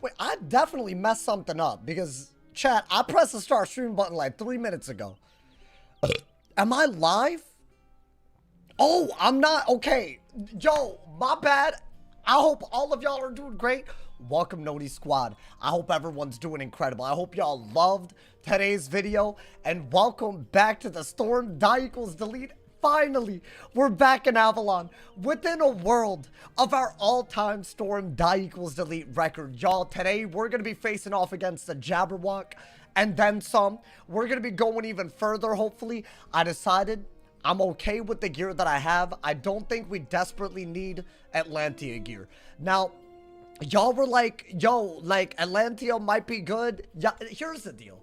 Wait, I definitely messed something up because, chat, I pressed the start stream button like 3 minutes ago. Am I live? Oh, I'm not. Okay. Yo, my bad. I hope all of y'all are doing great. Welcome, Noti Squad. I hope everyone's doing incredible. I hope y'all loved today's video. And welcome back to the Storm Die Equals Delete. Finally, we're back in Avalon within a world of our all-time Storm Die Equals Delete record. Y'all, today we're going to be facing off against the JABBERWOCK and then some. We're going to be going even further, hopefully. I decided I'm okay with the gear that I have. I don't think we desperately need Atlantia gear. Now, y'all were like, yo, like, Atlantia might be good. Yeah, here's the deal.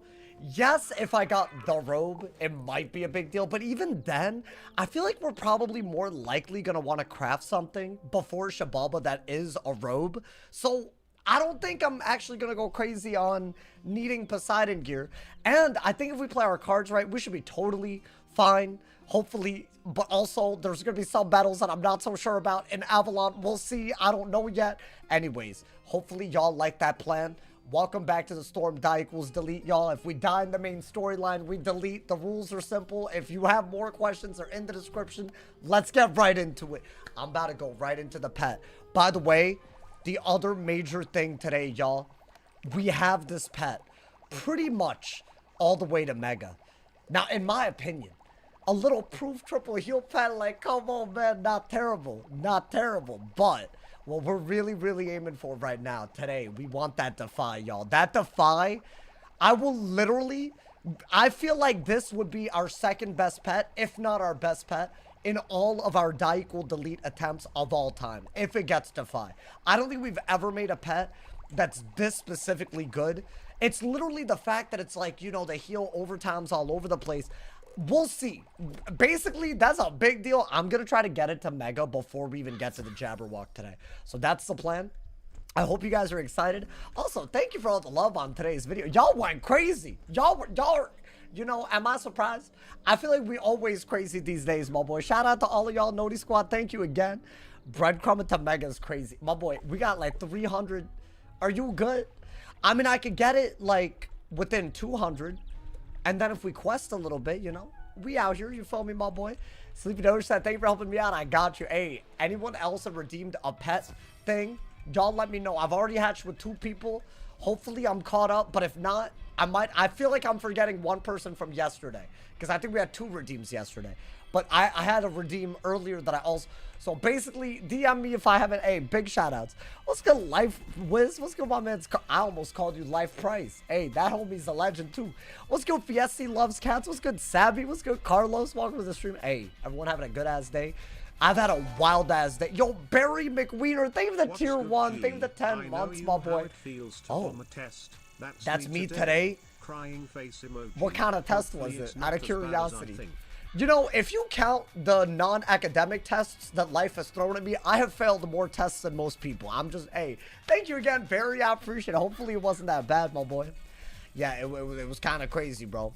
Yes, if I got the robe, it might be a big deal. But even then, I feel like we're probably more likely going to want to craft something before Shababa that is a robe. So I don't think I'm actually going to go crazy on needing Poseidon gear. And I think if we play our cards right, we should be totally fine. Hopefully. But also, there's going to be some battles that I'm not so sure about in Avalon. We'll see. I don't know yet. Anyways, hopefully y'all like that plan. Welcome back to the Storm Die Equals Delete, y'all. If we die in the main storyline, we delete. The rules are simple. If you have more questions, they're in the description. Let's get right into it. I'm about to go right into the pet. By the way, the other major thing today, y'all, we have this pet pretty much all the way to Mega. Now, in my opinion, a little proof triple heal pet, like, come on, man, not terrible. Not terrible, but what we're really aiming for right now, today, we want that Defy, y'all. That Defy, I will literally, I feel like this would be our second best pet, if not our best pet, in all of our Die Equal Delete attempts of all time, if it gets Defy. I don't think we've ever made a pet that's this specifically good. It's literally the fact that it's like, you know, the heal overtimes all over the place. We'll see. Basically, that's a big deal. I'm going to try to get it to Mega before we even get to the JABBERWOCK today. So that's the plan. I hope you guys are excited. Also, thank you for all the love on today's video. Y'all went crazy. Y'all are, you know, am I surprised? I feel like we always crazy these days, my boy. Shout out to all of y'all, Noti Squad. Thank you again. Breadcrumbing to Mega is crazy. My boy, we got like 300. Are you good? I mean, I could get it like within 200. And then if we quest a little bit, you know, we out here, you feel me, my boy? Sleepy Doge said, thank you for helping me out. I got you. Hey, anyone else have redeemed a pet thing? Y'all let me know. I've already hatched with 2 people. Hopefully I'm caught up, but if not, I feel like I'm forgetting one person from yesterday. Because I think we had 2 redeems yesterday. But I had a redeem earlier that I also... So basically, DM me if I haven't. Hey, big shout outs. What's good, Life Wiz? What's good, my man? I almost called you Life Price. Hey, that homie's a legend too. What's good, Fiesty Loves Cats? What's good, Sabby? What's good, Carlos? Welcome to the stream. Hey, everyone having a good ass day. I've had a wild ass day. Yo, Barry McWiener, thank you for the tier 1. Thank you for the 10 months, my boy. Oh, that's me today. Crying face emoji. What kind of test was it? Out of curiosity. You know, if you count the non-academic tests that life has thrown at me, I have failed more tests than most people. I'm just, hey, thank you again, Barry. I appreciate it. Hopefully it wasn't that bad, my boy. Yeah, it was kind of crazy, bro.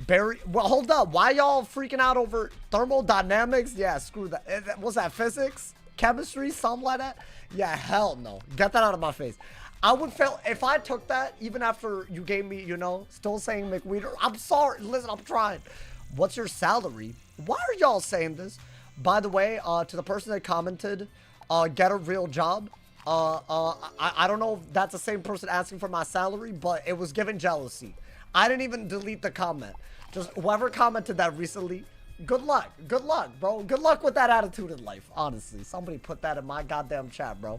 Barry, well, hold up. Why y'all freaking out over thermodynamics? Yeah, screw that. Was that physics? Chemistry? Something like that? Yeah, hell no. Get that out of my face. I would fail if I took that, even after you gave me, you know, still saying McWeeder. I'm sorry. Listen, I'm trying. What's your salary? Why are y'all saying this? By the way, to the person that commented, get a real job. I don't know if that's the same person asking for my salary, but it was given jealousy. I didn't even delete the comment. Just whoever commented that recently, good luck. Good luck, bro. Good luck with that attitude in life, honestly. Somebody put that in my goddamn chat, bro.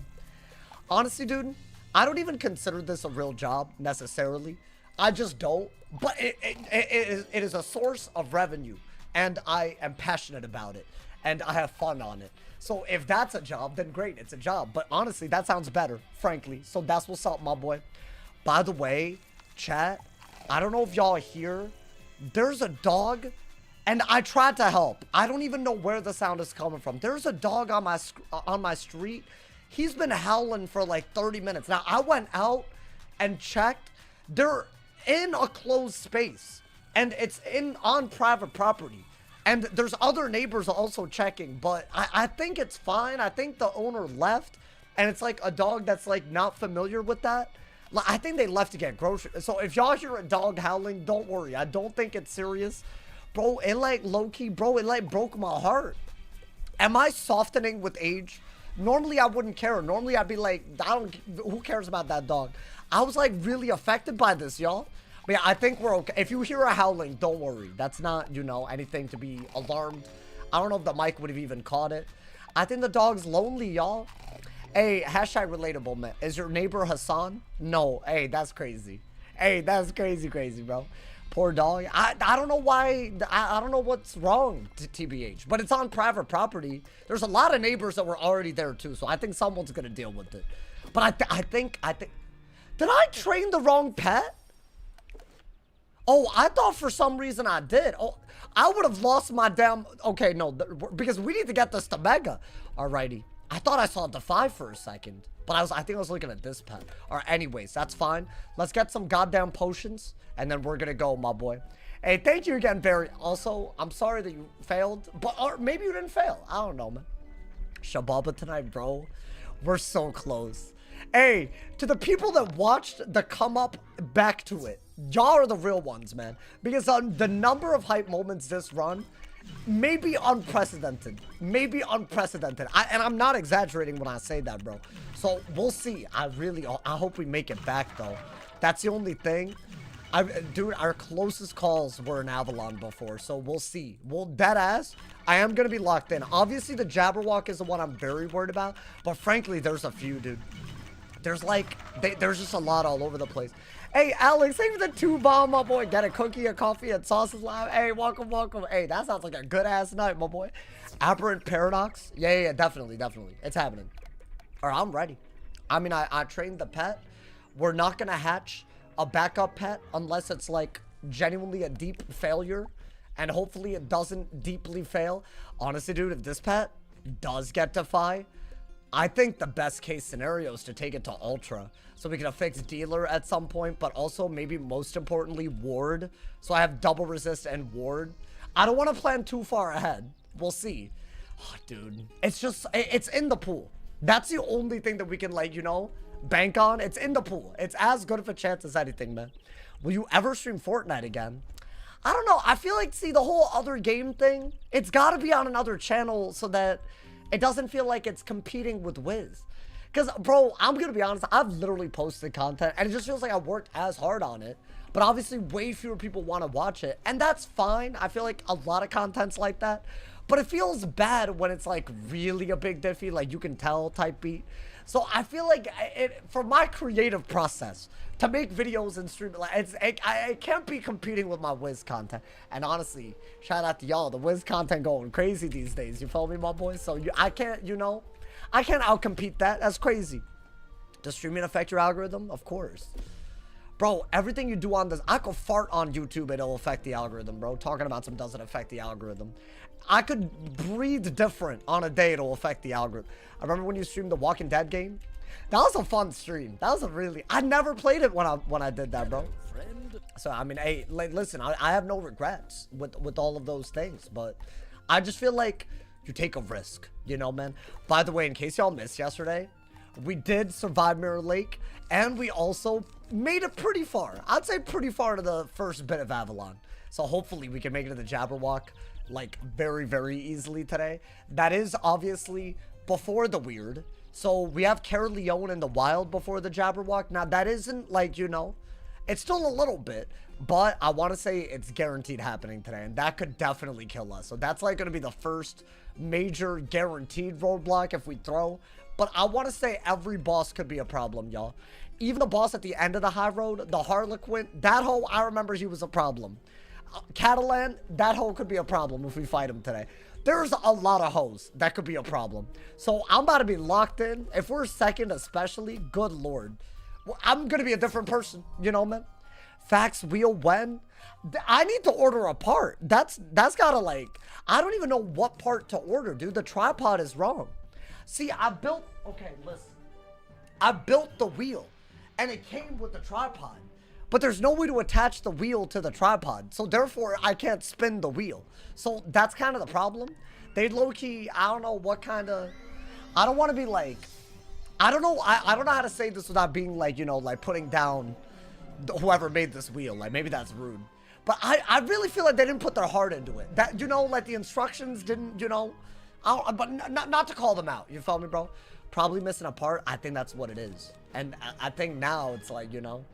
Honestly, dude, I don't even consider this a real job, necessarily. I just don't. But it is a source of revenue, and I am passionate about it, and I have fun on it. So if that's a job, then great, it's a job. But honestly, that sounds better, frankly. So that's what's up, my boy. By the way, chat, I don't know if y'all hear, there's a dog, and I tried to help. I don't even know where the sound is coming from. There's a dog on my street. He's been howling for like 30 minutes. Now, I went out and checked. They're in a closed space, and it's on private property, and there's other neighbors also checking, but I think it's fine. I think the owner left, and it's like a dog that's like not familiar with that. I think they left to get groceries. So if y'all hear a dog howling, don't worry. I don't think it's serious. Bro, it like low-key, bro, it like broke my heart. Am I softening with age? Normally I wouldn't care. Normally I'd be like, who cares about that dog? I was like really affected by this, y'all. But yeah, I think we're okay. If you hear a howling, don't worry. That's not, you know, anything to be alarmed. I don't know if the mic would have even caught it. I think the dog's lonely, y'all. Hey, hashtag relatable, man. Is your neighbor Hassan? No. Hey, that's crazy. Hey, that's crazy, bro. Poor dog. I don't know why. I don't know what's wrong to TBH. But it's on private property. There's a lot of neighbors that were already there, too. So I think someone's going to deal with it. But I think... Did I train the wrong pet? Oh, I thought for some reason I did. Oh, I would have lost my damn... Okay, no. Because we need to get this to Mega. Alrighty. I thought I saw Defy for a second. But I think I was looking at this pet. Alright, anyways, that's fine. Let's get some goddamn potions. And then we're gonna go, my boy. Hey, thank you again, Barry. Also, I'm sorry that you failed. But or maybe you didn't fail. I don't know, man. Shababa tonight, bro. We're so close. Hey, to the people that watched the come up back to it. Y'all are the real ones, man. Because the number of hype moments this run may be unprecedented. Maybe unprecedented. And I'm not exaggerating when I say that, bro. So we'll see. I hope we make it back, though. That's the only thing. Dude, our closest calls were in Avalon before, so we'll see. Well, deadass, I am going to be locked in. Obviously, the Jabberwock is the one I'm very worried about, but frankly, there's a few, dude. There's like, there's just a lot all over the place. Hey, Alex, thank you for the 2-bomb, my boy. Get a cookie, a coffee, and sauces live. Hey, welcome, welcome. Hey, that sounds like a good-ass night, my boy. Aberrant Paradox. Yeah, definitely. It's happening. All right, I'm ready. I mean, I trained the pet. We're not going to hatch a backup pet unless it's like genuinely a deep failure, and hopefully it doesn't deeply fail. Honestly, dude, if this pet does get Defy, I think the best case scenario is to take it to Ultra so we can affix Dealer at some point, but also maybe most importantly Ward, so I have double resist and Ward. I don't want to plan too far ahead. We'll see. Oh, dude, it's just, it's in the pool. That's the only thing that we can, like, you know, bank on. It's in the pool. It's as good of a chance as anything, man. Will you ever stream Fortnite again? I don't know. I feel like, see, the whole other game thing, it's got to be on another channel so that it doesn't feel like it's competing with Wiz. Because, bro, I'm going to be honest, I've literally posted content, and it just feels like I worked as hard on it. But obviously, way fewer people want to watch it, and that's fine. I feel like a lot of content's like that. But it feels bad when it's, like, really a big diffy, like, you can tell type beat. So I feel like for my creative process to make videos and stream, like I can't be competing with my Wiz content. And honestly, shout out to y'all, the Wiz content going crazy these days. You feel me, my boy? So I can't, you know, I can't outcompete that. That's crazy. Does streaming affect your algorithm? Of course. Bro, everything you do on this, I could fart on YouTube, it'll affect the algorithm, bro. Talking about some doesn't affect the algorithm. I could breathe different on a day, it'll affect the algorithm. I remember when you streamed the Walking Dead game. That was a fun stream. That was a really, I never played it when I did that, bro. So, I mean, hey, listen, I have no regrets with all of those things, but I just feel like you take a risk, you know, man. By the way, in case y'all missed yesterday, we did survive Mirror Lake, and we also made it pretty far. I'd say pretty far to the first bit of Avalon. So hopefully we can make it to the Jabberwock, like, very, very easily today. That is obviously before the weird. So we have Cara Leone in the wild before the Jabberwock. Now, that isn't, like, you know, it's still a little bit, but I want to say it's guaranteed happening today, and that could definitely kill us. So that's, like, going to be the first major guaranteed roadblock if we throw. But I want to say every boss could be a problem, y'all. Even the boss at the end of the high road, the Harlequin, that hoe, I remember he was a problem. Catalan, that hoe could be a problem if we fight him today. There's a lot of hoes that could be a problem. So I'm about to be locked in. If we're second especially, good lord. Well, I'm going to be a different person, you know, man. Fax wheel when? I need to order a part. That's got to, like, I don't even know what part to order, dude. The tripod is wrong. See, okay, listen. I built the wheel, and it came with the tripod. But there's no way to attach the wheel to the tripod. So therefore, I can't spin the wheel. So that's kind of the problem. They low-key, I don't know what kind of... I don't want to be like... I don't know. I don't know how to say this without being like, you know, like putting down whoever made this wheel. Like maybe that's rude. But I really feel like they didn't put their heart into it. That, you know, like the instructions didn't, you know, but not to call them out. You feel me, bro? Probably missing a part. I think that's what it is. And I think now it's like, you know,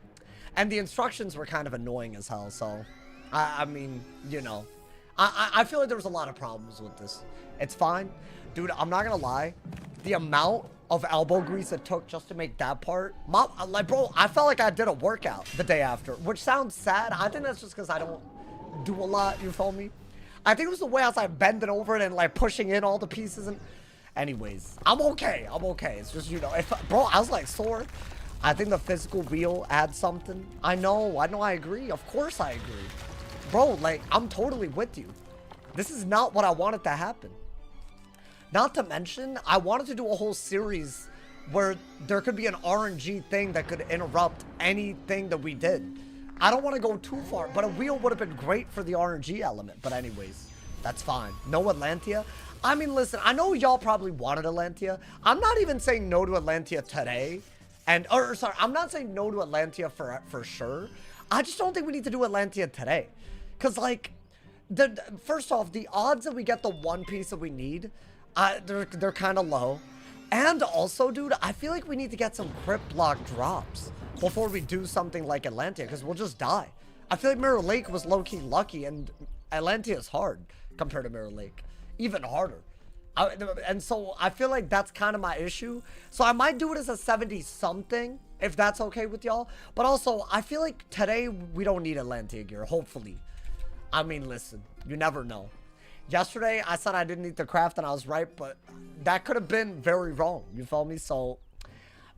and the instructions were kind of annoying as hell. So, I mean, you know, I feel like there was a lot of problems with this. It's fine. Dude, I'm not going to lie. The amount of elbow grease it took just to make that part. Like, bro, I felt like I did a workout the day after, which sounds sad. I think that's just because I don't do a lot, you feel me? I think it was the way I was like bending over it and like pushing in all the pieces. And anyways, I'm okay. I'm okay. It's just, you know, bro, I was like sore. I think the physical wheel adds something. I know, I agree. Of course I agree. Bro, like, I'm totally with you. This is not what I wanted to happen. Not to mention, I wanted to do a whole series where there could be an RNG thing that could interrupt anything that we did. I don't want to go too far, but a wheel would have been great for the RNG element. But anyways, that's fine. No Atlantia? I mean, listen, I know y'all probably wanted Atlantia. I'm not even saying no to Atlantia today. Or sorry, I'm not saying no to Atlantia for sure. I just don't think we need to do Atlantia today. Because, like, first off, the odds that we get the one piece that we need, they're kind of low. And also, dude, I feel like we need to get some crypt block drops before we do something like Atlantia, because we'll just die. I feel like Mirror Lake was low-key lucky, and Atlantia is hard compared to Mirror Lake. Even harder. And so I feel like that's kind of my issue. So I might do it as a 70-something, if that's okay with y'all. But also, I feel like today we don't need Atlantia gear, hopefully. I mean, listen, you never know. Yesterday, I said I didn't need the craft, and I was right, but that could have been very wrong. You feel me? So,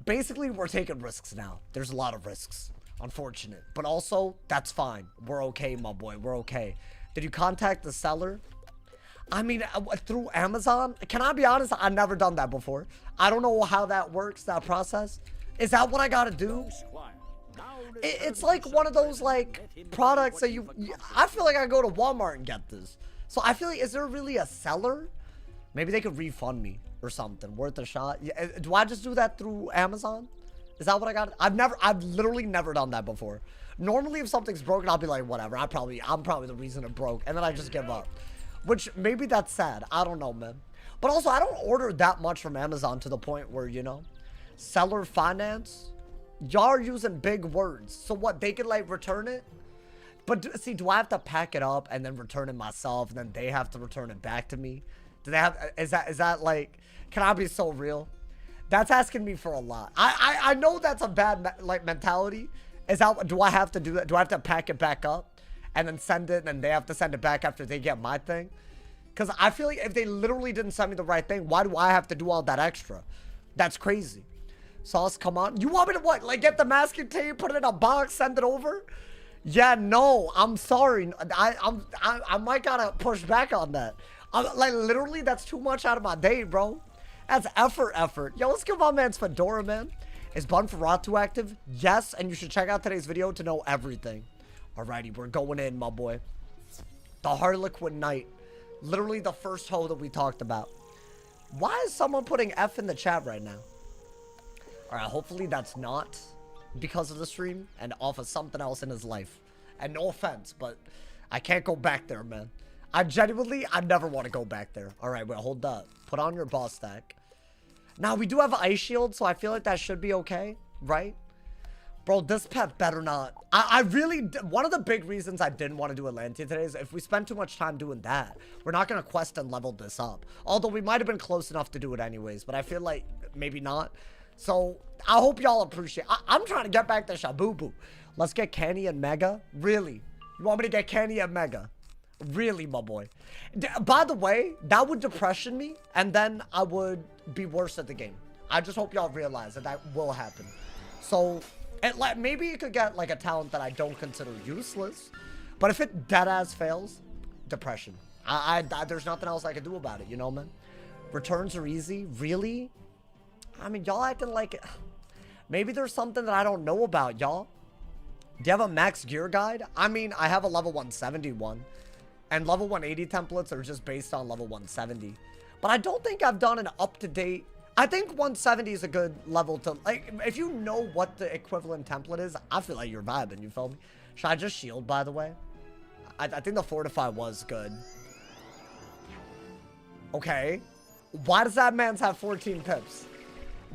basically, we're taking risks now. There's a lot of risks. Unfortunate. But also, that's fine. We're okay, my boy. We're okay. Did you contact the seller? I mean, through Amazon? Can I be honest? I've never done that before. I don't know how that works, that process. Is that what I gotta do? It's like one of those, like, products that I feel like I go to Walmart and get this. So I feel like, is there really a seller? Maybe they could refund me or something. Worth a shot. Yeah, do I just do that through Amazon? Is that what I got? I've literally never done that before. Normally, if something's broken, I'll be like, whatever. I'm probably the reason it broke. And then I just give up. Which, maybe that's sad. I don't know, man. But also, I don't order that much from Amazon to the point where, you know, seller finance. Y'all are using big words. So what, they can, like, return it? But see, do I have to pack it up and then return it myself, and then they have to return it back to me? Do they have? Is that like? Can I be so real? That's asking me for a lot. I know that's a bad like mentality. Is that? Do I have to do that? Do I have to pack it back up and then send it, and then they have to send it back after they get my thing? Because I feel like if they literally didn't send me the right thing, why do I have to do all that extra? That's crazy. Sauce, come on. You want me to what? Like get the masking tape, put it in a box, send it over? Yeah, no, I'm sorry. I might gotta push back on that. Like, literally, that's too much out of my day, bro. That's effort. Yo, let's give my man's Fedora, man. Is Bun for Ratu active? Yes, and you should check out today's video to know everything. Alrighty, we're going in, my boy. The Harlequin Knight. Literally the first hoe that we talked about. Why is someone putting F in the chat right now? Alright, hopefully that's not because of the stream and off of something else in his life. And no offense, but I can't go back there, man. I never want to go back there. All right, wait, hold up. Put on your boss stack. Now, we do have an ice shield, so I feel like that should be okay, right? Bro, this pet better not. One of the big reasons I didn't want to do Atlantia today is if we spend too much time doing that, we're not going to quest and level this up. Although we might have been close enough to do it anyways, but I feel like maybe not. So, I hope y'all appreciate. I'm trying to get back to Shabubu. Let's get Canny and Mega. Really? You want me to get Canny and Mega? Really, my boy. By the way, that would depression me, and then I would be worse at the game. I just hope y'all realize that will happen. So, maybe you could get, like, a talent that I don't consider useless. But if it deadass fails, depression. There's nothing else I can do about it, you know, man? Returns are easy. Really? I mean, y'all acting like it. Maybe there's something that I don't know about, y'all. Do you have a max gear guide? I mean, I have a level 171. And level 180 templates are just based on level 170. But I don't think I've done an up-to-date... I think 170 is a good level to, like, if you know what the equivalent template is, I feel like you're vibing, you feel me? Should I just shield, by the way? I think the fortify was good. Okay. Why does that man's have 14 pips?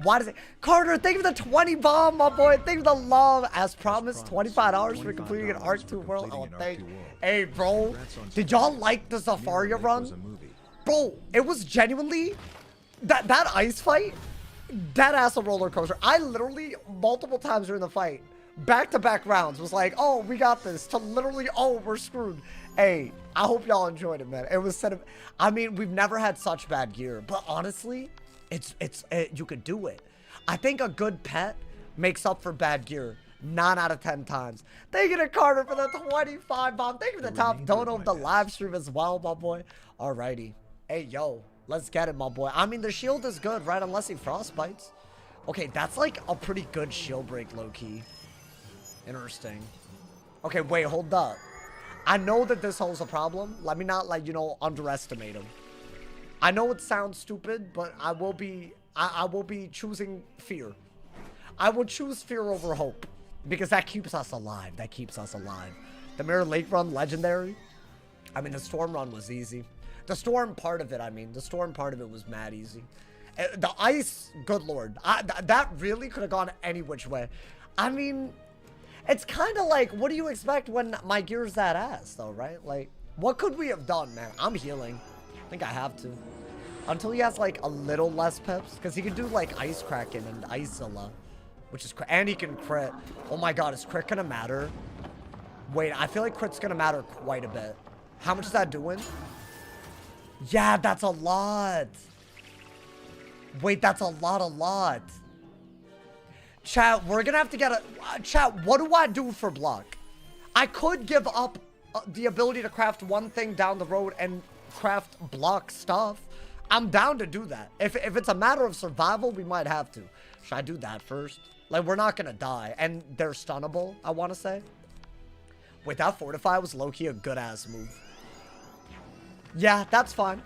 Why does it? Carter, thank you for the 20 bomb, my boy. Thank you for the love. As promised, $25 for completing an Arc 2 world. Oh, thank you. Hey, bro. Did y'all like the Zafaria run? Bro, it was genuinely... That ice fight, that ass a roller coaster. I literally, multiple times during the fight, back-to-back rounds, was like, oh, we got this, to literally, oh, we're screwed. Hey, I hope y'all enjoyed it, man. It was set up. I mean, we've never had such bad gear, but honestly, you could do it. I think a good pet makes up for bad gear 9 out of 10 times. Thank you to Carter for the 25 bomb. Thank you for the top dono of the live stream as well, my boy. Alrighty. Hey, yo. Let's get it, my boy. I mean, the shield is good, right? Unless he frostbites. Okay, that's like a pretty good shield break, low-key. Interesting. Okay, wait, hold up. I know that this holds a problem. Let me not, like, you know, underestimate him. I know it sounds stupid, but I will be choosing fear. I will choose fear over hope. Because that keeps us alive. That keeps us alive. The Mirror Lake run, legendary. I mean, the Storm run was easy. The storm part of it, I mean, the storm part of it was mad easy. The ice, good lord. That really could have gone any which way. I mean, it's kind of like, what do you expect when my gear's that ass, though, right? Like, what could we have done, man? I'm healing. I think I have to. Until he has, like, a little less pips. Because he can do, like, Ice Kraken and Icilla. Which is, and he can crit. Oh my god, is crit gonna matter? Wait, I feel like crit's gonna matter quite a bit. How much is that doing? Yeah, that's a lot. Wait, that's a lot. Chat, we're gonna have to get a... chat, what do I do for block? I could give up the ability to craft one thing down the road and craft block stuff. I'm down to do that. If it's a matter of survival, we might have to. Should I do that first? Like, we're not gonna die. And they're stunnable, I want to say. Wait, that fortify was low-key a good-ass move. Yeah, that's fine.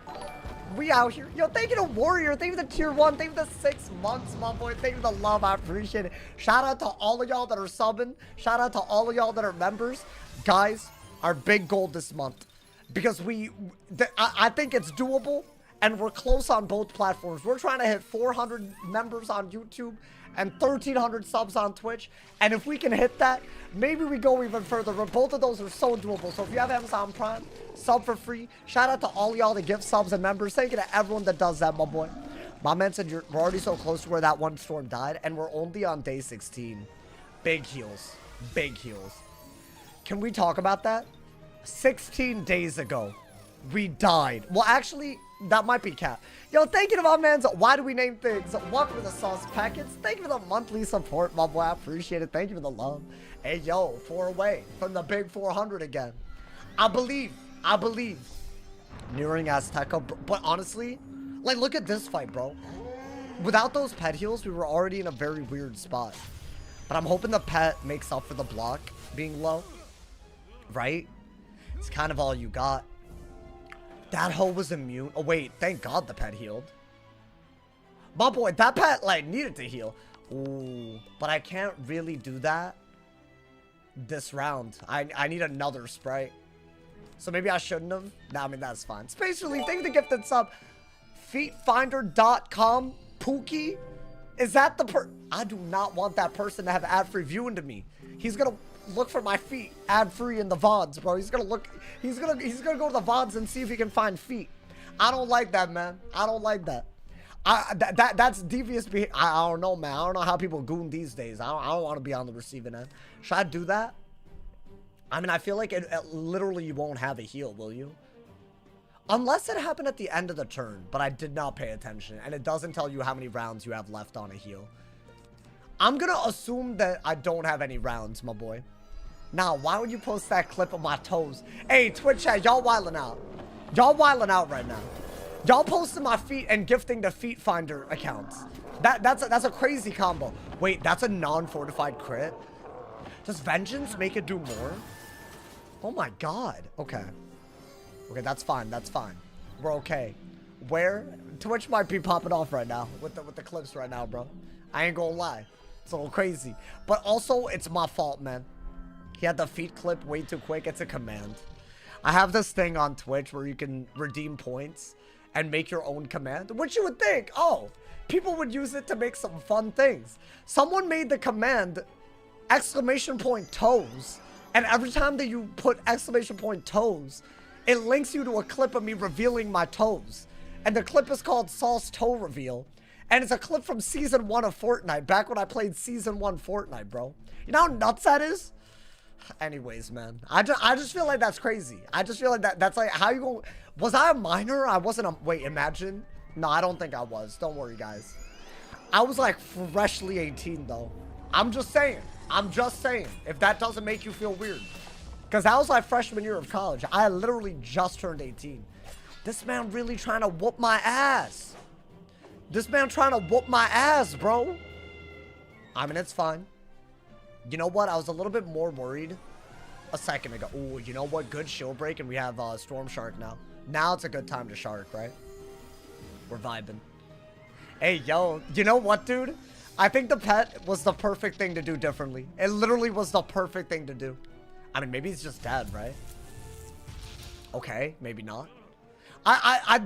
We out here. Yo, thank you to Warrior. Thank you to Tier 1. Thank you to 6 months, my boy. Thank you for the love. I appreciate it. Shout out to all of y'all that are subbing. Shout out to all of y'all that are members. Guys, our big goal this month. Because I think it's doable. And we're close on both platforms. We're trying to hit 400 members on YouTube and 1,300 subs on Twitch. And if we can hit that, maybe we go even further. But both of those are so doable. So if you have Amazon Prime, sub for free. Shout out to all y'all that give subs and members. Thank you to everyone that does that, my boy. My man said we're already so close to where that one storm died. And we're only on day 16. Big heals. Big heals. Can we talk about that? 16 days ago, we died. Well, actually... that might be cap. Yo, thank you to my man's Why Do We Name Things? Welcome to the sauce packets. Thank you for the monthly support, my boy. I appreciate it. Thank you for the love. Hey, yo, 4 away from the big 400 again. I believe. Nearing Azteca. But honestly, like, look at this fight, bro. Without those pet heals, we were already in a very weird spot. But I'm hoping the pet makes up for the block being low. Right? It's kind of all you got. That hoe was immune. Oh, wait. Thank God the pet healed. My boy, that pet, like, needed to heal. Ooh. But I can't really do that this round. I need another Sprite. So maybe I shouldn't have. Nah, I mean, that's fine. Space Relief, thank you for the gifted sub. Feetfinder.com. Pookie? Is that the I do not want that person to have ad-free viewing to me. He's gonna look for my feet ad-free in the VODs, bro. He's gonna go to the VODs and see if he can find feet. I don't like that, man. I don't like that. That's devious behavior. I don't know, man. I don't know how people goon these days. I don't want to be on the receiving end. Should I do that? I mean, I feel like it literally you won't have a heal, will you? Unless it happened at the end of the turn, but I did not pay attention, and it doesn't tell you how many rounds you have left on a heal. I'm gonna assume that I don't have any rounds, my boy. Now, why would you post that clip of my toes? Hey, Twitch chat, y'all wilding out. Y'all wilding out right now. Y'all posting my feet and gifting the Feet Finder accounts. That's a crazy combo. Wait, that's a non-fortified crit? Does Vengeance make it do more? Oh my god. Okay. Okay, that's fine. That's fine. We're okay. Where? Twitch might be popping off right now with the clips right now, bro. I ain't gonna lie. It's a little crazy. But also, it's my fault, man. He had the feet clip way too quick. It's a command. I have this thing on Twitch where you can redeem points and make your own command, which you would think, oh, people would use it to make some fun things. Someone made the command exclamation point toes, and every time that you put exclamation point toes, it links you to a clip of me revealing my toes. And the clip is called Sauce Toe Reveal. And it's a clip from Season 1 of Fortnite, back when I played Season 1 Fortnite, bro. You know how nuts that is? Anyways, man. I just feel like that's crazy. I just feel like that's like, how you going... Was I a minor? I wasn't a... Wait, imagine? No, I don't think I was. Don't worry, guys. I was like freshly 18, though. I'm just saying. I'm just saying. If that doesn't make you feel weird. Because that was my freshman year of college. I literally just turned 18. This man really trying to whoop my ass. This man trying to whoop my ass, bro. I mean, it's fine. You know what? I was a little bit more worried a second ago. Ooh, you know what? Good shield break, and we have Storm Shark now. Now it's a good time to shark, right? We're vibing. Hey, yo. You know what, dude? I think the pet was the perfect thing to do differently. It literally was the perfect thing to do. I mean, maybe he's just dead, right? Okay, maybe not.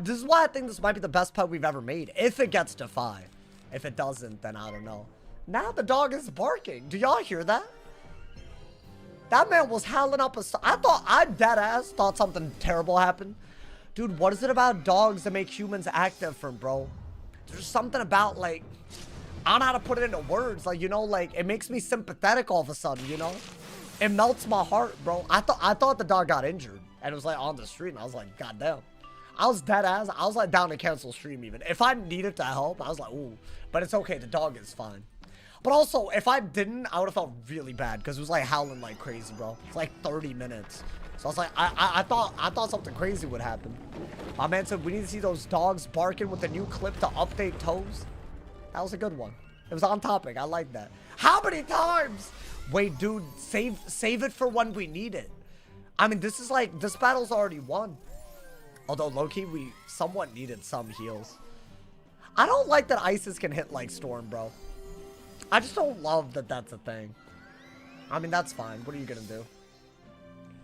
This is why I think this might be the best pet we've ever made. If it gets Defy. If it doesn't, then I don't know. Now the dog is barking. Do y'all hear that? That man was howling up a... I dead ass thought something terrible happened. Dude, what is it about dogs that make humans active from, bro? There's something about, like... I don't know how to put it into words. Like, you know, like, it makes me sympathetic all of a sudden, you know? It melts my heart, bro. I thought the dog got injured. And it was, like, on the stream. I was like, goddamn. I was dead ass. I was, like, down to cancel stream even. If I needed to help, I was like, ooh. But it's okay. The dog is fine. But also, if I didn't, I would have felt really bad. Because it was, like, howling like crazy, bro. It's, like, 30 minutes. So I was like, I thought something crazy would happen. My man said, we need to see those dogs barking with the new clip to update toes. That was a good one. It was on topic. I like that. How many times? Wait, dude, save it for when we need it. I mean, this is like, this battle's already won. Although, low-key, we somewhat needed some heals. I don't like that Isis can hit like Storm, bro. I just don't love that that's a thing. I mean, that's fine. What are you gonna do?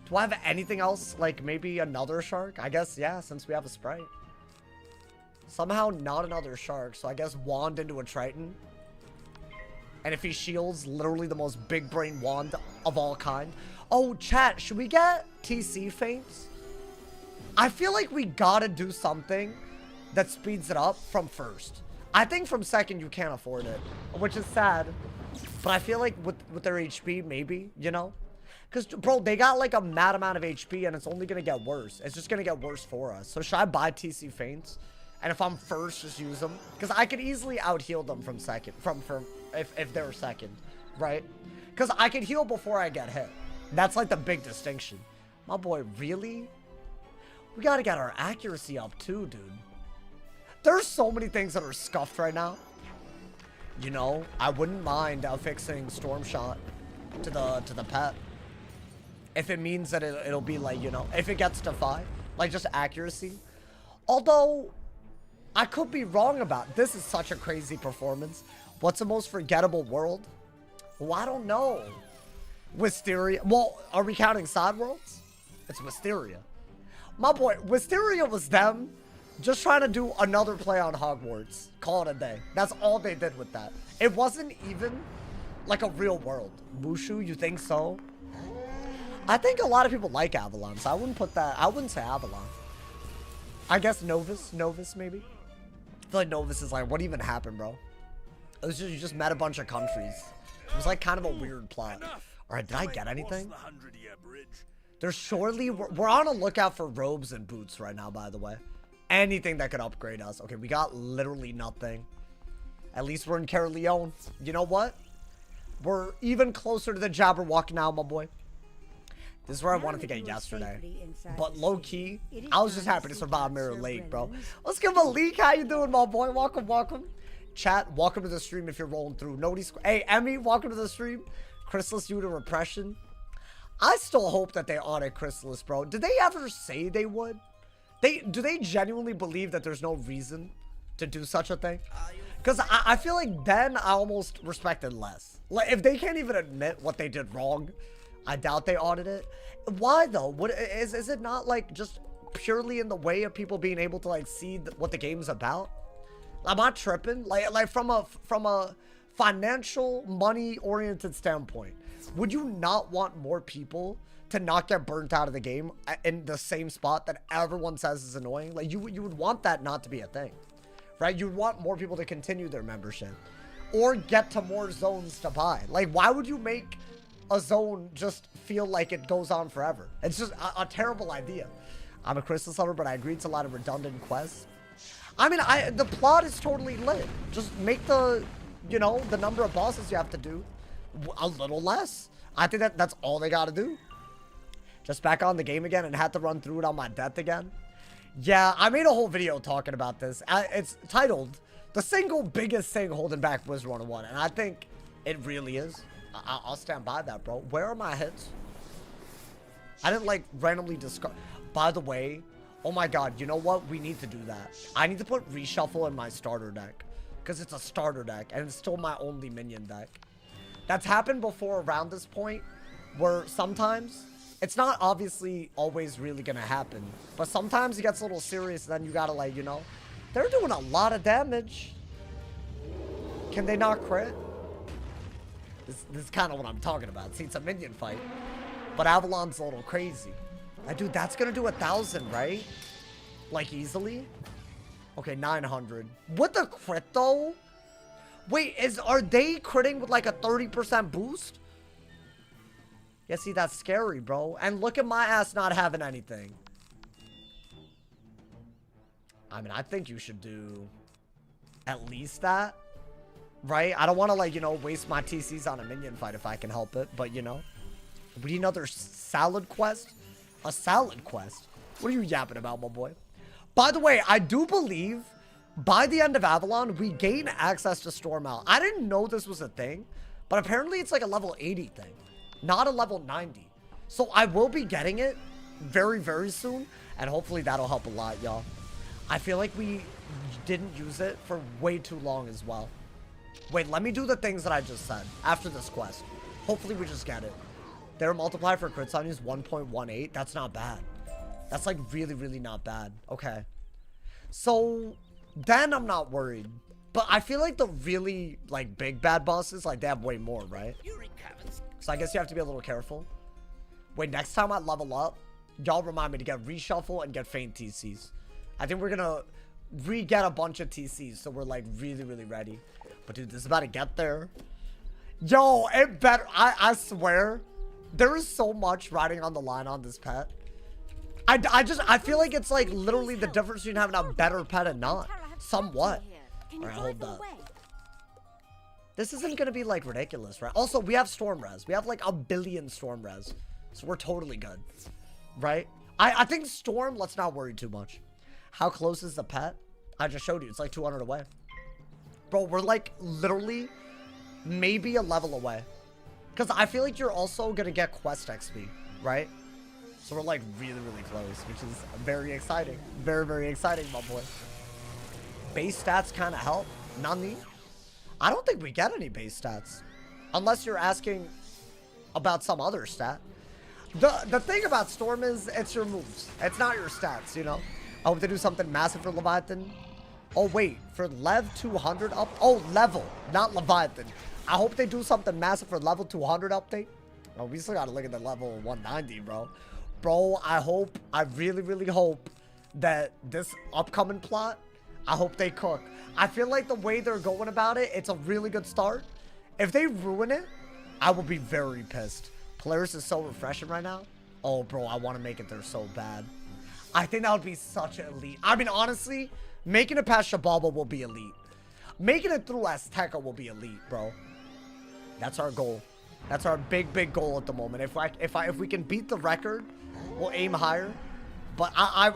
Do I have anything else? Like, maybe another shark? I guess, yeah, since we have a Sprite. Somehow not another shark, so I guess wand into a Triton. And if he shields, literally the most big brain wand of all kind. Oh, chat, should we get TC feints? I feel like we gotta do something that speeds it up from first. I think from second you can't afford it, which is sad. But I feel like with their HP, maybe, you know? Because, bro, they got like a mad amount of HP and it's only gonna get worse. It's just gonna get worse for us. So should I buy TC feints? And if I'm first, just use them? Because I could easily out-heal them from second, if they're second, right? Because I can heal before I get hit. That's like the big distinction. My boy, really? We gotta get our accuracy up too, dude. There's so many things that are scuffed right now. You know, I wouldn't mind fixing Storm Shot to the pet. If it means that it'll be like, you know, if it gets Defy, like just accuracy. Although, I could be wrong about this. Is such a crazy performance. What's the most forgettable world? Well, I don't know. Wisteria. Well, are we counting side worlds? It's Wisteria. My boy, Wisteria was them just trying to do another play on Hogwarts. Call it a day. That's all they did with that. It wasn't even like a real world. Mushu, you think so? I think a lot of people like Avalon, so I wouldn't put that. I wouldn't say Avalon. I guess Novus maybe. I feel like Novus is like, what even happened, bro? It was just, you just met a bunch of countries. It was like kind of a weird plot. All right, did I get anything? There's surely, we're on a lookout for robes and boots right now, by the way. Anything that could upgrade us. Okay, we got literally nothing. At least we're in Caerleon. You know what? We're even closer to the Jabberwock now, my boy. This is where I wanted to get yesterday. But low-key, I was just happy to survive Mirror Lake, bro. Let's give a leak. How you doing, my boy? Welcome, welcome. Chat, welcome to the stream if you're rolling through. Hey, Emmy, welcome to the stream. Chrysalis due to repression. I still hope that they audit Chrysalis, bro. Did they ever say they would? Do they genuinely believe that there's no reason to do such a thing? Because I feel like then I almost respect it less. Like, if they can't even admit what they did wrong, I doubt they audit it. Why though? What is it not like just purely in the way of people being able to like see what the game's about? I'm not tripping. Like from a financial, money-oriented standpoint, would you not want more people to not get burnt out of the game in the same spot that everyone says is annoying? Like you would want that not to be a thing, right? You'd want more people to continue their membership or get to more zones to buy. Like, why would you make a zone just feel like it goes on forever? It's just a terrible idea. I'm a Crystal Lover, but I agree it's a lot of redundant quests. I mean, the plot is totally lit. Just make the, you know, the number of bosses you have to do a little less. I think that's all they got to do. Just back on the game again and had to run through it on my death again. Yeah, I made a whole video talking about this. It's titled, The Single Biggest Thing Holding Back Wizard101. And I think it really is. I'll stand by that, bro. Where are my hits? I didn't, like, randomly discard. By the way, oh my god, you know what? We need to do that. I need to put reshuffle in my starter deck. Because it's a starter deck. And it's still my only minion deck. That's happened before around this point. Where sometimes... it's not obviously always really gonna happen, but sometimes it gets a little serious, and then you gotta, like, you know, they're doing a lot of damage. Can they not crit? This is kind of what I'm talking about. See, it's a minion fight, but Avalon's a little crazy. Dude, that's gonna do 1,000, right? Like, easily? Okay, 900. With the crit, though? Wait, are they critting with, like, a 30% boost? Yeah, see, that's scary, bro. And look at my ass not having anything. I mean, I think you should do at least that, right? I don't want to, like, you know, waste my TCs on a minion fight if I can help it. But, you know, we need another salad quest. A salad quest? What are you yapping about, my boy? By the way, I do believe by the end of Avalon, we gain access to Storm Out. I didn't know this was a thing, but apparently it's like a level 80 thing. Not a level 90. So I will be getting it very, very soon. And hopefully that'll help a lot, y'all. I feel like we didn't use it for way too long as well. Wait, let me do the things that I just said after this quest. Hopefully we just get it. Their multiplier for crits on you is 1.18. That's not bad. That's like really, really not bad. Okay. So then I'm not worried. But I feel like the really like big bad bosses, like they have way more, right? So I guess you have to be a little careful. Wait, next time I level up, y'all remind me to get reshuffle and get faint TCs. I think we're gonna re-get a bunch of TCs, so we're like really, really ready. But dude, this is about to get there. Yo, it better. I swear, there is so much riding on the line on this pet. I feel like it's like literally the difference between having a better pet and not. Somewhat. All right, hold up. This isn't going to be, like, ridiculous, right? Also, we have Storm Res. We have, like, 1 billion Storm Res. So we're totally good, right? I think Storm, let's not worry too much. How close is the pet? I just showed you. It's, like, 200 away. Bro, we're, like, literally maybe a level away. Because I feel like you're also going to get quest XP, right? So we're, like, really, really close, which is very exciting. Very, very exciting, my boy. Base stats kind of help. None. I don't think we get any base stats. Unless you're asking about some other stat. The thing about Storm is it's your moves. It's not your stats, you know? I hope they do something massive for Leviathan. Oh, wait. For Lev 200 up? Oh, level. Not Leviathan. I hope they do something massive for level 200 update. Oh, we still got to look at the level 190, bro. Bro, I really, really hope that this upcoming plot, I hope they cook. I feel like the way they're going about it, it's a really good start. If they ruin it, I will be very pissed. Polaris is so refreshing right now. Oh, bro, I want to make it there so bad. I think that would be such an elite. I mean, honestly, making it past Shababa will be elite. Making it through Azteca will be elite, bro. That's our goal. That's our big, big goal at the moment. If we can beat the record, we'll aim higher. But I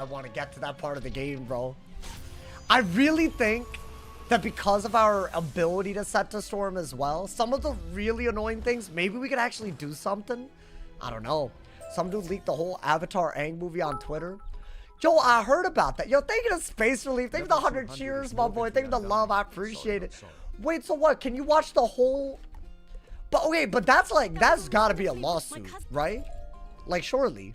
want to get to that part of the game, bro. I really think that because of our ability to set to Storm as well, some of the really annoying things, maybe we could actually do something. I don't know. Some dude leaked the whole Avatar Aang movie on Twitter. Yo, I heard about that. Yo, thank you to Space Relief. Thank you to the 100 cheers, my boy. Thank you to the love. I appreciate it. Wait, so what? Can you watch the whole... But okay, but that's like, that's gotta be a lawsuit, right? Like, surely.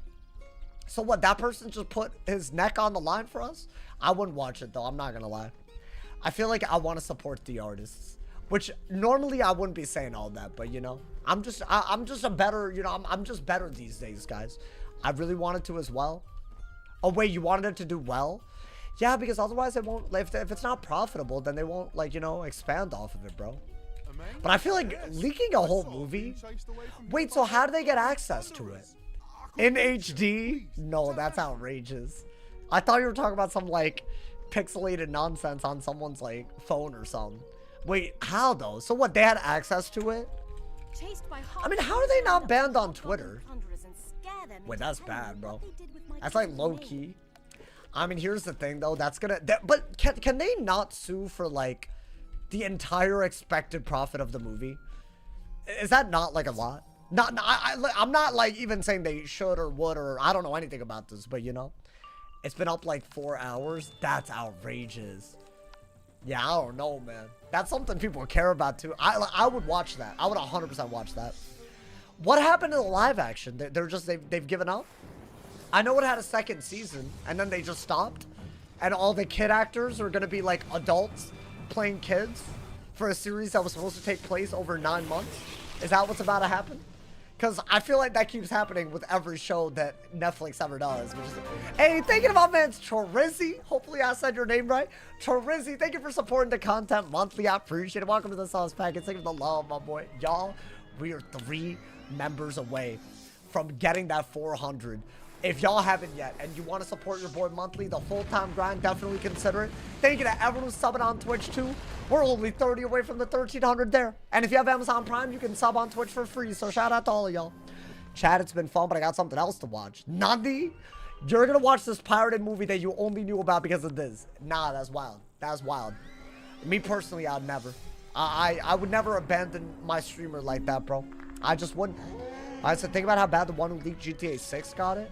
So what, that person just put his neck on the line for us? I wouldn't watch it though, I'm not gonna lie. I feel like I want to support the artists. Which, normally I wouldn't be saying all that, but you know. I'm just a better, you know, I'm just better these days, guys. I really wanted to as well. Oh wait, you wanted it to do well? Yeah, because otherwise it won't, if it's not profitable, then they won't, like, you know, expand off of it, bro. But I feel like leaking a whole movie? Wait, so how do they get access to it? In HD? No, that's outrageous. I thought you were talking about some, like, pixelated nonsense on someone's, like, phone or something. Wait, how though? So what, they had access to it? I mean, how are they not banned on Twitter? Wait, that's bad, bro. That's like low-key. I mean, here's the thing though, that's gonna... but can they not sue for, like, the entire expected profit of the movie? Is that not like a lot? I'm not like even saying they should or would, or I don't know anything about this, but you know, it's been up like 4 hours. That's outrageous. Yeah, I don't know, man. That's something people care about too. I would watch that. I would 100% watch that. What happened to the live action? They've given up? I know it had a second season and then they just stopped, and all the kid actors are gonna be like adults playing kids for a series that was supposed to take place over 9 months. Is that what's about to happen? Because I feel like that keeps happening with every show that Netflix ever does. Hey, thinking about man's Chorizzi. Hopefully I said your name right. Chorizzi, thank you for supporting the content monthly. I appreciate it. Welcome to the sauce package. Thank you for the love, my boy. Y'all, we are 3 members away from getting that 400. If y'all haven't yet and you want to support your boy monthly, the full-time grind, definitely consider it. Thank you to everyone who's subbing on Twitch too. We're only 30 away from the 1300 there. And if you have Amazon Prime, you can sub on Twitch for free. So shout out to all of y'all. Chat, it's been fun, but I got something else to watch. Nandi, you're gonna watch this pirated movie that you only knew about because of this. Nah, that's wild. That's wild. Me personally, I'd never. I would never abandon my streamer like that, bro. I just wouldn't. I said, think about how bad the one who leaked GTA 6 got it.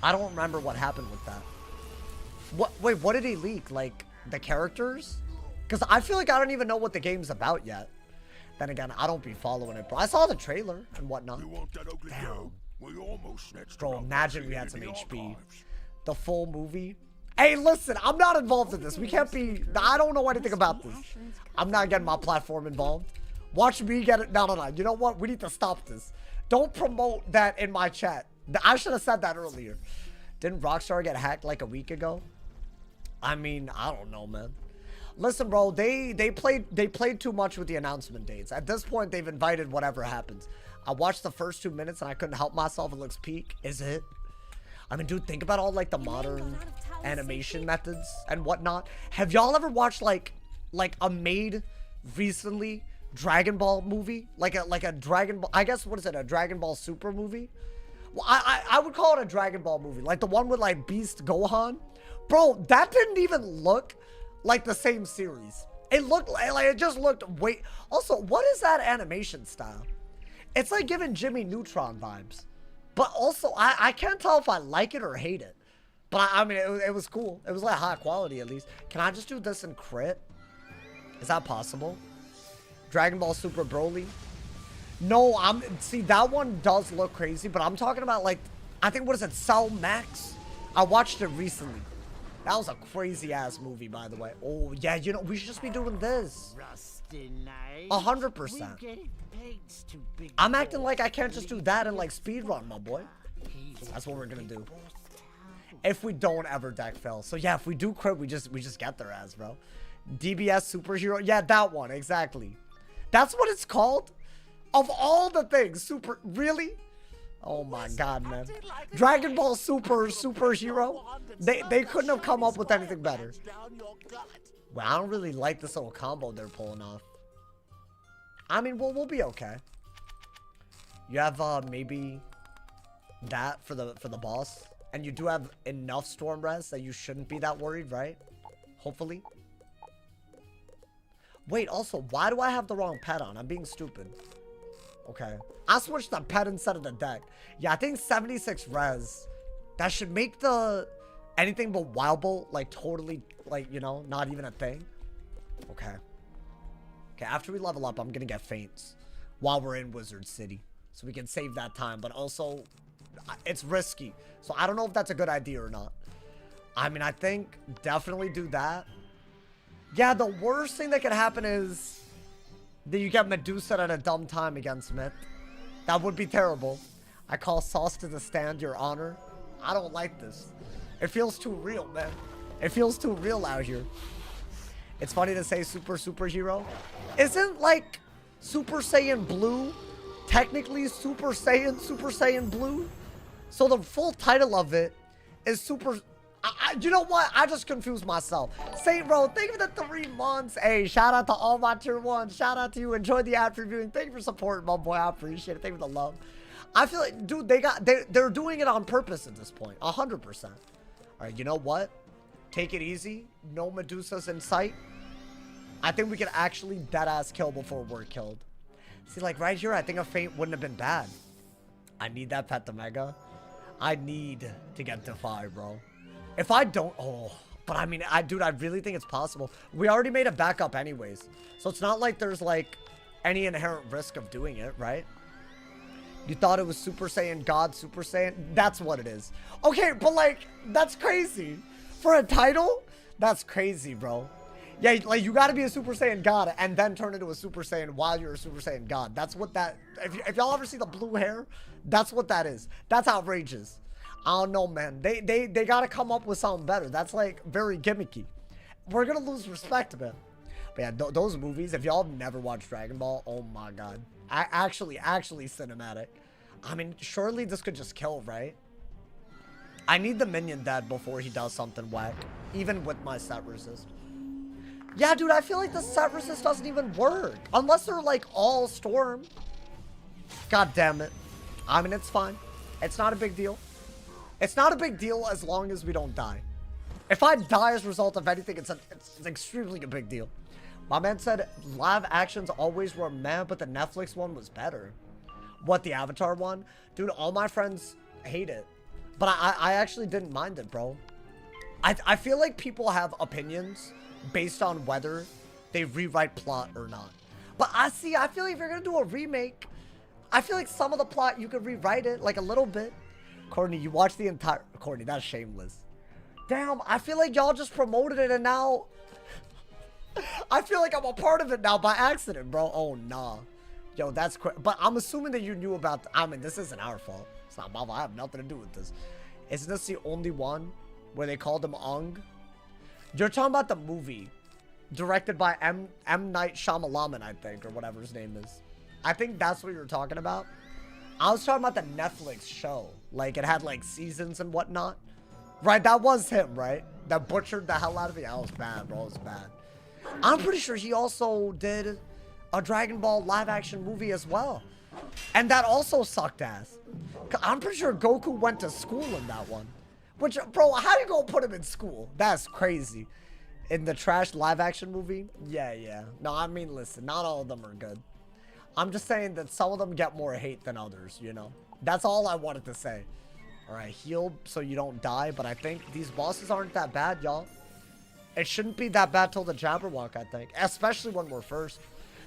I don't remember what happened with that. Wait, what did he leak? Like, the characters? Because I feel like I don't even know what the game's about yet. Then again, I don't be following it, bro. I saw the trailer and whatnot. Damn. Bro, imagine we had some HP. The full movie. Hey, listen, I'm not involved in this. We can't be... I don't know anything about this. I'm not getting my platform involved. Watch me get it. No. You know what? We need to stop this. Don't promote that in my chat. I should have said that earlier. Didn't Rockstar get hacked like a week ago? I mean, I don't know, man. Listen, bro, they played too much with the announcement dates. At this point, they've invited whatever happens. I watched the first 2 minutes and I couldn't help myself. It looks peak. Is it? I mean, dude, think about all like the modern animation methods and whatnot. Have y'all ever watched like a made recently Dragon Ball movie? Like a Dragon Ball, I guess, what is it? A Dragon Ball Super movie? Well, I would call it a Dragon Ball movie. Like the one with like Beast Gohan. Bro, that didn't even look like the same series. It looked like it just looked way... Also, what is that animation style? It's like giving Jimmy Neutron vibes. But also, I can't tell if I like it or hate it. But I mean, it was cool. It was like high quality at least. Can I just do this in crit? Is that possible? Dragon Ball Super Broly? No, see, that one does look crazy, but I'm talking about like, I think, what is it, Cell Max? I watched it recently. That was a crazy ass movie, by the way. Oh yeah, you know, we should just be doing this. 100%. I'm acting like I can't just do that and like speedrun, my boy. That's what we're gonna do. If we don't ever deck fail. So yeah, if we do crit, we just get their ass, bro. DBS superhero, yeah, that one, exactly. That's what it's called? Of all the things, super, really? Oh my god, man. Dragon Ball superhero? They couldn't have come up with anything better. Well, I don't really like this little combo they're pulling off. I mean, we'll be okay. You have maybe that for the boss, and you do have enough storm res that you shouldn't be that worried, right? Hopefully. Wait, also, why do I have the wrong pet on? I'm being stupid. Okay. I switched the pet instead of the deck. Yeah, I think 76 res. That should make the Anything but Wild Bolt, like totally, like, you know, not even a thing. Okay. Okay, after we level up, I'm gonna get Faints while we're in Wizard City. So we can save that time, but also, it's risky. So I don't know if that's a good idea or not. I mean, I think definitely do that. Yeah, the worst thing that could happen is that you get Medusa at a dumb time against Myth. That would be terrible. I call Sauce to the stand, Your Honor. I don't like this. It feels too real, man. It feels too real out here. It's funny to say superhero. Isn't, like, Super Saiyan Blue technically Super Saiyan Blue? So the full title of it is Super... you know what? I just confused myself. Saint Row, thank you for the 3 months. Hey, shout out to all my tier 1s. Shout out to you. Enjoy the ad previewing. Thank you for supporting, my boy. I appreciate it. Thank you for the love. I feel like, dude, they're doing it on purpose at this point. 100%. All right, you know what? Take it easy. No Medusas in sight. I think we can actually deadass kill before we're killed. See, like right here, I think a Feint wouldn't have been bad. I need that pet to Mega. I need to get Defy, bro. If I don't, but I mean, dude, I really think it's possible. We already made a backup anyways. So it's not like there's like any inherent risk of doing it, right? You thought it was Super Saiyan God, Super Saiyan? That's what it is. Okay, but like, that's crazy. For a title? That's crazy, bro. Yeah, like you gotta be a Super Saiyan God and then turn into a Super Saiyan while you're a Super Saiyan God. That's what that, if y'all ever see the blue hair, that's what that is. That's outrageous. I don't know, man. They gotta come up with something better. That's like very gimmicky. We're gonna lose respect, man. But yeah, those movies, if y'all have never watched Dragon Ball, oh my god. Actually cinematic. I mean, surely this could just kill, right? I need the minion dead before he does something whack. Even with my set resist. Yeah, dude, I feel like the set resist doesn't even work. Unless they're like all storm. God damn it. I mean, it's fine. It's not a big deal. It's not a big deal as long as we don't die. If I die as a result of anything, it's extremely a big deal. My man said live actions always were meh, but the Netflix one was better. What, the Avatar one? Dude, all my friends hate it. But I actually didn't mind it, bro. I feel like people have opinions based on whether they rewrite plot or not. But I feel like if you're going to do a remake, I feel like some of the plot, you could rewrite it, like a little bit. Courtney, you watched the entire... Courtney, that's shameless. Damn, I feel like y'all just promoted it and now... I feel like I'm a part of it now by accident, bro. Oh, nah. Yo, that's crazy. But I'm assuming that you knew about... I mean, this isn't our fault. It's not my fault. I have nothing to do with this. Isn't this the only one where they called him Ung? You're talking about the movie. Directed by M. Night Shyamalan, I think, or whatever his name is. I think that's what you're talking about. I was talking about the Netflix show. Like, it had, like, seasons and whatnot. Right, that was him, right? That butchered the hell out of me. That was bad, bro. It was bad. I'm pretty sure he also did a Dragon Ball live-action movie as well. And that also sucked ass. I'm pretty sure Goku went to school in that one. Which, bro, how you gonna put him in school? That's crazy. In the trash live-action movie? Yeah. No, I mean, listen, not all of them are good. I'm just saying that some of them get more hate than others, you know? That's all I wanted to say. Alright, heal so you don't die, but I think these bosses aren't that bad, y'all. It shouldn't be that bad till the Jabberwock, I think. Especially when we're first.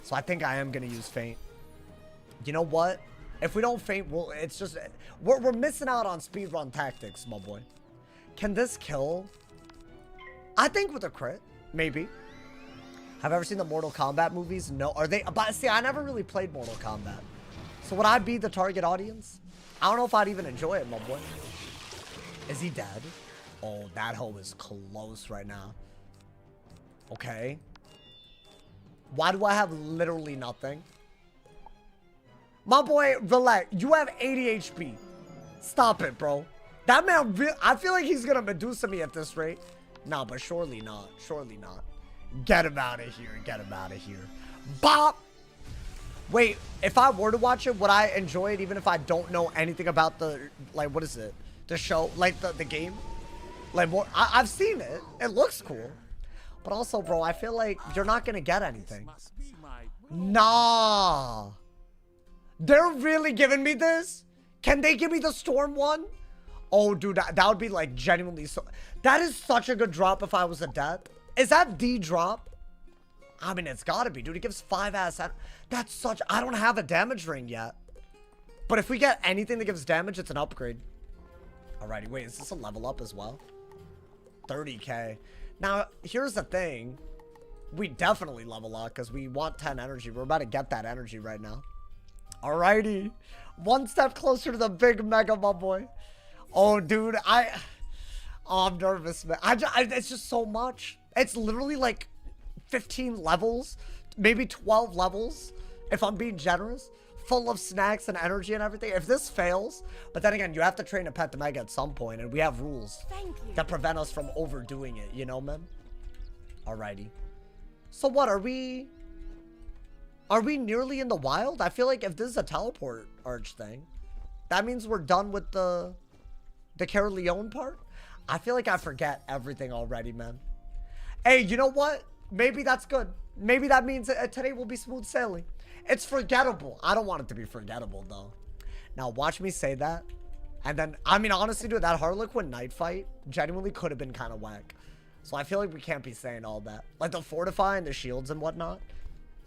So I think I am going to use Feint. You know what? If we don't Feint, it's just... We're missing out on speedrun tactics, my boy. Can this kill? I think with a crit. Maybe. Have I ever seen the Mortal Kombat movies? No. Are they... But see, I never really played Mortal Kombat. So would I be the target audience? I don't know if I'd even enjoy it, my boy. Is he dead? Oh, that hoe is close right now. Okay. Why do I have literally nothing? My boy, relax. You have 80 HP. Stop it, bro. That man, I feel like he's gonna Medusa me at this rate. Nah, but surely not. Surely not. Get him out of here. Get him out of here. Bop! Wait, if I were to watch it, would I enjoy it even if I don't know anything about the, like, what is it? The show, like the game? Like, more, I've seen it. It looks cool. But also, bro, I feel like you're not gonna get anything. Nah. They're really giving me this? Can they give me the Storm one? Oh, dude, that would be like genuinely so. That is such a good drop if I was a death. Is that the drop? I mean, it's gotta be, dude. It gives 5 ass. That's such. I don't have a damage ring yet. But if we get anything that gives damage, it's an upgrade. Alrighty, wait, is this a level up as well? 30k. Now, here's the thing. We definitely level up because we want 10 energy. We're about to get that energy right now. Alrighty. One step closer to the big mega, my boy. Oh, dude, oh, I'm nervous, man. It's just so much. It's literally like 15 levels, maybe 12 levels, if I'm being generous, full of snacks and energy and everything. If this fails, but then again, you have to train a pet to mega at some point, and we have rules that prevent us from overdoing it, you know, man? Alrighty. So what, are we nearly in the wild? I feel like if this is a teleport arch thing, that means we're done with the Carleone part. I feel like I forget everything already, man. Hey, you know what? Maybe that's good. Maybe that means today will be smooth sailing. It's forgettable. I don't want it to be forgettable, though. Now, watch me say that. And then, I mean, honestly, dude, that Harlequin Knight fight genuinely could have been kind of whack. So I feel like we can't be saying all that. Like the Fortify and the shields and whatnot.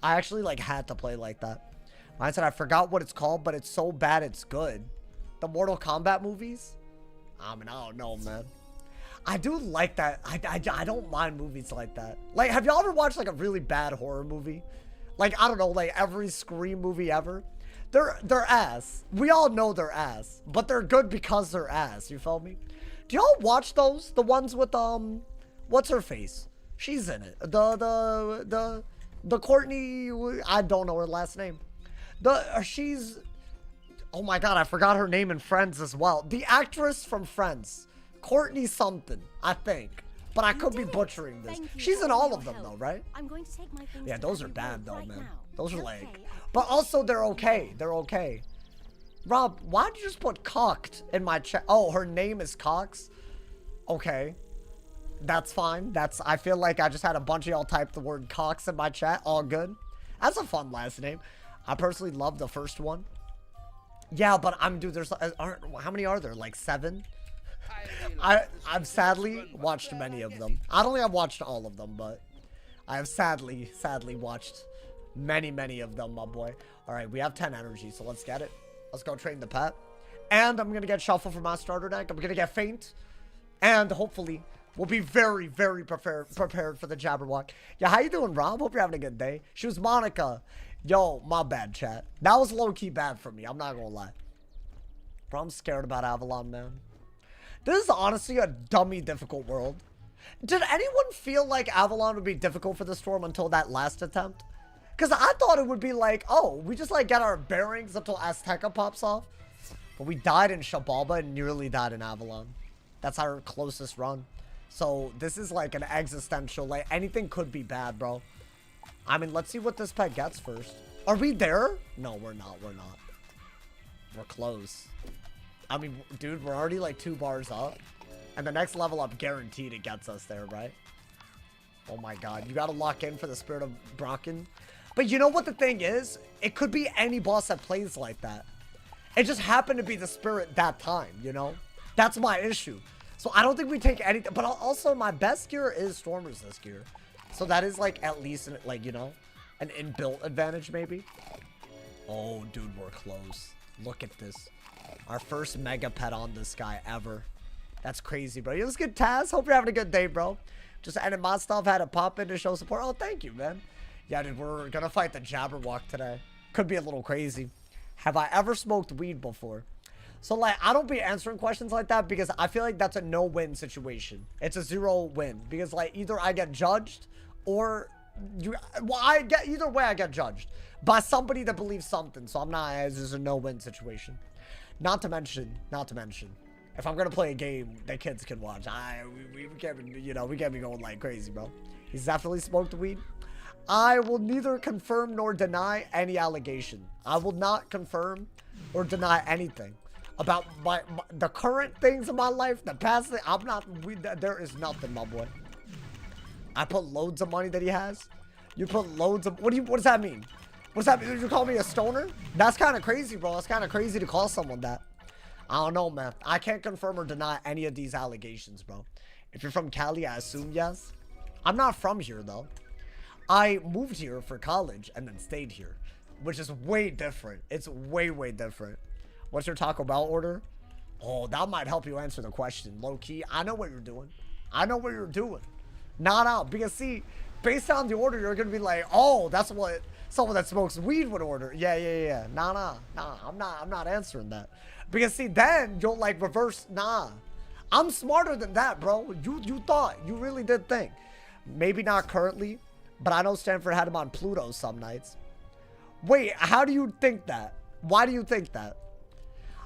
I actually, like, had to play like that. I said I forgot what it's called, but it's so bad it's good. The Mortal Kombat movies? I mean, I don't know, man. I do like that. I don't mind movies like that. Like, have y'all ever watched, like, a really bad horror movie? Like, I don't know, like, every Scream movie ever? They're ass. We all know they're ass. But they're good because they're ass. You feel me? Do y'all watch those? The ones with, what's her face? She's in it. The Courtney, I don't know her last name. She's, oh my god, I forgot her name in Friends as well. The actress from Friends. Courtney something, I think. But I could be butchering this. She's in all of them though, right? I'm going to take my things. Yeah, those are bad though, man. Those are like, but also they're okay. They're okay. Rob, why'd you just put cocked in my chat? Oh, her name is Cox? Okay. That's fine. I feel like I just had a bunch of y'all type the word Cox in my chat. All good. That's a fun last name. I personally love the first one. Yeah, but dude, there's, how many are there? Like 7? I've sadly watched many of them. I don't think I've watched all of them, but I have sadly watched many of them, my boy. All right, we have 10 energy, so let's get it. Let's go train the pet. And I'm going to get Shuffle for my starter deck. I'm going to get Faint. And hopefully, we'll be very prepared for the Jabberwock. Yeah, how you doing, Rob? Hope you're having a good day. She was Monica. Yo, my bad, chat. That was low-key bad for me. I'm not going to lie. Bro, I'm scared about Avalon, man. This is honestly a dummy difficult world. Did anyone feel like Avalon would be difficult for the Storm until that last attempt? Because I thought it would be like, oh, we just like get our bearings until Azteca pops off. But we died in Shabalba and nearly died in Avalon. That's our closest run. So this is like an existential, like anything could be bad, bro. I mean, let's see what this pet gets first. Are we there? No, we're not. We're close. I mean, dude, we're already like 2 bars up. And the next level up guaranteed it gets us there, right? Oh my god, you gotta lock in for the Spirit of Brocken. But you know what the thing is? It could be any boss that plays like that. It just happened to be the Spirit that time, you know? That's my issue. So I don't think we take anything. But also, my best gear is Storm Resist gear. So that is like at least, like, you know, an inbuilt advantage maybe. Oh, dude, we're close. Look at this. Our first mega pet on this guy ever. That's crazy, bro. Yo, what's good, Taz? Hope you're having a good day, bro. Just ended my stuff. Had to pop in to show support. Oh, thank you, man. Yeah, dude, we're gonna fight the Jabberwock today. Could be a little crazy. Have I ever smoked weed before? So, like, I don't be answering questions like that because I feel like that's a no-win situation. It's a 0-win. Because, like, either I get judged or either way I get judged by somebody that believes something. So I'm not, this is a no-win situation. Not to mention, if I'm gonna play a game that kids can watch, we can't be, you know, we can't be going like crazy, bro. He's definitely smoked weed. I will neither confirm nor deny any allegation. I will not confirm or deny anything about the current things in my life, the past thing. There is nothing, my boy. I put loads of money that he has. You put loads of, what does that mean? What does that mean? Did you call me a stoner? That's kind of crazy, bro. That's kind of crazy to call someone that. I don't know, man. I can't confirm or deny any of these allegations, bro. If you're from Cali, I assume yes. I'm not from here, though. I moved here for college and then stayed here, which is way different. It's way, way different. What's your Taco Bell order? Oh, that might help you answer the question. Low-key, I know what you're doing. I know what you're doing. Not out. Because, see, based on the order, you're going to be like, oh, that's what someone that smokes weed would order. Yeah. Nah. I'm not answering that. Because, see, then you'll, like, reverse. Nah. I'm smarter than that, bro. You thought. You really did think. Maybe not currently, but I know Stanford had him on Pluto some nights. Wait, how do you think that? Why do you think that?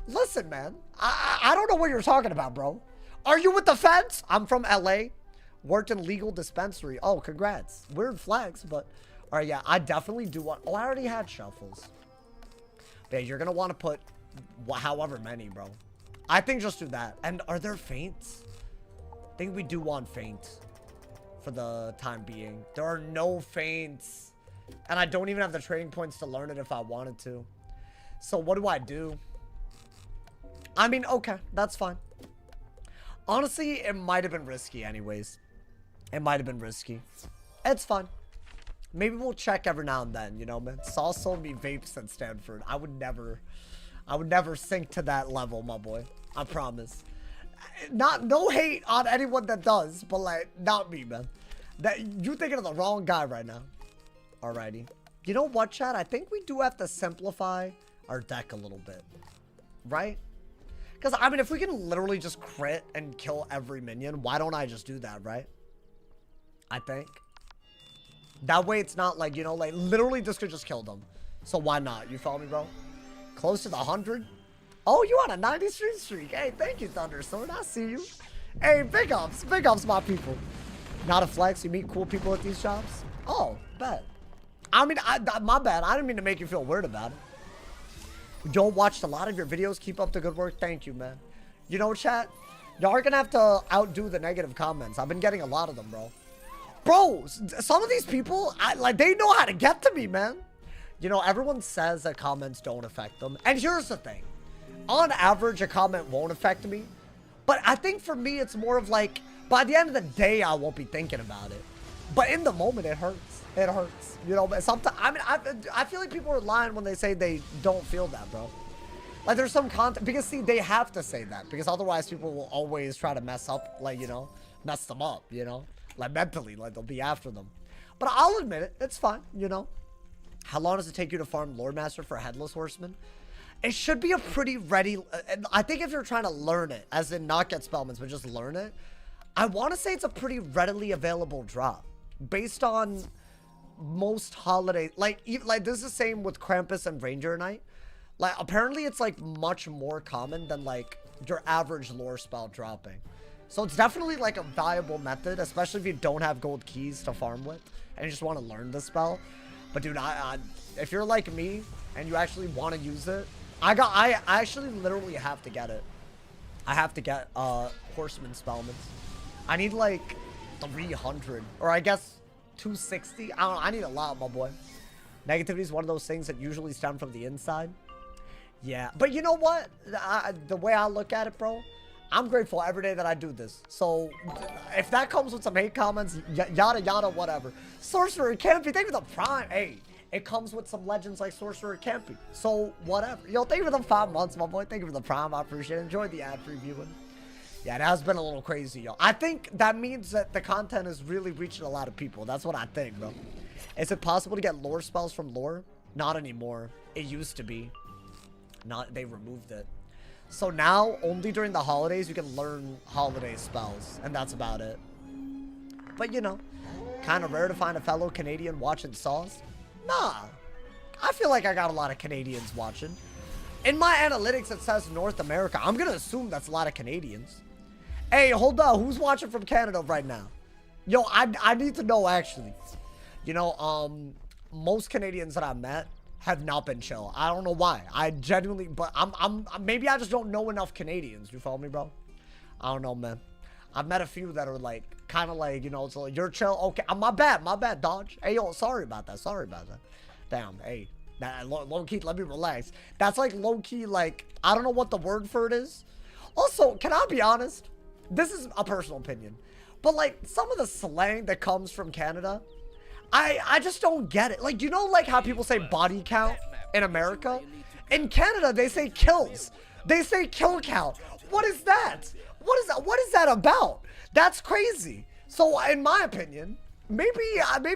Listen, man. I don't know what you're talking about, bro. Are you with the feds? I'm from LA. Worked in legal dispensary. Oh, congrats. Weird flex, but... Alright, yeah, I definitely do want... Oh, I already had shuffles. Yeah, you're gonna want to put however many, bro. I think just do that. And are there feints? I think we do want feints for the time being. There are no feints. And I don't even have the trading points to learn it if I wanted to. So what do I do? I mean, okay, that's fine. Honestly, it might have been risky anyways. It might have been risky. It's fine. Maybe we'll check every now and then, you know, man. Saw sold me vapes at Stanford. I would never sink to that level, my boy. I promise. No hate on anyone that does, but like, not me, man. You're thinking of the wrong guy right now. Alrighty. You know what, chat? I think we do have to simplify our deck a little bit. Right? Because, I mean, if we can literally just crit and kill every minion, why don't I just do that, right? I think. That way it's not like, you know, like, literally this could just kill them. So why not? You follow me, bro? Close to the 100? Oh, you on a 90 streak. Hey, thank you, Thundersword. I see you. Hey, big ups, my people. Not a flex. You meet cool people at these shops? Oh, bet. I mean, my bad. I didn't mean to make you feel weird about it. Joe watched a lot of your videos. Keep up the good work. Thank you, man. You know, chat, y'all are gonna have to outdo the negative comments. I've been getting a lot of them, bro. Bro, some of these people, like, they know how to get to me, man. You know, everyone says that comments don't affect them. And here's the thing. On average, a comment won't affect me. But I think for me, it's more of like, by the end of the day, I won't be thinking about it. But in the moment, it hurts. It hurts. You know, sometimes, I mean, I feel like people are lying when they say they don't feel that, bro. Like, there's some content, because, see, they have to say that. Because otherwise, people will always try to mess up, like, you know, mess them up, you know. Like, mentally, like, they'll be after them. But I'll admit it. It's fine, you know. How long does it take you to farm Lord Master for Headless Horseman? It should be a pretty ready... I think if you're trying to learn it, as in not get spellments, but just learn it, I want to say it's a pretty readily available drop. Based on most holidays... Like, this is the same with Krampus and Ranger Knight. Like, apparently it's, like, much more common than, like, your average lore spell dropping. So it's definitely, like, a valuable method, especially if you don't have gold keys to farm with, and you just want to learn the spell. But, dude, if you're like me, and you actually want to use it, I actually literally have to get it. I have to get, Horseman Spellments. I need, like, 300, or I guess 260. I don't know, I need a lot, my boy. Negativity is one of those things that usually stem from the inside. Yeah, but you know what? The way I look at it, bro, I'm grateful every day that I do this. So, if that comes with some hate comments, yada yada, whatever. Sorcerer Campy, thank you for the prime. Hey, it comes with some legends like Sorcerer Campy. So, whatever. Yo, thank you for the 5 months, my boy. Thank you for the prime. I appreciate it. Enjoy the ad previewing. Yeah, it has been a little crazy, yo. I think that means that the content is really reaching a lot of people. That's what I think, bro. Is it possible to get lore spells from lore? Not anymore. It used to be. They removed it. So now, only during the holidays, you can learn holiday spells. And that's about it. But, you know, kind of rare to find a fellow Canadian watching Saws. Nah. I feel like I got a lot of Canadians watching. In my analytics, it says North America. I'm going to assume that's a lot of Canadians. Hey, hold on. Who's watching from Canada right now? Yo, I need to know, actually. You know, most Canadians that I met have not been chill. I don't know why. I genuinely, but maybe I just don't know enough Canadians. You follow me, bro? I don't know, man. I've met a few that are like, kind of like, you know, so you're chill. Okay, my bad, Dodge. Hey, yo, sorry about that. Damn, hey, That low-key, let me relax. That's like low-key, like, I don't know what the word for it is. Also, can I be honest? This is a personal opinion. But, like, some of the slang that comes from Canada, I just don't get it. Like, you know, like, how people say body count in America? In Canada, they say kills. They say kill count. What is that? What is that about? That's crazy. So, in my opinion, maybe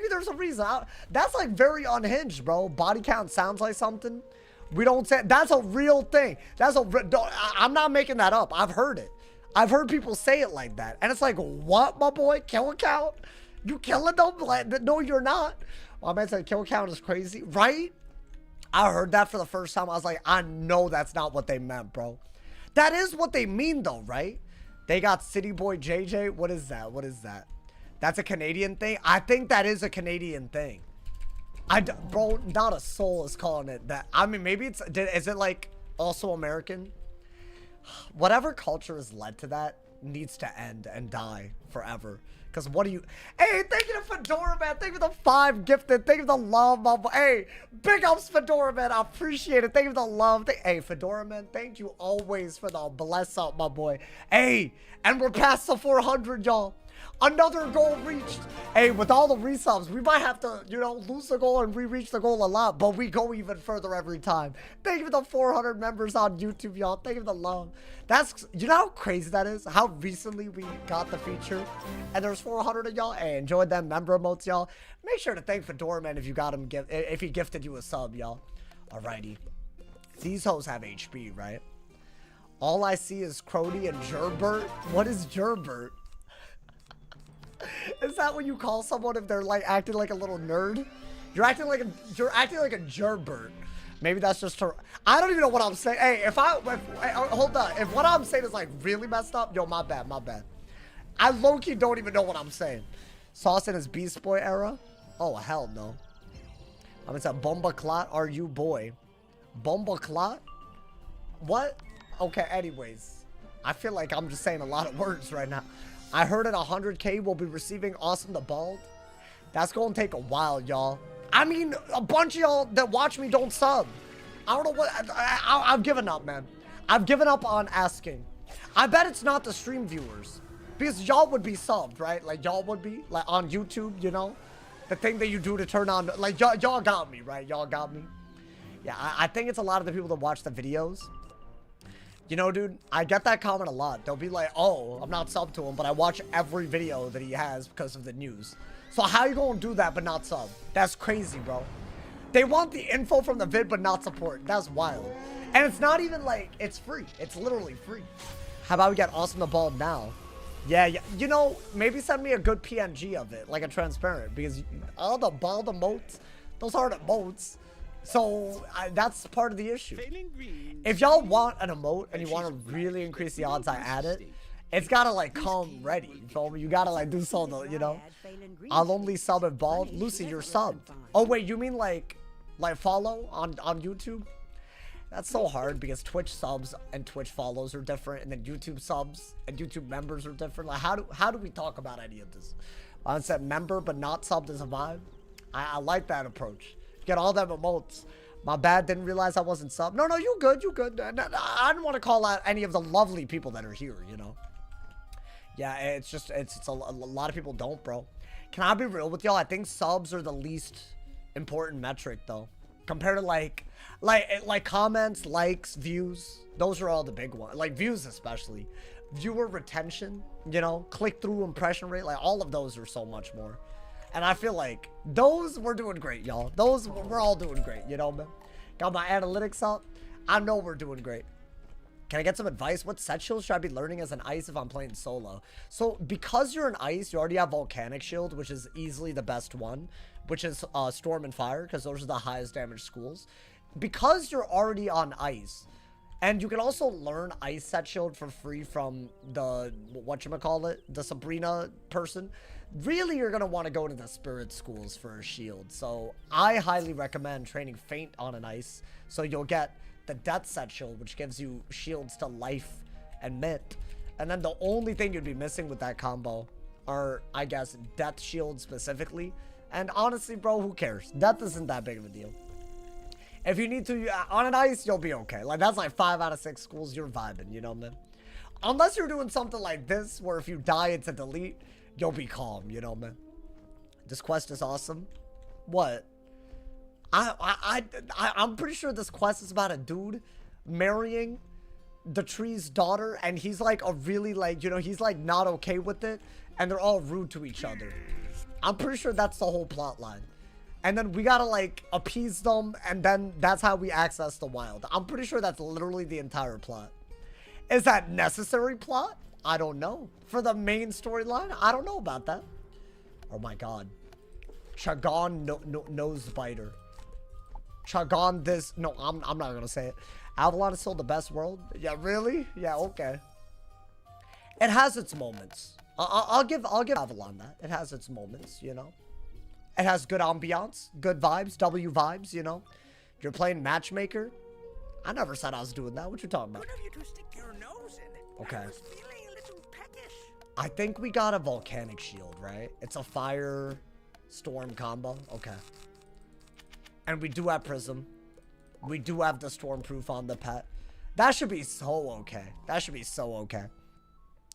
there's a reason. That's, like, very unhinged, bro. Body count sounds like something. We don't say... That's a real thing. I'm not making that up. I've heard it. I've heard people say it like that. And it's like, what, my boy? Kill count? You killing them? Like, no, you're not. My man said kill count is crazy. Right? I heard that for the first time. I was like, I know that's not what they meant, bro. That is what they mean, though, right? They got City Boy JJ. What is that? What is that? That's a Canadian thing? I think that is a Canadian thing. Bro, not a soul is calling it that. I mean, maybe it's... Is it, like, also American? Whatever culture has led to that needs to end and die forever. Because what do you... Hey, thank you to Fedora, man. Thank you for the 5 gifted. Thank you for the love, my boy. Hey, big ups, Fedora, man. I appreciate it. Thank you for the love. Hey, Fedora, man. Thank you always for the bless up, my boy. Hey, and we're past the 400, y'all. Another goal reached. Hey, with all the resubs, we might have to, you know, lose the goal and re-reach the goal a lot, but we go even further every time. Thank you for the 400 members on YouTube, y'all. Thank you for the love. That's, you know how crazy that is? How recently we got the feature, and there's 400 of y'all. Hey, enjoyed them member emotes, y'all. Make sure to thank Fedora, man, if you got him, if he gifted you a sub, y'all. Alrighty. These hoes have HP, right? All I see is Crody and Gerbert. What is Gerbert? Is that what you call someone if they're like acting like a little nerd? You're acting like a gerbert. Maybe that's just her. I don't even know what I'm saying. Hey, hold on. If what I'm saying is like really messed up, yo, my bad, my bad. I low-key don't even know what I'm saying. Sauce in his Beast Boy era? Oh, hell no. I'm gonna say Bomba Clot, are you boy? Bomba Clot? What? Okay, anyways. I feel like I'm just saying a lot of words right now. I heard at 100K we'll be receiving Awesome the Bald. That's going to take a while, y'all. I mean, a bunch of y'all that watch me don't sub. I don't know what... I've given up, man. I've given up on asking. I bet it's not the stream viewers. Because y'all would be subbed, right? Like, y'all would be. Like, on YouTube, you know? The thing that you do to turn on... Like, y'all got me, right? Y'all got me. Yeah, I think it's a lot of the people that watch the videos. You know, dude, I get that comment a lot. They'll be like, oh, I'm not subbed to him, but I watch every video that he has because of the news. So how you gonna do that but not sub? That's crazy, bro. They want the info from the vid but not support. That's wild. And it's not even like, it's free. It's literally free. How about we get Awesome the Bald now? Yeah, you know, maybe send me a good PNG of it, like a transparent, because all the bald emotes, those aren't emotes. So that's part of the issue. If y'all want an emote and you want to really increase the odds I add it, it's gotta like come ready. You feel me? You gotta like do something, you know? I'll only sub at bald. Lucy, you're subbed. Oh wait, you mean like follow on YouTube? That's so hard because Twitch subs and Twitch follows are different, and then YouTube subs and YouTube members are different. Like how do we talk about any of this? I said member but not subbed is a vibe. I like that approach. Get all them emotes. My bad, didn't realize I wasn't subbed. No, you good, you good. I didn't want to call out any of the lovely people that are here, you know? Yeah, it's just, it's a lot of people don't, bro. Can I be real with y'all? I think subs are the least important metric, though. Compared to, like comments, likes, views. Those are all the big ones. Like, views especially. Viewer retention, you know? Click-through impression rate. Like, all of those are so much more. And I feel like those, we're doing great, y'all. Those, we're all doing great, you know, man? Got my analytics up. I know we're doing great. Can I get some advice? What set shield should I be learning as an ice if I'm playing solo? So, because you're an ice, you already have Volcanic Shield, which is easily the best one, which is Storm and Fire, because those are the highest damage schools. Because you're already on ice, and you can also learn Ice Set Shield for free from the, whatchamacallit, the Sabrina person. Really, you're going to want to go to the Spirit Schools for a shield. So, I highly recommend training Faint on an ice. So, you'll get the Death Set Shield, which gives you shields to life and mint. And then the only thing you'd be missing with that combo are, I guess, Death Shield specifically. And honestly, bro, who cares? Death isn't that big of a deal. If you need to, on an ice, you'll be okay. Like, that's like 5 out of 6 schools. You're vibing, you know, man? Unless you're doing something like this, where if you die, it's a delete, you'll be calm, you know, man? This quest is awesome. What? I'm pretty sure this quest is about a dude marrying the tree's daughter, and he's like a really, like, you know, he's like not okay with it, and they're all rude to each other. I'm pretty sure that's the whole plot line. And then we gotta, like, appease them, and then that's how we access the wild. I'm pretty sure that's literally the entire plot. Is that necessary plot? I don't know. For the main storyline, I don't know about that. Oh my god. Chagon nose biter. Chagon this. No, I'm not gonna say it. Avalon is still the best world? Yeah, really? Yeah, okay. It has its moments. I'll give Avalon that. It has its moments, you know. It has good ambiance, good vibes, W vibes, you know. You're playing matchmaker. I never said I was doing that. What you talking about? Good of you to stick your nose in it. Okay. I was feeling a little peckish. I think we got a volcanic shield, right? It's a fire storm combo. Okay. And we do have prism. We do have the storm proof on the pet. That should be so okay. That should be so okay.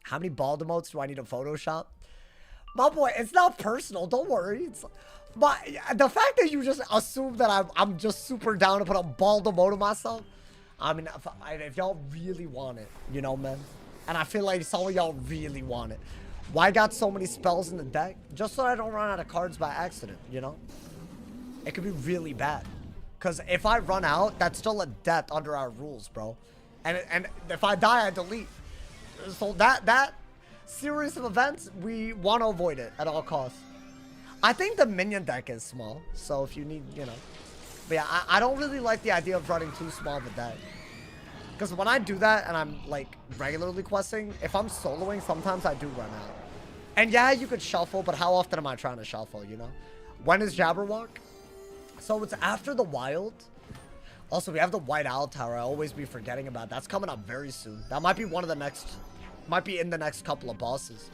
How many ball emotes do I need to Photoshop? My boy, it's not personal. Don't worry. But the fact that you just assume that I'm just super down to put a bald emote on myself. I mean, if y'all really want it, you know, man. And I feel like some of y'all really want it. Why I got so many spells in the deck? Just so I don't run out of cards by accident, you know? It could be really bad. Because if I run out, that's still a death under our rules, bro. And if I die, I delete. So that series of events, we want to avoid it at all costs. I think the minion deck is small, so if you need, you know. But yeah, I don't really like the idea of running too small of a deck. Because when I do that and I'm, like, regularly questing, if I'm soloing, sometimes I do run out. And yeah, you could shuffle, but how often am I trying to shuffle, you know? When is Jabberwock? So it's after the wild. Also, we have the White Owl Tower. I always be forgetting about. That's coming up very soon. That might be one of the next... Might be in the next couple of bosses.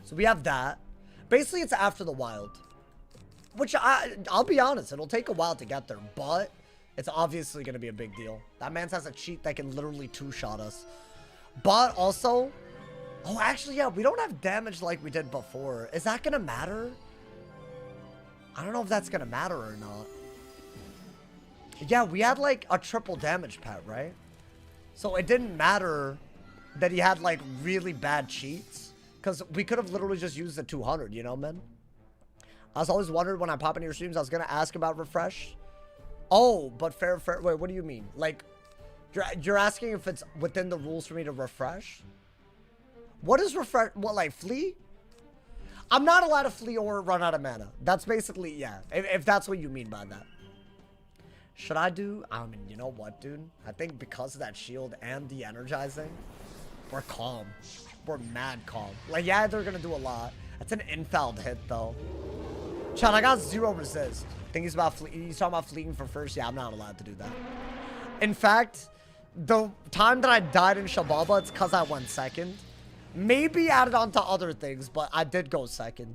So we have that. Basically, it's after the wild. Which, I'll be honest, it'll take a while to get there. But it's obviously going to be a big deal. That man has a cheat that can literally two-shot us. But also... Oh, actually, yeah, we don't have damage like we did before. Is that going to matter? I don't know if that's going to matter or not. Yeah, we had, like, a triple damage pet, right? So it didn't matter... that he had, like, really bad cheats. Because we could have literally just used the 200, you know, man? I was always wondering when I pop into your streams, I was going to ask about refresh. Oh, but fair. Wait, what do you mean? Like, you're asking if it's within the rules for me to refresh? What is refresh? What, like, flee? I'm not allowed to flee or run out of mana. That's basically, yeah. If that's what you mean by that. Should I do? I mean, you know what, dude? I think because of that shield and the energizing... We're calm. We're mad calm. Like, yeah, they're gonna do a lot. That's an infouled hit, though. Chad, I got 0 resist. Think he's talking about fleeing for first? Yeah, I'm not allowed to do that. In fact, the time that I died in Shababa, it's because I went second. Maybe added on to other things, but I did go second.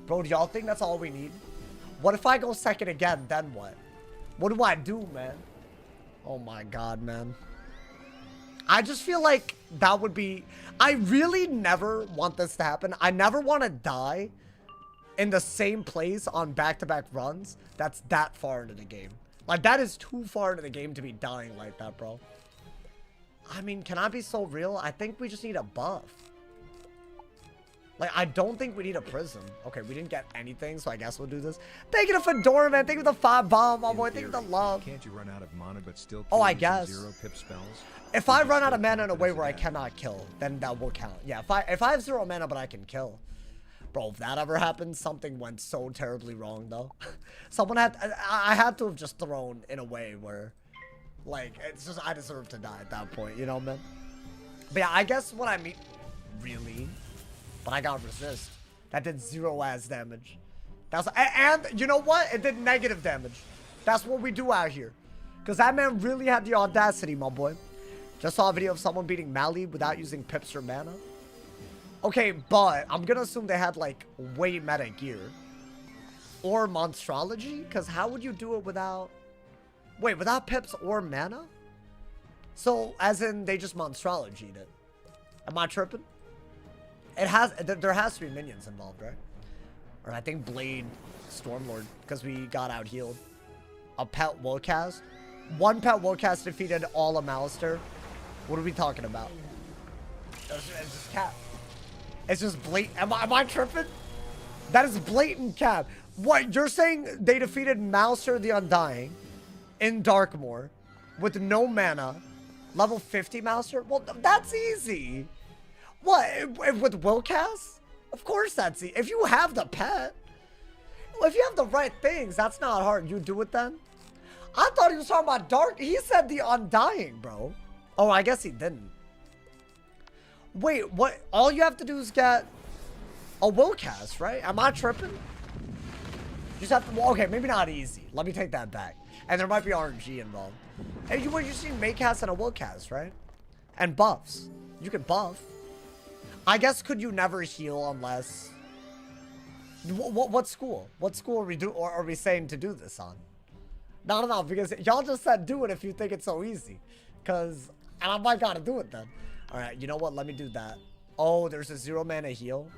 Bro, do y'all think that's all we need? What if I go second again? Then what? What do I do, man? Oh my god, man. I just feel like that would be... I really never want this to happen. I never want to die in the same place on back-to-back runs that's that far into the game. Like, that is too far into the game to be dying like that, bro. I mean, can I be so real? I think we just need a buff. Like, I don't think we need a prism. Okay, we didn't get anything, so I guess we'll do this. Thank you to Fedora, man. Thank you for the 5 bomb, my boy. Thank you for the love. Can't you run out of mana but still I guess. 0 pip spells? If I run out of mana in a way where I cannot kill, then that will count. Yeah, if I have 0 mana but I can kill. Bro, if that ever happens, something went so terribly wrong, though. I had to have just thrown in a way where, like, it's just, I deserve to die at that point, you know, man? But yeah, I guess what I mean, really, but I got resist. That did 0 as damage. That's, and you know what? It did negative damage. That's what we do out here. Because that man really had the audacity, my boy. Just saw a video of someone beating Mali without using pips or mana. Okay, but I'm gonna assume they had, like, way meta gear. Or Monstrology? Because how would you do it without... Wait, without pips or mana? So, as in, they just monstrologied it. Am I tripping? It has, there has to be minions involved, right? Or I think Blade Stormlord, because we got out healed. A pet Willcast. One pet Willcast defeated all of Malister. What are we talking about? It's just cap. It's just blatant. Am I tripping? That is blatant cap. What, you're saying they defeated Malister the Undying in Darkmoor with no mana, level 50 Malister? Well, that's easy. What, with Willcast? Of course that's easy. If you have the pet, well, if you have the right things, that's not hard. You do it then? I thought he was talking about Dark. He said the Undying, bro. Oh, I guess he didn't. Wait, what? All you have to do is get a Willcast, right? Am I tripping? You just have to, well, okay, maybe not easy. Let me take that back. And there might be RNG involved. And you're seeing Maycast and a Willcast, right? And buffs. You can buff. I guess could you never heal unless... What school? What school are we saying to do this on? No, because y'all just said do it if you think it's so easy. Because, and I might gotta do it then. Alright, you know what? Let me do that. Oh, there's a 0 mana heal.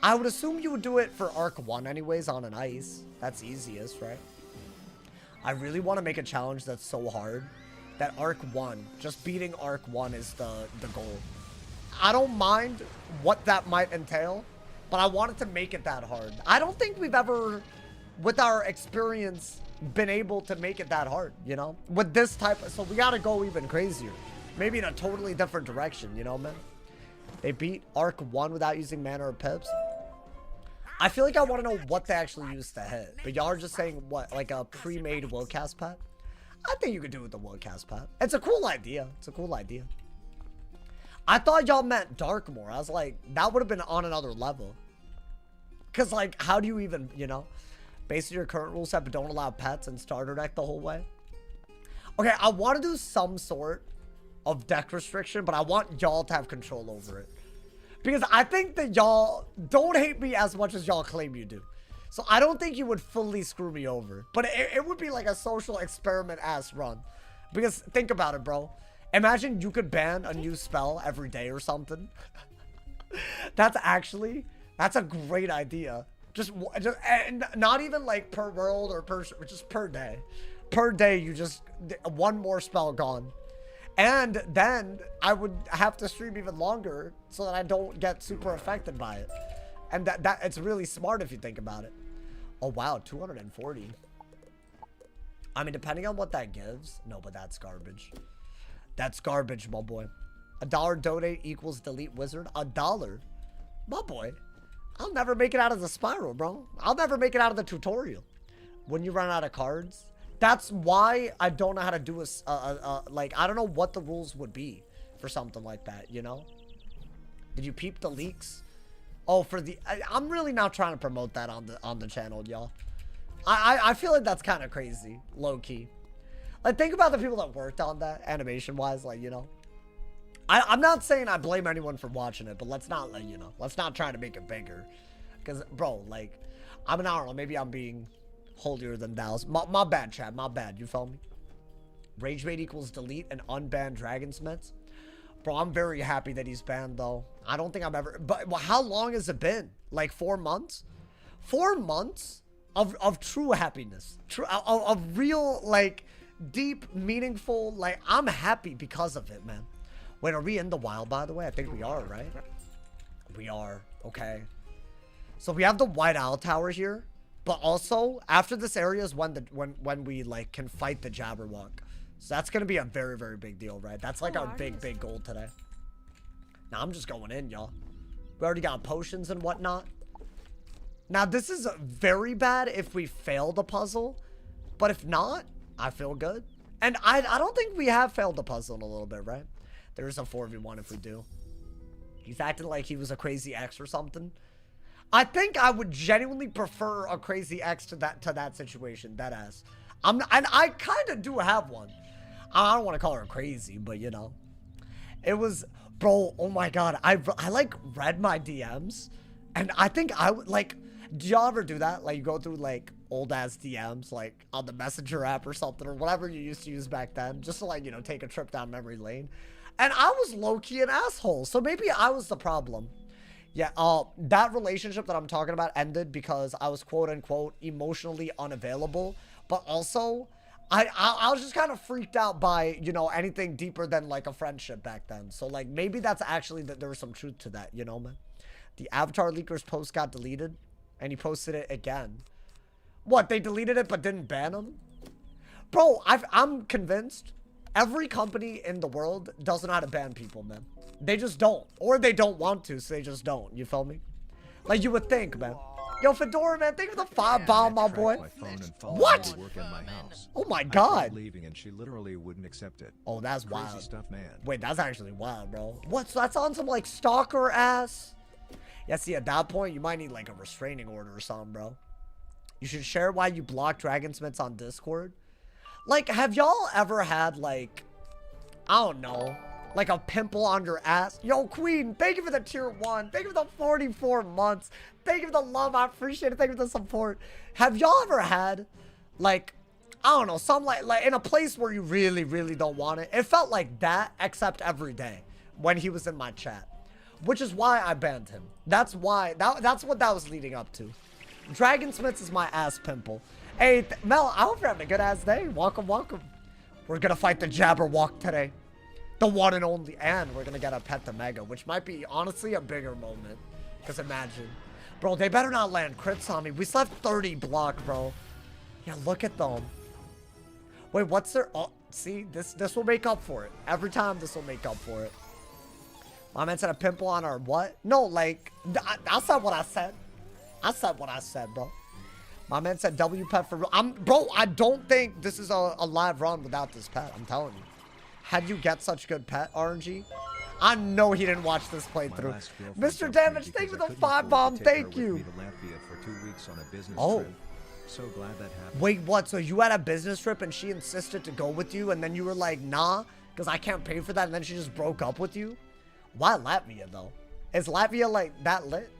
I would assume you would do it for Arc 1 anyways on an ice. That's easiest, right? I really want to make a challenge that's so hard that Arc 1, just beating Arc 1 is the goal. I don't mind what that might entail, but I wanted to make it that hard. I don't think we've ever, with our experience, been able to make it that hard, you know? With this type of, so we gotta go even crazier. Maybe in a totally different direction, you know, man? They beat Arc 1 without using mana or pips. I feel like I want to know what they actually used to hit. But y'all are just saying, what, like a pre-made Willcast pet? I think you could do it with the Willcast pet. It's a cool idea. It's a cool idea. I thought y'all meant Darkmoor. I was like, that would have been on another level. Because, like, how do you even, you know? Based on your current rule set, but don't allow pets and starter deck the whole way. Okay, I want to do some sort of deck restriction, but I want y'all to have control over it. Because I think that y'all don't hate me as much as y'all claim you do. So I don't think you would fully screw me over. But it would be like a social experiment-ass run. Because think about it, bro. Imagine you could ban a new spell every day or something. That's a great idea. Just and not even like per world or just per day. Per day, you just, one more spell gone. And then I would have to stream even longer so that I don't get super affected by it. And that it's really smart if you think about it. Oh, wow, 240. I mean, depending on what that gives. No, but that's garbage. That's garbage, my boy. $1 donate equals delete wizard. $1. My boy. I'll never make it out of the spiral, bro. I'll never make it out of the tutorial. When you run out of cards. That's why I don't know how to do like, I don't know what the rules would be for something like that, you know? Did you peep the leaks? Oh, for the, I'm really not trying to promote that on the channel, y'all. I feel like that's kind of crazy, low key. Like, think about the people that worked on that animation wise, like, you know? I'm not saying I blame anyone for watching it, but let's not, like, you know, let's not try to make it bigger. Because, bro, like, I don't know, maybe I'm being holier than thou. My bad, Chad. My bad. You feel me? Rage bait equals delete and unban Dragonsmiths. Bro, I'm very happy that he's banned, though. I don't think I'm ever... But well, how long has it been? Like 4 months? 4 months of true happiness. Of real, like, deep, meaningful... Like, I'm happy because of it, man. Wait, are we in the wild, by the way? I think we are, right? We are. Okay. So we have the White Owl Tower here. But also, after this area is when we, like, can fight the Jabberwock. So that's going to be a very, very big deal, right? That's, like, our big goal today. Now, I'm just going in, y'all. We already got potions and whatnot. Now, this is very bad if we fail the puzzle. But if not, I feel good. And I don't think we have failed the puzzle in a little bit, right? There's a 4v1 if we do. He's acting like he was a crazy X or something. I think I would genuinely prefer a crazy X to that situation. That ass. And I kind of do have one. I don't want to call her crazy, but you know, it was, bro. Oh my god, I like read my DMs, and I think I would like. Do y'all ever do that? Like, you go through, like, old-ass DMs, like, on the Messenger app or something, or whatever you used to use back then, just to, like, you know, take a trip down memory lane. And I was low-key an asshole, so maybe I was the problem. Yeah, that relationship that I'm talking about ended because I was quote-unquote emotionally unavailable, but also I was just kind of freaked out by, you know, anything deeper than, like, a friendship back then. So, like, maybe that's actually that there was some truth to that, you know, man? The Avatar Leaker's post got deleted, and he posted it again. What, they deleted it but didn't ban him? Bro, I'm convinced every company in the world doesn't know how to ban people, man. They just don't. Or they don't want to, so they just don't. You feel me? Like, you would think, man. Yo, Fedora, man, thank you for the 5 bomb, my boy. What? Oh my god. Leaving and she literally wouldn't accept it. Oh, that's Crazy wild. stuff, man. Wait, that's actually wild, bro. What? So that's on some, like, stalker ass? Yeah, see, at that point, you might need, like, a restraining order or something, bro. You should share why you block Dragonsmiths on Discord. Like, have y'all ever had, like, I don't know, like a pimple on your ass? Yo, Queen, thank you for the tier 1. Thank you for the 44 months. Thank you for the love. I appreciate it. Thank you for the support. Have y'all ever had, like, I don't know, some, like in a place where you really, really don't want it? It felt like that, except every day when he was in my chat. Which is why I banned him. That's why, that's what that was leading up to. Dragonsmiths is my ass pimple. Hey, Mel, I hope you're having a good ass day. Welcome, welcome. We're gonna fight the Jabberwock today. The one and only. And we're gonna get a pet to Mega, which might be, honestly, a bigger moment. Because imagine. Bro, they better not land crits on me. We still have 30 block, bro. Yeah, look at them. Wait, what's their... Oh, see? This will make up for it. Every time, this will make up for it. My man said a pimple on our what? No, like... I said what I said. I said what I said, bro. My man said W pet for real. Bro, I don't think this is a live run without this pet. I'm telling you. How'd you get such good pet, RNG? I know he didn't watch this playthrough. Mr. Damage, thank you for the 5 bomb. Thank you. Oh. So glad that happened. Wait, what? So you had a business trip and she insisted to go with you and then you were like, nah, because I can't pay for that, and then she just broke up with you? Why Latvia, though? Is Latvia, like, that lit?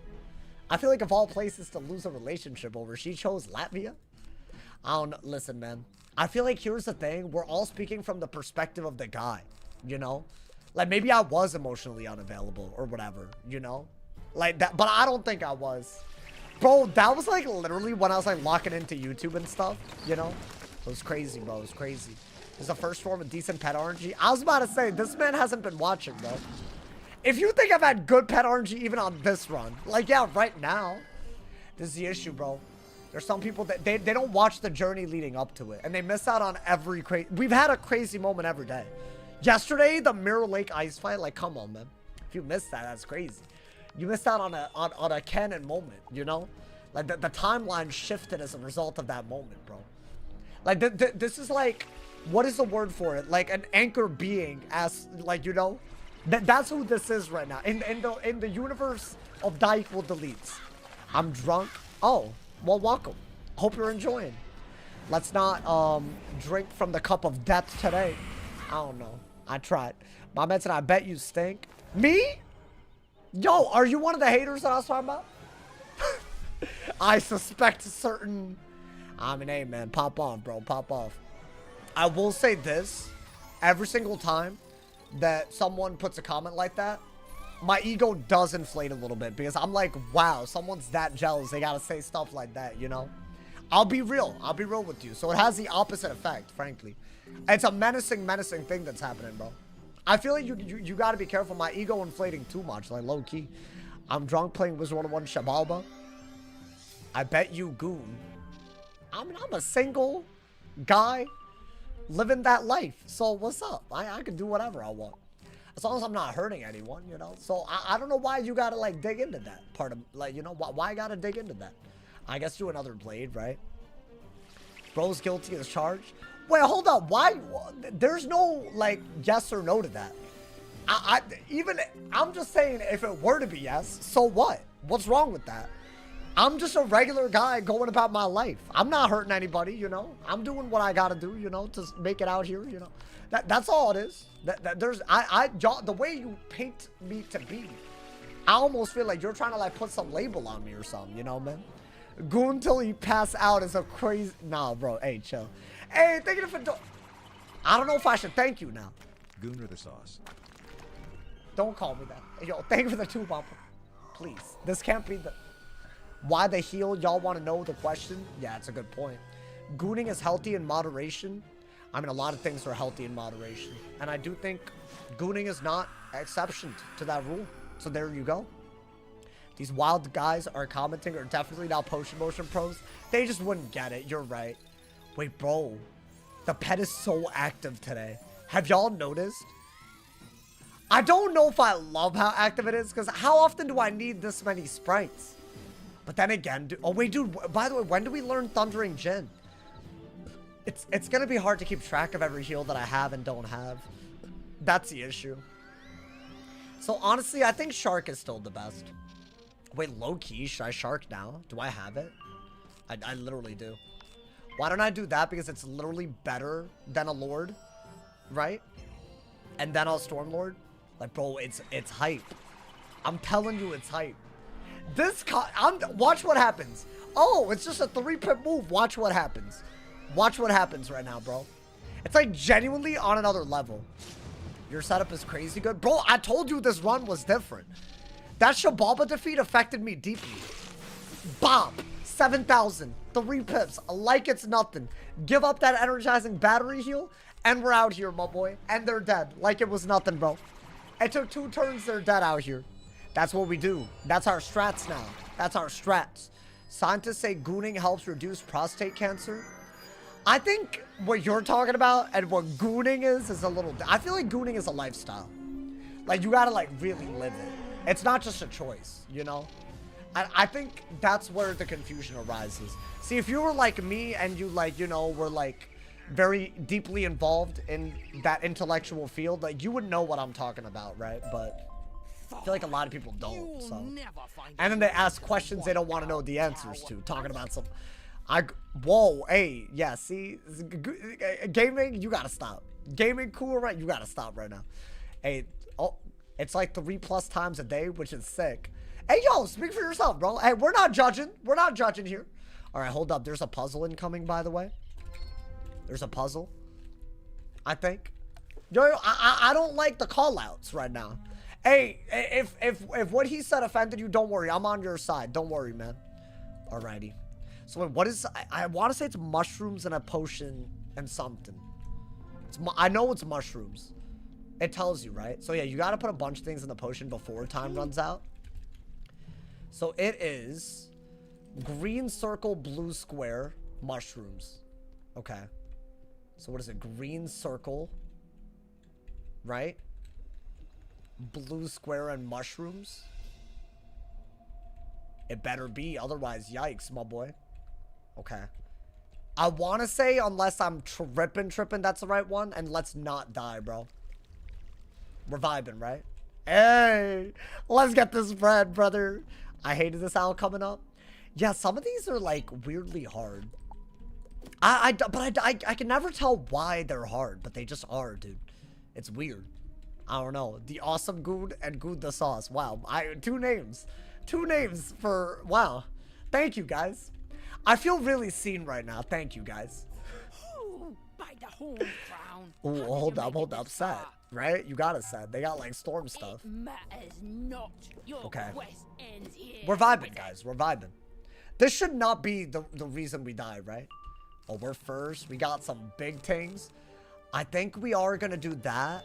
I feel like of all places to lose a relationship over, she chose Latvia? I don't know. Listen, man. I feel like here's the thing. We're all speaking from the perspective of the guy, you know? Like, maybe I was emotionally unavailable or whatever, you know? Like, that, but I don't think I was. Bro, that was, like, literally when I was, like, locking into YouTube and stuff, you know? It was crazy, bro. It was crazy. It was the first form of decent pet RNG. I was about to say, this man hasn't been watching, bro. If you think I've had good pet RNG even on this run, like, yeah, right now, this is the issue, bro. There's some people that they don't watch the journey leading up to it, and they miss out on every crazy... We've had a crazy moment every day. Yesterday, the Mirror Lake ice fight, like, come on, man. If you missed that, that's crazy. You missed out on a canon moment, you know? Like, the timeline shifted as a result of that moment, bro. Like, this is like... What is the word for it? Like, an anchor being as, like, you know? That's who this is right now. In the universe of die equal deletes. I'm drunk. Oh, well, welcome. Hope you're enjoying. Let's not drink from the cup of death today. I don't know. I tried. My man said, I bet you stink. Me? Yo, are you one of the haters that I was talking about? I suspect certain... I mean, hey, man, pop on, bro. Pop off. I will say this. Every single time that someone puts a comment like that, my ego does inflate a little bit because I'm like, wow, someone's that jealous. They got to say stuff like that, you know? I'll be real. I'll be real with you. So it has the opposite effect, frankly. It's a menacing thing that's happening, bro. I feel like you got to be careful. My ego inflating too much, like low key. I'm drunk playing Wizard101 Shabalba. I bet you goon. I mean, I'm a single guy living that life. So what's up? I can do whatever I want. As long as I'm not hurting anyone, you know? So I don't know why you gotta, like, dig into that part of, like, you know, why I gotta dig into that? I guess do another blade, right? Bro's guilty as charged. Wait, hold up. Why? There's no, like, yes or no to that. I'm just saying if it were to be yes, so what? What's wrong with that? I'm just a regular guy going about my life. I'm not hurting anybody, you know? I'm doing what I gotta do, you know, to make it out here, you know? That's all it is. The way you paint me to be, I almost feel like you're trying to, like, put some label on me or something, you know, man? Goon till you pass out is a crazy... Nah, bro. Hey, chill. Hey, thank you for... I don't know if I should thank you now. Goon or the sauce? Don't call me that. Yo, thank you for the 2 bumper. Please. This can't be the... Why the heal? Y'all want to know the question? Yeah, it's a good point. Gooning is healthy in moderation. I mean, a lot of things are healthy in moderation. And I do think gooning is not an exception to that rule. So there you go. These wild guys are commenting are definitely not potion motion pros. They just wouldn't get it. You're right. Wait, bro. The pet is so active today. Have y'all noticed? I don't know if I love how active it is, because how often do I need this many sprites? But then again, oh wait, dude, by the way, when do we learn Thundering Djinn? It's gonna be hard to keep track of every heal that I have and don't have. That's the issue. So honestly, I think Shark is still the best. Wait, low-key, should I Shark now? Do I have it? I literally do. Why don't I do that? Because it's literally better than a Lord, right? And then I'll Stormlord. Like, bro, it's hype. I'm telling you, it's hype. Watch what happens. Oh, it's just a 3-pip move. Watch what happens. Watch what happens right now, bro. It's like genuinely on another level. Your setup is crazy good. Bro, I told you this run was different. That Shababa defeat affected me deeply. Bop. 7,000. 3 pips. Like it's nothing. Give up that energizing battery heal. And we're out here, my boy. And they're dead. Like it was nothing, bro. It took 2 turns. They're dead out here. That's what we do. That's our strats now. That's our strats. Scientists say gooning helps reduce prostate cancer. I think what you're talking about and what gooning is a little... I feel like gooning is a lifestyle. Like, you gotta, like, really live it. It's not just a choice, you know? I think that's where the confusion arises. See, if you were like me and you, like, you know, were, like, very deeply involved in that intellectual field, like, you would know what I'm talking about, right? But I feel like a lot of people don't, so... And then they ask questions they don't want to know the answers to, talking about some... Whoa, hey, yeah, see, gaming, you gotta stop. Gaming cool, right? You gotta stop right now. Hey, oh, it's like 3+ times a day, which is sick. Hey, yo, speak for yourself, bro. Hey, we're not judging. We're not judging here. All right, hold up. There's a puzzle incoming, by the way. There's a puzzle, I think. Yo, I don't like the call-outs right now. Hey, if what he said offended you, don't worry. I'm on your side. Don't worry, man. Alrighty. So wait, what is... I want to say it's mushrooms and a potion and something. I know it's mushrooms. It tells you, right? So yeah, you got to put a bunch of things in the potion before time runs out. So it is green circle, blue square, mushrooms. Okay. So what is it? Green circle, right? Blue square and mushrooms. It better be, otherwise, yikes, my boy. Okay. I want to say, unless I'm tripping, that's the right one. And let's not die, bro. We're vibing, right? Hey, let's get this bread, brother. I hated this owl coming up. Yeah, some of these are, like, weirdly hard. I can never tell why they're hard, but they just are, dude. It's weird. I don't know. The Awesome Good and Good the Sauce. Wow. 2 names. 2 names for... Wow. Thank you, guys. I feel really seen right now. Thank you, guys. By the whole crown. Ooh, hold up. Set. Right? You got it set. They got, like, storm stuff. Okay. We're vibing, guys. We're vibing. This should not be the reason we die, right? Oh, we're first. We got some big things. I think we are going to do that.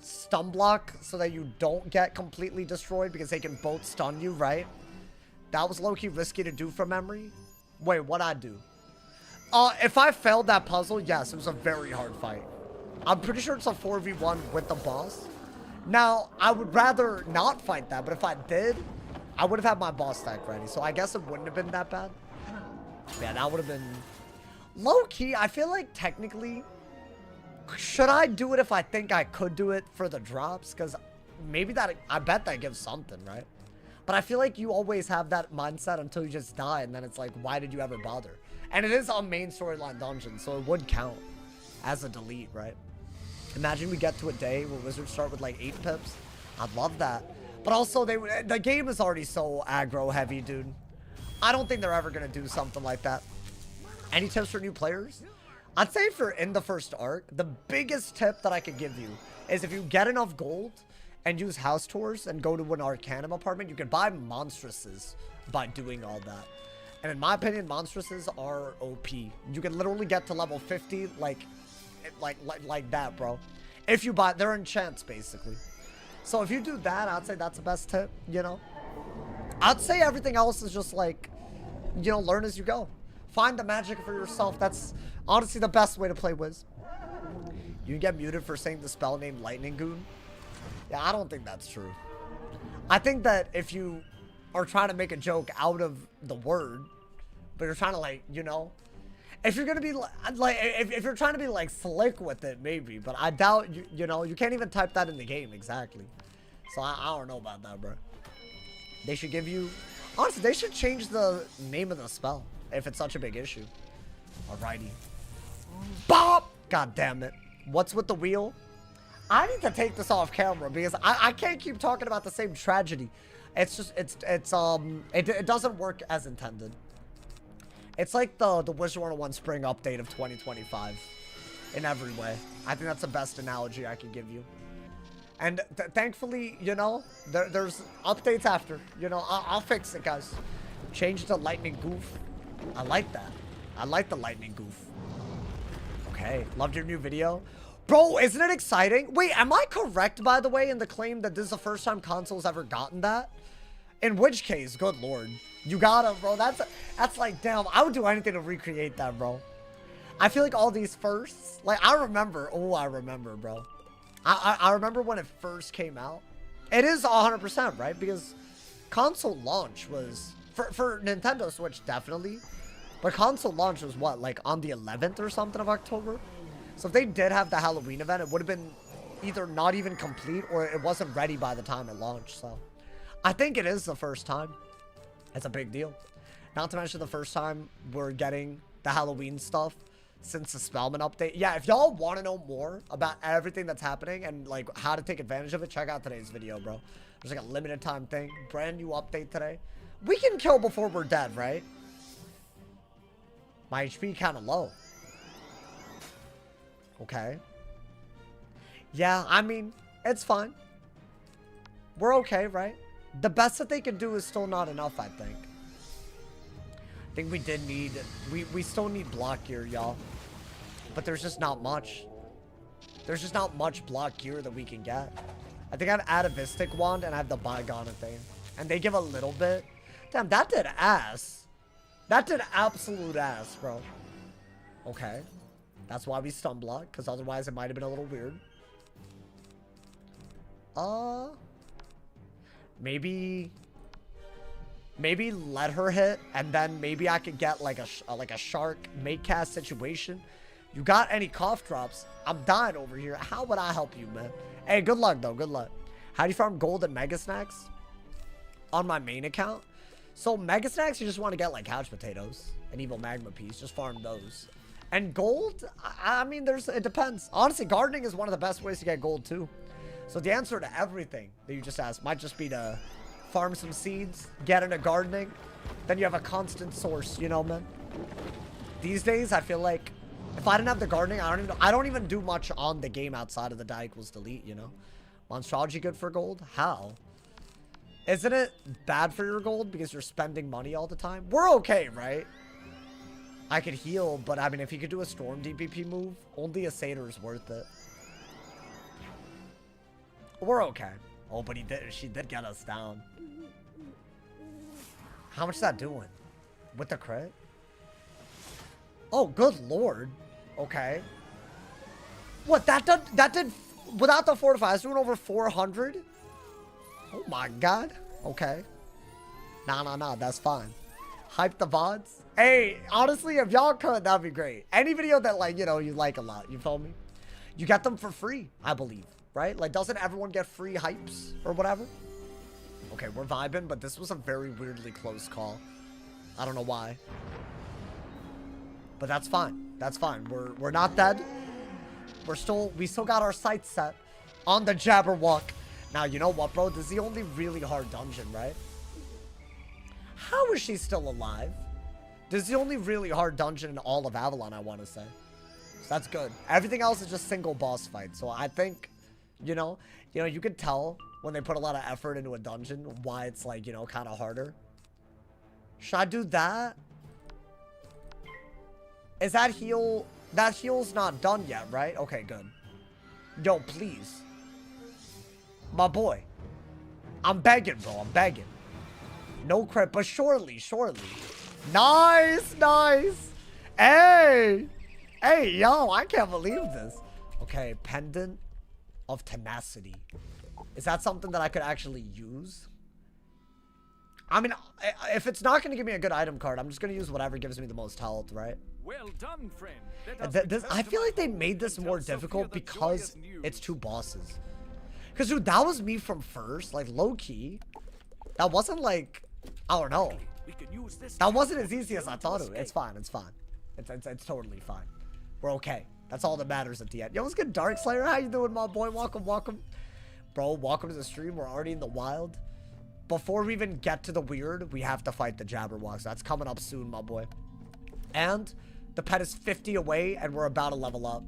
Stun block so that you don't get completely destroyed because they can both stun you, right? That was low-key risky to do from memory. Wait, what'd I do? If I failed that puzzle, yes, it was a very hard fight. I'm pretty sure it's a 4v1 with the boss. Now, I would rather not fight that, but if I did, I would have had my boss stack ready. So I guess it wouldn't have been that bad. Yeah, that would have been... Low-key, I feel like technically... Should I do it if I think I could do it for the drops? Because maybe that... I bet that gives something, right? But I feel like you always have that mindset until you just die. And then it's like, why did you ever bother? And it is a main storyline dungeon, so it would count as a delete, right? Imagine we get to a day where Wizards start with like 8 pips. I'd love that. But also, the game is already so aggro heavy, dude. I don't think they're ever going to do something like that. Any tips for new players? I'd say if you're in the first arc, the biggest tip that I could give you is if you get enough gold and use house tours and go to an Arcanum apartment, you can buy monstresses by doing all that. And in my opinion, monstresses are OP. You can literally get to level 50 like that, bro. If you buy, they're enchants basically. So if you do that, I'd say that's the best tip, you know. I'd say everything else is just like, you know, learn as you go. Find the magic for yourself. That's honestly the best way to play Wiz. You can get muted for saying the spell name Lightning Goon. Yeah, I don't think that's true. I think that if you are trying to make a joke out of the word, but you're trying to like, you know, if you're gonna be like, if you're trying to be like slick with it, maybe. But I doubt you know, you can't even type that in the game exactly. So I don't know about that, bro. They should give you, honestly, they should change the name of the spell if it's such a big issue. Alrighty. Bop! God damn it. What's with the wheel? I need to take this off camera because I can't keep talking about the same tragedy. It's just, it doesn't work as intended. It's like the Wizard101 spring update of 2025 in every way. I think that's the best analogy I can give you. And thankfully, you know, there's updates after. You know, I'll fix it, guys. Change the lightning goof. I like that. I like the lightning goof. Okay, loved your new video. Bro, isn't it exciting? Wait, am I correct, by the way, in the claim that this is the first time console's ever gotten that? In which case, good lord. You gotta, bro. That's like, damn, I would do anything to recreate that, bro. I feel like all these firsts, like, I remember, bro. I remember when it first came out. It is 100%, right? Because console launch was, for Nintendo Switch, definitely. But console launch was what, like on the 11th or something of October? So if they did have the Halloween event, it would have been either not even complete or it wasn't ready by the time it launched. So I think it is the first time. It's a big deal. Not to mention the first time we're getting the Halloween stuff since the Spellman update. Yeah, if y'all want to know more about everything that's happening and like how to take advantage of it, check out today's video, bro. There's like a limited time thing. Brand new update today. We can kill before we're dead, right? My HP kind of low. Okay. Yeah, I mean, it's fine. We're okay, right? The best that they can do is still not enough, I think. I think we did need... We still need block gear, y'all. But there's just not much. There's just not much block gear that we can get. I think I'd add a Vistic Wand and I have the Bygone thing. And they give a little bit. Damn, that did ass. That did absolute ass, bro. Okay. That's why we stun block, because otherwise it might have been a little weird. Maybe let her hit, and then maybe I could get like a shark make cast situation. You got any cough drops? I'm dying over here. How would I help you, man? Hey, good luck though. Good luck. How do you farm gold and mega snacks? On my main account. So mega snacks, you just want to get like couch potatoes, an evil magma piece. Just farm those. And gold, I mean, it depends. Honestly, gardening is one of the best ways to get gold too. So the answer to everything that you just asked might just be to farm some seeds, get into gardening, then you have a constant source, you know, man. These days, I feel like if I didn't have the gardening, I don't even do much on the game outside of the die equals delete, you know. Monstrology good for gold? How? Isn't it bad for your gold because you're spending money all the time? We're okay, right? I could heal, but I mean, if he could do a storm DPP move, only a satyr is worth it. We're okay. Oh, but she did get us down. How much is that doing? With the crit? Oh, good lord. Okay. What, that did, without the fortify, it's doing over 400? Oh my god. Okay. Nah, that's fine. Hype the VODs. Hey, honestly, if y'all could, that'd be great. Any video that, like, you know, you like a lot, you feel me? You get them for free, I believe, right? Like, doesn't everyone get free hypes or whatever? Okay, we're vibing, but this was a very weirdly close call. I don't know why. But that's fine. That's fine. We're not dead. We still got our sights set on the Jabberwock. Now, you know what, bro? This is the only really hard dungeon, right? How is she still alive? This is the only really hard dungeon in all of Avalon, I want to say. So that's good. Everything else is just single boss fight. So I think, you know, you could tell when they put a lot of effort into a dungeon why it's like, you know, kind of harder. Should I do that? Is that heal? That heal's not done yet, right? Okay, good. Yo, please. My boy. I'm begging, bro. I'm begging. No crit, but surely. Nice, nice. Hey. Hey, yo, I can't believe this. Okay, Pendant of Tenacity. Is that something that I could actually use? I mean, if it's not going to give me a good item card, I'm just going to use whatever gives me the most health, right? Well done, friend. I feel like they made this more difficult because it's 2 bosses. Because, dude, that was me from first. Like, low-key. That wasn't like, I don't know. That wasn't as easy as I thought it would. It's fine. It's fine. It's totally fine. We're okay. That's all that matters at the end. Yo, what's good, Darkslayer? How you doing, my boy? Welcome. Bro, welcome to the stream. We're already in the wild. Before we even get to the weird, we have to fight the Jabberwocks. That's coming up soon, my boy. And the pet is 50 away, and we're about to level up.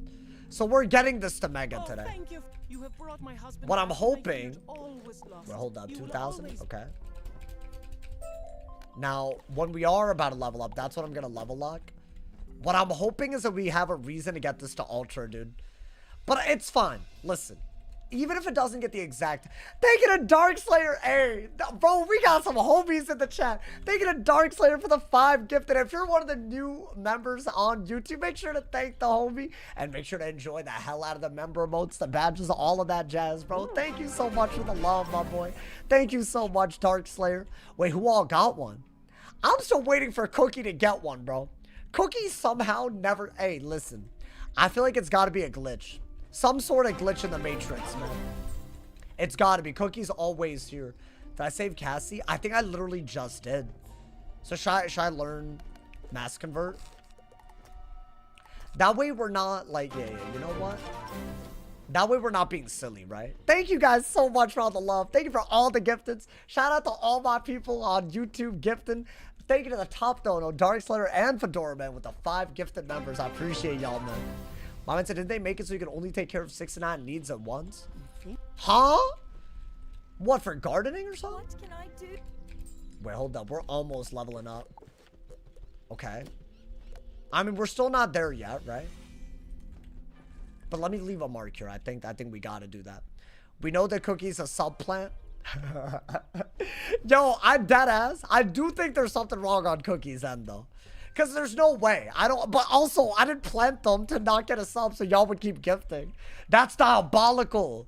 So we're getting this to Mega today. Thank you. You have brought my husband. What I'm hoping... Well, hold up, 2,000? Okay. Now, when we are about to level up, that's what I'm going to level lock. What I'm hoping is that we have a reason to get this to Ultra, dude. But it's fine. Listen. Even if it doesn't get the exact... Thank you to Darkslayer. Hey, bro, we got some homies in the chat. Thank you to Darkslayer for the 5 gifted. If you're one of the new members on YouTube, make sure to thank the homie. And make sure to enjoy the hell out of the member emotes, the badges, all of that jazz, bro. Thank you so much for the love, my boy. Thank you so much, Darkslayer. Wait, who all got one? I'm still waiting for Cookie to get one, bro. Cookie somehow never... Hey, listen. I feel like it's got to be a glitch. Some sort of glitch in the Matrix, man. It's got to be. Cookie's always here. Did I save Cassie? I think I literally just did. So should I learn Mass Convert? That way we're not like... Yeah, you know what? That way we're not being silly, right? Thank you guys so much for all the love. Thank you for all the gifteds. Shout out to all my people on YouTube gifting. Thank you to the top dono, Darkslayer and Fedora Man with the 5 gifted members. I appreciate y'all, man. My man said, did they make it so you can only take care of 6 to 9 needs at once? Huh? What, for gardening or something? What can I do? Wait, hold up. We're almost leveling up. Okay. I mean, we're still not there yet, right? But let me leave a mark here. I think we gotta do that. We know that Cookie's a subplant. Yo, I'm dead ass. I do think there's something wrong on Cookie's end, though. Because there's no way. But also, I didn't plant them to not get a sub so y'all would keep gifting. That's diabolical.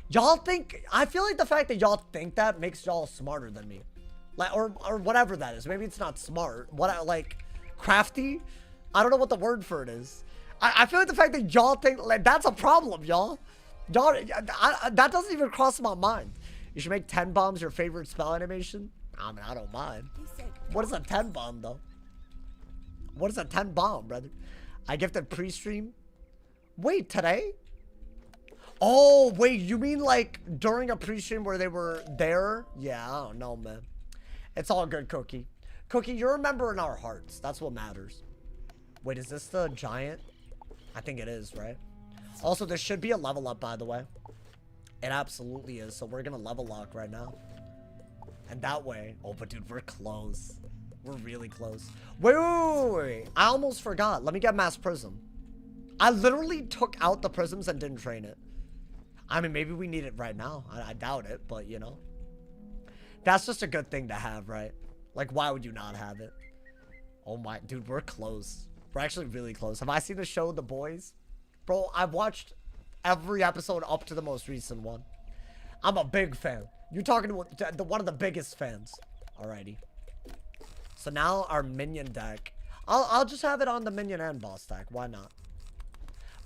Y'all think... I feel like the fact that y'all think that makes y'all smarter than me. Like, or whatever that is. Maybe it's not smart. Like, crafty? I don't know what the word for it is. I feel like the fact that y'all think... Like, that's a problem, y'all. That doesn't even cross my mind. You should make 10 bombs your favorite spell animation? I mean, I don't mind. What is a 10 bomb, though? What is a 10 bomb, brother? I gifted pre-stream. Wait, today? Oh, wait, you mean like during a pre-stream where they were there? Yeah, I don't know, man. It's all good, Cookie. Cookie, you're a member in our hearts. That's what matters. Wait, is this the giant? I think it is, right? Also, there should be a level up, by the way. It absolutely is. So we're going to level lock right now. And that way... Oh, but dude, we're close. We're really close. Wait. I almost forgot. Let me get Mass Prism. I literally took out the prisms and didn't train it. I mean, maybe we need it right now. I doubt it, but you know. That's just a good thing to have, right? Like, why would you not have it? Oh my... Dude, we're close. We're actually really close. Have I seen the show The Boys? Bro, I've watched every episode up to the most recent one. I'm a big fan. You're talking to one of the biggest fans. Alrighty. So now our minion deck. I'll just have it on the minion and boss deck. Why not?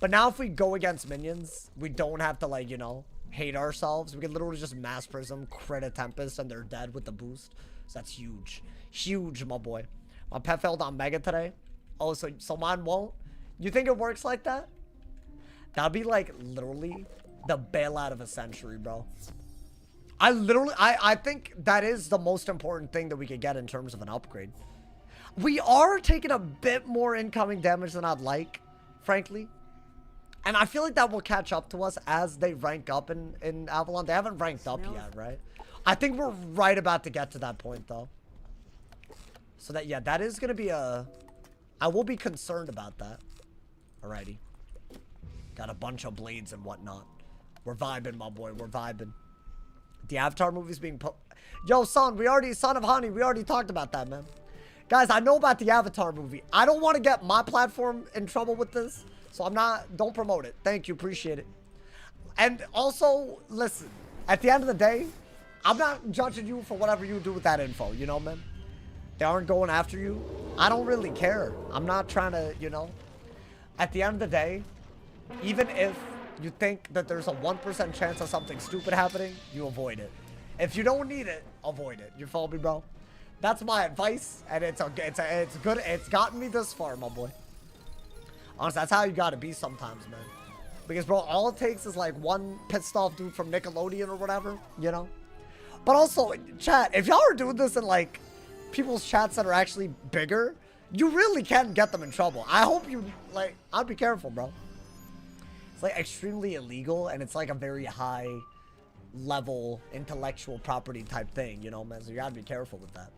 But now if we go against minions, we don't have to, like, you know, hate ourselves. We can literally just Mass Prism, crit a Tempest, and they're dead with the boost. So that's huge. Huge, my boy. My pet failed on Mega today. Oh, so mine won't? You think it works like that? That'd be, like, literally the bailout of a century, bro. I think that is the most important thing that we could get in terms of an upgrade. We are taking a bit more incoming damage than I'd like, frankly. And I feel like that will catch up to us as they rank up in Avalon. They haven't ranked up yet, right? I think we're right about to get to that point, though. So that, yeah, that is going to be a... I will be concerned about that. Alrighty. Got a bunch of blades and whatnot. We're vibing, my boy. We're vibing. The Avatar movie's being... Yo, son, Son of Honey, we already talked about that, man. Guys, I know about the Avatar movie. I don't want to get my platform in trouble with this. So I'm not... Don't promote it. Thank you. Appreciate it. And also, listen. At the end of the day, I'm not judging you for whatever you do with that info. You know, man? They aren't going after you. I don't really care. I'm not trying to, you know. At the end of the day, even if you think that there's a 1% chance of something stupid happening, you avoid it. If you don't need it, avoid it. You follow me, bro? That's my advice, and it's good. It's gotten me this far, my boy. Honestly, that's how you gotta be sometimes, man. Because, bro, all it takes is like one pissed off dude from Nickelodeon or whatever, you know? But also, chat, if y'all are doing this in like people's chats that are actually bigger, you really can get them in trouble. I hope you, like, I'd be careful, bro. It's like extremely illegal, and it's like a very high level intellectual property type thing, you know, man? So you gotta be careful with that.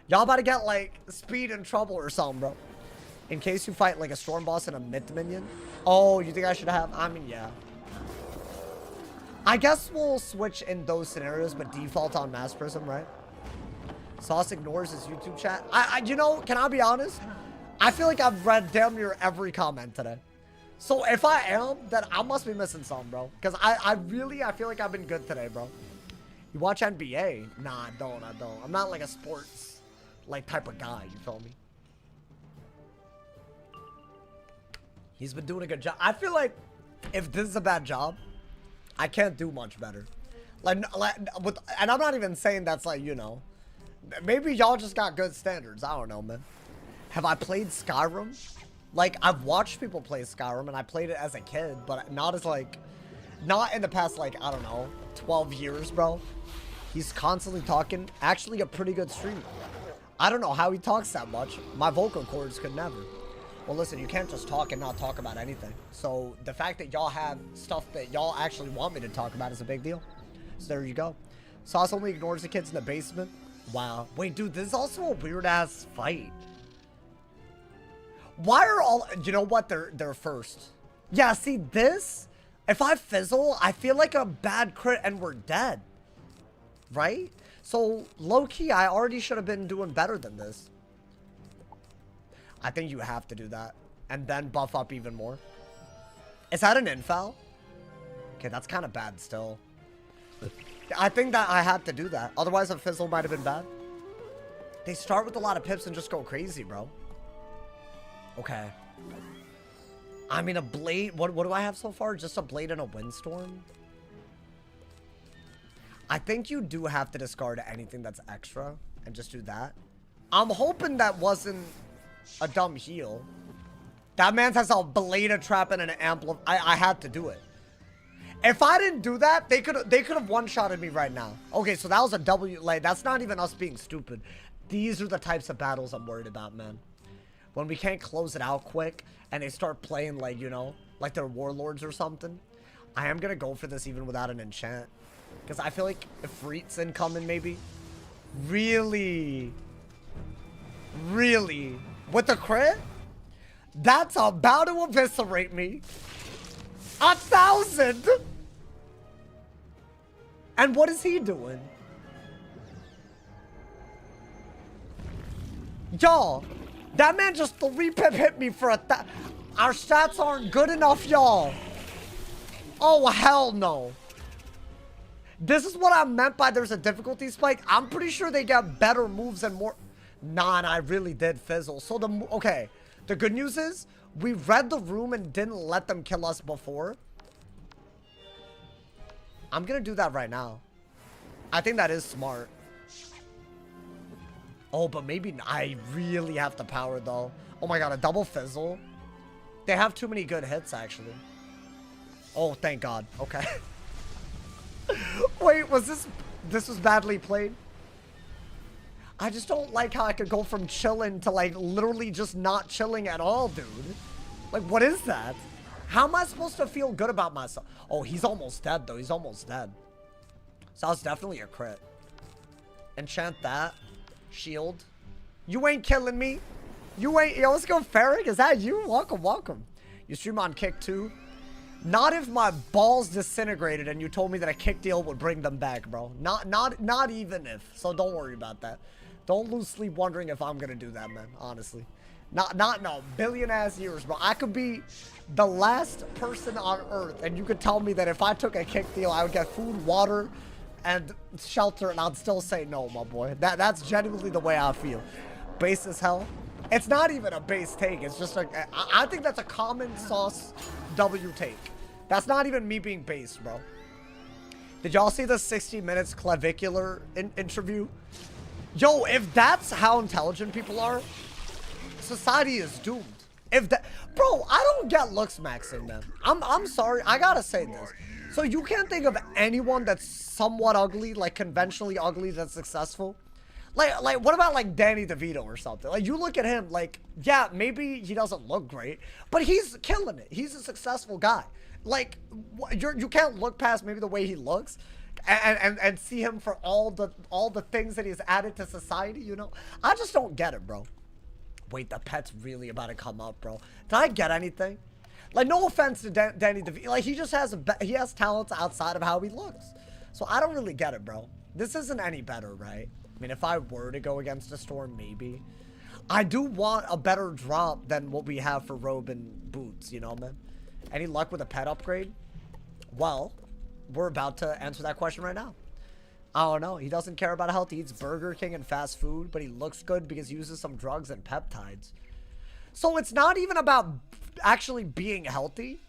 Y'all about to get like speed in trouble or something, bro. In case you fight like a storm boss and a myth minion. Oh, you think I should have? I mean, yeah. I guess we'll switch in those scenarios, but default on Mass Prism, right? Sauce ignores his YouTube chat. You know, can I be honest? I feel like I've read damn near every comment today. So if I am, then I must be missing some, bro. Because I feel like I've been good today, bro. You watch NBA? Nah, I don't. I'm not like a sports, like, type of guy. You feel me? He's been doing a good job. I feel like if this is a bad job, I can't do much better. And I'm not even saying that's like, you know, maybe y'all just got good standards. I don't know, man. Have I played Skyrim? Like, I've watched people play Skyrim, and I played it as a kid, but not as, like, not in the past, like, I don't know, 12 years, bro. He's constantly talking. Actually, a pretty good streamer. I don't know how he talks that much. My vocal cords could never. Well, listen, you can't just talk and not talk about anything. So, the fact that y'all have stuff that y'all actually want me to talk about is a big deal. So, there you go. Sauce only ignores the kids in the basement. Wow. Wait, dude, this is also a weird-ass fight. Why are all... You know what? They're first. Yeah, see, this... If I fizzle, I feel like a bad crit and we're dead. Right? So, low-key, I already should have been doing better than this. I think you have to do that. And then buff up even more. Is that an infoul? Okay, that's kind of bad still. I think that I had to do that. Otherwise, a fizzle might have been bad. They start with a lot of pips and just go crazy, bro. Okay. I mean, a blade. What do I have so far? Just a blade and a windstorm? I think you do have to discard anything that's extra and just do that. I'm hoping that wasn't a dumb heal. That man has a blade, a trap, and an amplify. I had to do it. If I didn't do that, they could have one-shotted me right now. Okay, so that was a W. Like, that's not even us being stupid. These are the types of battles I'm worried about, man. When we can't close it out quick, and they start playing, like, you know, like they're warlords or something. I am going to go for this even without an enchant. Because I feel like if Freet's incoming, maybe. Really? Really? With the crit? That's about to eviscerate me. 1,000! And what is he doing? Y'all, that man just 3-pip hit me for our stats aren't good enough, y'all. Oh, hell no. This is what I meant by there's a difficulty spike. I'm pretty sure they get better moves and more. Nah, and I really did fizzle. So, okay. The good news is, we read the room and didn't let them kill us before. I'm gonna do that right now. I think that is smart. Oh, but maybe I really have to power, though. Oh my god, a double fizzle? They have too many good hits, actually. Oh, thank god. Okay. Wait, was this... This was badly played. I just don't like how I could go from chilling to like literally just not chilling at all, dude. Like, what is that? How am I supposed to feel good about myself? Oh, he's almost dead though. He's almost dead. So that's definitely a crit. Enchant that. Shield. You ain't killing me. You ain't. Yo, let's go, Ferric. Is that you? Welcome, welcome. You stream on kick too? Not if my balls disintegrated and you told me that a kick deal would bring them back, bro. Not even if. So don't worry about that. Don't lose sleep wondering if I'm gonna do that, man. Honestly. Not no billion ass years, bro. I could be the last person on earth and you could tell me that if I took a kick deal, I would get food, water, and shelter, and I'd still say no, my boy. That's genuinely the way I feel. Base as hell. It's not even a base take. It's just like, I think that's a common sauce W take. That's not even me being base, bro. Did y'all see the 60 minutes clavicular interview? Yo, if that's how intelligent people are, society is doomed. If that, bro, I don't get looks maxing, man. I'm sorry, I gotta say this. So you can't think of anyone that's somewhat ugly, like conventionally ugly, that's successful. Like, what about like Danny DeVito or something? Like, you look at him, like, yeah, maybe he doesn't look great, but he's killing it. He's a successful guy. Like, you can't look past maybe the way he looks, and see him for all the things that he's added to society. You know, I just don't get it, bro. Wait, the pet's really about to come up, bro. Did I get anything? Like, no offense to Danny DeVito, like he just has he has talents outside of how he looks. So I don't really get it, bro. This isn't any better, right? I mean, if I were to go against a storm, maybe. I do want a better drop than what we have for robe and boots, you know, man? Any luck with a pet upgrade? Well, we're about to answer that question right now. I don't know. He doesn't care about health. He eats Burger King and fast food, but he looks good because he uses some drugs and peptides. So it's not even about actually being healthy.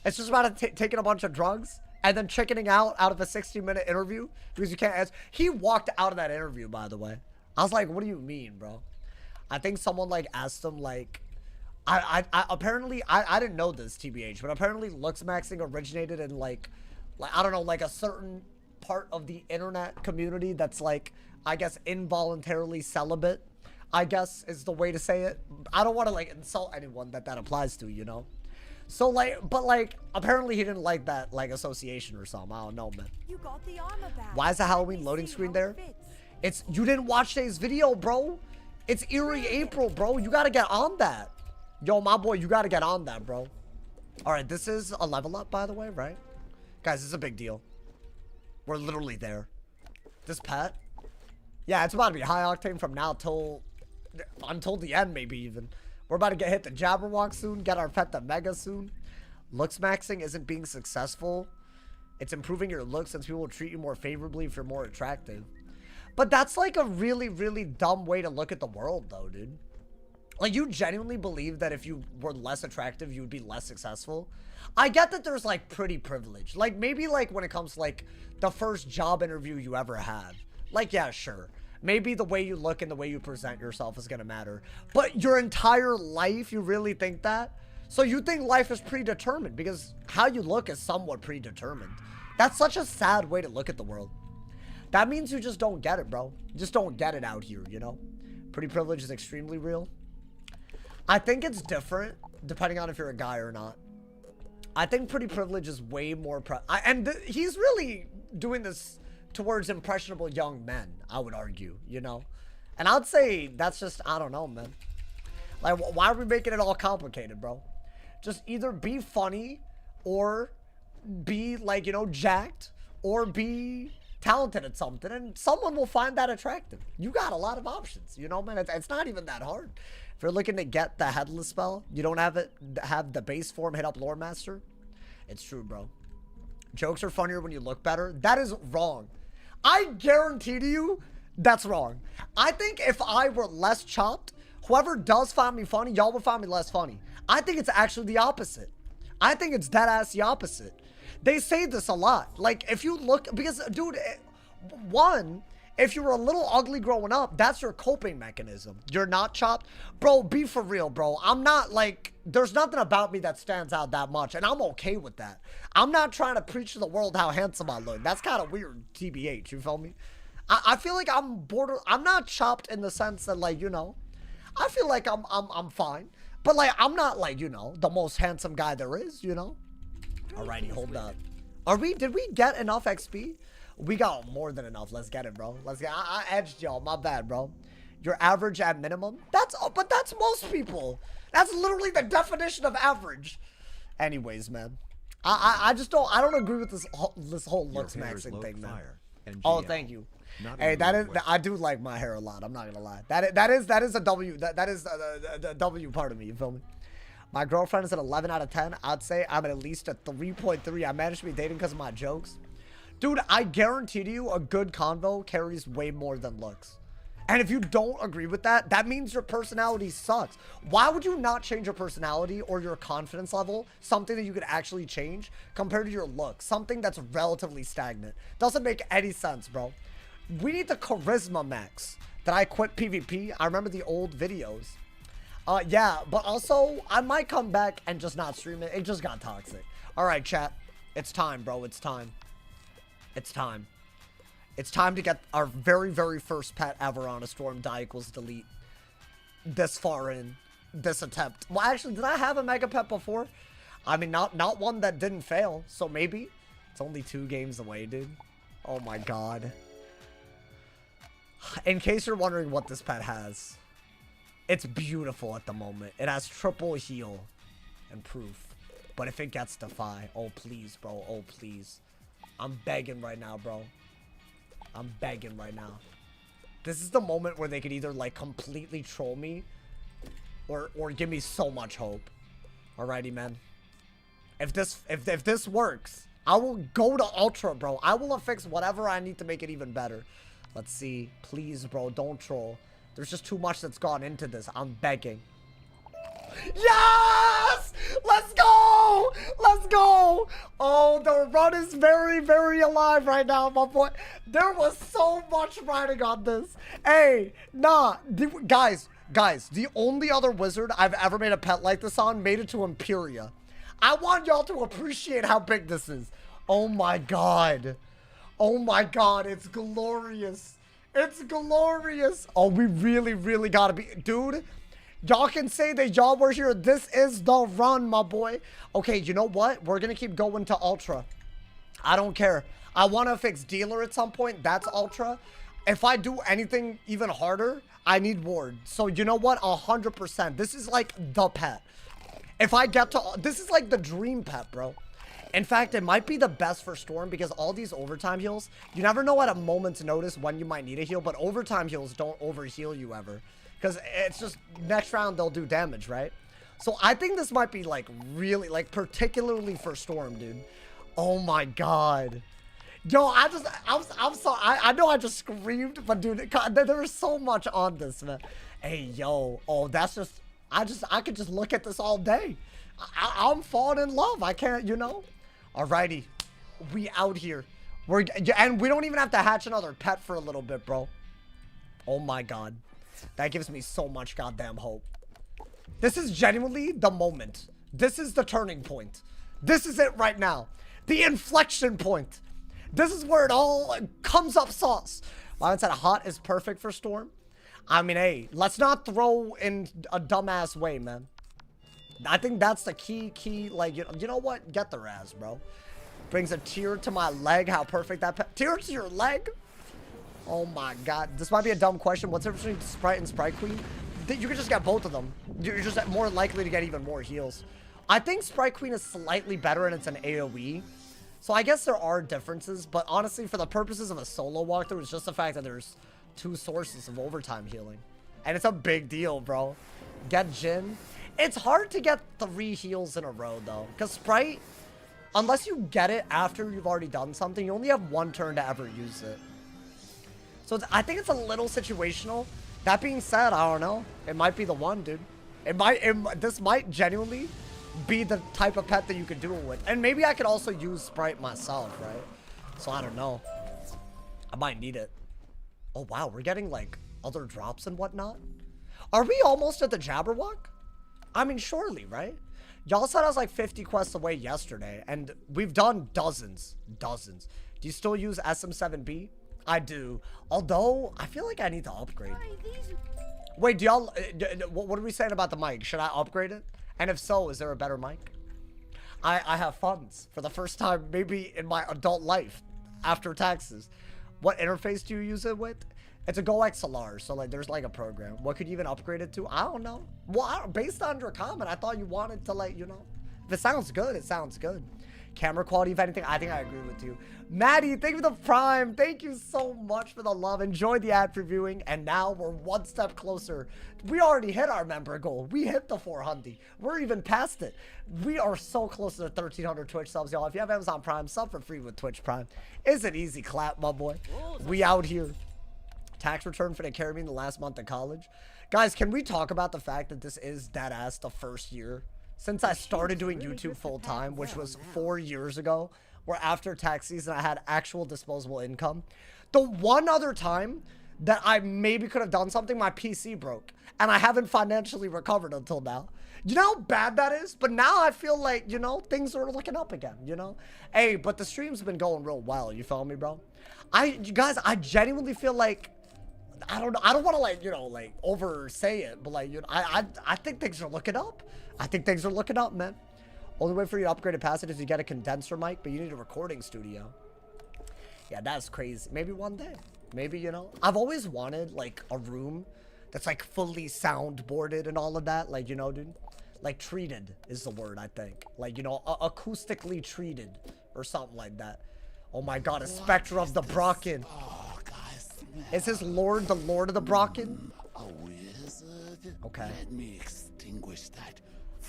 It's just about taking a bunch of drugs and then chickening out of a 60-minute interview because you can't ask. He walked out of that interview, by the way. I was like, what do you mean, bro? I think someone like asked him, like, apparently I didn't know this, TBH, but apparently looks maxing originated in like I don't know, like a certain part of the internet community that's like, I guess, involuntarily celibate, I guess is the way to say it. I don't want to like insult anyone that applies to, you know? So like, but like, apparently he didn't like that like association or something. I don't know, man. You got the armor back. Why is the Halloween loading screen there? It's, you didn't watch today's video, bro. It's Eerie April, bro. You gotta get on that. Yo, my boy, you gotta get on that, bro. All right, this is a level up, by the way, right? Guys, this is a big deal. We're literally there. This pet? Yeah, it's about to be high octane from now until the end, maybe even. We're about to get hit the Jabberwock soon, get our pet the Mega soon. Looks maxing isn't being successful. It's improving your looks since people will treat you more favorably if you're more attractive. But that's like a really, really dumb way to look at the world, though, dude. Like, you genuinely believe that if you were less attractive, you would be less successful? I get that there's, like, pretty privilege. Like, maybe, like, when it comes to, like, the first job interview you ever had. Like, yeah, sure. Maybe the way you look and the way you present yourself is gonna matter. But your entire life, you really think that? So you think life is predetermined because how you look is somewhat predetermined. That's such a sad way to look at the world. That means you just don't get it, bro. You just don't get it out here, you know? Pretty privilege is extremely real. I think it's different depending on if you're a guy or not. I think pretty privilege is way more he's really doing this towards impressionable young men, I would argue, you know? And I'd say that's just, I don't know, man. Like, why are we making it all complicated, bro? Just either be funny or be, like, you know, jacked or be talented at something, and someone will find that attractive. You got a lot of options, you know, man. It's not even that hard. If you're looking to get the headless spell, you don't have the base form hit up Lore Master. It's true, bro. Jokes are funnier when you look better. That is wrong. I guarantee to you that's wrong. I think if I were less chopped, whoever does find me funny, y'all will find me less funny. I think it's actually the opposite. I think it's dead ass the opposite. They say this a lot. Like, if you look, because, dude, one, if you were a little ugly growing up, that's your coping mechanism. You're not chopped. Bro, be for real, bro. I'm not like, there's nothing about me that stands out that much, and I'm okay with that. I'm not trying to preach to the world how handsome I look. That's kind of weird, TBH, you feel me? I feel like I'm not chopped in the sense that, like, you know, I feel like I'm fine. But, like, I'm not, like, you know, the most handsome guy there is, you know? Alrighty, hold up. Did we get enough XP? We got more than enough. Let's get it, bro. Let's get, I edged y'all. My bad, bro. Your average at minimum? But that's most people. That's literally the definition of average. Anyways, man. I just don't, I don't agree with this whole looks maxing thing, man. Oh, thank you. Hey, I do like my hair a lot. I'm not gonna lie. That is a W. That is the W part of me. You feel me? My girlfriend is an 11 out of 10. I'd say I'm at least a 3.3. I managed to be dating because of my jokes. Dude, I guarantee to you a good convo carries way more than looks. And if you don't agree with that, that means your personality sucks. Why would you not change your personality or your confidence level, something that you could actually change, compared to your looks? Something that's relatively stagnant. Doesn't make any sense, bro. We need the charisma max. That I quit PvP? I remember the old videos. Yeah, but also, I might come back and just not stream it. It just got toxic. Alright, chat. It's time, bro. It's time. It's time. It's time to get our very, very first pet ever on a storm die equals delete. This far in. This attempt. Well, actually, did I have a mega pet before? I mean, not one that didn't fail. So maybe. It's only 2 games away, dude. Oh my god. In case you're wondering what this pet has. It's beautiful at the moment. It has triple heal and proof. But if it gets Defy, oh please, bro. Oh please. I'm begging right now, bro. I'm begging right now. This is the moment where they could either like completely troll me or give me so much hope. Alrighty, man. If this works, I will go to Ultra, bro. I will affix whatever I need to make it even better. Let's see. Please, bro, don't troll. There's just too much that's gone into this. I'm begging. Yes! Let's go! Let's go! Oh, the run is very, very alive right now, my boy. There was so much riding on this. Hey, nah. Guys, the only other wizard I've ever made a pet like this on made it to Imperia. I want y'all to appreciate how big this is. Oh my god. Oh my god, it's glorious. It's glorious. Oh, we really, really gotta be... Dude, y'all can say that y'all were here. This is the run, my boy. Okay, you know what? We're gonna keep going to Ultra. I don't care. I want to fix Dealer at some point. That's Ultra. If I do anything even harder, I need Ward. So, you know what? 100%. This is like the pet. If I get to... This is like the dream pet, bro. In fact, it might be the best for Storm because all these overtime heals, you never know at a moment's notice when you might need a heal, but overtime heals don't overheal you ever. Because it's just, next round they'll do damage, right? So I think this might be like really, like particularly for Storm, dude. Oh my god. Yo, I'm sorry. I know I just screamed, but dude, there was so much on this, man. Hey, yo. Oh, that's just, I could just look at this all day. I'm falling in love. I can't, you know? Alrighty. We out here. And we don't even have to hatch another pet for a little bit, bro. Oh my god. That gives me so much goddamn hope. This is genuinely the moment. This is the turning point. This is it right now. The inflection point. This is where it all comes up sauce. Lion said hot is perfect for Storm. I mean, hey, let's not throw in a dumbass way, man. I think that's the key, like, you know what? Get the Raz, bro. Brings a tear to my leg. How perfect that tear to your leg? Oh my god. This might be a dumb question. What's the difference between Sprite and Sprite Queen? You can just get both of them. You're just more likely to get even more heals. I think Sprite Queen is slightly better and it's an AoE. So I guess there are differences, but honestly, for the purposes of a solo walkthrough, it's just the fact that there's 2 sources of overtime healing. And it's a big deal, bro. Get Jin. It's hard to get 3 heals in a row, though. Because Sprite, unless you get it after you've already done something, you only have 1 turn to ever use it. So I think it's a little situational. That being said, I don't know. It might be the one, dude. This might genuinely be the type of pet that you could do it with. And maybe I could also use Sprite myself, right? So I don't know. I might need it. Oh, wow. We're getting, like, other drops and whatnot. Are we almost at the Jabberwock? I mean, surely, right? Y'all said I was, like, 50 quests away yesterday, and we've done dozens. Dozens. Do you still use SM7B? I do. Although, I feel like I need to upgrade. Wait, do y'all... what are we saying about the mic? Should I upgrade it? And if so, is there a better mic? I have funds for the first time maybe in my adult life after taxes. What interface do you use it with? It's a Go XLR, so like there's like a program. What could you even upgrade it to? I don't know. Well, based on your comment, I thought you wanted to, like, you know, if it sounds good, it sounds good. Camera quality, if anything, I think I agree with you. Maddie, thank you for the prime. Thank you so much for the love. Enjoy the ad previewing. And now we're one step closer. We already hit our member goal. We hit the 400. We're even past it. We are so close to the 1,300 Twitch subs, y'all. If you have Amazon Prime, sub for free with Twitch Prime. It's an easy clap, my boy. We out here. Tax return for the carry in the last month of college. Guys, can we talk about the fact that this is dead ass the first year since I started doing YouTube full time, which was 4 years ago, where after tax season I had actual disposable income. The one other time that I maybe could have done something, my PC broke, and I haven't financially recovered until now. You know how bad that is? But now I feel like, you know, things are looking up again, you know? Hey, but the stream's been going real well, you feel me, bro? You guys, I genuinely feel like, I don't know, I don't want to, like, you know, like, oversay it, but, like, you know, I think things are looking up. I think things are looking up, man. Only way for you to upgrade a passive is to get a condenser mic, but you need a recording studio. Yeah, that's crazy. Maybe one day. Maybe, you know. I've always wanted, like, a room that's, like, fully soundboarded and all of that. Like, you know, dude. Like, treated is the word, I think. Like, you know, acoustically treated or something like that. Oh, my God. A Spectre of the Brocken. Is his Lord the Lord of the Brocken? A wizard? Okay. Let me extinguish that.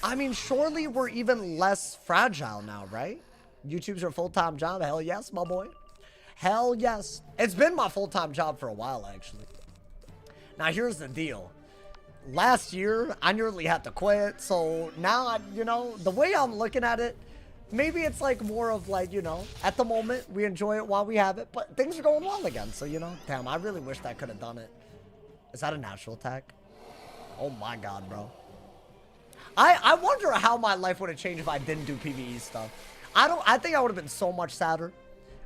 I mean, surely we're even less fragile now, right? YouTube's your full-time job. Hell yes, my boy. Hell yes. It's been my full-time job for a while, actually. Now, here's the deal. Last year, I nearly had to quit. So now, you know, the way I'm looking at it, maybe it's like more of like, you know, at the moment, we enjoy it while we have it. But things are going well again. So, you know, damn, I really wish I could have done it. Is that a natural attack? Oh, my God, bro. I wonder how my life would have changed if I didn't do PvE stuff. I think I would have been so much sadder.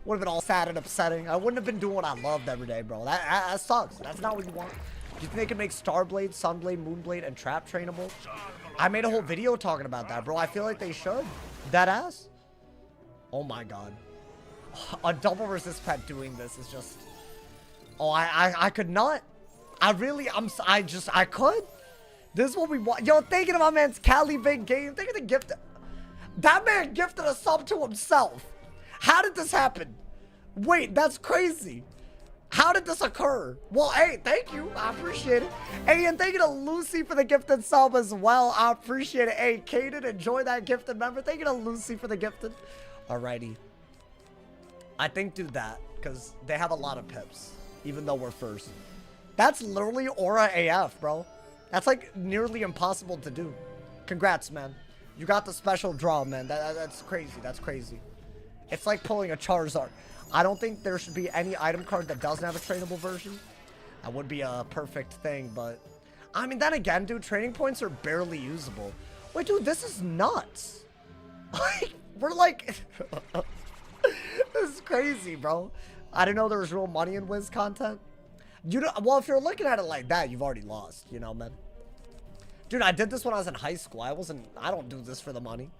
Would have been all sad and upsetting. I wouldn't have been doing what I loved every day, bro. That sucks. That's not what you want. Do you think they can make Starblade, Sunblade, Moonblade, and Trap trainable? I made a whole video talking about that, bro. I feel like they should. That ass. Oh my God. A double resist pet doing this is just... Oh, I could not. I could. This is what we want. Yo, thinking of my man's Cali Big Game. Think of the gift. That man gifted a sub to himself. How did this happen? Wait, that's crazy. How did this occur? Well, hey, thank you. I appreciate it. Hey, and thank you to Lucy for the gifted sub as well. I appreciate it. Hey, Kaden, enjoy that gifted member. Thank you to Lucy for the gifted. Alrighty. I think do that because they have a lot of pips, even though we're first. That's literally Aura AF, bro. That's like nearly impossible to do. Congrats, man. You got the special draw, man. That's crazy. That's crazy. It's like pulling a Charizard. I don't think there should be any item card that doesn't have a trainable version. That would be a perfect thing, but... I mean, then again, dude, training points are barely usable. Wait, dude, this is nuts. We're like... This is crazy, bro. I didn't know there was real money in Wiz content. You know, well, if you're looking at it like that, you've already lost, you know, man. Dude, I did this when I was in high school. I don't do this for the money.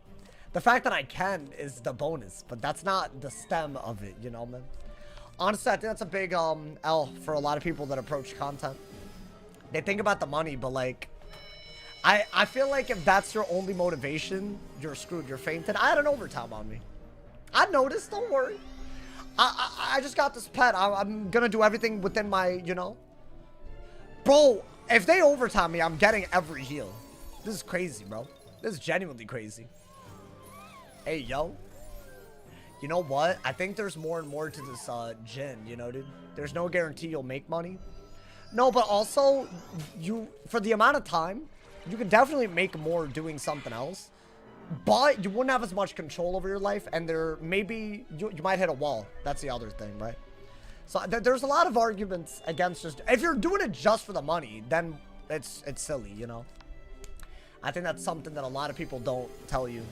The fact that I can is the bonus, but that's not the stem of it, you know, man. Honestly, I think that's a big L for a lot of people that approach content. They think about the money, but like, I feel like if that's your only motivation, you're screwed, you're fainted. I had an overtime on me. I noticed, don't worry. I just got this pet. I'm gonna do everything within my, you know. Bro, if they overtime me, I'm getting every heal. This is crazy, bro. This is genuinely crazy. Hey, yo. You know what? I think there's more and more to this Jin, you know, dude. There's no guarantee you'll make money. No, but also, for the amount of time, you can definitely make more doing something else. But you wouldn't have as much control over your life, and maybe you might hit a wall. That's the other thing, right? So there's a lot of arguments against just, if you're doing it just for the money, then it's silly, you know? I think that's something that a lot of people don't tell you.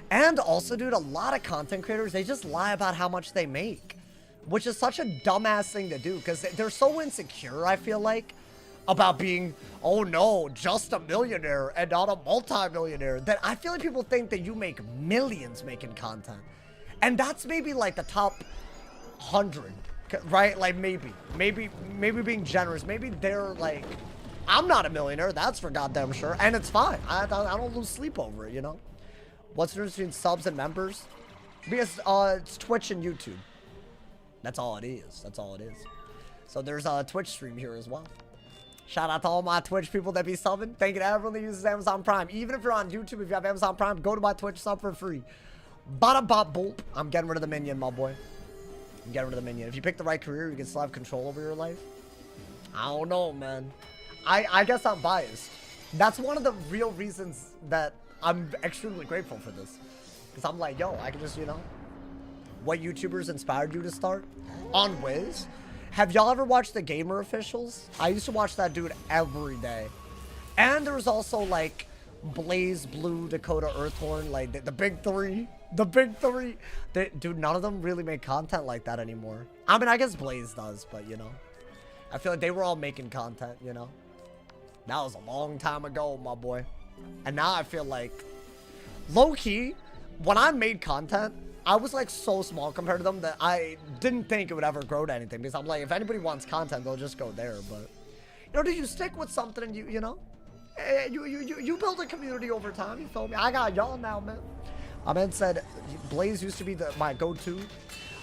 And also, dude, a lot of content creators, they just lie about how much they make, which is such a dumbass thing to do because they're so insecure, I feel like, about being, oh no, just a millionaire and not a multi-millionaire, that I feel like people think that you make millions making content. And that's maybe like the top 100, right? Like maybe being generous. Maybe they're like, I'm not a millionaire, that's for goddamn sure, and it's fine. I don't lose sleep over it, you know? What's the difference between subs and members? Because it's Twitch and YouTube. That's all it is. That's all it is. So there's a Twitch stream here as well. Shout out to all my Twitch people that be subbing. Thank you to everyone that uses Amazon Prime. Even if you're on YouTube, if you have Amazon Prime, go to my Twitch sub for free. Bada bop boop. I'm getting rid of the minion, my boy. I'm getting rid of the minion. If you pick the right career, you can still have control over your life. I don't know, man. I guess I'm biased. That's one of the real reasons that I'm extremely grateful for this. Because I'm like, yo, I can just, you know. What YouTubers inspired you to start? On Wiz? Have y'all ever watched the Gamer Officials? I used to watch that dude every day. And there was also like Blaze, Blue, Dakota, Earthhorn, like the big three. The big three. Dude, none of them really make content like that anymore. I mean, I guess Blaze does, but you know. I feel like they were all making content, you know. That was a long time ago, my boy. And now I feel like, low-key, when I made content, I was like so small compared to them that I didn't think it would ever grow to anything. Because I'm like, if anybody wants content, they'll just go there. But, you know, do you stick with something and you know? You build a community over time, you feel me? I got y'all now, man. Ahmed said, Blaze used to be my go-to.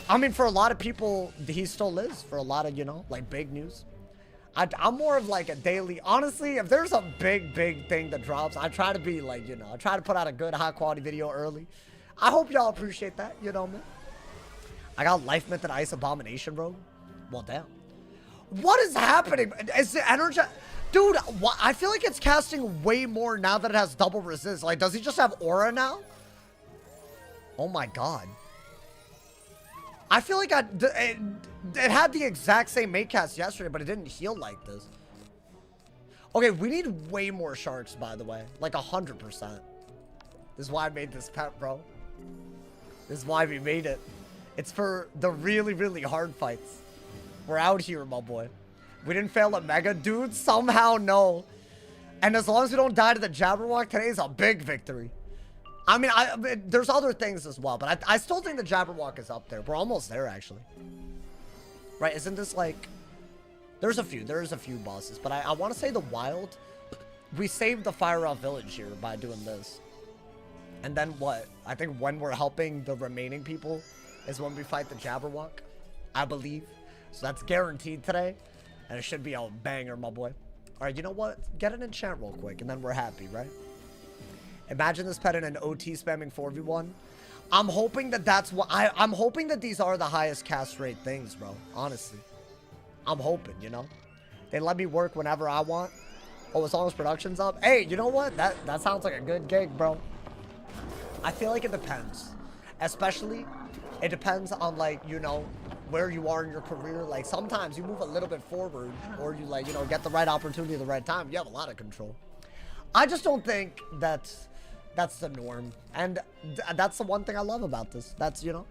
I mean, for a lot of people, he still is. For a lot of, you know, like big news. I'm more of like a daily, honestly, if there's a big thing that drops, I try to be like, you know, I try to put out a good high quality video early. I hope y'all appreciate that, you know, man. I got Life Myth and Ice Abomination, bro. Well, damn. What is happening? Is the energy... Dude, I feel like it's casting way more now that it has double resist. Like, does he just have aura now? Oh my god. I feel like it had the exact same mate cast yesterday, but it didn't heal like this. Okay, we need way more sharks, by the way. Like 100%. This is why I made this pet, bro. This is why we made it. It's for the really hard fights. We're out here, my boy. We didn't fail at Mega, dude. Somehow, no. And as long as we don't die to the Jabberwock, today is a big victory. I mean, there's other things as well, but I still think the Jabberwock is up there. We're almost there, actually. Right, isn't this like... There's a few bosses, but I want to say the Wild. We saved the Fire Off Village here by doing this. And then what? I think when we're helping the remaining people is when we fight the Jabberwock, I believe. So that's guaranteed today. And it should be a banger, my boy. Alright, you know what? Get an enchant real quick, and then we're happy, right? Imagine this pet in an OT spamming 4v1. I'm hoping that that's what... I'm hoping that these are the highest cast rate things, bro. Honestly. I'm hoping, you know? They let me work whenever I want. Oh, as long as production's up. Hey, you know what? That sounds like a good gig, bro. I feel like it depends. Especially, it depends on, like, you know, where you are in your career. Like, sometimes you move a little bit forward, or you, like, you know, get the right opportunity at the right time. You have a lot of control. I just don't think that's the norm. And that's the one thing I love about this. That's, you know,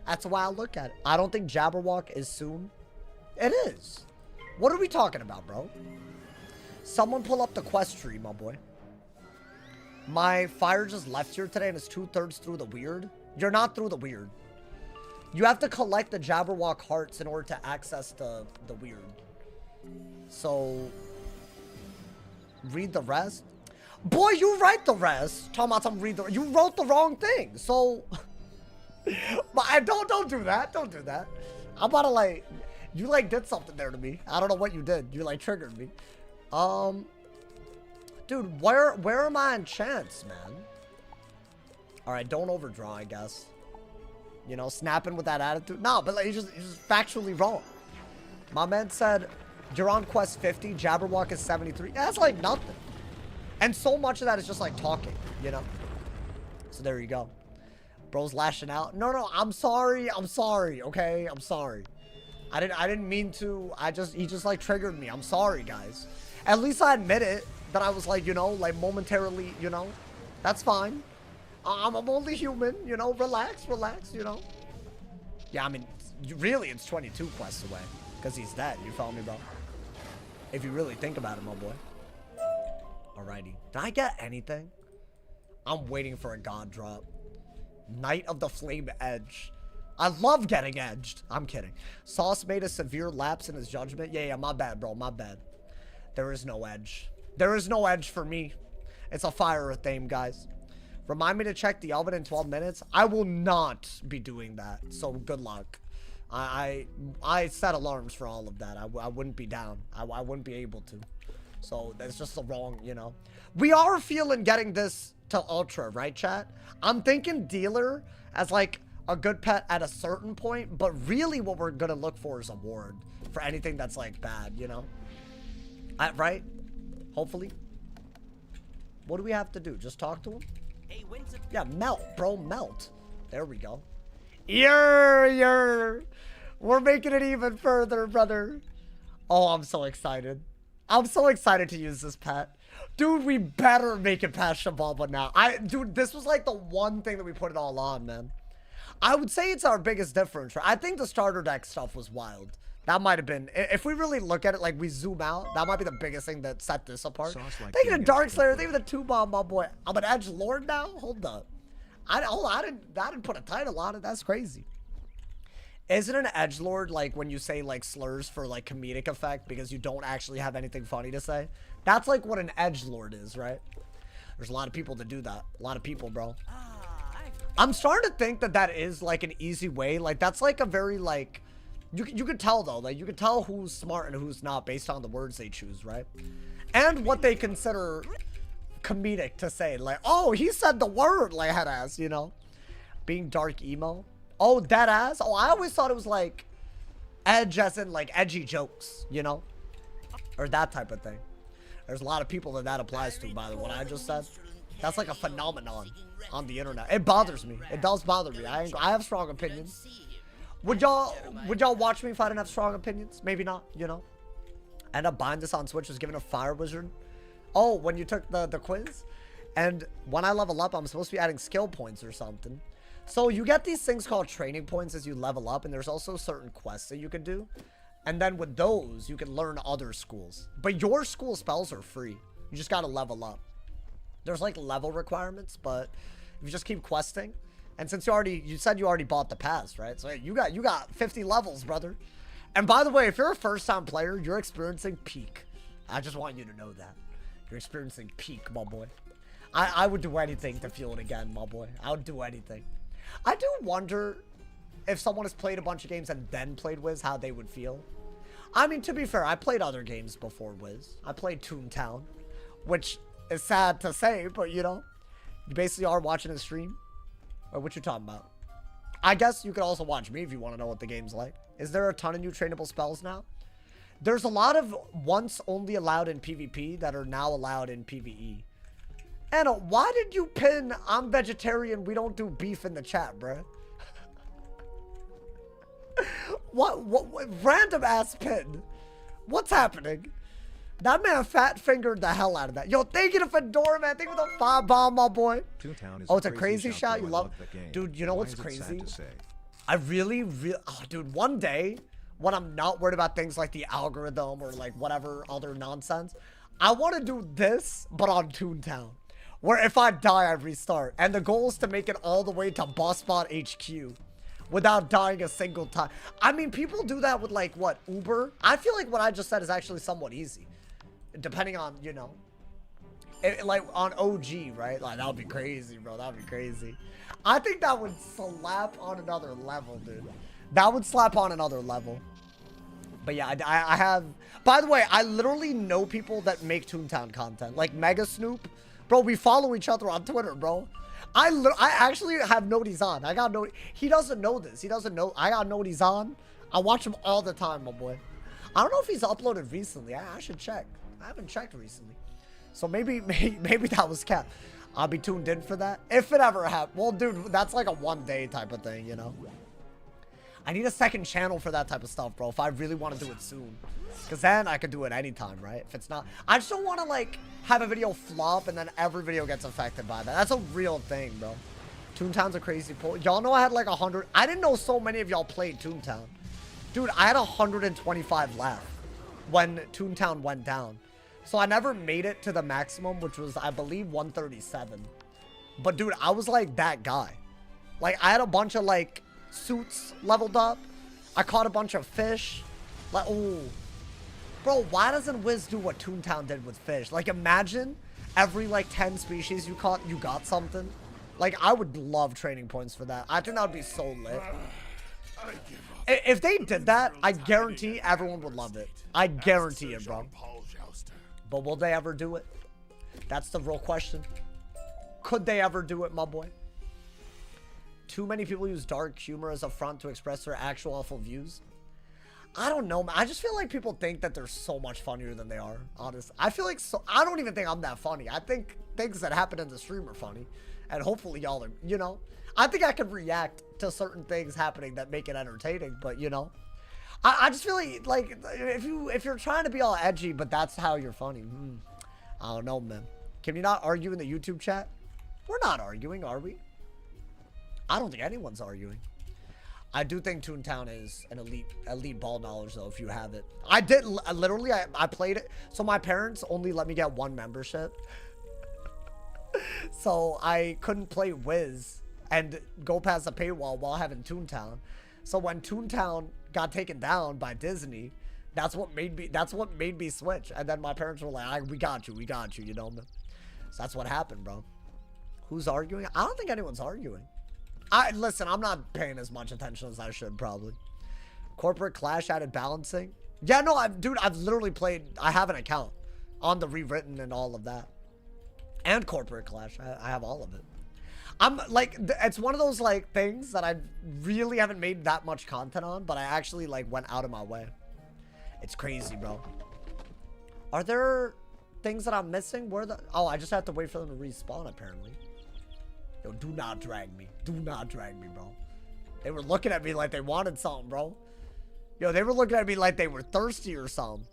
that's why I look at it. I don't think Jabberwock is soon. It is. What are we talking about, bro? Someone pull up the quest tree, my boy. My fire just left here today and it's 2/3 through the weird. You're not through the weird. You have to collect the Jabberwock hearts in order to access the weird. So, read the rest. Boy, you write the rest. Talking about some read the... You wrote the wrong thing. So, but I don't do that. Don't do that. I'm about to like... You like did something there to me. I don't know what you did. You like triggered me. Dude, where are my enchants, man? Alright, don't overdraw, I guess. You know, snapping with that attitude. No, but like, he's just factually wrong. My man said, you're on quest 50, Jabberwock is 73. That's like nothing. And so much of that is just like talking, you know? So there you go. Bro's lashing out. No, I'm sorry, okay? I'm sorry. I didn't mean to. He just like triggered me. I'm sorry, guys. At least I admit it, that I was like, you know, like momentarily, you know, that's fine. I'm only human, you know, relax, you know. Yeah, I mean, really, it's 22 quests away, because he's dead, you follow me, bro? If you really think about it, my boy. Alrighty, did I get anything? I'm waiting for a god drop. Knight of the Flame Edge. I love getting edged. I'm kidding. Sauce made a severe lapse in his judgment. Yeah, my bad, bro, my bad. There is no edge. There is no edge for me. It's a fire theme, guys. Remind me to check the oven in 12 minutes. I will not be doing that. So good luck. I set alarms for all of that. I wouldn't be down. I wouldn't be able to. So that's just the wrong, you know. We are feeling getting this to Ultra, right, chat? I'm thinking Dealer as like a good pet at a certain point. But really what we're going to look for is a ward for anything that's like bad, you know. Right? Hopefully. What do we have to do? Just talk to him? Hey, when's it? Yeah, melt, bro, melt. There we go. We're making it even further, brother. Oh, I'm so excited. I'm so excited to use this pet. Dude, we better make it past Shababa now. Dude, this was like the one thing that we put it all on, man. I would say it's our biggest difference. I think the starter deck stuff was wild. That might have been, if we really look at it, like we zoom out, that might be the biggest thing that set this apart. Like Thank you to Darkslayer, thank you to the 2-bomb, my boy. I'm an edge lord now? Hold up. I didn't put a title on it. That's crazy. Isn't an edgelord like when you say like slurs for like comedic effect because you don't actually have anything funny to say? That's like what an edgelord is, right? There's a lot of people that do that. A lot of people, bro. I'm starting to think that that is like an easy way. Like that's like a very like, you could tell though, like you could tell who's smart and who's not based on the words they choose, right? And what they consider comedic to say. Like, oh, he said the word, like head ass, you know? Being dark emo. Oh, dead ass? Oh, I always thought it was like edge as in like edgy jokes, you know? Or that type of thing. There's a lot of people that applies to, by the way, what I just said. That's like a phenomenon on the internet. It bothers me. It does bother me. I have strong opinions. Would y'all watch me if I didn't have strong opinions? Maybe not, you know? End up buying this on Switch, was given a Fire Wizard. Oh, when you took the quiz? And when I level up, I'm supposed to be adding skill points or something. So you get these things called training points as you level up, and there's also certain quests that you can do. And then with those, you can learn other schools. But your school spells are free. You just gotta level up. There's like level requirements, but if you just keep questing, and since you said you already bought the pass, right? So you got 50 levels, brother. And by the way, if you're a first-time player, you're experiencing peak. I just want you to know that. You're experiencing peak, my boy. I would do anything to feel it again, my boy. I would do anything. I do wonder if someone has played a bunch of games and then played Wiz, how they would feel. I mean, to be fair, I played other games before Wiz. I played Toontown, which is sad to say, but you know, you basically are watching a stream. Or what you talking about? I guess you could also watch me if you want to know what the game's like. Is there a ton of new trainable spells now? There's a lot of once only allowed in PvP that are now allowed in PvE. Anna, why did you pin I'm vegetarian, we don't do beef in the chat, bruh? what random ass pin? What's happening? That man fat fingered the hell out of that. Yo, thank you to Fedora, man. Thank you for the 5-bomb, my boy. Oh, it's a crazy shot. You love it. Dude, you know what's crazy? I really, oh, dude, one day when I'm not worried about things like the algorithm or like whatever other nonsense, I want to do this, but on Toontown, where if I die, I restart. And the goal is to make it all the way to Boss Bot HQ without dying a single time. I mean, people do that with like, what, Uber? I feel like what I just said is actually somewhat easy. Depending on, you know, like on OG, right? Like, that would be crazy, bro. That would be crazy. I think that would slap on another level, dude. That would slap on another level. But yeah, I have... By the way, I literally know people that make Toontown content. Like Mega Snoop. Bro, we follow each other on Twitter, bro. I actually have noties on. I got no... He doesn't know this. He doesn't know... I got noties on. I watch him all the time, my boy. I don't know if he's uploaded recently. I should check. I haven't checked recently. So maybe that was cap. I'll be tuned in for that. If it ever happens. Well, dude, that's like a one-day type of thing, you know? I need a second channel for that type of stuff, bro, if I really want to do it soon. Because then I could do it anytime, right? If it's not... I just don't want to, like, have a video flop and then every video gets affected by that. That's a real thing, bro. Toontown's a crazy pull. Y'all know I had, like, 100... I didn't know so many of y'all played Toontown. Dude, I had 125 left when Toontown went down. So I never made it to the maximum, which was, I believe, 137. But, dude, I was, like, that guy. Like, I had a bunch of, like, suits leveled up. I caught a bunch of fish. Like, oh. Bro, why doesn't Wiz do what Toontown did with fish? Like, imagine every, like, 10 species you caught, you got something. Like, I would love training points for that. I think that would be so lit. If they did that, I guarantee everyone would love it. I guarantee it, bro. But will they ever do it? That's the real question. Could they ever do it, my boy? Too many people use dark humor as a front to express their actual awful views. I don't know, man. I just feel like people think that they're so much funnier than they are, honestly. I feel like I don't even think I'm that funny. I think things that happen in the stream are funny. And hopefully y'all are, you know. I think I can react to certain things happening that make it entertaining, but you know. I just feel like if you're trying to be all edgy, but that's how you're funny. I don't know, man. Can you not argue in the YouTube chat? We're not arguing, are we? I don't think anyone's arguing. I do think Toontown is an elite ball knowledge, though, if you have it. I did, literally, I played it. So my parents only let me get one membership. So I couldn't play Wiz and go past the paywall while having Toontown. So when Toontown got taken down by Disney, that's what made me switch. And then my parents were like, we got you, you know, man. So that's what happened, bro. Who's arguing? I don't think anyone's arguing. Listen, I'm not paying as much attention as I should, probably. Corporate Clash added balancing. Yeah, no, dude, I've literally played, I have an account on the rewritten and all of that. And Corporate Clash, I have all of it. I'm like, it's one of those like things that I really haven't made that much content on, but I actually like went out of my way. It's crazy, bro. Are there things that I'm missing? Oh, I just have to wait for them to respawn, apparently. Yo, do not drag me. Do not drag me, bro. They were looking at me like they wanted something, bro. Yo, they were looking at me like they were thirsty or something.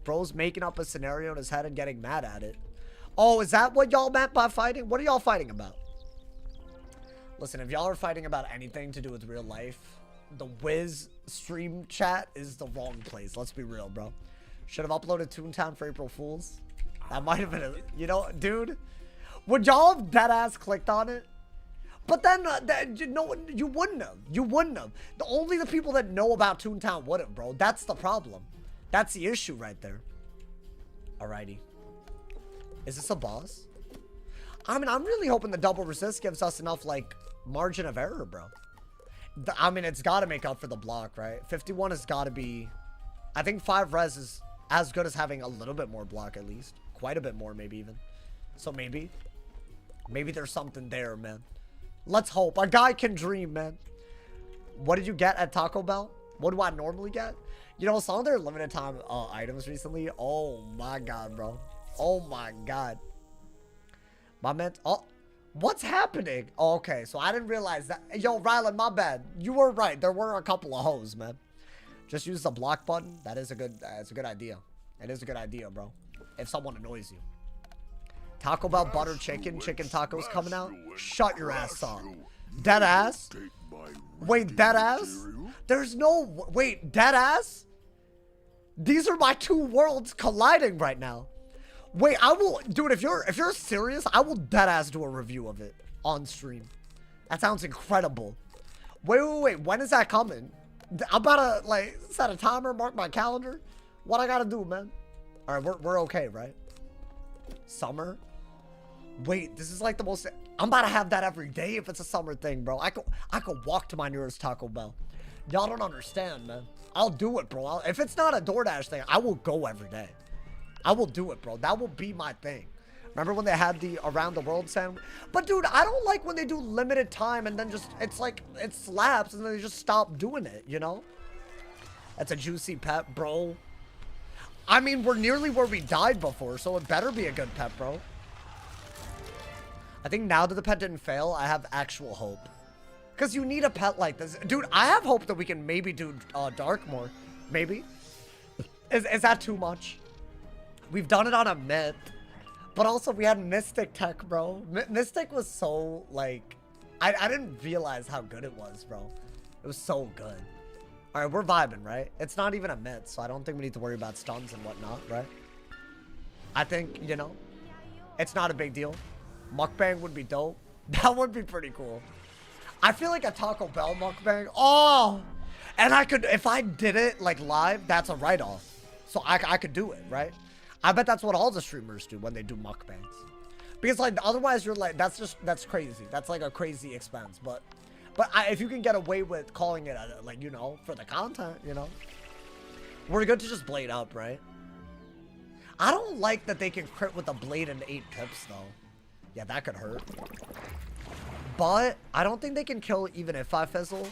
Bro's making up a scenario in his head and getting mad at it. Oh, is that what y'all meant by fighting? What are y'all fighting about? Listen, if y'all are fighting about anything to do with real life, the Wiz stream chat is the wrong place. Let's be real, bro. Should have uploaded Toontown for April Fools. That might have been a, you know, dude. Would y'all have deadass clicked on it? But then, you wouldn't have. You wouldn't have. Only the people that know about Toontown would have, bro. That's the problem. That's the issue right there. Alrighty. Is this a boss? I mean, I'm really hoping the double resist gives us enough, like, margin of error, bro. I mean, it's got to make up for the block, right? 51 has got to be... I think 5 res is as good as having a little bit more block, at least. Quite a bit more, maybe even. So maybe there's something there, man. Let's hope. A guy can dream, man. What did you get at Taco Bell? What do I normally get? You know, some of their limited time items recently. Oh my god, bro. Oh my god. My man. Oh, what's happening? Oh, okay, so I didn't realize that. Yo, Rylan, my bad. You were right. There were a couple of hoes, man. Just use the block button. That is a good. It's a good idea. It is a good idea, bro. If someone annoys you. Taco Bell butter chicken tacos coming out. Shut your ass up. Dead ass? Wait, dead ass? There's no, wait, dead ass? These are my two worlds colliding right now. Wait, I will, dude, if you're serious, I will dead ass do a review of it on stream. That sounds incredible. Wait, when is that coming? I'm about to, like, set a timer, mark my calendar. What I gotta do, man? All right, we're okay, right? Summer? Wait, this is like the most... I'm about to have that every day if it's a summer thing, bro. I could walk to my nearest Taco Bell. Y'all don't understand, man. I'll do it, bro. If it's not a DoorDash thing, I will go every day. I will do it, bro. That will be my thing. Remember when they had the around the world sandwich? But dude, I don't like when they do limited time and then just, it's like, it slaps and then they just stop doing it, you know? That's a juicy pet, bro. I mean, we're nearly where we died before, so it better be a good pet, bro. I think now that the pet didn't fail, I have actual hope. Because you need a pet like this. Dude, I have hope that we can maybe do Dark more. Maybe. Is that too much? We've done it on a myth. But also, we had Mystic tech, bro. Mystic was so, like... I didn't realize how good it was, bro. It was so good. Alright, we're vibing, right? It's not even a myth, so I don't think we need to worry about stuns and whatnot, right? I think, you know, it's not a big deal. Mukbang would be dope. That would be pretty cool. I feel like a Taco Bell mukbang. Oh! And I could, if I did it, like, live, that's a write-off. So I could do it, right? I bet that's what all the streamers do when they do mukbangs. Because, like, otherwise you're like, that's crazy. That's, like, a crazy expense. But if you can get away with calling it, like, you know, for the content, you know. We're good to just blade up, right? I don't like that they can crit with a blade and 8 pips, though. Yeah, that could hurt. But I don't think they can kill even if I fizzle.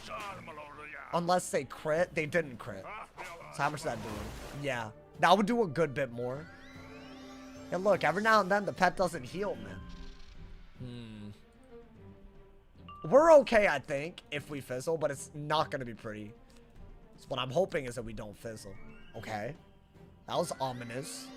Unless they crit. They didn't crit. So how much is that doing? Yeah. That would do a good bit more. And look, every now and then the pet doesn't heal, man. We're okay, I think, if we fizzle, but it's not going to be pretty. So what I'm hoping is that we don't fizzle. Okay. That was ominous.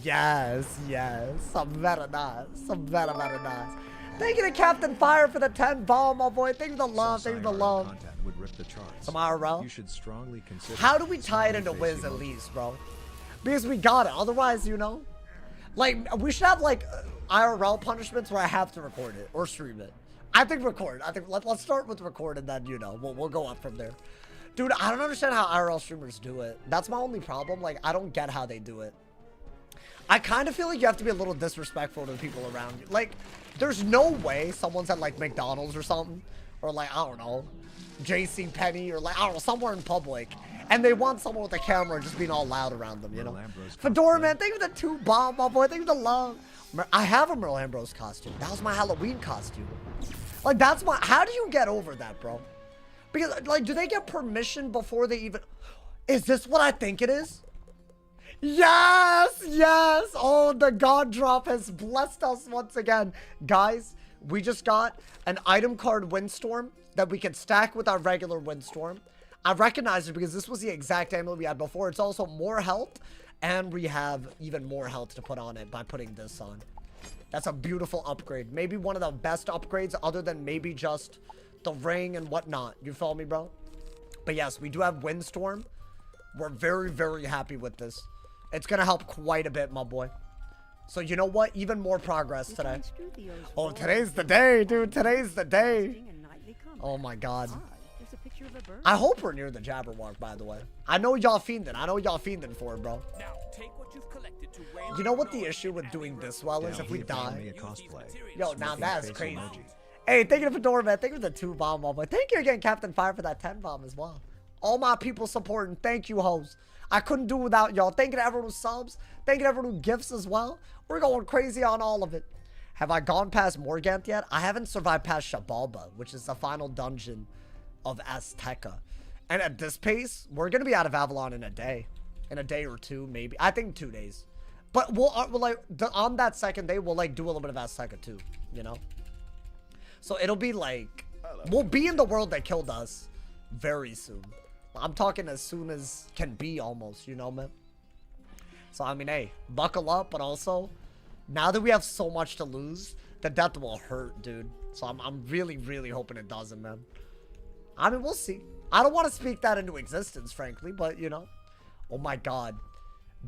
Yes, yes. Some very nice. Some very, very nice. Thank you to Captain Fire for the 10 bomb, my boy. Thank you for the love. Thank you for the love. Content would rip the charts. Some IRL. You should strongly consider. How do we tie it into Wiz at least, bro? Because we got it. Otherwise, you know, like we should have like IRL punishments where I have to record it or stream it. I think record. I think let's start with record and then, you know, we'll go up from there. Dude, I don't understand how IRL streamers do it. That's my only problem. Like, I don't get how they do it. I kind of feel like you have to be a little disrespectful to the people around you. Like, there's no way someone's at, like, McDonald's or something. Or, like, I don't know, JCPenney or, like, I don't know, somewhere in public. And they want someone with a camera just being all loud around them, you know? Fedora, man, thank you for the 2 bomb, my boy. Thank you for the love. I have a Merle Ambrose costume. That was my Halloween costume. Like, that's my... How do you get over that, bro? Because, like, do they get permission before they even... Is this what I think it is? Yes! Yes! Oh, the God Drop has blessed us once again. Guys, we just got an item card Windstorm that we can stack with our regular Windstorm. I recognize it because this was the exact amulet we had before. It's also more health, and we have even more health to put on it by putting this on. That's a beautiful upgrade. Maybe one of the best upgrades other than maybe just the ring and whatnot. You feel me, bro? But yes, we do have Windstorm. We're very, very happy with this. It's going to help quite a bit, my boy. So you know what? Even more progress today. Oh, today's the day, dude. Today's the day. Oh, my God. I hope we're near the Jabberwock, by the way. I know y'all fiending. I know y'all fiending for it, bro. Now, take what you've collected to You know what the issue with doing this well is? If we die. Yo, now that's crazy. Hey, thank you for Fedora, man. Thank you for the 2 bomb, my boy. Thank you again, Captain Fire, for that 10 bomb as well. All my people supporting. Thank you, hoes. I couldn't do without y'all. Thank you to everyone who subs. Thank you to everyone who gifts as well. We're going crazy on all of it. Have I gone past Morgant yet? I haven't survived past Shabalba, which is the final dungeon of Azteca. And at this pace, we're going to be out of Avalon in a day. In a day or 2, maybe. I think 2 days. But we'll like, on that second day, we'll like do a little bit of Azteca too, you know? So it'll be like, we'll be in the world that killed us very soon. I'm talking as soon as can be almost, you know, man? So, I mean, hey, buckle up, but also, now that we have so much to lose, the death will hurt, dude. So I'm really, really hoping it doesn't, man. I mean, we'll see. I don't want to speak that into existence, frankly, but, you know. Oh, my God.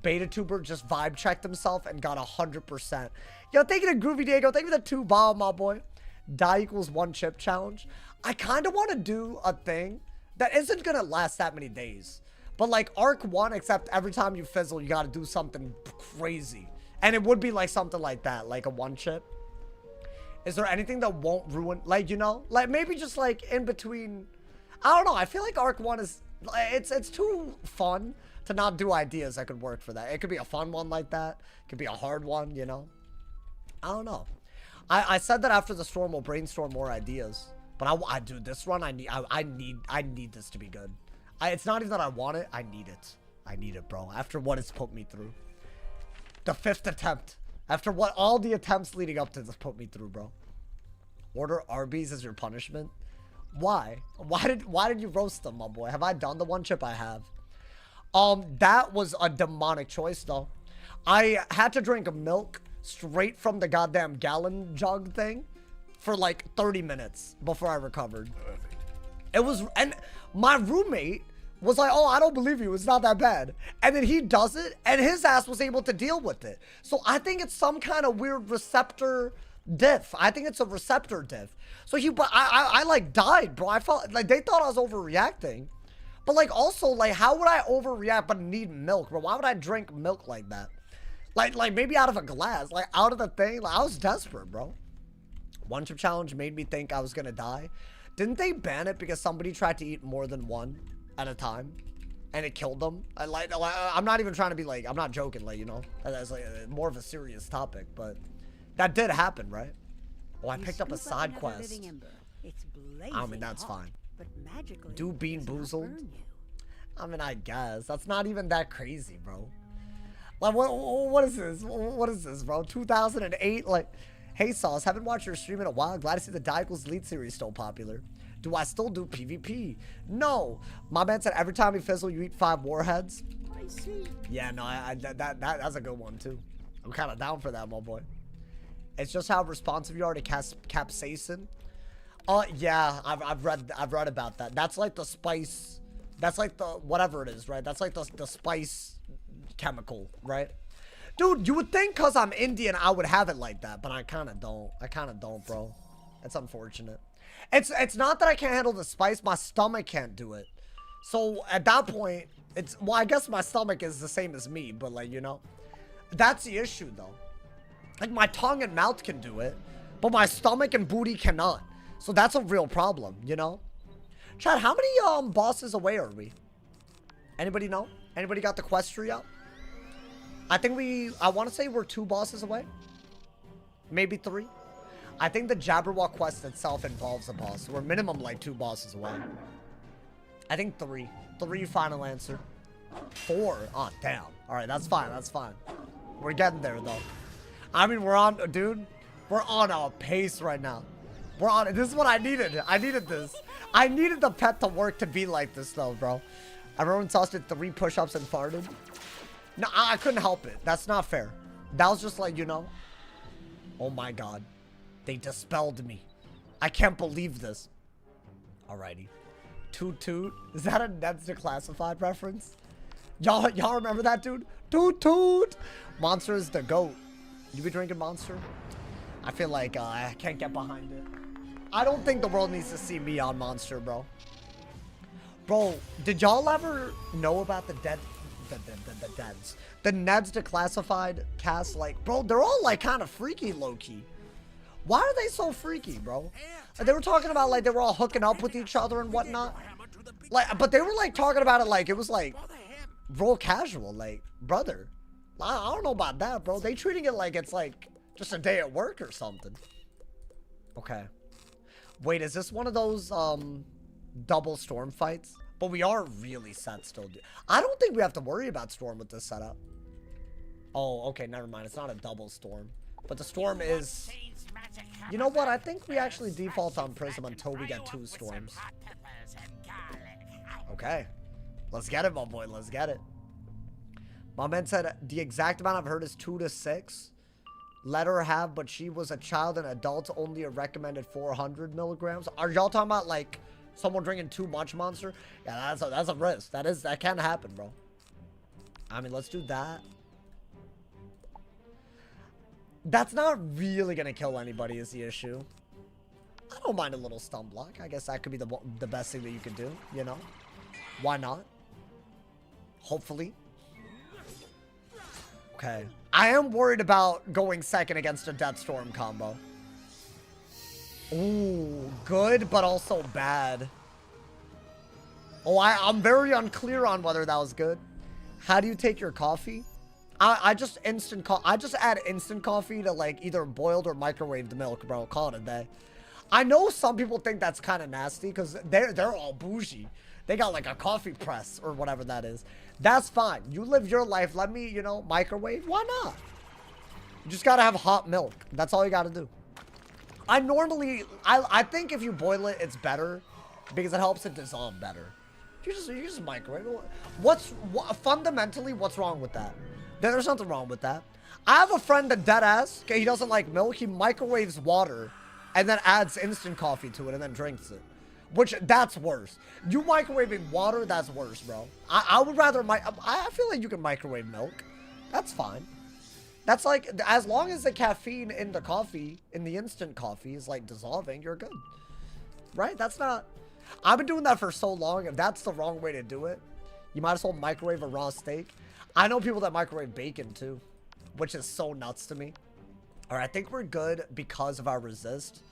BetaTuber just vibe checked himself and got 100%. Yo, thank you to Groovy Diego. Thank you for the 2 bomb, my boy. Die equals 1 chip challenge. I kind of want to do a thing that isn't going to last that many days. But like Arc 1, except every time you fizzle, you got to do something crazy. And it would be like something like that, like a 1 chip. Is there anything that won't ruin, like, you know? Like maybe just like in between. I don't know. I feel like Arc 1 is, it's too fun to not do ideas that could work for that. It could be a fun one like that. It could be a hard one, you know? I don't know. I said that after the storm we'll brainstorm more ideas. But I do this run. I need this to be good. It's not even that I want it. I need it. I need it, bro. After what it's put me through. The 5th attempt. After what all the attempts leading up to this put me through, bro. Order Arby's as your punishment. Why? Why did you roast them, my boy? Have I done the one chip? I have. That was a demonic choice, though. I had to drink milk straight from the goddamn gallon jug thing for like 30 minutes before I recovered. It was, and my roommate was like, oh, I don't believe you. It's not that bad. And then he does it, and his ass was able to deal with it. So I think it's some kind of weird receptor diff. I think it's a receptor diff. So I like died, bro. I felt like they thought I was overreacting. But like also, like, how would I overreact but need milk, bro? Why would I drink milk like that? Like maybe out of a glass, like out of the thing. Like, I was desperate, bro. One chip challenge made me think I was gonna die. Didn't they ban it because somebody tried to eat more than one at a time, and it killed them? I'm not even trying to be like, I'm not joking, like, you know, that's like more of a serious topic, but that did happen, right? Oh, I picked up a side quest. I mean, that's fine. Do Bean Boozled? I mean, I guess that's not even that crazy, bro. Like, what is this? What is this, bro? 2008? Like, hey, Sauce, haven't watched your stream in a while. Glad to see the Diagonal's Elite series still popular. Do I still do PvP? No. My man said every time you fizzle, you eat 5 warheads. I see. Yeah, no, that's a good one, too. I'm kind of down for that, my boy. It's just how responsive you are to capsaicin. Yeah, I've read about that. That's like the spice. That's like the whatever it is, right? That's like the spice chemical, right? Dude, you would think because I'm Indian I would have it like that, but I kind of don't. I kind of don't, bro. It's unfortunate. It's not that I can't handle the spice. My stomach can't do it. So at that point, it's, well, I guess my stomach is the same as me, but like, you know, that's the issue though. Like, my tongue and mouth can do it, but my stomach and booty cannot. So that's a real problem, you know? Chad, how many bosses away are we? Anybody know? Anybody got the quest tree up? I think I want to say we're 2 bosses away. Maybe 3. I think the Jabberwock quest itself involves a boss. So we're minimum like 2 bosses away. I think 3. 3 final answer. 4. Oh, damn. All right, that's fine. That's fine. We're getting there, though. I mean, we're on, dude. We're on a pace right now. We're on it. This is what I needed. I needed this. I needed the pet to work to be like this, though, bro. Everyone Sauce did 3 push-ups and farted. No, I couldn't help it. That's not fair. That was just like, you know. Oh my god. They dispelled me. I can't believe this. Alrighty. Toot toot. Is that a Ned's Declassified reference? Y'all remember that, dude? Toot toot. Monster is the GOAT. You be drinking Monster? I feel like I can't get behind it. I don't think the world needs to see me on Monster, bro. Bro, did y'all ever know about the Ned's Declassified cast? Like, bro, they're all like kind of freaky low-key. Why are they so freaky, bro? They were talking about like they were all hooking up with each other and whatnot. Like, but they were like talking about it like it was like real casual. Like, brother, I don't know about that, bro. They treating it like it's like just a day at work or something. Okay. Wait, is this one of those double storm fights? But we are really set still. I don't think we have to worry about storm with this setup. Oh, okay, never mind. It's not a double storm. But the storm is... You know what? I think we actually default on Prism until we get 2 storms. Okay. Let's get it, my boy. Let's get it. My man said the exact amount I've heard is 2 to 6. Let her have, but she was a child and adults only a recommended 400 milligrams. Are y'all talking about like someone drinking too much Monster? Yeah, that's a risk. That can happen, bro. I mean, let's do that. That's not really gonna kill anybody is the issue. I don't mind a little stun block. I guess that could be the best thing that you could do, you know? Why not? Hopefully. Okay. I am worried about going second against a Death Storm combo. Ooh, good, but also bad. Oh, I'm very unclear on whether that was good. How do you take your coffee? I just add instant coffee to like either boiled or microwaved milk, bro. Call it a day. I know some people think that's kind of nasty because they're all bougie. They got like a coffee press or whatever that is. That's fine. You live your life. Let me, you know, microwave. Why not? You just gotta have hot milk. That's all you gotta do. I think if you boil it, it's better. because it helps it dissolve better. You just microwave it. Fundamentally, what's wrong with that? There's nothing wrong with that. I have a friend that dead ass, okay, he doesn't like milk. He microwaves water and then adds instant coffee to it and then drinks it. Which, that's worse. You microwaving water, that's worse, bro. I would rather, I feel like you can microwave milk. That's fine. That's like, as long as the caffeine in the coffee, in the instant coffee is like dissolving, you're good. Right? That's not, I've been doing that for so long. If that's the wrong way to do it, you might as well microwave a raw steak. I know people that microwave bacon too, which is so nuts to me. All right, I think we're good because of our resist.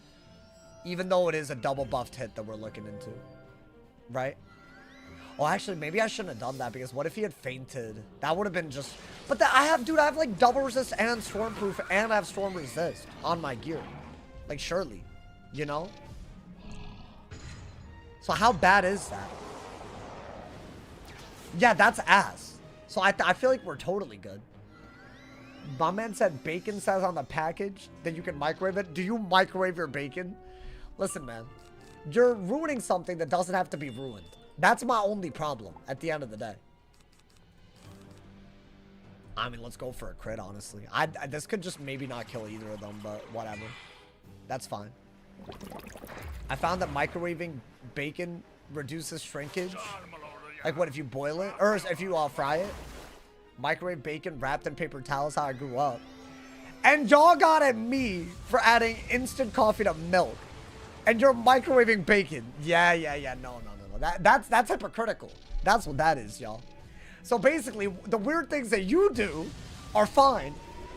Even though it is a double buffed hit that we're looking into. Right? Oh, actually, maybe I shouldn't have done that, because what if he had fainted? That would have been just... But I have like double resist and stormproof, and I have storm resist on my gear. Like, surely. You know? So how bad is that? Yeah, that's ass. So I feel like we're totally good. My man said bacon says on the package that you can microwave it. Do you microwave your bacon? Listen, man. You're ruining something that doesn't have to be ruined. That's my only problem at the end of the day. I mean, let's go for a crit, honestly. This could just maybe not kill either of them, but whatever. That's fine. I found that microwaving bacon reduces shrinkage. Like, what, if you boil it? Or if you fry it? Microwave bacon wrapped in paper towels, how I grew up. And y'all got at me for adding instant coffee to milk. And you're microwaving bacon. Yeah. No. That's hypocritical. That's what that is, y'all. So basically, the weird things that you do are fine.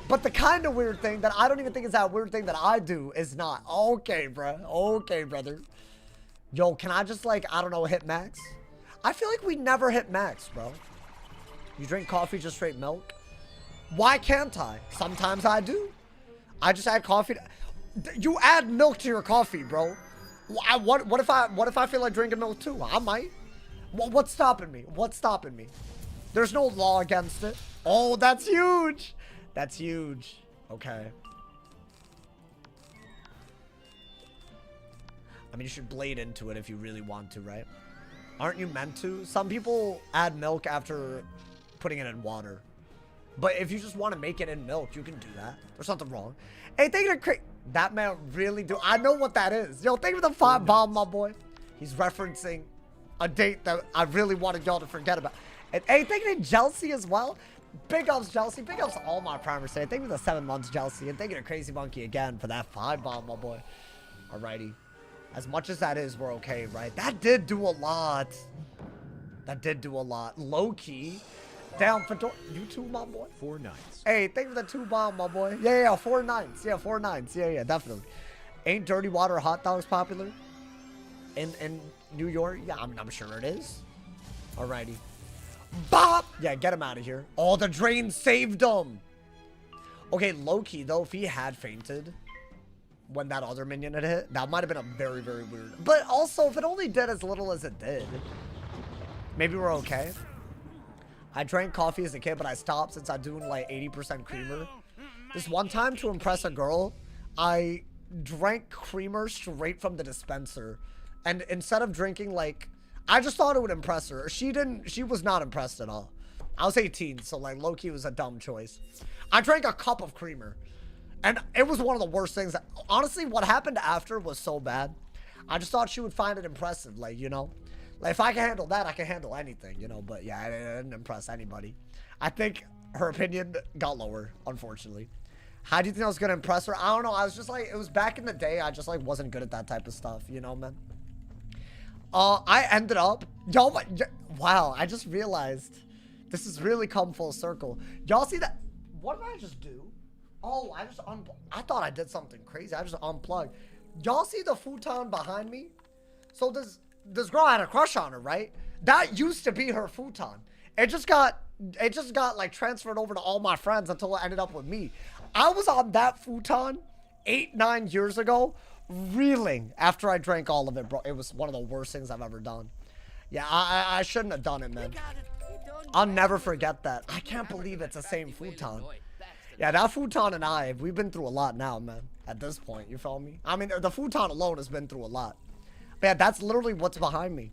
But the kind of weird thing that I don't even think is that weird thing that I do is not. Okay, bro. Okay, brother. Yo, can I just, like, I don't know, hit max? I feel like we never hit max, bro. You drink coffee, just straight milk? Why can't I? Sometimes I do. I just add coffee. You add milk to your coffee, bro. What if I feel like drinking milk too? I might. What's stopping me? What's stopping me? There's no law against it. Oh, that's huge. That's huge. Okay. I mean, you should blade into it if you really want to, right? Aren't you meant to? Some people add milk after putting it in water. But if you just want to make it in milk, you can do that. There's nothing wrong. Hey, thank you to that man really do. I know what that is. Yo, thank you for the 5 bomb, my boy. He's referencing a date that I really wanted y'all to forget about. And hey, thank you to Chelsea as well. Big ups, Chelsea. Big ups to all my primers today. Thank you for the 7 months, Chelsea. And thank you to Crazy Monkey again for that 5 bomb, my boy. Alrighty. As much as that is, we're okay, right? That did do a lot. That did do a lot. Low key. Down for you too, my boy. 4 nights. Hey, thank you for the 2 bomb, my boy. Yeah, 4 nights. Yeah, 4 nights. Yeah, definitely. Ain't dirty water hot dogs popular in New York? Yeah, I'm sure it is. Alrighty. Bop! Yeah, get him out of here. Oh, the drain saved him. Okay, low-key, though, if he had fainted when that other minion had hit, that might have been a very, very weird. But also, if it only did as little as it did, maybe we're okay. I drank coffee as a kid, but I stopped since I'm doing like 80% creamer. This one time, to impress a girl, I drank creamer straight from the dispenser. And instead of drinking, like, I just thought it would impress her. She was not impressed at all. I was 18, so like low-key was a dumb choice. I drank a cup of creamer. And it was one of the worst things. Honestly, what happened after was so bad. I just thought she would find it impressive, like, you know. Like, if I can handle that, I can handle anything, you know. But yeah, it didn't impress anybody. I think her opinion got lower, unfortunately. How do you think I was going to impress her? I don't know. I was just like, it was back in the day. I just like wasn't good at that type of stuff, you know, man. I ended up, wow, I just realized this has really come full circle. Y'all see that? What did I just do? Oh, I thought I did something crazy. I just unplugged. Y'all see the futon behind me? So this girl had a crush on her, right? That used to be her futon. It just got like transferred over to all my friends until it ended up with me. I was on that futon 8-9 years ago, reeling after I drank all of it, bro. It was one of the worst things I've ever done. Yeah, I shouldn't have done it, man. I'll never forget that. I can't believe it's the same futon. Yeah, that futon and we've been through a lot now, man. At this point, you feel me? I mean, the futon alone has been through a lot. But yeah, that's literally what's behind me.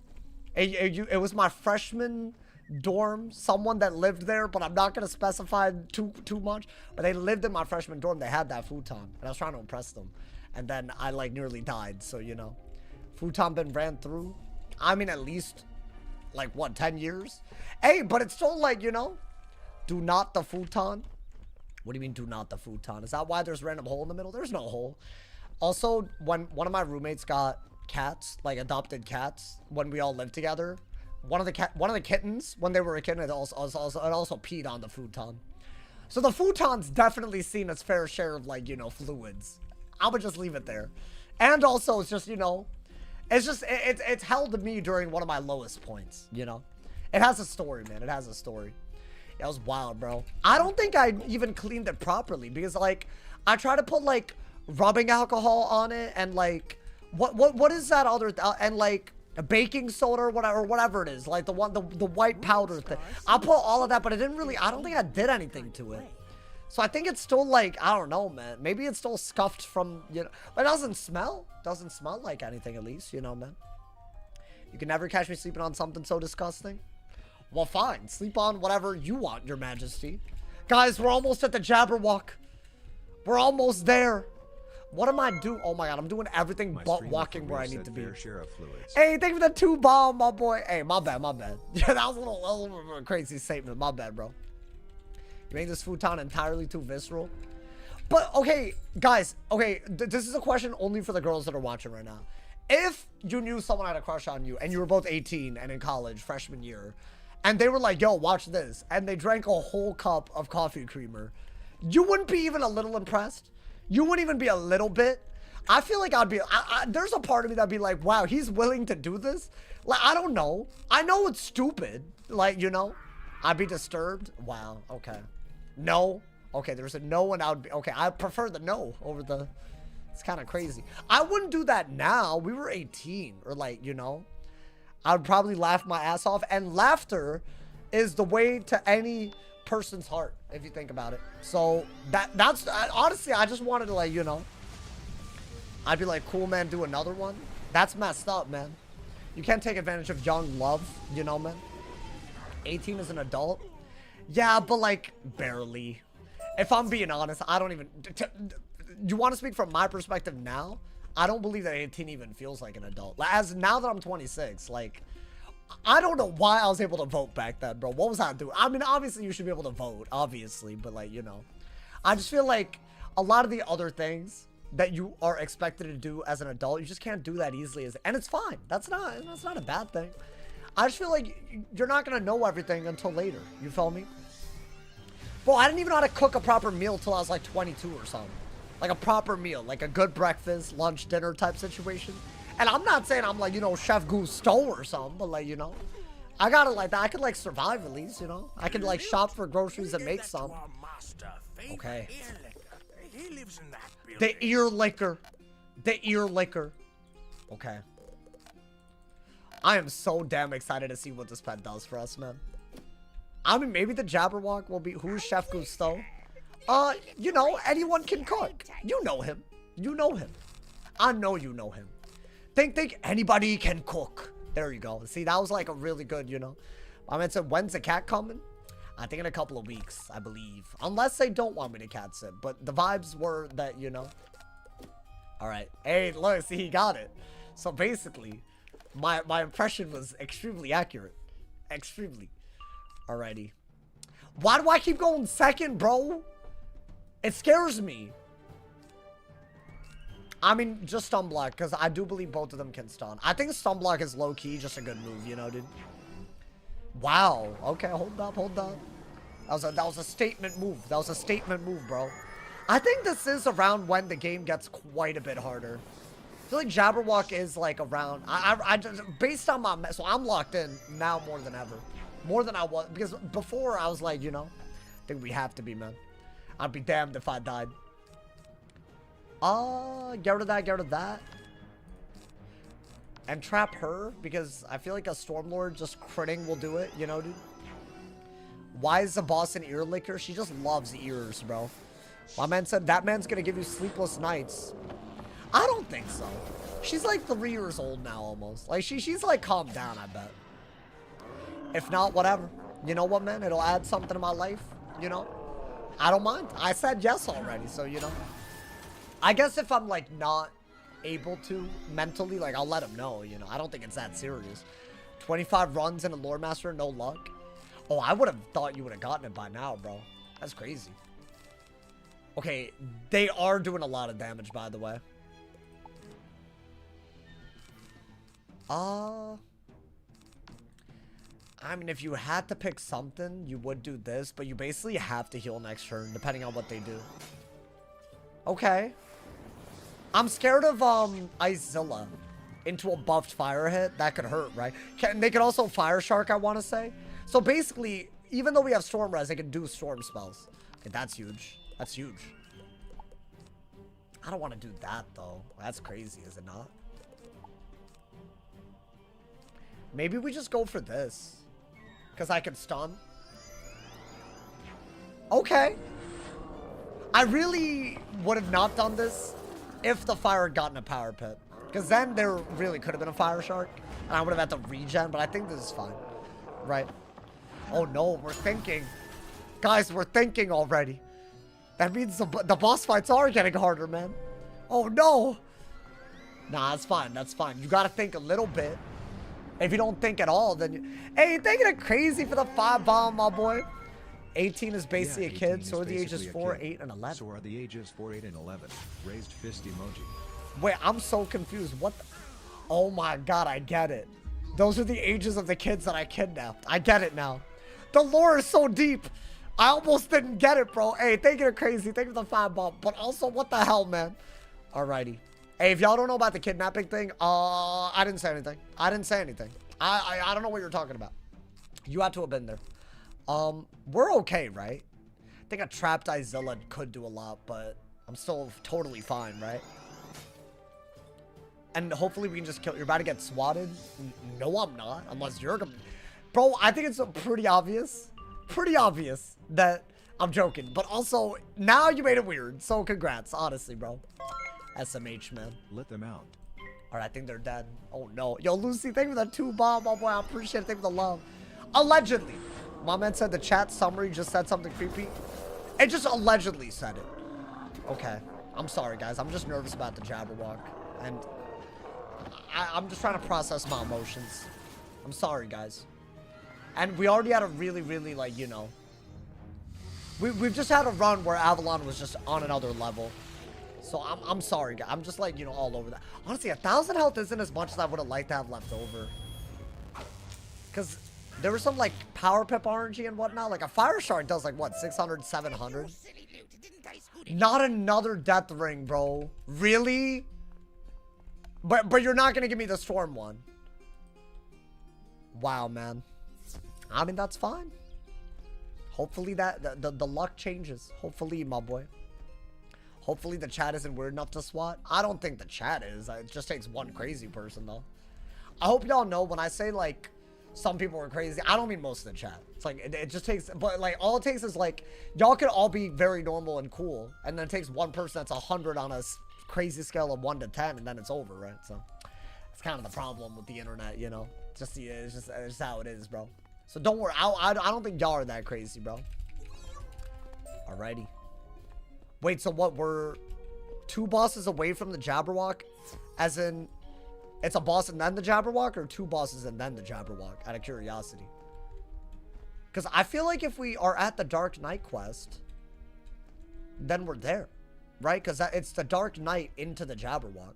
It was my freshman dorm, someone that lived there, but I'm not gonna specify too much. But they lived in my freshman dorm. They had that futon, and I was trying to impress them. And then I like nearly died. So you know, futon been ran through. I mean, at least like what, 10 years? Hey, but it's still like, you know, do not the futon. What do you mean, do not the futon? Is that why there's a random hole in the middle? There's no hole. Also, when one of my roommates got cats, like adopted cats, when we all lived together, one of the kittens, when they were a kitten, it also peed on the futon. So the futon's definitely seen its fair share of, like, you know, fluids. I would just leave it there. And also, it's just, you know, it's held me during one of my lowest points, you know. It has a story, man. It has a story. That was wild, bro. I don't think I even cleaned it properly because, like, I tried to put, like, rubbing alcohol on it and, like, what is that other and, like, a baking soda or whatever it is, like the white powder thing. I put all of that, but I don't think I did anything to it. So I think it's still, like, I don't know, man. Maybe it's still scuffed from, you know, but it doesn't smell like anything, at least, you know, man. You can never catch me sleeping on something so disgusting. Well, fine. Sleep on whatever you want, Your Majesty. Guys, we're almost at the Jabberwock. We're almost there. What am I doing? Oh my god, I'm doing everything but walking where I need to be. Hey, thank you for the 2 bomb, my boy. Hey, my bad. Yeah, that was a little crazy statement. My bad, bro. You made this futon entirely too visceral. But, okay, guys, okay, this is a question only for the girls that are watching right now. If you knew someone had a crush on you and you were both 18 and in college, freshman year, and they were like, yo, watch this, and they drank a whole cup of coffee creamer, you wouldn't be even a little impressed? You wouldn't even be a little bit? I feel like I'd be, there's a part of me that'd be like, wow, he's willing to do this? Like, I don't know. I know it's stupid. Like, you know, I'd be disturbed. Wow, okay. No. Okay, there's a no and I would be, okay, I prefer the no over the, it's kind of crazy. I wouldn't do that now. We were 18 or like, you know, I would probably laugh my ass off, and laughter is the way to any person's heart, if you think about it. So that's honestly, I just wanted to, like, you know, I'd be like, cool, man, do another one. That's messed up, man. You can't take advantage of young love, you know, man. 18 as an adult. Yeah, but like barely. If I'm being honest, I don't even, you want to speak from my perspective now? I don't believe that 18 even feels like an adult. As now that I'm 26, like, I don't know why I was able to vote back then, bro. What was I doing? I mean, obviously you should be able to vote, obviously, but like, you know, I just feel like a lot of the other things that you are expected to do as an adult, you just can't do that easily, and it's fine. That's not a bad thing. I just feel like you're not gonna know everything until later. You feel me? Bro, I didn't even know how to cook a proper meal till I was like 22 or something. Like a proper meal, like a good breakfast, lunch, dinner type situation. And I'm not saying I'm like, you know, Chef Gusteau or something, but like, you know, I got it like that. I could like survive at least, you know. I could like shop for groceries and make some. Okay. The ear liquor. The ear liquor. Okay. I am so damn excited to see what this pet does for us, man. I mean, maybe the Jabberwock will be, who's Chef Gusteau? You know, anyone can cook. You know him. You know him. I know you know him. Think anybody can cook. There you go. See, that was like a really good, you know. I mean, so when's the cat coming? I think in a couple of weeks, I believe. Unless they don't want me to cat sit. But the vibes were that, you know. All right. Hey, look, see, he got it. So basically, my impression was extremely accurate. Extremely. Alrighty. Why do I keep going second, bro? It scares me. I mean, just stun block, because I do believe both of them can stun. I think stun block is low-key just a good move, you know, dude? Wow. Okay, hold up, hold up. That was a statement move. That was a statement move, bro. I think this is around when the game gets quite a bit harder. I feel like Jabberwock is, like, around... I just, based on my... So I'm locked in now more than ever. More than I was. Because before, I was like, you know, I think we have to be, man. I'd be damned if I died. Get rid of that, get rid of that. And trap her, because I feel like a Stormlord just critting will do it, you know, dude? Why is the boss an ear licker? She just loves ears, bro. My man said that man's gonna give you sleepless nights. I don't think so. She's like 3 years old now almost. Like she's like calmed down, I bet. If not, whatever. You know what, man? It'll add something to my life, you know? I don't mind. I said yes already, so you know. I guess if I'm like not able to mentally, like I'll let him know, you know. I don't think it's that serious. 25 runs in a lore master, no luck. Oh, I would have thought you would have gotten it by now, bro. That's crazy. Okay, they are doing a lot of damage, by the way. I mean, if you had to pick something, you would do this, but you basically have to heal next turn, depending on what they do. Okay. I'm scared of, Izilla into a buffed fire hit. That could hurt, right? They could also Fire Shark, I want to say. So basically, even though we have Storm Res, they can do Storm spells. Okay, that's huge. That's huge. I don't want to do that, though. That's crazy, is it not? Maybe we just go for this. Because I can stun. Okay. I really would have not done this if the fire had gotten a power pit. Because then there really could have been a Fire Shark. And I would have had to regen, but I think this is fine. Right? Oh no, we're thinking. Guys, we're thinking already. That means the boss fights are getting harder, man. Oh no. Nah, that's fine. That's fine. You gotta think a little bit. If you don't think at all, then you... Hey, you're thinking it crazy for the 5 bomb, my boy. 18 is basically a kid, so are the ages 4, 8, and 11. So are the ages 4, 8, and 11. Raised fist emoji. Wait, I'm so confused. What the... Oh my god, I get it. Those are the ages of the kids that I kidnapped. I get it now. The lore is so deep. I almost didn't get it, bro. Hey, thinking it crazy. Thinking the 5 bomb. But also, what the hell, man? Alrighty. Hey, if y'all don't know about the kidnapping thing, I didn't say anything. I didn't say anything. I don't know what you're talking about. You had to have been there. We're okay, right? I think a trapped Izilla could do a lot, but I'm still totally fine, right? And hopefully we can just kill... You're about to get swatted? No, I'm not. Unless you're gonna... Bro, I think it's pretty obvious. Pretty obvious that I'm joking. But also, now you made it weird. So congrats, honestly, bro. SMH, man. Let them out. Alright, I think they're dead. Oh, no. Yo, Lucy, thank you for the 2 bomb. Oh, boy, I appreciate it. Thank you for the love. Allegedly. My man said the chat summary just said something creepy. It just allegedly said it. Okay. I'm sorry, guys. I'm just nervous about the Jabberwock. And I'm just trying to process my emotions. I'm sorry, guys. And we already had a really, really, like, you know. We've just had a run where Avalon was just on another level. So I'm sorry, guys. I'm just like, you know, all over that. Honestly, 1,000 health isn't as much as I would have liked to have left over. Because there was some, like, power pip RNG and whatnot. Like, a Fire Shark does, like, what, 600, 700? Not another death ring, bro. Really? But you're not going to give me the Storm one. Wow, man. I mean, that's fine. Hopefully that the luck changes. Hopefully, my boy. Hopefully the chat isn't weird enough to swat. I don't think the chat is. It just takes one crazy person, though. I hope y'all know when I say, like, some people are crazy, I don't mean most of the chat. It's like, it just takes, but, like, all it takes is, like, y'all can all be very normal and cool. And then it takes one person that's 100 on a crazy scale of 1 to 10, and then it's over, right? So, it's kind of the problem with the internet, you know? It's just how it is, bro. So don't worry. I don't think y'all are that crazy, bro. Alrighty. Wait, so what? We're 2 bosses away from the Jabberwock? As in, it's a boss and then the Jabberwock? Or 2 bosses and then the Jabberwock? Out of curiosity. Because I feel like if we are at the Dark Knight quest, then we're there. Right? Because it's the Dark Knight into the Jabberwock.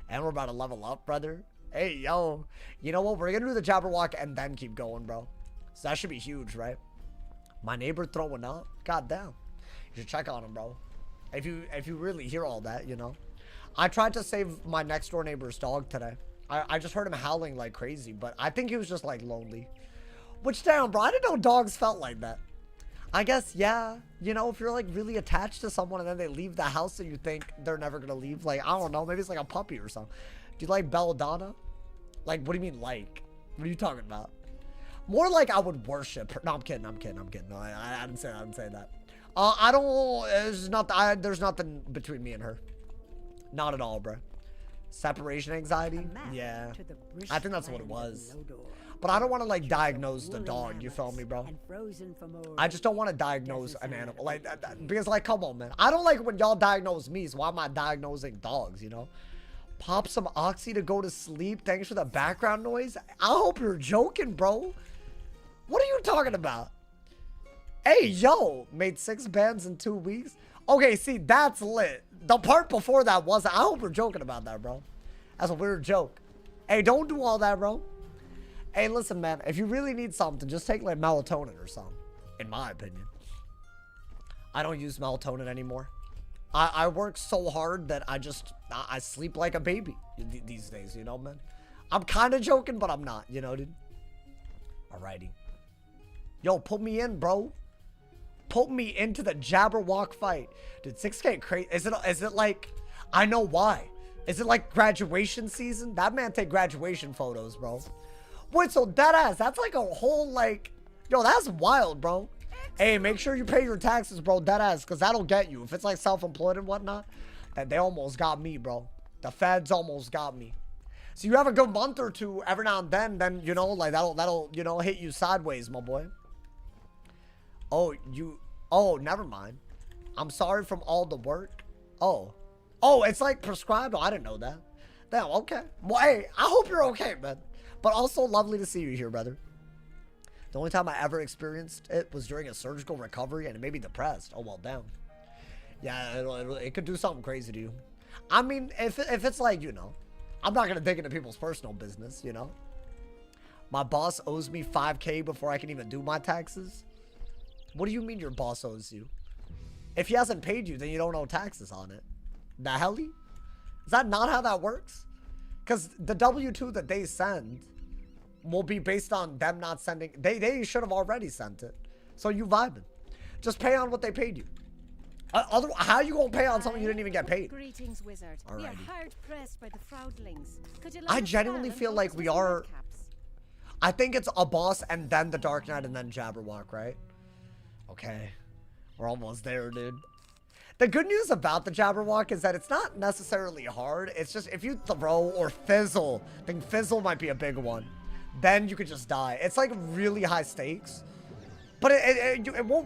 And we're about to level up, brother. Hey, yo. You know what? We're going to do the Jabberwock and then keep going, bro. So that should be huge, right? My neighbor throwing up? God damn. You should check on him, bro. If you really hear all that, you know. I tried to save my next door neighbor's dog today. I just heard him howling like crazy, but I think he was just like lonely. Which, damn, bro, I didn't know dogs felt like that. I guess, yeah, you know, if you're like really attached to someone and then they leave the house and you think they're never gonna leave, like, I don't know, maybe it's like a puppy or something. Do you like Belladonna? Like, what do you mean like? What are you talking about? More like I would worship her. No, I'm kidding. No, I didn't say that. I don't, there's nothing between me and her. Not at all, bro. Separation anxiety? Yeah. I think that's what it was. But I don't want to like diagnose the dog, you feel me, bro? I just don't want to diagnose an animal like that, because like, come on, man. I don't like when y'all diagnose me, so why am I diagnosing dogs, you know? Pop some oxy to go to sleep. Thanks for the background noise. I hope you're joking, bro. What are you talking about? Hey, yo, made 6 bands in 2 weeks. Okay, see, that's lit. The part before that wasn't. I hope you're joking about that, bro. That's a weird joke. Hey, don't do all that, bro. Hey, listen, man. If you really need something, just take like melatonin or something. In my opinion. I don't use melatonin anymore. I work so hard that I sleep like a baby these days, you know, man. I'm kind of joking, but I'm not, you know, dude. Alrighty. Yo, put me in, bro. Put me into the Jabberwock fight. Dude, 6K crazy. Is it like, I know why. Is it like graduation season? That man take graduation photos, bro. Wait, so deadass, that's like a whole like, yo, that's wild, bro. Hey, make sure you pay your taxes, bro, deadass, because that'll get you. If it's like self-employed and whatnot, then they almost got me, bro. The feds almost got me. So you have a good month or two every now and then, you know, like that'll, you know, hit you sideways, my boy. Oh, never mind. I'm sorry from all the work. Oh, it's like prescribed. Oh, I didn't know that. Damn, okay. Well, hey, I hope you're okay, man. But also lovely to see you here, brother. The only time I ever experienced it was during a surgical recovery, and it made me depressed. Oh, well, damn. Yeah, it could do something crazy to you. I mean, if it's like, you know, I'm not going to dig into people's personal business, you know. My boss owes me 5K before I can even do my taxes. What do you mean your boss owes you? If he hasn't paid you, then you don't owe taxes on it. The hell? Is that not how that works? Because the W-2 that they send will be based on them not sending. They should have already sent it. So you vibing. Just pay on what they paid you. How are you going to pay on something you didn't even get paid? Greetings, Wizard. We are hard pressed by the Fraudlings. I genuinely feel like we are. I think it's a boss and then the Dark Knight and then Jabberwock, right? Okay. We're almost there, dude. The good news about the Jabberwock is that it's not necessarily hard. It's just if you throw or fizzle, I think fizzle might be a big one. Then you could just die. It's like really high stakes. But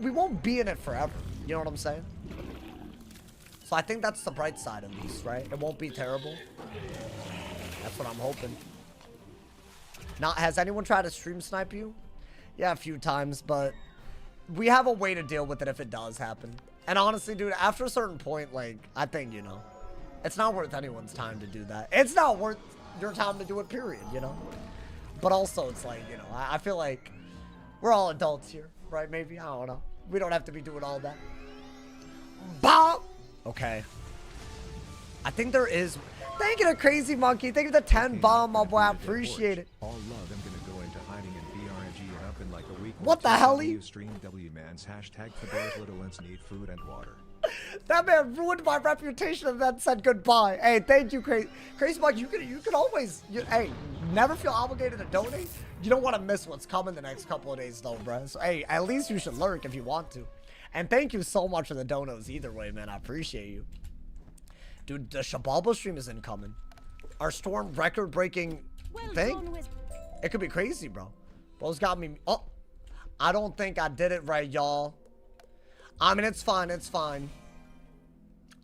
we won't be in it forever. You know what I'm saying? So I think that's the bright side at least, right? It won't be terrible. That's what I'm hoping. Has anyone tried to stream snipe you? Yeah, a few times, but we have a way to deal with it if it does happen. And honestly, dude, after a certain point, like, I think, you know, it's not worth anyone's time to do that. It's not worth your time to do it, period, you know? But also, it's like, you know, I feel like we're all adults here, right? Maybe, I don't know. We don't have to be doing all that. Bomb! Okay. I think there is. Thank you to Crazy Monkey. Thank you for the 10 bomb, my boy. I appreciate it. All love. I'm gonna go into hiding and BRNG it up in like a week. What the hell? Stream WMans hashtag Fedor's little ones need food and water. That man ruined my reputation and then said goodbye. Hey, thank you, Crazy Monkey. You can always, hey, never feel obligated to donate. You don't want to miss what's coming the next couple of days, though, bro. So, hey, at least you should lurk if you want to. And thank you so much for the donos either way, man. I appreciate you. Dude, the Shabalba stream is incoming. Our storm record-breaking thing. It could be crazy, bro. Bro's got me. Oh, I don't think I did it right, y'all. I mean, it's fine. It's fine.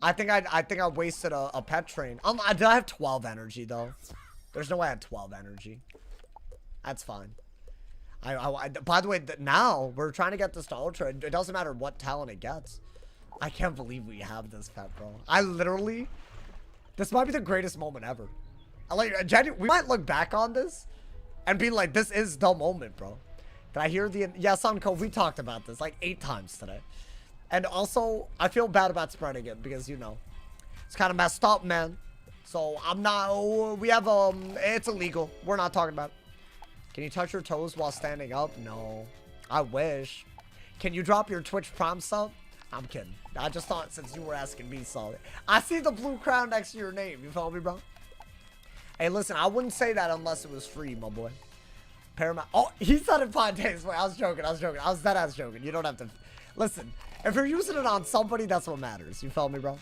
I think I wasted a pet train. Did I have 12 energy, though? There's no way I had 12 energy. That's fine. By the way, now we're trying to get this to Ultra. It doesn't matter what talent it gets. I can't believe we have this pet, bro. This might be the greatest moment ever. We might look back on this and be like, this is the moment, bro. Did I hear yeah, Sunco, we talked about this like 8 times today. And also, I feel bad about spreading it because, you know, it's kind of messed up, man. So I'm not, we have, it's illegal. We're not talking about it. Can you touch your toes while standing up? No. I wish. Can you drop your Twitch Prime sub? I'm kidding. I just thought since you were asking me, so I see the blue crown next to your name. You feel me, bro? Hey, listen, I wouldn't say that unless it was free, my boy. Paramount. Oh, he said in 5 days. Wait, I was joking. I was dead ass joking. You don't have to. Listen, if you're using it on somebody, that's what matters. You feel me, bro?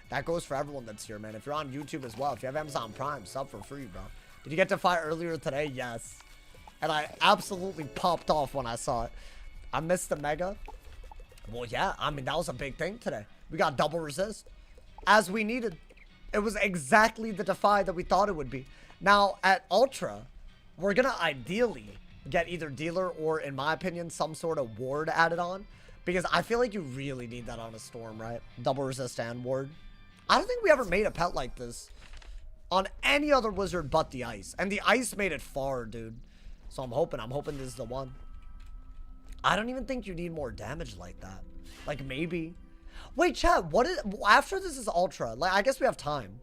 That goes for everyone that's here, man. If you're on YouTube as well, if you have Amazon Prime, sub for free, bro. Did you get to fight earlier today? Yes. And I absolutely popped off when I saw it. I missed the mega. Well, yeah, I mean, that was a big thing today. We got double resist, as we needed. It was exactly the defy that we thought it would be. Now, at Ultra, we're going to ideally get either dealer or, in my opinion, some sort of ward added on. Because I feel like you really need that on a Storm, right? Double resist and ward. I don't think we ever made a pet like this on any other wizard but the ice. And the ice made it far, dude. So I'm hoping this is the one. I don't even think you need more damage like that. Like, maybe. Wait, chat, what is... After this is Ultra, like, I guess we have time.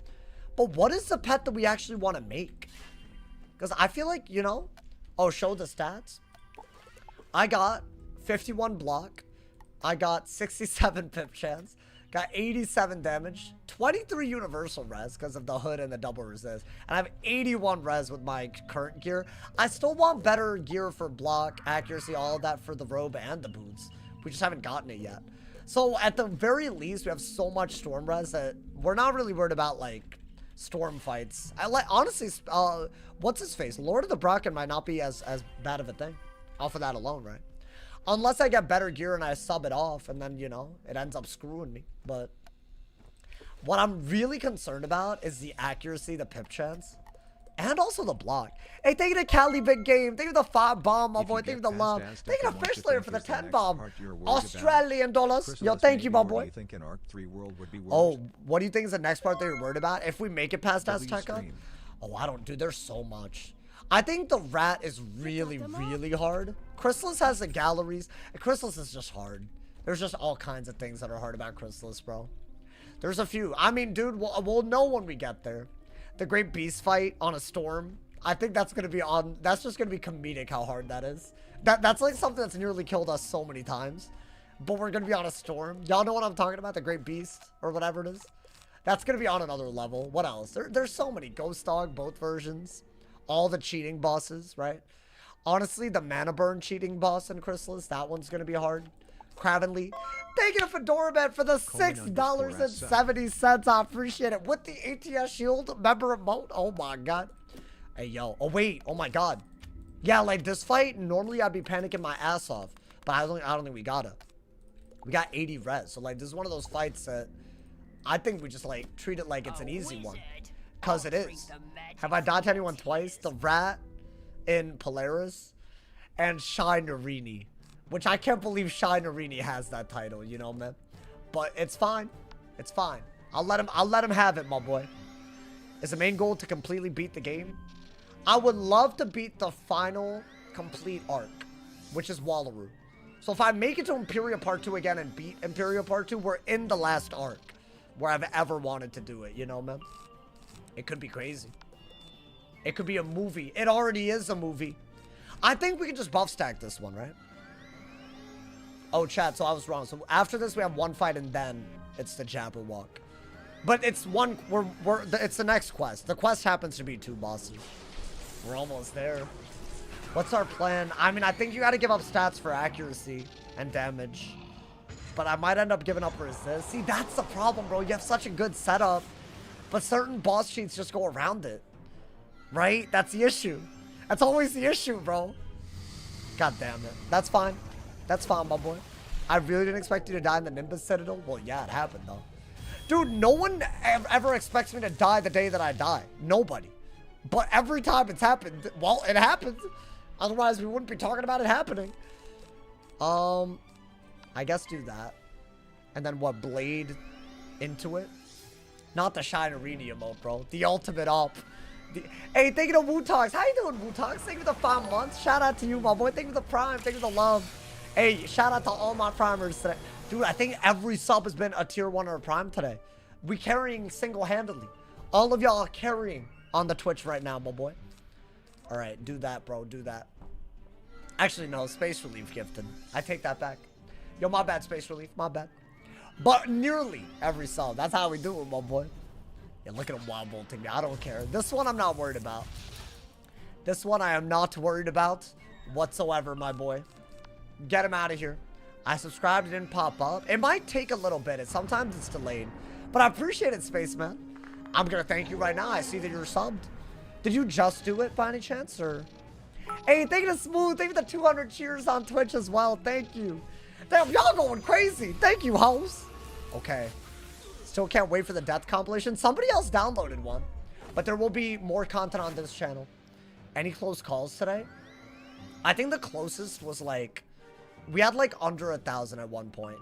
But what is the pet that we actually want to make? Because I feel like, you know... Oh, show the stats. I got 51 block. I got 67 pip chance. Got 87 damage. 23 universal res because of the hood and the double resist. And I have 81 res with my current gear. I still want better gear for block, accuracy, all of that for the robe and the boots. We just haven't gotten it yet. So at the very least, we have so much storm res that we're not really worried about, like, storm fights. Honestly, what's his face? Lord of the Bracken might not be as bad of a thing off of that alone, right? Unless I get better gear and I sub it off and then, you know, it ends up screwing me. But what I'm really concerned about is the accuracy, the pip chance, and also the block. Hey, thank you to Cali Big Game. Thank you to the 5 bomb, my boy. Thank you to the love. Thank you to Fish Layer for the 10 bomb. Australian dollars. Yo, thank you, my boy. Oh, what do you think is the next part that you're worried about? If we make it past Azteca? Oh, I don't, dude. There's so much. I think the rat is really, really hard. Chrysalis has the galleries. And Chrysalis is just hard. There's just all kinds of things that are hard about Chrysalis, bro. There's a few. I mean, dude, we'll know when we get there. The Great Beast fight on a storm. I think that's going to be on... That's just going to be comedic how hard that is. That's like something that's nearly killed us so many times. But we're going to be on a storm. Y'all know what I'm talking about? The Great Beast or whatever it is. That's going to be on another level. What else? There's so many. Ghost Dog, both versions. All the cheating bosses, right? Honestly, the Mana Burn cheating boss in Chrysalis, that one's going to be hard. Cravenly. Thank you to Fedora Man for the $6.70. I appreciate it. With the ATS shield member emote. Oh my god. Hey, yo. Oh, wait. Oh my god. Yeah, like this fight, normally I'd be panicking my ass off. But I don't think we got it. We got 80 res. So, like, this is one of those fights that I think we just, like, treat it like it's an easy one. Because it is. Have I died to anyone twice? The rat in Polaris and Shy Narini. Which I can't believe Shy Narini has that title, you know, man. But it's fine. It's fine. I'll let him have it, my boy. Is the main goal to completely beat the game? I would love to beat the final complete arc, which is Wallaroo. So if I make it to Imperial Part 2 again and beat Imperial Part 2, we're in the last arc where I've ever wanted to do it, you know, man? It could be crazy. It could be a movie. It already is a movie. I think we can just buff stack this one, right? Oh, chat, so I was wrong. So after this, we have one fight, and then it's the Jabberwock. But it's one, it's the next quest. The quest happens to be 2 bosses. We're almost there. What's our plan? I mean, I think you got to give up stats for accuracy and damage. But I might end up giving up resist. See, that's the problem, bro. You have such a good setup. But certain boss cheats just go around it. Right? That's the issue. That's always the issue, bro. God damn it. That's fine. That's fine, my boy. I really didn't expect you to die in the Nimbus Citadel. Well, yeah, it happened, though. Dude, no one ever expects me to die the day that I die. Nobody. But every time it's happened, well, it happens. Otherwise, we wouldn't be talking about it happening. I guess do that. And then what, blade into it? Not the Shinerini emote, bro. The ultimate up. Hey, thank you to Wootox. How you doing, Wootox? Thank you for the 5 months. Shout out to you, my boy. Thank you for the prime. Thank you for the love. Hey, shout out to all my primers today. Dude, I think every sub has been a tier 1 or a prime today. We carrying single-handedly. All of y'all are carrying on the Twitch right now, my boy. All right, do that, bro. Do that. Actually, no. Space Relief gifted. I take that back. Yo, my bad, Space Relief. My bad. But nearly every sub. That's how we do it, my boy. Yeah, look at him wild bolting me. I don't care. This one I'm not worried about. This one I am not worried about whatsoever, my boy. Get him out of here. I subscribed, it didn't pop up. It might take a little bit. Sometimes it's delayed. But I appreciate it, Spaceman. I'm gonna thank you right now. I see that you're subbed. Did you just do it by any chance, or? Hey, thank you to Smooth. Thank you for the 200 cheers on Twitch as well. Thank you. Damn, y'all going crazy. Thank you, hoes. Okay. Still can't wait for the death compilation. Somebody else downloaded one. But there will be more content on this channel. Any close calls today? I think the closest was like... We had like under 1,000 at one point.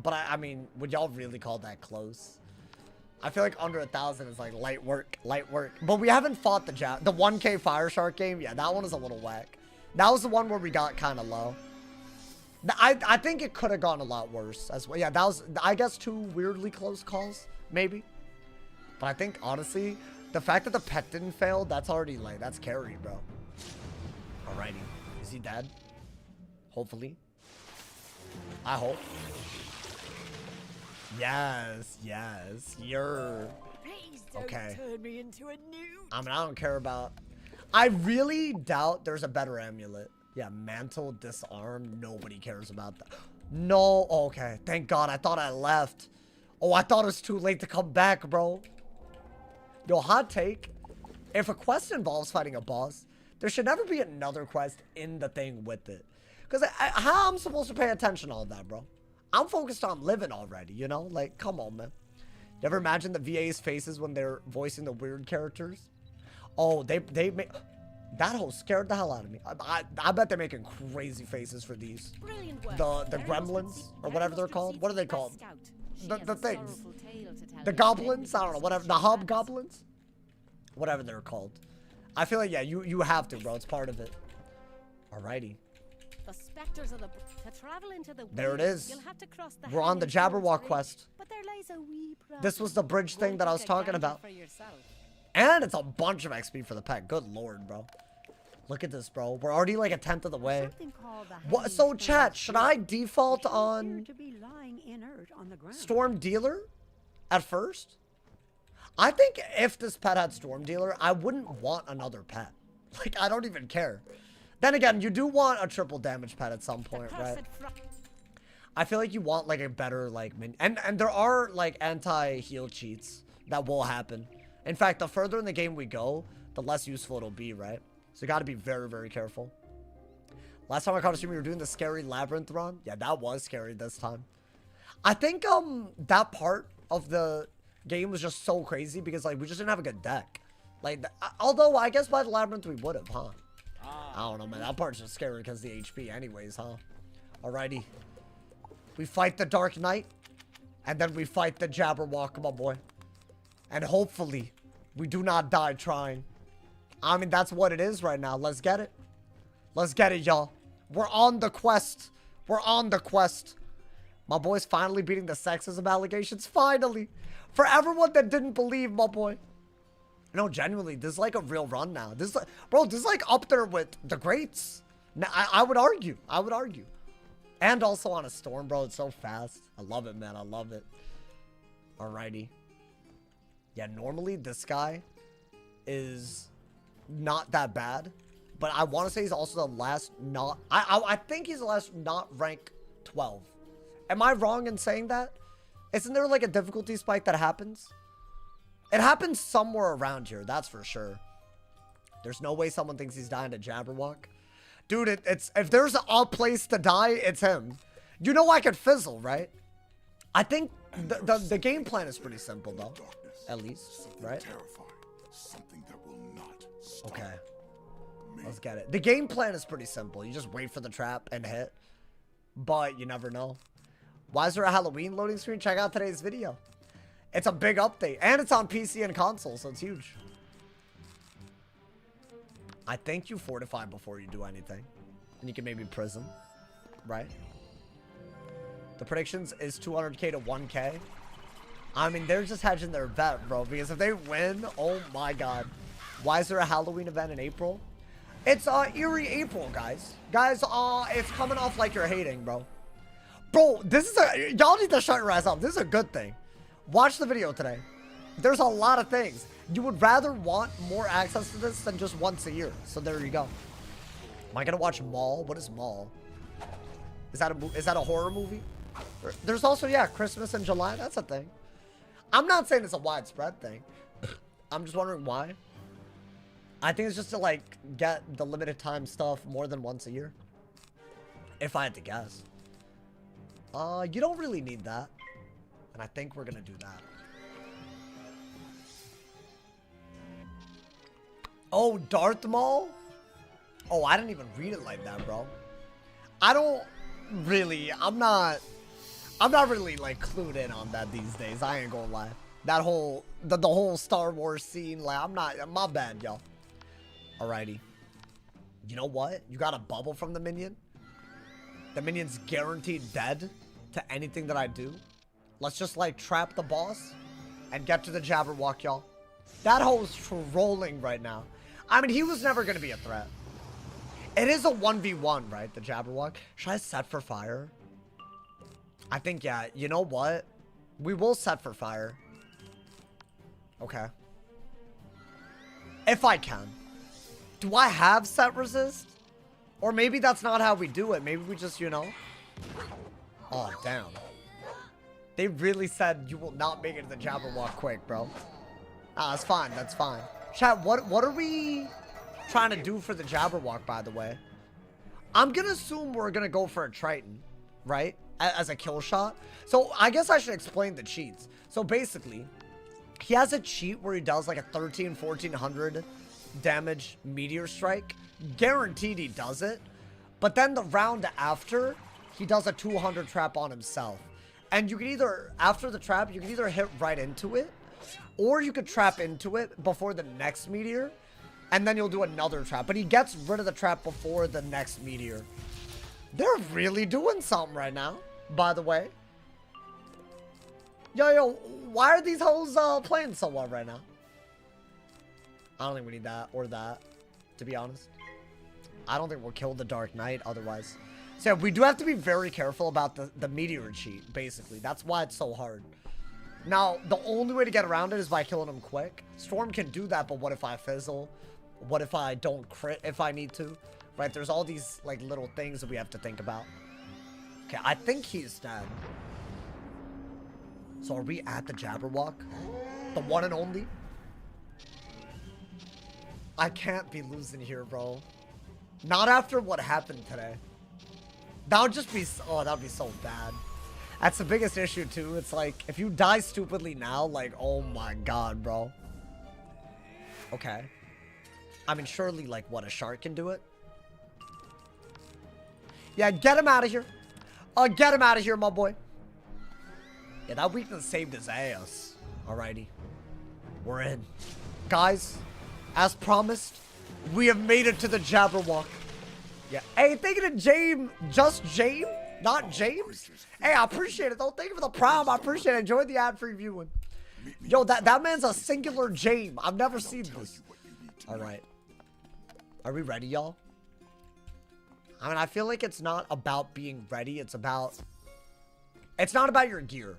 But I mean, would y'all really call that close? I feel like under 1,000 is like light work. But we haven't fought the 1K Fire Shark game. Yeah, that one is a little whack. That was the one where we got kind of low. I think it could have gone a lot worse as well. Yeah, that was, I guess, 2 weirdly close calls, maybe. But I think, honestly, the fact that the pet didn't fail, that's already, like, that's carry, bro. Alrighty. Is he dead? Hopefully. I hope. Yes, yes. You're... Please don't Okay. turn me into a newt. I mean, I don't care about... I really doubt there's a better amulet. Yeah, mantle, disarm. Nobody cares about that. No. Okay. Thank God. I thought I left. Oh, I thought it was too late to come back, bro. Yo, hot take. If a quest involves fighting a boss, there should never be another quest in the thing with it. Because how I'm supposed to pay attention to all that, bro? I'm focused on living already, you know? Like, come on, man. You ever imagine the VA's faces when they're voicing the weird characters? Oh, they make... That whole scared the hell out of me. I bet they're making crazy faces for these. Brilliant work. The Very gremlins, much or whatever they're called. What are they best called? scout. She The has a things. sorrowful tale to tell The you. goblins? I don't know. Whatever. The hobgoblins? Whatever they're called. I feel like, yeah, you have to, bro. It's part of it. Alrighty. The specters of the... To travel into the There it waves, is. you'll have to cross the We're on the Hanging Forge Jabberwock Bridge. quest. But there lies a wee This was the bridge thing that I was talking about. For yourself. And it's a bunch of XP for the pet. Good lord, bro. Look at this, bro. We're already like 1/10 of the way. Something called the What? Hanging So, Forge chat, should I Bridge. default It appeared on to be lying inert on the ground. Storm Dealer at first? I think if this pet had Storm Dealer, I wouldn't want another pet. Like, I don't even care. Then again, you do want a triple damage pet at some point, right? I feel like you want like a better like and there are like anti-heal cheats that will happen. In fact, the further in the game we go, the less useful it'll be, right? So you got to be very, very careful. Last time I caught a stream, we were doing the scary labyrinth run. Yeah, that was scary this time. I think that part of the game was just so crazy because like we just didn't have a good deck. Like, although I guess by the labyrinth we would have, huh? I don't know, man. That part's just scary because of the HP anyways, huh? Alrighty. We fight the Dark Knight. And then we fight the Jabberwock, my boy. And hopefully, we do not die trying. I mean, that's what it is right now. Let's get it. Let's get it, y'all. We're on the quest. We're on the quest. My boy's finally beating the sexism allegations. Finally. For everyone that didn't believe, my boy. No, genuinely, this is like a real run now. This is like, bro, this is like up there with the greats. Now, I would argue. I would argue. And also on a storm, bro. It's so fast. I love it, man. I love it. Alrighty. Yeah, normally this guy is not that bad. But I want to say he's also the last not... I think he's the last not rank 12. Am I wrong in saying that? Isn't there like a difficulty spike that happens? It happens somewhere around here, that's for sure. There's no way someone thinks he's dying to Jabberwock. Dude, it's if there's a place to die, it's him. You know I could fizzle, right? I think the game plan is pretty simple, though. At least, right? Something that will not stop. Okay. Let's get it. The game plan is pretty simple. You just wait for the trap and hit. But you never know. Why is there a Halloween loading screen? Check out today's video. It's a big update. And it's on PC and console, so it's huge. I think you fortify before you do anything. And you can maybe prism. Right? The predictions is 200k to 1k. I mean, they're just hedging their bet, bro. Because if they win, oh my god. Why is there a Halloween event in April? It's Eerie April, guys. Guys, it's coming off like you're hating, bro. Bro, this is a... Y'all need to shut your ass up. This is a good thing. Watch the video today. There's a lot of things. You would rather want more access to this than just once a year. So there you go. Am I gonna watch Maul? What is Maul? Is that a horror movie? There's also, yeah, Christmas in July. That's a thing. I'm not saying it's a widespread thing. I'm just wondering why. I think it's just to, like, get the limited time stuff more than once a year. If I had to guess. You don't really need that. And I think we're gonna do that. Oh, Darth Maul? Oh, I didn't even read it like that, bro. I don't really, I'm not really, like, clued in on that these days. I ain't gonna lie. That whole, the whole Star Wars scene, like, my bad, y'all. Alrighty. You know what? You got a bubble from the minion? The minion's guaranteed dead to anything that I do. Let's just, like, trap the boss and get to the Jabberwock, y'all. That hoe's trolling right now. I mean, he was never gonna be a threat. It is a 1v1, right? The Jabberwock. Should I set for fire? I think, yeah. You know what? We will set for fire. Okay. If I can. Do I have set resist? Or maybe that's not how we do it. Maybe we just, you know. Oh, damn. They really said you will not make it to the Jabberwock quick, bro. Ah, that's fine. That's fine. Chat, what are we trying to do for the Jabberwock, by the way? I'm gonna assume we're gonna go for a Triton, right? As a kill shot. So I guess I should explain the cheats. So basically, he has a cheat where he does like a 1400 damage meteor strike. Guaranteed he does it. But then the round after, he does a 200 trap on himself. And you can either, after the trap, you can either hit right into it, or you could trap into it before the next meteor, and then you'll do another trap. But he gets rid of the trap before the next meteor. They're really doing something right now, by the way. Yo, why are these hoes playing so well right now? I don't think we need that or that, to be honest. I don't think we'll kill the Dark Knight otherwise. So yeah, we do have to be very careful about the meteor cheat, basically. That's why it's so hard. Now, the only way to get around it is by killing him quick. Storm can do that, but what if I fizzle? What if I don't crit if I need to? Right, there's all these, like, little things that we have to think about. Okay, I think he's dead. So are we at the Jabberwock? The one and only? I can't be losing here, bro. Not after what happened today. That would just be, oh, that would be so bad. That's the biggest issue, too. It's like, if you die stupidly now, like, oh my god, bro. Okay. I mean, surely, like, what, a shark can do it? Yeah, get him out of here. Get him out of here, my boy. Yeah, that weakness saved his ass. Alrighty. We're in. Guys, as promised, we have made it to the Jabberwock. Yeah. Hey, thank you to James. Just James? Not James? Hey, I appreciate it, though. Thank you for the prime. I appreciate it. Enjoy the ad-free viewing. Yo, that man's a singular James. I've never seen this. Alright. Are we ready, y'all? I mean, I feel like it's not about being ready. It's about... It's not about your gear.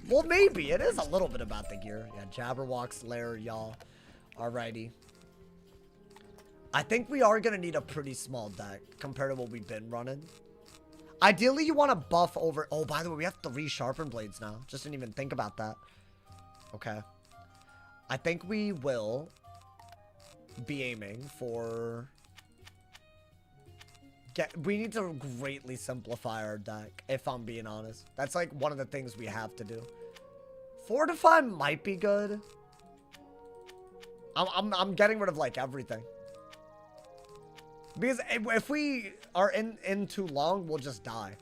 Well, maybe. It is a little bit about the gear. Yeah, Jabberwock's lair, y'all. Alrighty. I think we are going to need a pretty small deck compared to what we've been running. Ideally, you want to buff over... Oh, by the way, we have 3 sharpened blades now. Just didn't even think about that. Okay. I think we will be aiming for... We need to greatly simplify our deck, if I'm being honest. That's like one of the things we have to do. Fortify might be good. I'm getting rid of like everything. Because if we are in too long, we'll just die.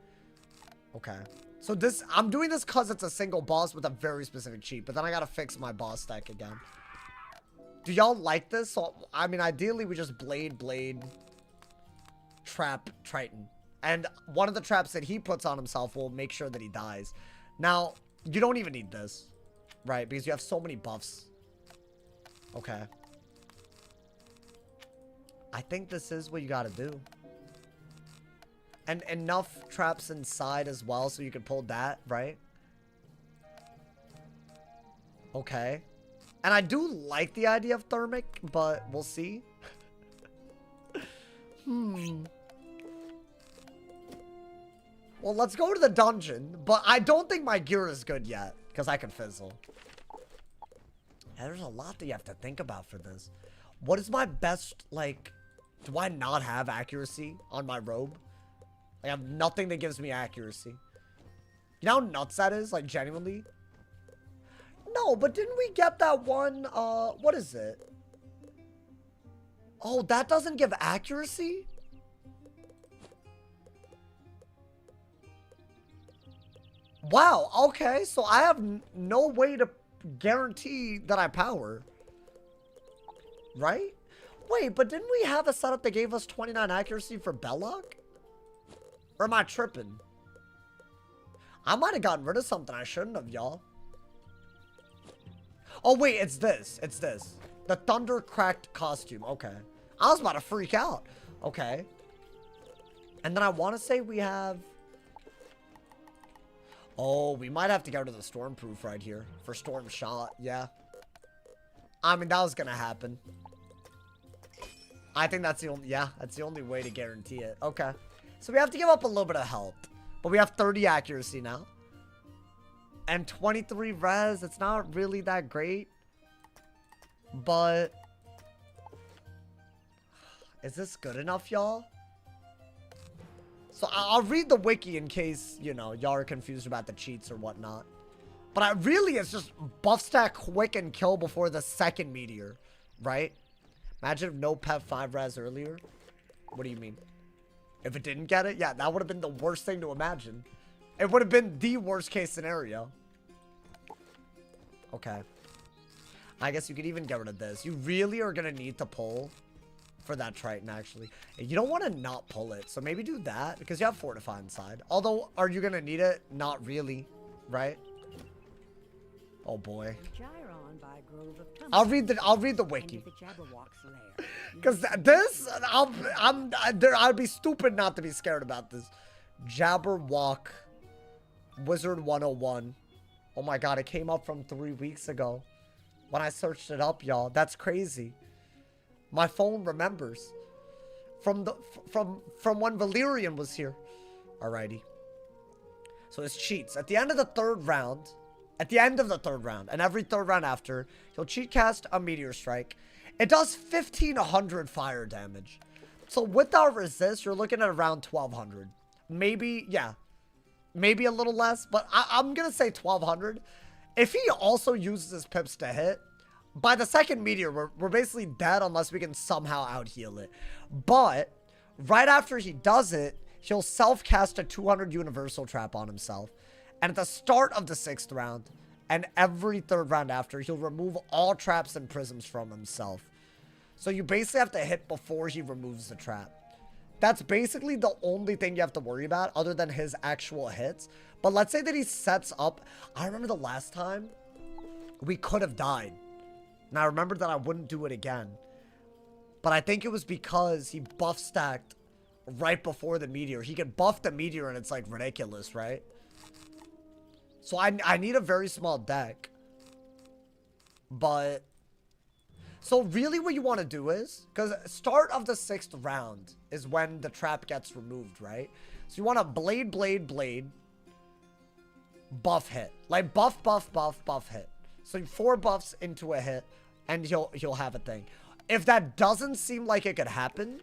Okay. So this, I'm doing this because it's a single boss with a very specific cheat. But then I gotta fix my boss deck again. Do y'all like this? So, I mean, ideally we just blade, trap Triton. And one of the traps that he puts on himself will make sure that he dies. Now, you don't even need this. Right? Because you have so many buffs. Okay. I think this is what you gotta do. And enough traps inside as well so you can pull that, right? Okay. And I do like the idea of thermic, but we'll see. Well, let's go to the dungeon, but I don't think my gear is good yet. Because I can fizzle. Yeah, there's a lot that you have to think about for this. What is my best, like... Do I not have accuracy on my robe? I have nothing that gives me accuracy. You know how nuts that is? Like, genuinely? No, but didn't we get that one, what is it? Oh, that doesn't give accuracy? Wow, okay, so I have no way to guarantee that I power. Right? Wait, but didn't we have a setup that gave us 29 accuracy for Belloc? Or am I tripping? I might have gotten rid of something I shouldn't have, y'all. Oh, wait, it's this. It's this. The Thunder Cracked costume. Okay. I was about to freak out. Okay. And then I want to say we have... Oh, we might have to go to the Stormproof right here. For Storm Shot. Yeah. I mean, that was going to happen. I think that's the only... Yeah, that's the only way to guarantee it. Okay. So we have to give up a little bit of health. But we have 30 accuracy now. And 23 res. It's not really that great. But... Is this good enough, y'all? So I'll read the wiki in case, you know, y'all are confused about the cheats or whatnot. But really, it's just buff stack quick and kill before the second meteor. Right? Imagine if no pet 5 res earlier. What do you mean? If it didn't get it? Yeah, that would have been the worst thing to imagine. It would have been the worst case scenario. Okay. I guess you could even get rid of this. You really are going to need to pull for that Triton, actually. You don't want to not pull it. So maybe do that because you have Fortify inside. Although, are you going to need it? Not really. Right? Oh, boy. I'll read the wiki. Because this, I'd be stupid not to be scared about this. Jabberwock, Wizard101. Oh my god, it came up from 3 weeks ago. When I searched it up, y'all. That's crazy. My phone remembers. From when Valerian was here. Alrighty. So it's cheats. At the end of the third round, and every third round after, he'll cheat cast a Meteor Strike. It does 1,500 fire damage. So without resist, you're looking at around 1,200. Maybe, yeah. Maybe a little less, but I'm going to say 1,200. If he also uses his pips to hit, by the second meteor, we're basically dead unless we can somehow out-heal it. But right after he does it, he'll self-cast a 200 universal trap on himself. And at the start of the 6th round, and every third round after, he'll remove all traps and prisms from himself. So you basically have to hit before he removes the trap. That's basically the only thing you have to worry about other than his actual hits. But let's say that he sets up... I remember the last time we could have died. And I remember that I wouldn't do it again. But I think it was because he buff stacked right before the meteor. He could buff the meteor and it's like ridiculous, right? So I need a very small deck. But... So really what you want to do is... Because start of the 6th round is when the trap gets removed, right? So you want to blade, buff hit. Like buff, hit. So 4 buffs into a hit. And he'll have a thing. If that doesn't seem like it could happen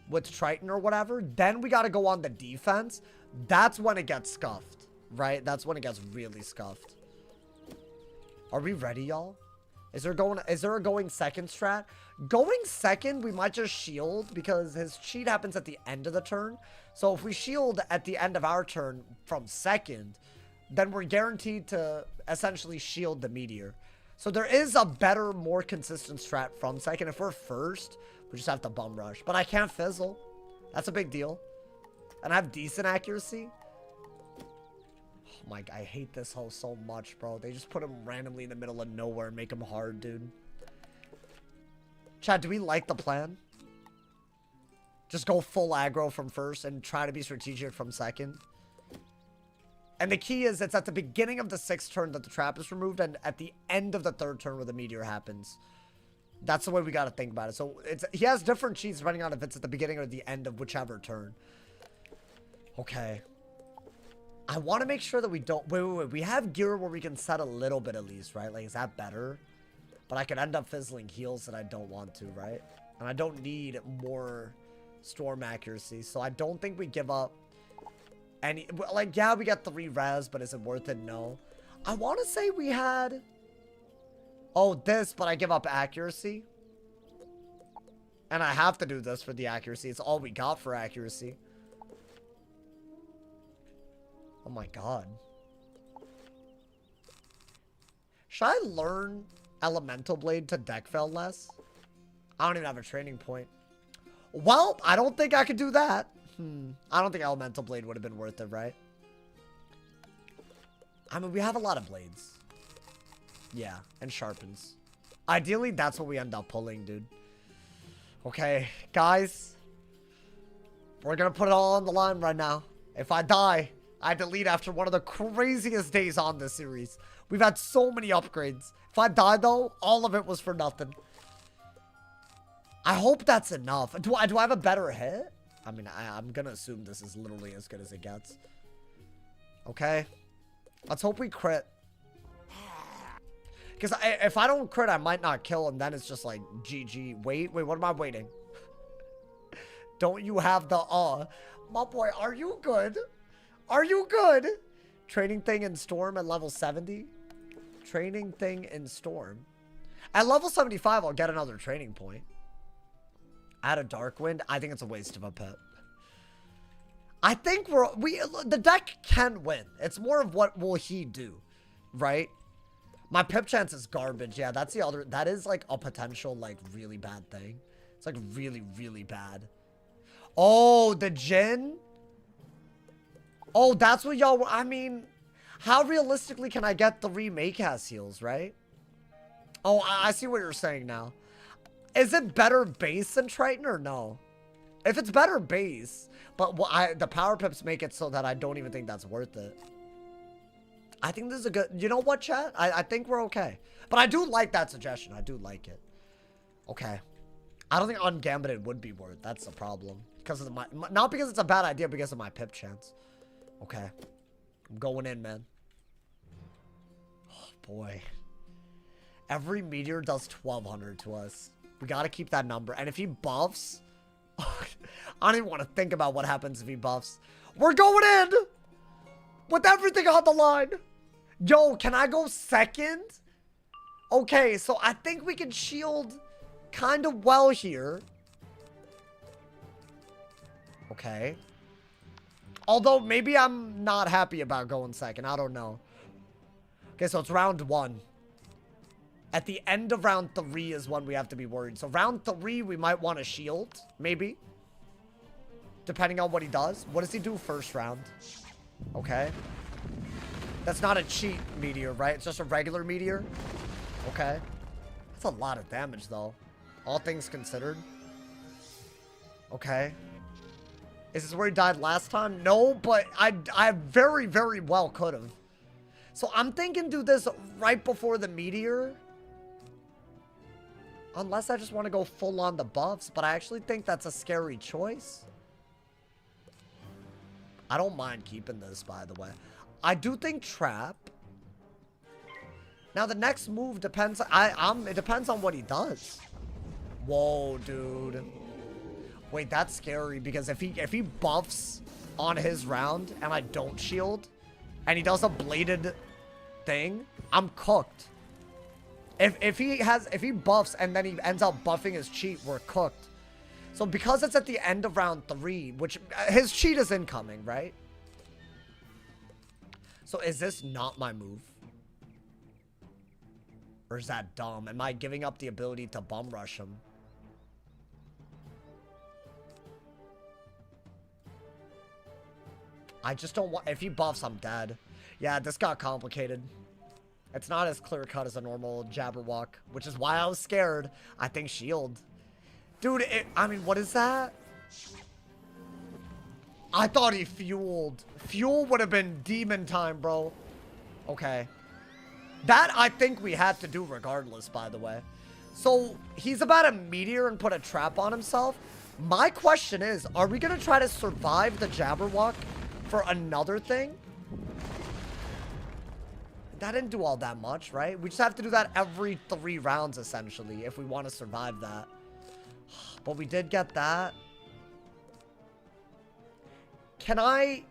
with Triton or whatever, then we got to go on the defense. That's when it gets scuffed. Right? That's when it gets really scuffed. Are we ready, y'all? Is there a going second strat? Going second, we might just shield because his cheat happens at the end of the turn. So if we shield at the end of our turn from second, then we're guaranteed to essentially shield the meteor. So there is a better, more consistent strat from second. If we're first, we just have to bum rush. But I can't fizzle. That's a big deal. And I have decent accuracy. Oh my god, I hate this hole so much, bro. They just put him randomly in the middle of nowhere and make him hard, dude. Chad, do we like the plan? Just go full aggro from first and try to be strategic from second. And the key is it's at the beginning of the 6th turn that the trap is removed and at the end of the 3rd turn where the meteor happens. That's the way we got to think about it. So he has different cheats depending on if it's at the beginning or the end of whichever turn. Okay. I want to make sure that we don't... Wait. We have gear where we can set a little bit at least, right? Like, is that better? But I could end up fizzling heals that I don't want to, right? And I don't need more storm accuracy. So I don't think we give up any... Like, yeah, we got 3 res, but is it worth it? No. I want to say we had... Oh, this, but I give up accuracy. And I have to do this for the accuracy. It's all we got for accuracy. Oh my god. Should I learn Elemental Blade to deck fail less? I don't even have a training point. Well, I don't think I could do that. I don't think Elemental Blade would have been worth it, right? I mean, we have a lot of blades. Yeah, and sharpens. Ideally, that's what we end up pulling, dude. Okay, guys. We're gonna put it all on the line right now. If I die, I delete after one of the craziest days on this series. We've had so many upgrades. If I die, though, all of it was for nothing. I hope that's enough. Do I have a better hit? I mean, I'm gonna assume this is literally as good as it gets. Okay. Let's hope we crit. Because if I don't crit, I might not kill, and then it's just like, GG. Wait, what am I waiting? Don't you have the, my boy, are you good? Are you good? Training thing in Storm at level 70? Training thing in Storm. At level 75, I'll get another training point. Add a Dark Wind? I think it's a waste of a pip. I think the deck can win. It's more of what will he do, right? My pip chance is garbage. Yeah, that's the other. That is like a potential, like, really bad thing. It's like really, really bad. Oh, the Jin? Oh, that's what y'all... I mean, how realistically can I get 3 Maycast heals, right? Oh, I see what you're saying now. Is it better base than Triton or no? If it's better base, but the power pips make it so that I don't even think that's worth it. I think this is a good... You know what, chat? I think we're okay. But I do like that suggestion. I do like it. Okay. I don't think Ungambited would be worth. That's the problem. Because of not because it's a bad idea, because of my pip chance. Okay. I'm going in, man. Oh, boy. Every meteor does 1,200 to us. We gotta keep that number. And if he buffs... I don't even want to think about what happens if he buffs. We're going in! With everything on the line! Yo, can I go second? Okay, so I think we can shield kind of well here. Okay. Although, maybe I'm not happy about going second. I don't know. Okay, so it's round 1. At the end of round 3 is when we have to be worried. So round 3, we might want to shield. Maybe. Depending on what he does. What does he do first round? Okay. That's not a cheat meteor, right? It's just a regular meteor. Okay. That's a lot of damage, though. All things considered. Okay. Is this where he died last time? No, but I very, very well could have. So I'm thinking do this right before the meteor. Unless I just want to go full on the buffs. But I actually think that's a scary choice. I don't mind keeping this, by the way. I do think trap. Now the next move depends. It depends on what he does. Whoa, dude. Wait, that's scary because if he buffs on his round and I don't shield, and he does a bladed thing, I'm cooked. If he buffs and then he ends up buffing his cheat, we're cooked. So because it's at the end of round 3, which his cheat is incoming, right? So is this not my move? Or is that dumb? Am I giving up the ability to bum rush him? I just don't want... If he buffs, I'm dead. Yeah, this got complicated. It's not as clear-cut as a normal Jabberwock, which is why I was scared. I think shield. Dude, I mean, what is that? I thought he fueled. Fuel would have been demon time, bro. Okay. That, I think we had to do regardless, by the way. So, he's about to meteor and put a trap on himself. My question is, are we going to try to survive the Jabberwock for another thing? That didn't do all that much, right? We just have to do that every 3 rounds, essentially, if we want to survive that. But we did get that. Can I...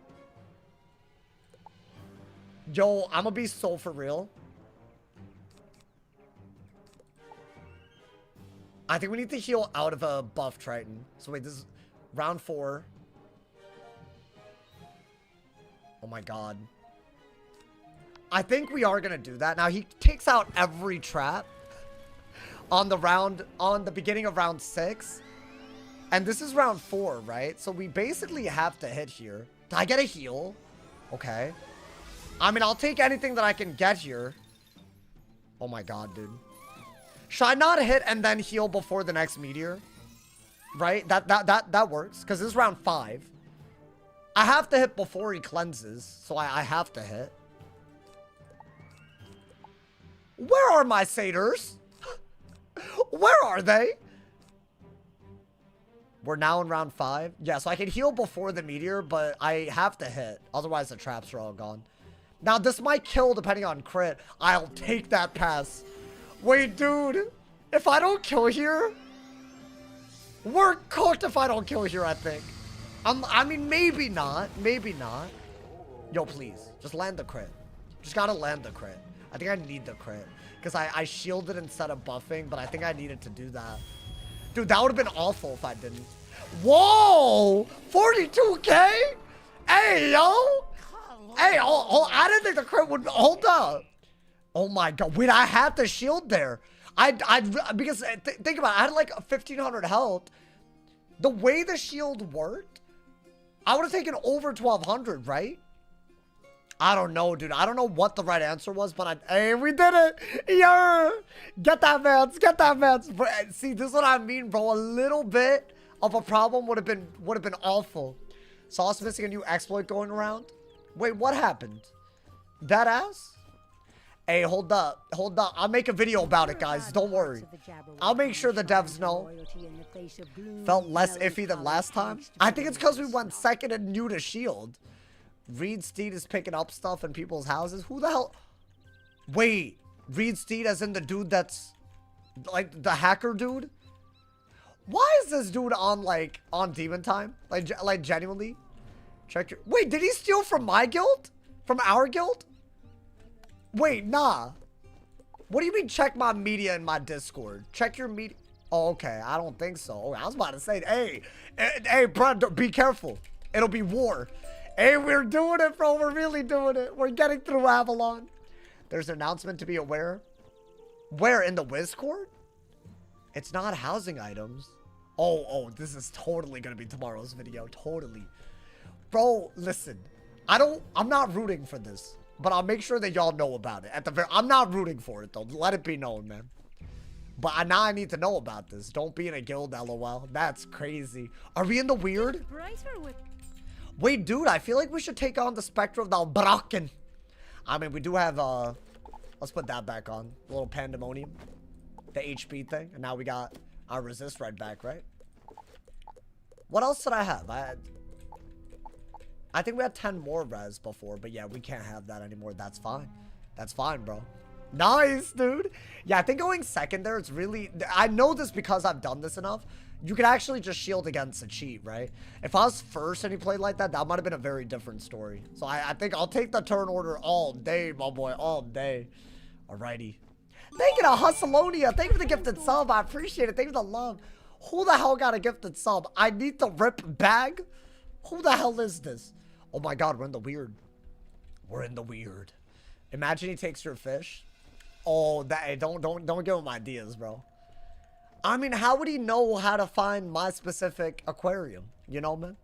Yo, I'm gonna be so for real. I think we need to heal out of a buff Triton. So wait, this is round 4. Oh my god. I think we are gonna do that. Now he takes out every trap on the beginning of round 6. And this is round 4, right? So we basically have to hit here. Did I get a heal? Okay. I mean, I'll take anything that I can get here. Oh my god, dude. Should I not hit and then heal before the next meteor? Right? That works. Because this is round 5. I have to hit before he cleanses. So I have to hit. Where are my satyrs? Where are they? We're now in round 5. Yeah, so I can heal before the meteor, but I have to hit. Otherwise, the traps are all gone. Now, this might kill depending on crit. I'll take that pass. Wait, dude. If I don't kill here, we're cooked if I don't kill here, I think. I mean, maybe not. Maybe not. Yo, please. Just land the crit. Just gotta land the crit. I think I need the crit. Because I shielded instead of buffing, but I think I needed to do that. Dude, that would have been awful if I didn't. Whoa! 42k? Hey, yo! Hey, I didn't think the crit would... Hold up. Oh my god. Wait, I had the shield there. Because, think about it. I had like 1,500 health. The way the shield worked, I would have taken over 1,200, right? I don't know, dude. I don't know what the right answer was, but hey, we did it. Yeah. Get that, man. Get that, man. See, this is what I mean, bro. A little bit of a problem would have been awful. Sauce missing a new exploit going around. Wait, what happened? That ass? Hey, hold up. Hold up. I'll make a video about it, guys. Don't worry. I'll make sure the devs know. Felt less iffy than last time. I think it's because we went second and new to shield. Reed Steed is picking up stuff in people's houses. Who the hell? Wait. Reed Steed as in the dude that's like the hacker dude? Why is this dude on demon time? Like genuinely? Check your... Wait, did he steal from my guild? From our guild? Wait, nah. What do you mean check my media in my Discord? Check your media. Oh, okay. I don't think so. Oh, I was about to say, hey, bro, be careful. It'll be war. Hey, we're doing it, bro. We're really doing it. We're getting through Avalon. There's an announcement to be aware. Where? In the Wizard? It's not housing items. Oh, this is totally going to be tomorrow's video. Totally. Bro, listen. I'm not rooting for this. But I'll make sure that y'all know about it. I'm not rooting for it, though. Let it be known, man. But now I need to know about this. Don't be in a guild, LOL. That's crazy. Are we in the weird? Wait, dude, I feel like we should take on the Spectre of the Bracken. I mean, we do have, let's put that back on. A little pandemonium. The HP thing. And now we got our resist right back, right? What else did I have? I think we had 10 more res before, but yeah, we can't have that anymore. That's fine. That's fine, bro. Nice, dude. Yeah, I think going second there, it's really... I know this because I've done this enough. You can actually just shield against a cheat, right? If I was first and he played like that, that might have been a very different story. So I think I'll take the turn order all day, my boy. All day. Alrighty. Thank you to Hustleonia. Thank you for the gifted sub. I appreciate it. Thank you for the love. Who the hell got a gifted sub? I need the rip bag. Who the hell is this? Oh my god, we're in the weird. We're in the weird. Imagine he takes your fish. Oh, that don't give him ideas, bro. I mean, how would he know how to find my specific aquarium? You know, man?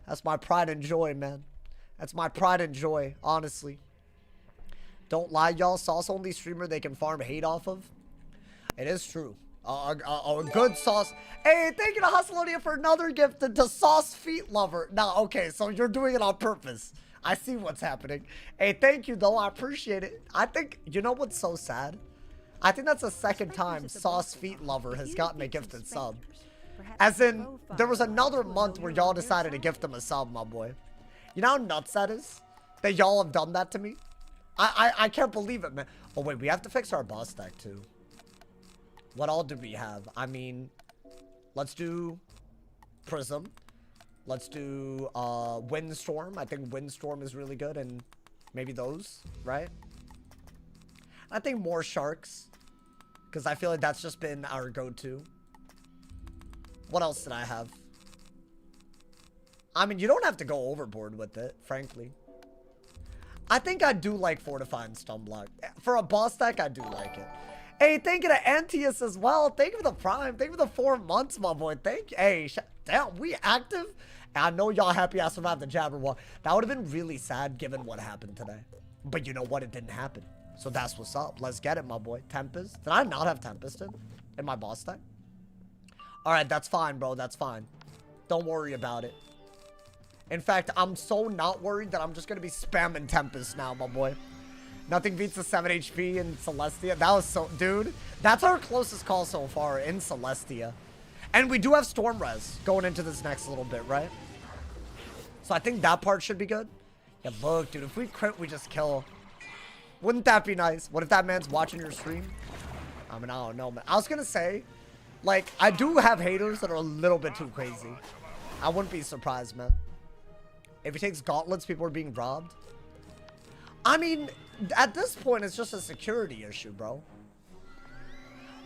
That's my pride and joy, man. That's my pride and joy, honestly. Don't lie, y'all. Sauce only streamer they can farm hate off of. It is true. A good sauce. Hey, thank you to Hustleonia for another gift to Sauce Feet Lover. Now, okay, so you're doing it on purpose. I see what's happening. Hey, thank you, though. I appreciate it. I think, you know what's so sad? I think that's the second time Sauce Feet Lover has gotten a gifted sub. As in, there was another month where y'all decided to gift him a sub, my boy. You know how nuts that is? that y'all have done that to me. I can't believe it, man. Oh, wait, we have to fix our boss deck, too. What all do we have? I mean, let's do Prism. Let's do Windstorm. I think Windstorm is really good, and maybe those, right? I think more Sharks, because I feel like that's just been our go-to. What else did I have? I mean, you don't have to go overboard with it, frankly. I think I do like Fortify and Stun Block. For a boss deck, I do like it. Hey, thank you to Antius as well. Thank you for the Prime. Thank you for the 4 months, my boy. Thank you. Hey, damn, we active? And I know y'all happy I survived the Jabberwock. That would have been really sad given what happened today. But you know what? It didn't happen. So that's what's up. Let's get it, my boy. Tempest. Did I not have Tempest in my boss deck? Alright, that's fine, bro. That's fine. Don't worry about it. In fact, I'm so not worried that I'm just going to be spamming Tempest now, my boy. Nothing beats the 7 HP in Celestia. That was so... Dude, that's our closest call so far in Celestia. And we do have Storm Res going into this next little bit, right? So I think that part should be good. Yeah, look, dude, if we crit, we just kill. Wouldn't that be nice? What if that man's watching your stream? I mean, I don't know, man. I was going to say, like, I do have haters that are a little bit too crazy. I wouldn't be surprised, man. If he takes gauntlets, people are being robbed. I mean, at this point, it's just a security issue, bro.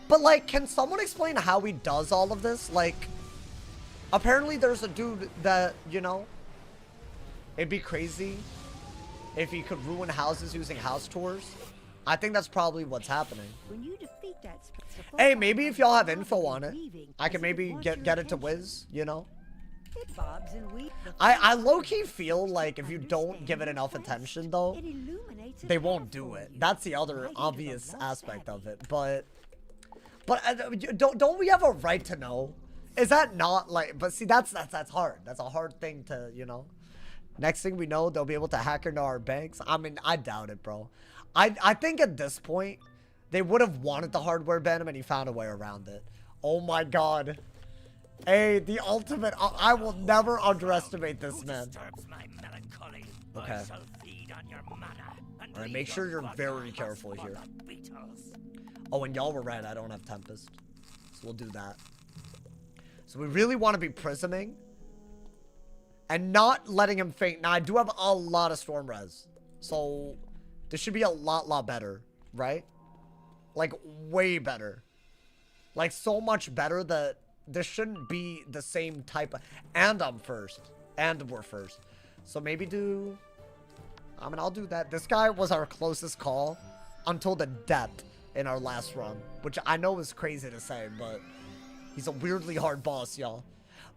But, like, can someone explain how he does all of this? Like, apparently there's a dude that, you know, it'd be crazy if he could ruin houses using house tours. I think that's probably what's happening. When you defeat that Hey, maybe if y'all have info on it, I can maybe get it to Wiz, you know? It bobs and weeps. I low-key feel like if you don't give it enough attention, though, It illuminates a they won't path do for it. you. That's the other I think obvious it's a must aspect have. of it. But don't we have a right to know? Is that not like? But see, that's hard. That's a hard thing to, you know. Next thing we know, they'll be able to hack into our banks. I mean, I doubt it, bro. I think at this point, they would have wanted the hardware ban him, and he found a way around it. Oh my god. Hey, the ultimate. I will never underestimate this man. Okay. Alright, make sure you're very careful here. Oh, and y'all were right. I don't have Tempest. So we'll do that. So we really want to be prisming. And not letting him faint. Now, I do have a lot of Storm Res. So this should be a lot better. Right? Like, way better. Like, so much better that this shouldn't be the same type of... And I'm first. And we're first. So maybe do... I mean, I'll do that. This guy was our closest call until the death in our last run. Which I know is crazy to say, but... He's a weirdly hard boss, y'all.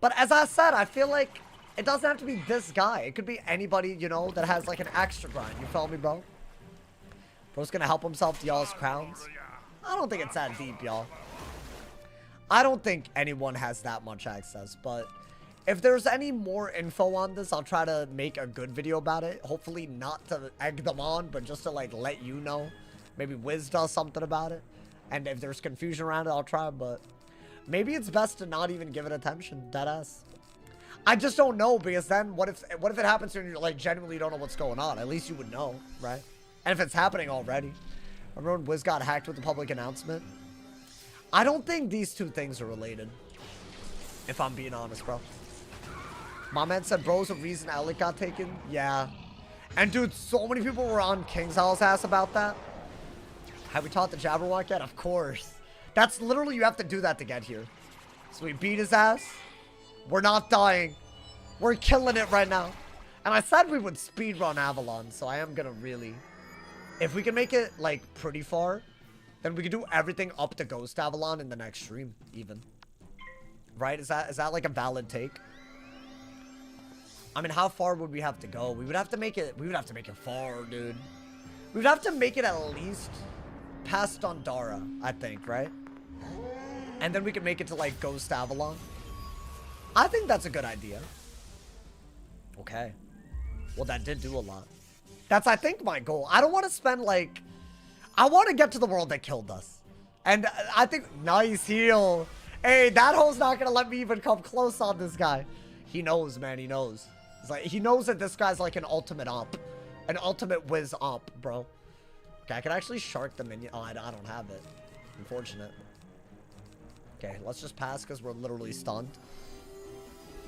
But as I said, I feel like it doesn't have to be this guy. It could be anybody, you know, that has like an extra grind. You feel me, bro? Bro's gonna help himself to y'all's crowns. I don't think it's that deep, y'all. I don't think anyone has that much access, but if there's any more info on this, I'll try to make a good video about it. Hopefully not to egg them on, but just to like let you know. Maybe Wiz does something about it. And if there's confusion around it, I'll try, but maybe it's best to not even give it attention. Deadass. I just don't know, because then what if it happens and you're like genuinely don't know what's going on? At least you would know, right? And if it's happening already. Remember when Wiz got hacked with the public announcement? I don't think these two things are related. If I'm being honest, bro. My man said, bro's a reason Alec got taken. Yeah. And dude, so many people were on King's Hall's ass about that. Have we taught the Jabberwock yet? Of course. That's literally, you have to do that to get here. So we beat his ass. We're not dying. We're killing it right now. And I said we would speedrun Avalon, so I am gonna really... If we can make it, like, pretty far, then we can do everything up to Ghost Avalon in the next stream, even. Right? Is that like a valid take? I mean, how far would we have to go? We would have to make it far, dude. We would have to make it at least past Dondara, I think, right? And then we can make it to, like, Ghost Avalon. I think that's a good idea. Okay. Well, that did do a lot. That's, I think, my goal. I don't want to spend, like... I want to get to the world that killed us. And I think... Nice heal. Hey, that hoe's not going to let me even come close on this guy. He knows, man. He knows. It's like, he knows that this guy's like an ultimate op. An ultimate whiz up, bro. Okay, I can actually shark the minion. Oh, I don't have it. Unfortunate. Okay, let's just pass because we're literally stunned.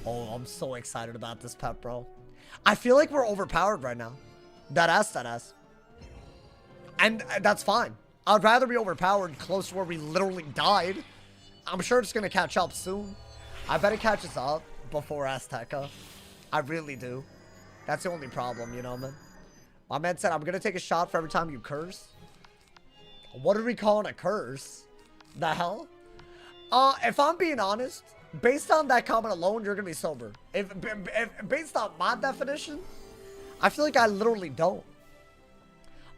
Oh, I'm so excited about this pet, bro. I feel like we're overpowered right now. That ass. And that's fine. I'd rather be overpowered close to where we literally died. I'm sure it's going to catch up soon. I bet it catches up before Azteca. I really do. That's the only problem, you know, man. My man said, I'm going to take a shot for every time you curse. What are we calling a curse? The hell? If I'm being honest, based on that comment alone, you're going to be sober. If based on my definition, I feel like I literally don't.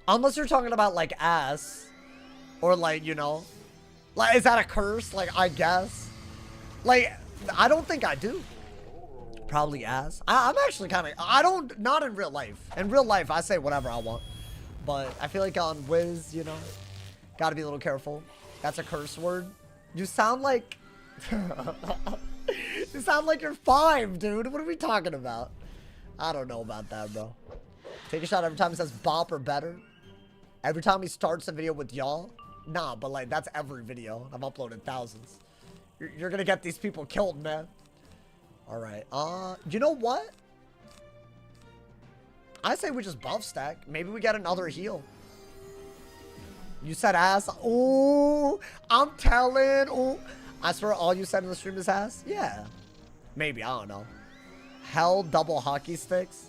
Unless you're talking about, like, ass. Or, like, you know. Like, is that a curse? Like, I guess. Like, I don't think I do. Probably ass. I'm actually kind of... I don't... Not in real life. In real life, I say whatever I want. But I feel like on Wiz, you know. Gotta be a little careful. That's a curse word. You sound like... You sound like you're 5, dude. What are we talking about? I don't know about that, bro. Take a shot every time he says bop or better. Every time he starts a video with y'all. Nah, but like, that's every video. I've uploaded thousands. You're gonna get these people killed, man. Alright, you know what? I say we just buff stack. Maybe we get another heal. You said ass. Ooh, I'm telling. Ooh, I swear all you said in the stream is ass. Yeah. Maybe, I don't know. Hell double hockey sticks.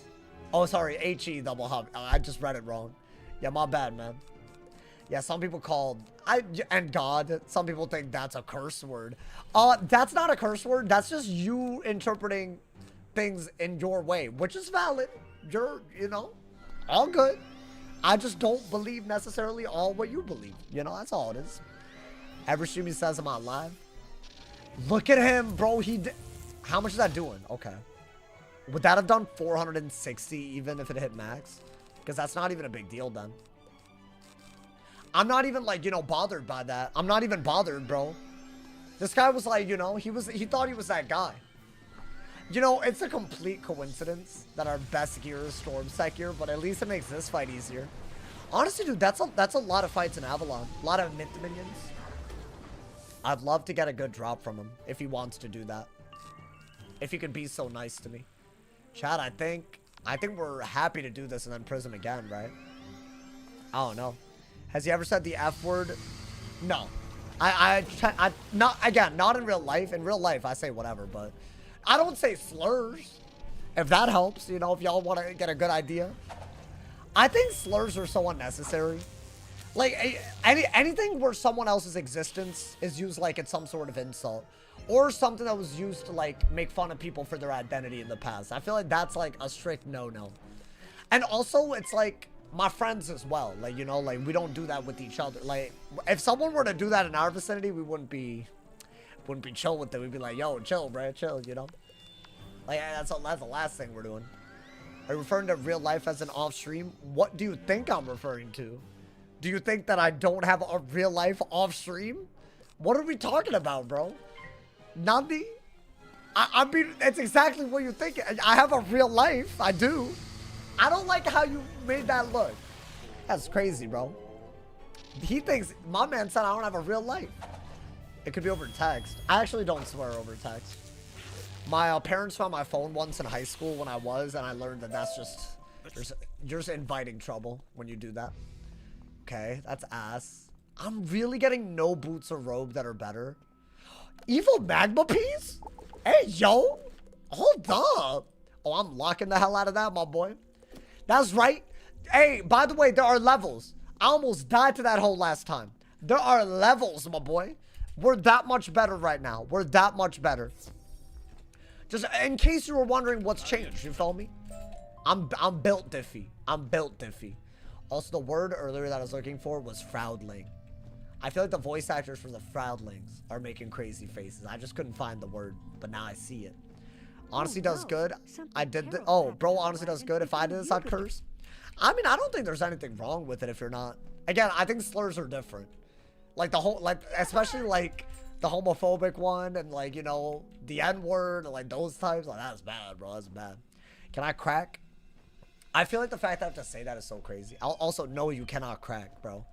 Oh, sorry, HE double hockey. I just read it wrong. Yeah, my bad, man. Yeah, some people called, and God, some people think that's a curse word. That's not a curse word. That's just you interpreting things in your way, which is valid. You know, all good. I just don't believe necessarily all what you believe. You know, that's all it is. Every stream he says, am I live? Look at him, bro. How much is that doing? Okay. Would that have done 460 even if it hit max? Because that's not even a big deal then. I'm not even like, you know, bothered by that. I'm not even bothered, bro. This guy was like, you know, he thought he was that guy. You know, it's a complete coincidence that our best gear is Storm Set gear, but at least it makes this fight easier. Honestly, dude, that's a lot of fights in Avalon. A lot of mint minions. I'd love to get a good drop from him if he wants to do that. If he could be so nice to me. Chad, I think we're happy to do this and then Prism again, right? I don't know. Has he ever said the F word? No. Not in real life. In real life, I say whatever, but I don't say slurs. If that helps, you know, if y'all want to get a good idea. I think slurs are so unnecessary. Like, anything where someone else's existence is used like it's some sort of insult. Or something that was used to, like, make fun of people for their identity in the past. I feel like that's, like, a strict no-no. And also, it's like... my friends as well, like, you know, like, we don't do that with each other. Like, if someone were to do that in our vicinity, we wouldn't be chill with it. We'd be like, yo, chill, bro, chill, you know. Like, that's the last thing we're doing. Are you referring to real life as an off stream? What do you think I'm referring to? Do you think that I don't have a real life off stream? What are we talking about, bro? Nandi? I mean, it's exactly what you think. I have a real life. I do. I don't like how you made that look. That's crazy, bro. He thinks, my man said I don't have a real life. It could be over text. I actually don't swear over text. My parents found my phone once in high school when I was, and I learned that that's just, you're just inviting trouble when you do that. Okay, that's ass. I'm really getting no boots or robe that are better. Evil magma piece? Hey, yo. Hold up. Oh, I'm locking the hell out of that, my boy. That's right. Hey, by the way, there are levels. I almost died to that hole last time. There are levels, my boy. We're that much better right now. We're that much better. Just in case you were wondering what's changed, you feel me? I'm built diffy. I'm built diffy. Also, the word earlier that I was looking for was Froudling. I feel like the voice actors for the Froudlings are making crazy faces. I just couldn't find the word, but now I see it. Honestly does good. I did the, oh, bro, honestly does good. If I did this, I'd curse. I mean, I don't think there's anything wrong with it if you're not. Again, I think slurs are different. Like the whole, like, especially like the homophobic one and like, you know, the N-word and like those types. Like, that's bad, bro. That's bad. Can I crack? I feel like the fact that I have to say that is so crazy. I'll also know you cannot crack, bro.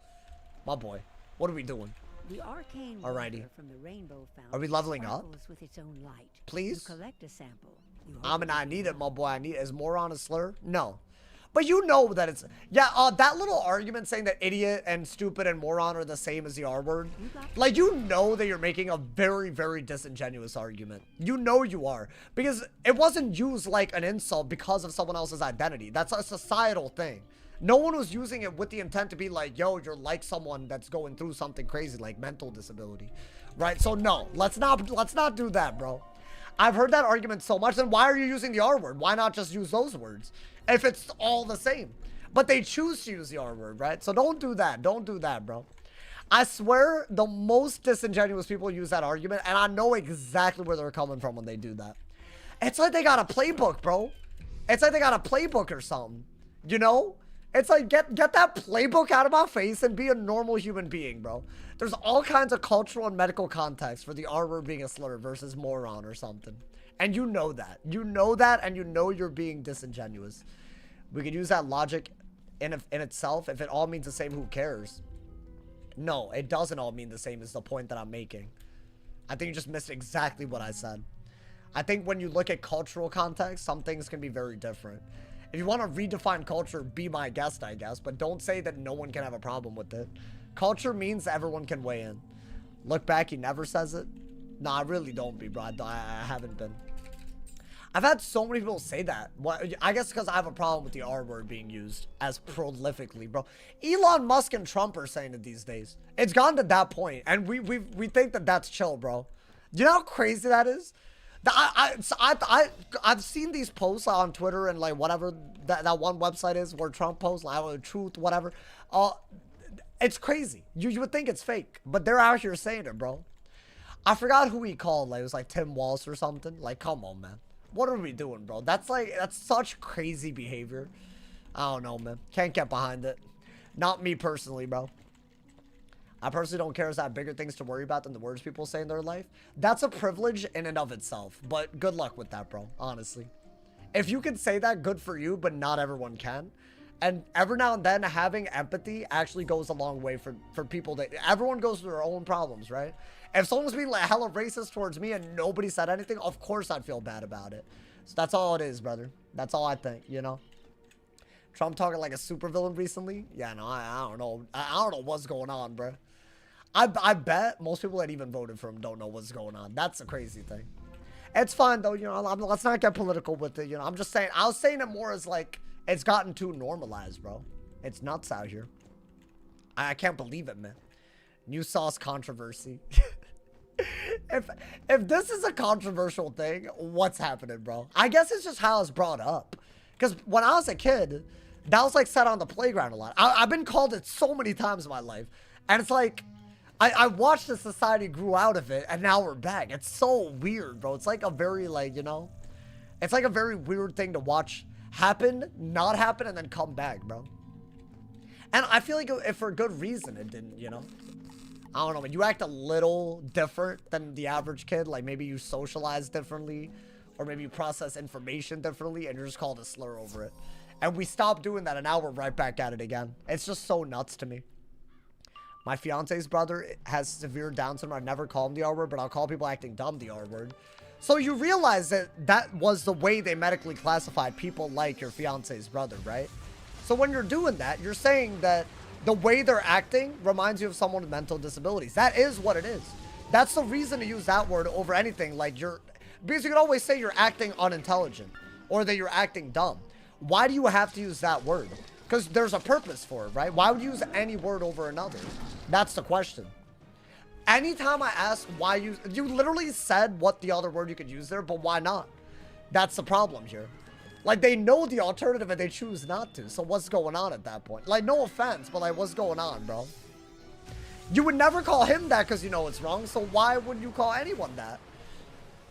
My boy. What are we doing? The arcane Alrighty. water from the rainbow fountain Are we leveling up? sparkles with its own light. Please? You collect a sample. You I mean, hope I need it, my boy. I need it. Is moron a slur? No. But you know that it's... Yeah, that little argument saying that idiot and stupid and moron are the same as the R word. Like, you know that you're making a very, very disingenuous argument. You know you are. Because it wasn't used like an insult because of someone else's identity. That's a societal thing. No one was using it with the intent to be like, yo, you're like someone that's going through something crazy, like mental disability. Right? So, no. Let's not do that, bro. I've heard that argument so much. Then why are you using the R word? Why not just use those words? If it's all the same. But they choose to use the R word, right? So don't do that. Don't do that, bro. I swear the most disingenuous people use that argument, and I know exactly where they're coming from when they do that. It's like they got a playbook, bro. It's like they got a playbook or something. You know? It's like, get that playbook out of my face and be a normal human being, bro. There's all kinds of cultural and medical context for the R word being a slur versus moron or something. And you know that. You know that, and you know you're being disingenuous. We could use that logic in itself. If it all means the same, who cares? No, it doesn't all mean the same is the point that I'm making. I think you just missed exactly what I said. I think when you look at cultural context, some things can be very different. If you want to redefine culture, be my guest, I guess. But don't say that no one can have a problem with it. Culture means everyone can weigh in. Look back, he never says it. Nah, I really don't be, bro. I haven't been. I've had so many people say that. What? I guess because I have a problem with the R word being used as prolifically, bro. Elon Musk and Trump are saying it these days. It's gone to that point, and we think that that's chill, bro. Do you know how crazy that is? I've seen these posts on Twitter and like whatever that one website is where Trump posts, like Truth, whatever. It's crazy. You would think it's fake, but they're out here saying it, bro. I forgot who he called. Like, it was like Tim Walsh or something. Like, come on, man. What are we doing, bro? That's such crazy behavior. I don't know, man. Can't get behind it. Not me personally, bro. I personally don't care if I have bigger things to worry about than the words people say in their life. That's a privilege in and of itself. But good luck with that, bro. Honestly. If you can say that, good for you, but not everyone can. And every now and then, having empathy actually goes a long way for people that... Everyone goes through their own problems, right? If someone was being like hella racist towards me and nobody said anything, of course I'd feel bad about it. So that's all it is, brother. That's all I think, you know? Trump talking like a supervillain recently? Yeah, no, I don't know. I don't know what's going on, bro. I bet most people that even voted for him don't know what's going on. That's the crazy thing. It's fine, though, you know? Let's not get political with it, you know? I'm just saying... I was saying it more as like... It's gotten too normalized, bro. It's nuts out here. I can't believe it, man. New sauce controversy. If this is a controversial thing, what's happening, bro? I guess it's just how it's brought up. Because when I was a kid, that was like said on the playground a lot. I've been called it so many times in my life. And it's like, I watched the society grew out of it, and now we're back. It's so weird, bro. It's like a very, like, you know, it's like a very weird thing to watch happen, not happen, and then come back, bro. And I feel like if for good reason it didn't, you know. I don't know, man. You act a little different than the average kid. Like, maybe you socialize differently, or maybe you process information differently, and you're just called a slur over it. And we stopped doing that, and now we're right back at it again. It's just so nuts to me. My fiance's brother has severe Down syndrome. I never call him the R word, but I'll call people acting dumb the R word. So you realize that that was the way they medically classified people like your fiance's brother, right? So when you're doing that, you're saying that the way they're acting reminds you of someone with mental disabilities. That is what it is. That's the reason to use that word over anything. Like because you can always say you're acting unintelligent or that you're acting dumb. Why do you have to use that word? Because there's a purpose for it, right? Why would you use any word over another? That's the question. Anytime I ask why you literally said what the other word you could use there, but why not? That's the problem here. Like, they know the alternative and they choose not to. So what's going on at that point? Like, no offense, but like, what's going on, bro? You would never call him that because you know it's wrong. So why would you call anyone that?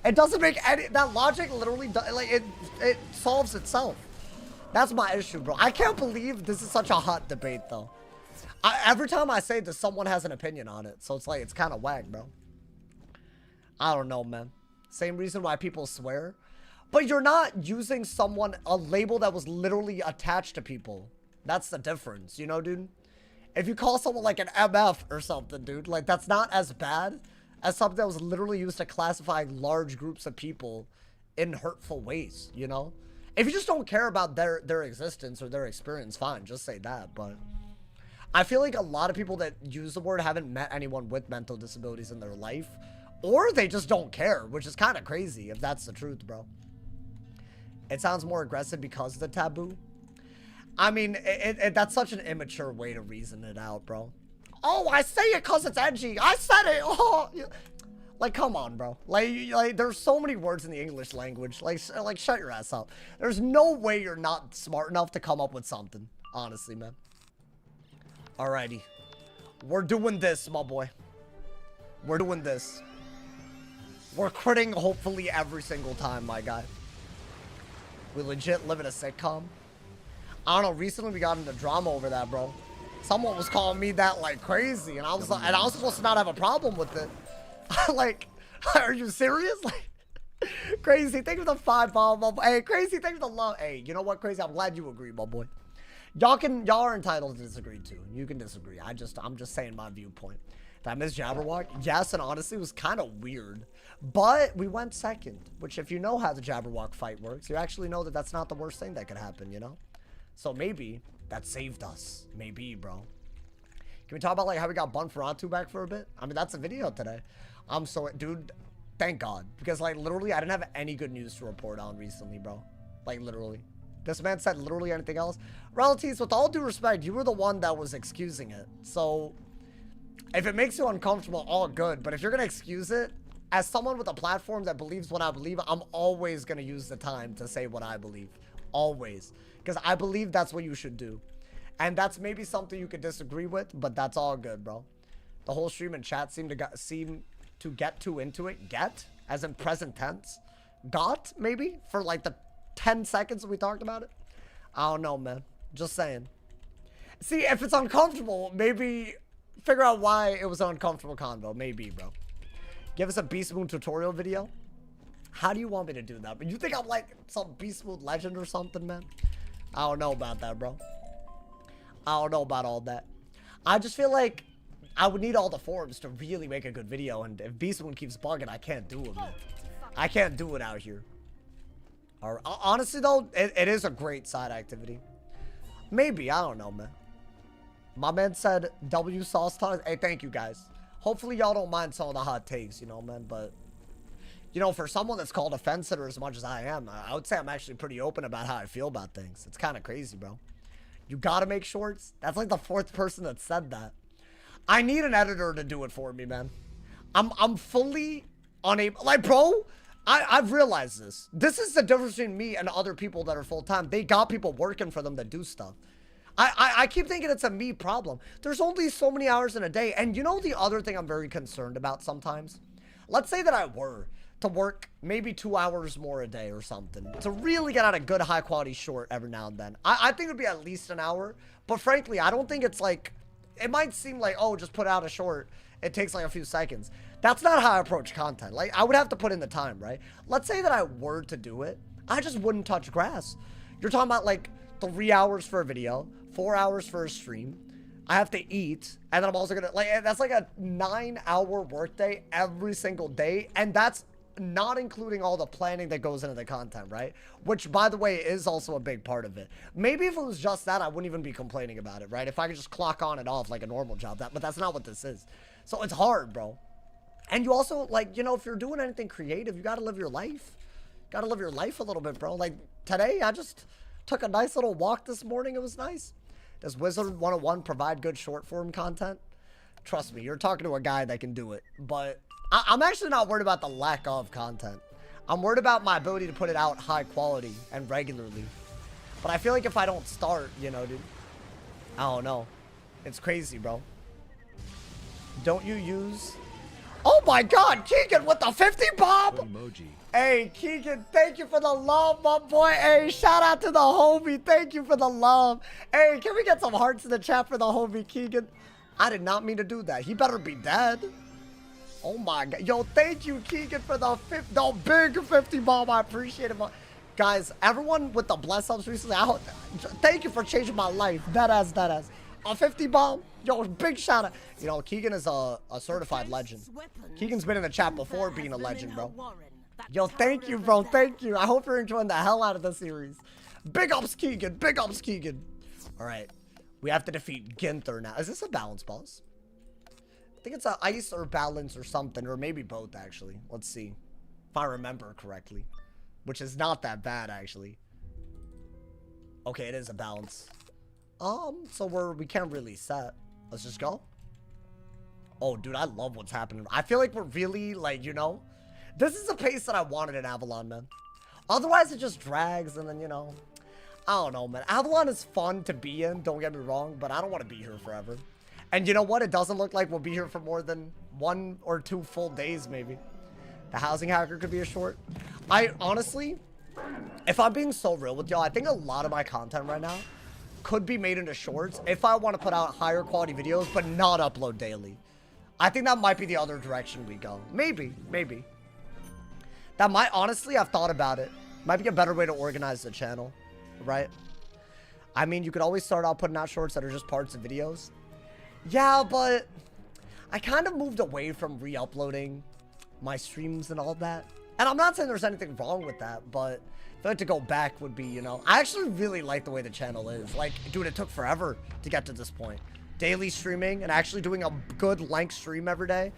It doesn't make any... That logic literally... Like, it solves itself. That's my issue, bro. I can't believe this is such a hot debate, though. Every time I say this, someone has an opinion on it. So it's like, it's kind of whack, bro. I don't know, man. Same reason why people swear. But you're not using a label that was literally attached to people. That's the difference, you know, dude? If you call someone like an MF or something, dude, like that's not as bad as something that was literally used to classify large groups of people in hurtful ways, you know? If you just don't care about their existence or their experience, fine, just say that. But I feel like a lot of people that use the word haven't met anyone with mental disabilities in their life, or they just don't care, which is kind of crazy if that's the truth, bro. It sounds more aggressive because of the taboo. I mean, that's such an immature way to reason it out, bro. Oh, I say it because it's edgy. I said it. Oh, like, come on, bro. Like, there's so many words in the English language. Like, shut your ass up. There's no way you're not smart enough to come up with something. Honestly, man. Alrighty. We're doing this, my boy. We're doing this. We're critting hopefully every single time, my guy. We legit live in a sitcom. I don't know, recently we got into drama over that, bro. Someone was calling me that like crazy, and I was supposed to not have a problem with it. Like, are you serious? Like, crazy, thank you for the 5 bomb, my boy. Hey, crazy, thank you for the love. Hey, you know what, crazy? I'm glad you agree, my boy. Y'all are entitled to disagree too. You can disagree. I'm just saying my viewpoint. Did I miss Jabberwock? Yes, and honestly, it was kind of weird. But we went second, which if you know how the Jabberwock fight works, you actually know that that's not the worst thing that could happen, you know? So maybe that saved us. Maybe, bro. Can we talk about like how we got Bun Ferrantu back for a bit? I mean, that's a video today. I'm so, dude, thank God. Because like literally, I didn't have any good news to report on recently, bro. Like literally. This man said literally anything else. Relatives, with all due respect, you were the one that was excusing it. So if it makes you uncomfortable, all good. But if you're going to excuse it, as someone with a platform that believes what I believe, I'm always going to use the time to say what I believe. Always. Because I believe that's what you should do. And that's maybe something you could disagree with, but that's all good, bro. The whole stream and chat seem to get too into it. Get? As in present tense? Got? Maybe? For like the 10 seconds we talked about it? I don't know, man. Just saying. See, if it's uncomfortable, maybe figure out why it was an uncomfortable convo. Maybe, bro. Give us a Beast Moon tutorial video. How do you want me to do that? But you think I'm like some Beast Moon legend or something, man? I don't know about that, bro. I don't know about all that. I just feel like I would need all the forms to really make a good video. And if Beast Moon keeps bugging, I can't do it, man. I can't do it out here. Honestly, though, it is a great side activity. Maybe. I don't know, man. My man said W sauce tongues. Hey, thank you, guys. Hopefully, y'all don't mind some of the hot takes, you know, man. But, you know, for someone that's called a fence sitter as much as I am, I would say I'm actually pretty open about how I feel about things. It's kind of crazy, bro. You gotta make shorts? That's like the 4th person that said that. I need an editor to do it for me, man. I'm fully unable. Like, bro, I've realized this. This is the difference between me and other people that are full-time. They got people working for them that do stuff. I keep thinking it's a me problem. There's only so many hours in a day. And you know the other thing I'm very concerned about sometimes? Let's say that I were to work maybe 2 hours more a day or something to really get out a good high-quality short every now and then. I think it would be at least an hour. But frankly, I don't think it's like... It might seem like, oh, just put out a short. It takes like a few seconds. That's not how I approach content. Like, I would have to put in the time, right? Let's say that I were to do it. I just wouldn't touch grass. You're talking about like 3 hours for a video, 4 hours for a stream. I have to eat. And then I'm also gonna, like, that's like a 9-hour workday every single day. And that's not including all the planning that goes into the content, right? Which, by the way, is also a big part of it. Maybe if it was just that, I wouldn't even be complaining about it, right? If I could just clock on and off like a normal job, but that's not what this is. So it's hard, bro. And you also, like, you know, if you're doing anything creative, you gotta live your life. Gotta live your life a little bit, bro. Like, today, I just took a nice little walk this morning. It was nice. Does Wizard101 provide good short form content? Trust me, you're talking to a guy that can do it. But I'm actually not worried about the lack of content. I'm worried about my ability to put it out high quality and regularly. But I feel like if I don't start, you know, dude, I don't know. It's crazy, bro. Don't you use... Oh my God, Keegan with the 50 bomb! Emoji. Hey, Keegan, thank you for the love, my boy. Hey, shout out to the homie. Thank you for the love. Hey, can we get some hearts in the chat for the homie, Keegan? I did not mean to do that. He better be dead. Oh my God. Yo, thank you, Keegan, for the big 50 bomb. I appreciate it. Guys, everyone with the bless ups recently, thank you for changing my life. That ass. A 50 bomb. Yo, big shout out. You know, Keegan is a certified legend. Keegan's been in the chat before being a legend, bro. Yo, thank you, bro. Thank you. I hope you're enjoying the hell out of the series. Big ups, Keegan. Big ups, Keegan. All right. We have to defeat Ginther now. Is this a balance boss? I think it's a ice or balance or something, or maybe both, actually. Let's see. If I remember correctly. Which is not that bad, actually. Okay, it is a balance. So we can't really set. Let's just go. Oh, dude, I love what's happening. I feel like we're really, like, you know, this is the pace that I wanted in Avalon, man. Otherwise, it just drags, and then, you know, I don't know, man. Avalon is fun to be in, don't get me wrong, but I don't want to be here forever. And you know what? It doesn't look like we'll be here for more than 1 or 2 full days, maybe. The housing hacker could be a short. I honestly, if I'm being so real with y'all, I think a lot of my content right now could be made into shorts if I want to put out higher quality videos, but not upload daily. I think that might be the other direction we go. Maybe. That might, honestly, I've thought about it. Might be a better way to organize the channel, right? I mean, you could always start out putting out shorts that are just parts of videos. Yeah, but I kind of moved away from re-uploading my streams and all that. And I'm not saying there's anything wrong with that, but I feel like to go back would be, you know, I actually really like the way the channel is. Like, dude, it took forever to get to this point. Daily streaming and actually doing a good length stream every day.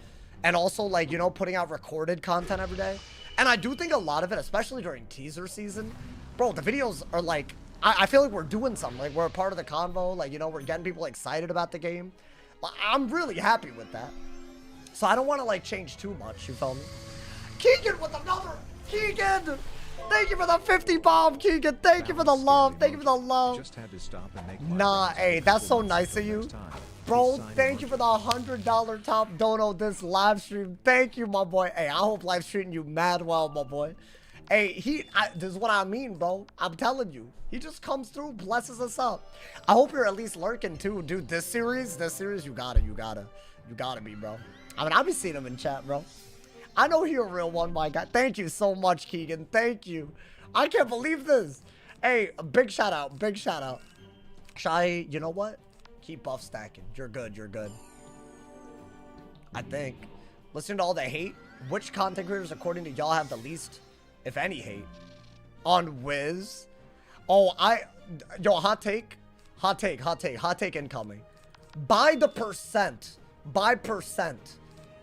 And also, like, you know, putting out recorded content every day. And I do think a lot of it, especially during teaser season, bro, the videos are like, I feel like we're doing something. Like, we're a part of the convo. Like, you know, we're getting people excited about the game. I'm really happy with that. So I don't want to, like, change too much, you feel me? Keegan with another! Keegan! Thank you for the 50 bomb, Keegan! Thank you for the love! Thank you for the love! Just had to stop and make Nah, hey, that's so nice of you. Bro, thank you for the $100 top dono this live stream. Thank you, my boy. Hey, I hope live streaming you mad well, my boy. Hey, this is what I mean, bro. I'm telling you. He just comes through, blesses us up. I hope you're at least lurking, too. Dude, this series, you gotta be, bro. I mean, I'll be seeing him in chat, bro. I know you're a real one, my guy. Thank you so much, Keegan. Thank you. I can't believe this. Hey, a big shout out. Big shout out. Shy, you know what? Keep buff stacking. You're good. You're good. I think. Listen to all the hate. Which content creators, according to y'all, have the least, if any, hate? On Wiz? Oh, yo, hot take. Hot take incoming. By percent,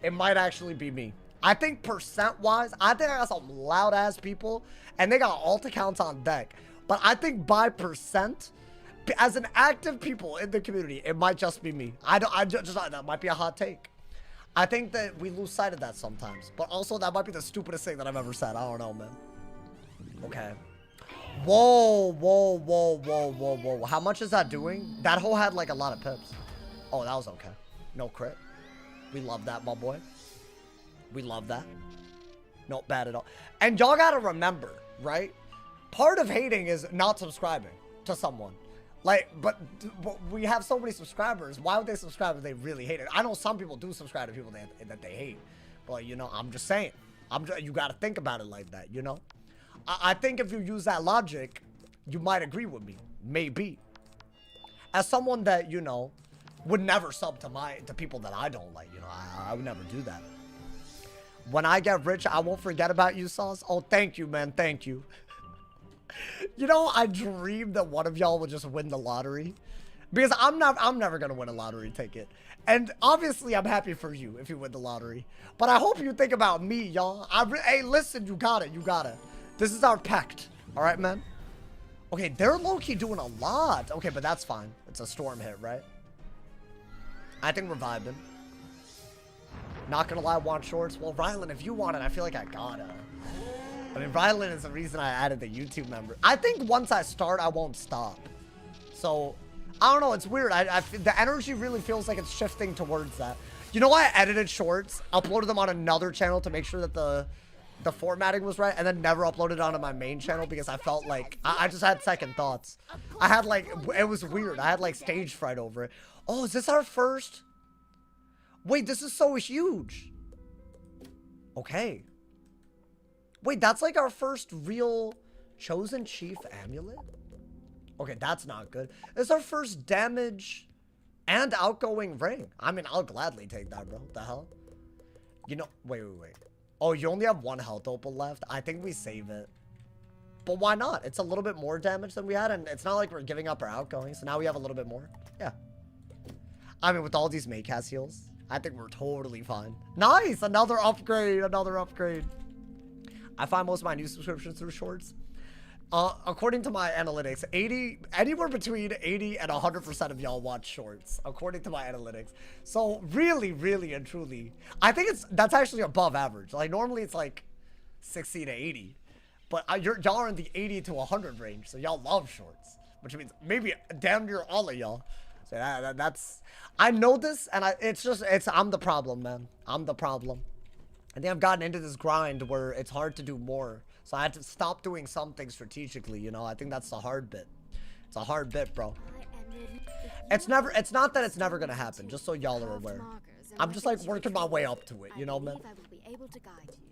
it might actually be me. I think percent-wise, I think I got some loud-ass people, and they got alt accounts on deck. But I think by percent, as an active people in the community, it might just be me. That might be a hot take. I think that we lose sight of that sometimes. But also, that might be the stupidest thing that I've ever said. I don't know, man. Okay. Whoa. How much is that doing? That hole had, like, a lot of pips. Oh, that was okay. No crit. We love that, my boy. We love that. Not bad at all. And y'all gotta remember, right? Part of hating is not subscribing to someone. Like, but we have so many subscribers. Why would they subscribe if they really hate it? I know some people do subscribe to people that they hate. But, you know, I'm just saying. You gotta think about it like that, you know? I think if you use that logic, you might agree with me. Maybe. As someone that, you know, would never sub to people that I don't like, you know, I would never do that. When I get rich, I won't forget about you, Sauce. Oh, thank you, man. Thank you. You know, I dream that one of y'all would just win the lottery. Because I'm never going to win a lottery ticket. And obviously, I'm happy for you if you win the lottery. But I hope you think about me, y'all. Hey, listen, you got it. This is our pact. All right, man? Okay, they're low-key doing a lot. Okay, but that's fine. It's a storm hit, right? I think we're vibing. Not gonna lie, I want shorts. Well, Rylan, if you want it, I feel like I gotta. I mean, Rylan is the reason I added the YouTube member. I think once I start, I won't stop. So, I don't know. It's weird. The energy really feels like it's shifting towards that. You know why I edited shorts, uploaded them on another channel to make sure that the formatting was right, and then never uploaded it onto my main channel because I felt like I just had second thoughts. I had like, it was weird. I had like stage fright over it. Oh, is this our first? Wait, this is so huge. Okay. Wait, that's like our first real Chosen Chief Amulet? Okay, that's not good. It's our first damage and outgoing ring. I mean, I'll gladly take that, bro. The hell? You know, wait. Oh, you only have 1 health opal left? I think we save it. But why not? It's a little bit more damage than we had, and it's not like we're giving up our outgoing, so now we have a little bit more. Yeah. I mean, with all these Maycast heals, I think we're totally fine. Nice! Another upgrade, another upgrade. I find most of my new subscriptions through shorts. According to my analytics, anywhere between 80 and 100% of y'all watch shorts, according to my analytics. So really and truly, I think that's actually above average. Like normally it's like 60 to 80, but y'all are in the 80 to 100 range, so y'all love shorts, which means maybe damn near all of y'all. So that's, I know this, and I'm the problem, man. I'm the problem. I think I've gotten into this grind where it's hard to do more. So I had to stop doing something strategically, you know? I think that's the hard bit. It's a hard bit, bro. It's not that it's never gonna happen, just so y'all are aware. I'm just like working my way up to it, you know, man?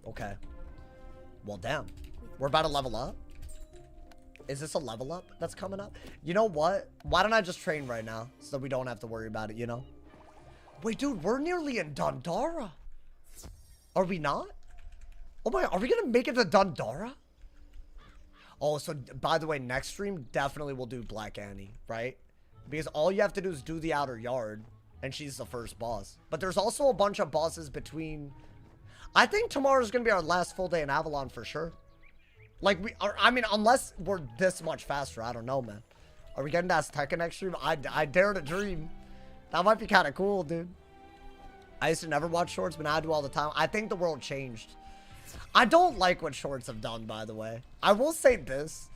Okay. Well, damn. We're about to level up? Is this a level up that's coming up? You know what? Why don't I just train right now so we don't have to worry about it, you know? Wait, dude, we're nearly in Dundara. Are we not? Oh my, are we gonna make it to Dundara? Oh, so by the way, next stream definitely will do Black Annie, right? Because all you have to do is do the outer yard, and she's the first boss. But there's also a bunch of bosses between. I think tomorrow's gonna be our last full day in Avalon for sure. Like I mean, unless we're this much faster, I don't know, man. Are we getting to Azteca next stream? I dare to dream. That might be kind of cool, dude. I used to never watch shorts, but now I do all the time. I think the world changed. I don't like what shorts have done, by the way. I will say this.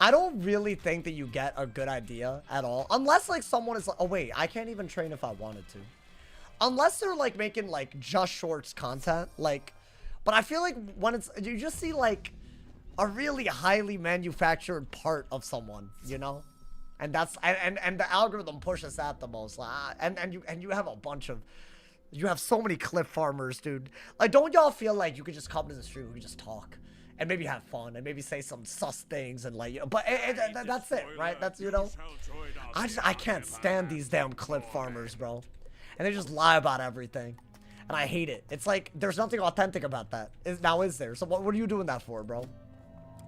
I don't really think that you get a good idea at all. Unless, like, someone is like, oh, wait, I can't even train if I wanted to. Unless they're, like, making, like, just shorts content. Like, but I feel like when it's, you just see, like, a really highly manufactured part of someone, you know? And that's, and the algorithm pushes that the most. And you have a bunch of, you have so many clip farmers, dude. Like, don't y'all feel like you could just come to the stream and we just talk and maybe have fun and maybe say some sus things and like, you know, but that's it, right? That's, you know, I can't stand these damn clip farmers, bro. And they just lie about everything. And I hate it. It's like, there's nothing authentic about that. Now is there? So what are you doing that for, bro?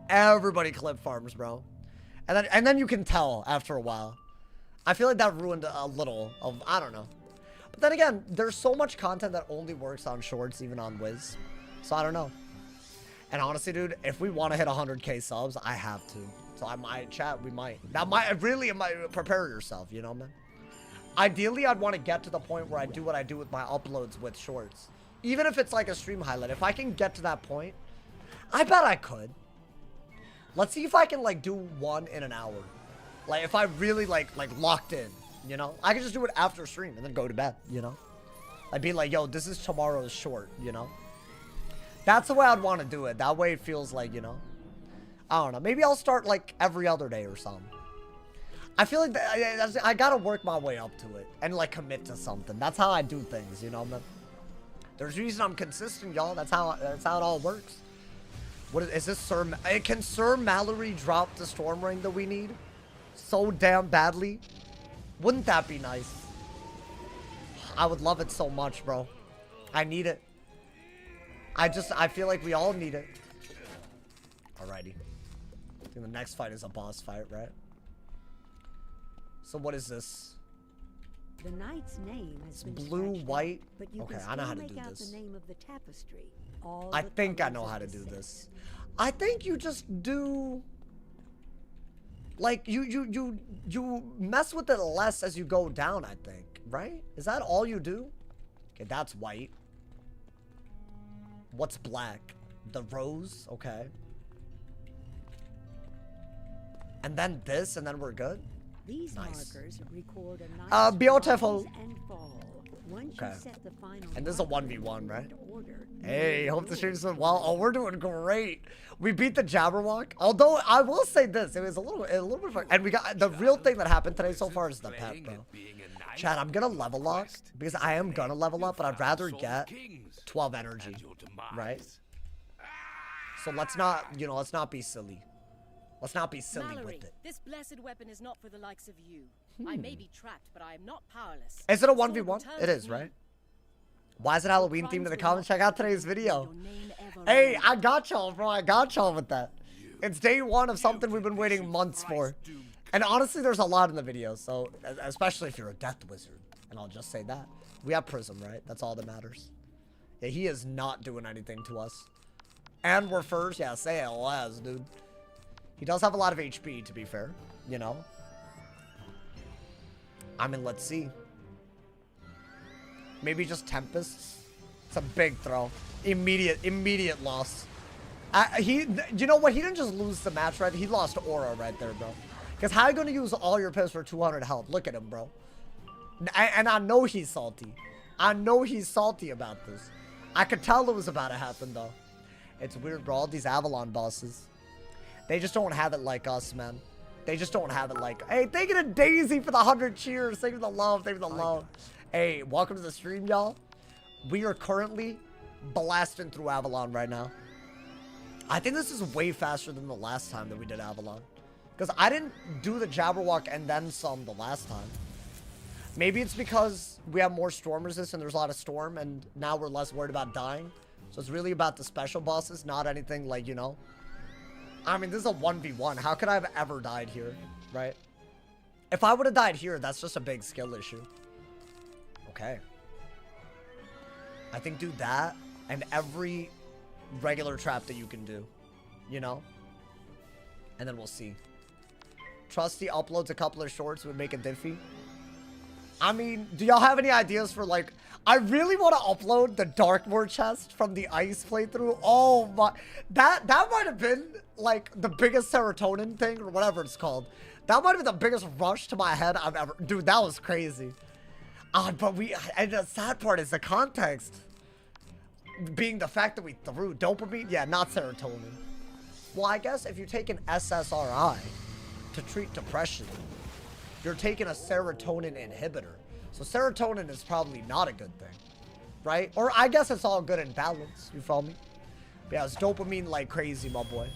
Everybody clip farms, bro. And then you can tell after a while. I feel like that ruined a little of, I don't know. But then again, there's so much content that only works on shorts, even on Wiz. So I don't know. And honestly, dude, if we want to hit 100k subs, I have to. So I might, chat, we might. That might, really, it might prepare yourself, you know, man? Ideally, I'd want to get to the point where I do what I do with my uploads with shorts. Even if it's like a stream highlight. If I can get to that point, I bet I could. Let's see if I can, like, do one in an hour. Like, if I really, like locked in. You know, I can just do it after stream and then go to bed, you know? I'd be like, yo, this is tomorrow's short, you know? That's the way I'd want to do it. That way it feels like, you know? I don't know. Maybe I'll start like every other day or something. I feel like I gotta work my way up to it and like commit to something. That's how I do things, you know? Man? There's a reason I'm consistent, y'all. That's how it all works. What is this, Sir? Can Sir Mallory drop the storm ring that we need so damn badly? Wouldn't that be nice? I would love it so much, bro. I need it. I feel like we all need it. Alrighty. I think the next fight is a boss fight, right? So what is this? The knight's name has been blue, white. But you okay, can I know how to make do out this. The name of the tapestry. I think I know how to do this. I think you just do. Like, you mess with it less as you go down, I think. Right? Is that all you do? Okay, that's white. What's black? The rose? Okay. And then this, and then we're good? These nice. Markers record a nice beautiful. And fall. Once Okay. you set the final And this is a 1v1, right? order, Hey, hope the stream's doing well. Oh, we're doing great. We beat the JABBERWOCK. Although I will say this, it was a little bit fun. And we got the real thing that happened today so far is the pet, bro. Chad, I'm gonna level up because I am gonna level up, but I'd rather get 12 energy, right? So let's not, you know, let's not be silly. Let's not be silly Mallory, with it. this blessed weapon is not for the likes of you. I may be trapped, but I am not powerless. Is it a Sword 1v1? returns It is, to me. right? Why is it Halloween themed in the comments? Check out today's video. Hey, I got y'all, bro. I got y'all with that. It's day one of something we've been waiting months for. And honestly, there's a lot in the video, so especially if you're a death wizard. And I'll just say that. We have Prism, right? That's all that matters. Yeah, he is not doing anything to us. And we're first. Yeah, say it less, dude. He does have a lot of HP, to be fair. You know? I mean, let's see. Maybe just Tempest. It's a big throw. Immediate loss. You know what? He didn't just lose the match, right? He lost aura right there, bro. Because how are you going to use all your pips for 200 health? Look at him, bro. And I know he's salty. I know he's salty about this. I could tell it was about to happen, though. It's weird, bro. All these Avalon bosses. They just don't have it like us, man. They just don't have it like... Hey, thank you to Daisy for the 100 cheers. Thank you for the love. Thank you for the love. Hey, welcome to the stream, y'all. We are currently blasting through Avalon right now. I think this is way faster than the last time that we did Avalon. Because I didn't do the Jabberwock and then some the last time. Maybe it's because we have more storm resist and there's a lot of storm and now we're less worried about dying. So it's really about the special bosses, not anything like, you know. I mean, this is a 1v1. How could I have ever died here, right? If I would have died here, that's just a big skill issue. Okay. I think do that and every regular trap that you can do, you know? And then we'll see. Trusty uploads a couple of shorts would make a diffy. I mean, do y'all have any ideas for like... I really want to upload the Darkmoor chest from the ice playthrough. Oh my... That might have been like the biggest serotonin thing or whatever it's called. That might have been the biggest rush to my head I've ever... Dude, that was crazy. But and the sad part is the context. Being the fact that we threw dopamine. Yeah, not serotonin. Well, I guess if you take an SSRI to treat depression, you're taking a serotonin inhibitor. So serotonin is probably not a good thing, right? Or I guess it's all good in balance. You feel me? But yeah, it's dopamine like crazy, my boy.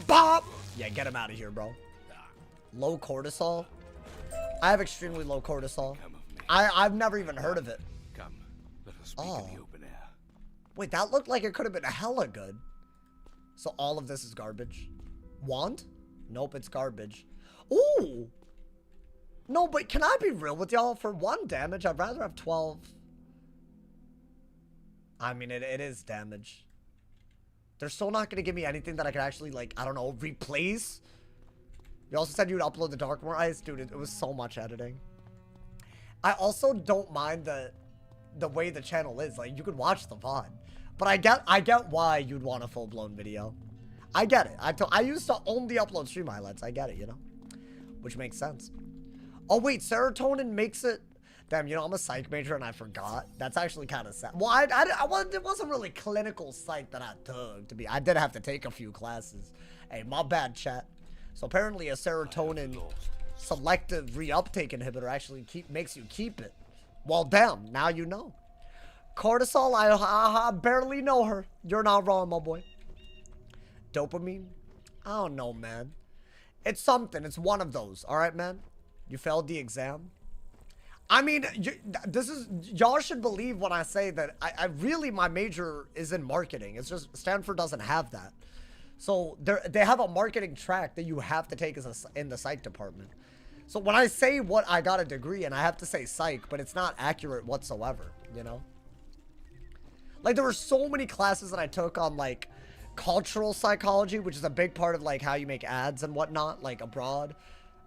Bop! Yeah, get him out of here, bro. Low cortisol? I have extremely low cortisol. I've never even heard of it. Come, let us speak in the open air. Wait, that looked like it could have been hella good. So all of this is garbage. Wand? Nope, it's garbage. Ooh! No, but can I be real with y'all? For 1 damage, I'd rather have 12. I mean, it is damage. They're still not going to give me anything that I could actually, like, I don't know, replace. You also said you'd upload the Darkmoor Ice. Dude, it was so much editing. I also don't mind the way the channel is. Like, you could watch the VOD. But I get why you'd want a full-blown video. I get it. I used to only upload stream highlights. I get it, you know? Which makes sense. Oh, wait. Serotonin makes it... Damn, you know, I'm a psych major and I forgot. That's actually kind of sad. Well, it wasn't really clinical psych that I took to be. I did have to take a few classes. Hey, my bad, chat. So apparently a serotonin selective reuptake inhibitor actually makes you keep it. Well, damn. Now you know. Cortisol, I barely know her. You're not wrong, my boy. Dopamine? I don't know, man. It's something. It's one of those. All right, man? You failed the exam? I mean, y'all should believe when I say that I really, my major is in marketing. It's just Stanford doesn't have that. So they have a marketing track that you have to take in the psych department. So when I say what I got a degree in, I have to say psych, but it's not accurate whatsoever, you know? Like, there were so many classes that I took on, like, cultural psychology, which is a big part of, like, how you make ads and whatnot, like, abroad.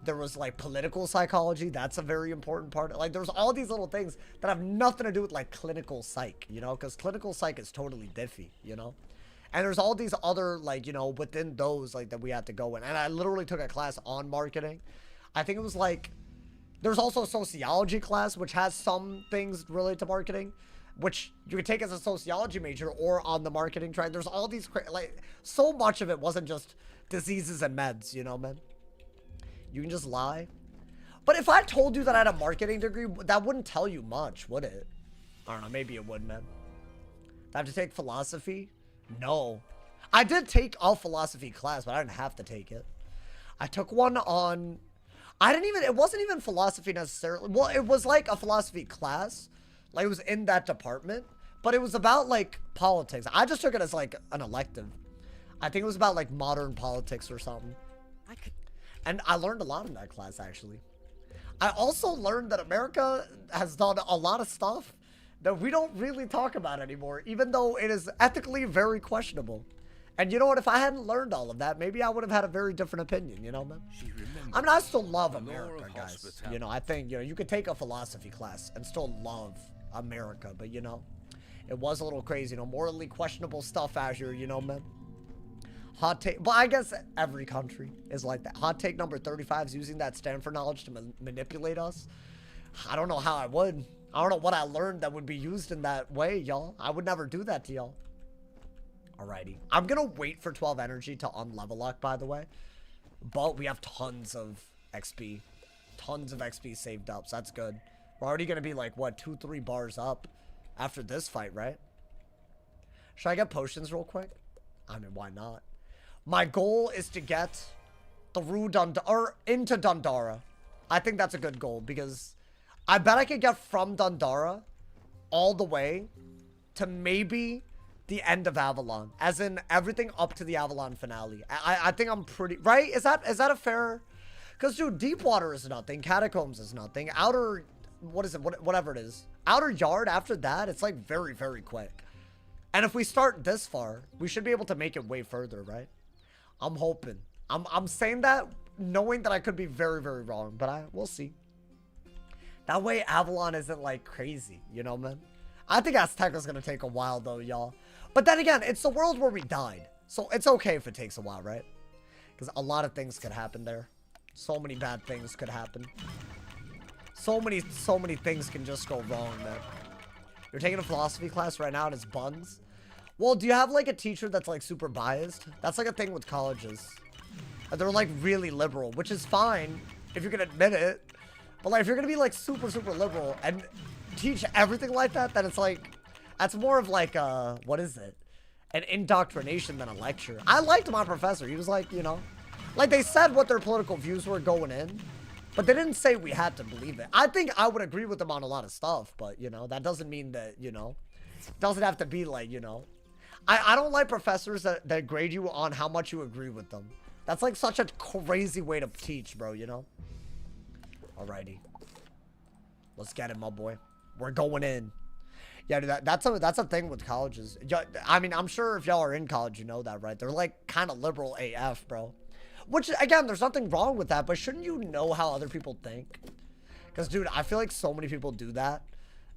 There was, like, political psychology. That's a very important part. Like, there's all these little things that have nothing to do with, like, clinical psych, you know? Because clinical psych is totally diffy, you know? And there's all these other, like, you know, within those, like, that we had to go in. And I literally took a class on marketing. I think it was, like, there's also a sociology class, which has some things related to marketing, which you could take as a sociology major or on the marketing track. There's all these, like, so much of it wasn't just diseases and meds, you know, man? You can just lie. But if I told you that I had a marketing degree, that wouldn't tell you much, would it? I don't know, maybe it would, man. Do I have to take philosophy? No. I did take a philosophy class, but I didn't have to take it. I took one on... it wasn't even philosophy necessarily. Well, it was like a philosophy class. Like, it was in that department. But it was about, like, politics. I just took it as, like, an elective. I think it was about, like, modern politics or something. And I learned a lot in that class, actually. I also learned that America has done a lot of stuff that we don't really talk about anymore, even though it is ethically very questionable. And you know what? If I hadn't learned all of that, maybe I would have had a very different opinion, you know, man? I mean, I still love America, guys. You know, I think, you know, you could take a philosophy class and still love America, but, you know, it was a little crazy, you know, morally questionable stuff out here, you know, man? Hot take, but I guess every country is like that. Hot take number 35 is using that Stanford knowledge to manipulate us. I don't know how I would. I don't know what I learned that would be used in that way, y'all. I would never do that to y'all. Alrighty. I'm gonna wait for 12 energy to unlevel lock, by the way. But we have tons of XP. Tons of XP saved up, so that's good. We're already gonna be like, what, 2-3 bars up after this fight, right? Should I get potions real quick? I mean, why not? My goal is to get through into Dundara. I think that's a good goal because I bet I could get from Dundara all the way to maybe the end of Avalon, as in everything up to the Avalon finale. I think I'm pretty right. Is that a fair? Because dude, deep water is nothing. Catacombs is nothing. Outer, what is it? Whatever it is. Outer yard after that, it's like very, very quick. And if we start this far, we should be able to make it way further, right? I'm hoping. I'm saying that knowing that I could be very, very wrong, but we'll see. That way Avalon isn't like crazy, you know, man? I think Azteca's gonna take a while though, y'all. But then again, it's the world where we died. So it's okay if it takes a while, right? Because a lot of things could happen there. So many bad things could happen. So many things can just go wrong, man. You're taking a philosophy class right now and it's buns. Well, do you have like a teacher that's like super biased? That's like a thing with colleges. They're like really liberal, which is fine if you can admit it. But like if you're gonna be like super, super liberal and teach everything like that, then it's like, that's more of like a, what is it? An indoctrination than a lecture. I liked my professor. He was like, you know, like they said what their political views were going in, but they didn't say we had to believe it. I think I would agree with them on a lot of stuff, but you know, that doesn't mean that, you know, doesn't have to be like, you know, I don't like professors that grade you on how much you agree with them. That's like such a crazy way to teach, bro, you know? Alrighty. Let's get it, my boy. We're going in. Yeah, dude, that's a thing with colleges. I mean, I'm sure if y'all are in college, you know that, right? They're like kind of liberal AF, bro. Which, again, there's nothing wrong with that, but shouldn't you know how other people think? Because, dude, I feel like so many people do that.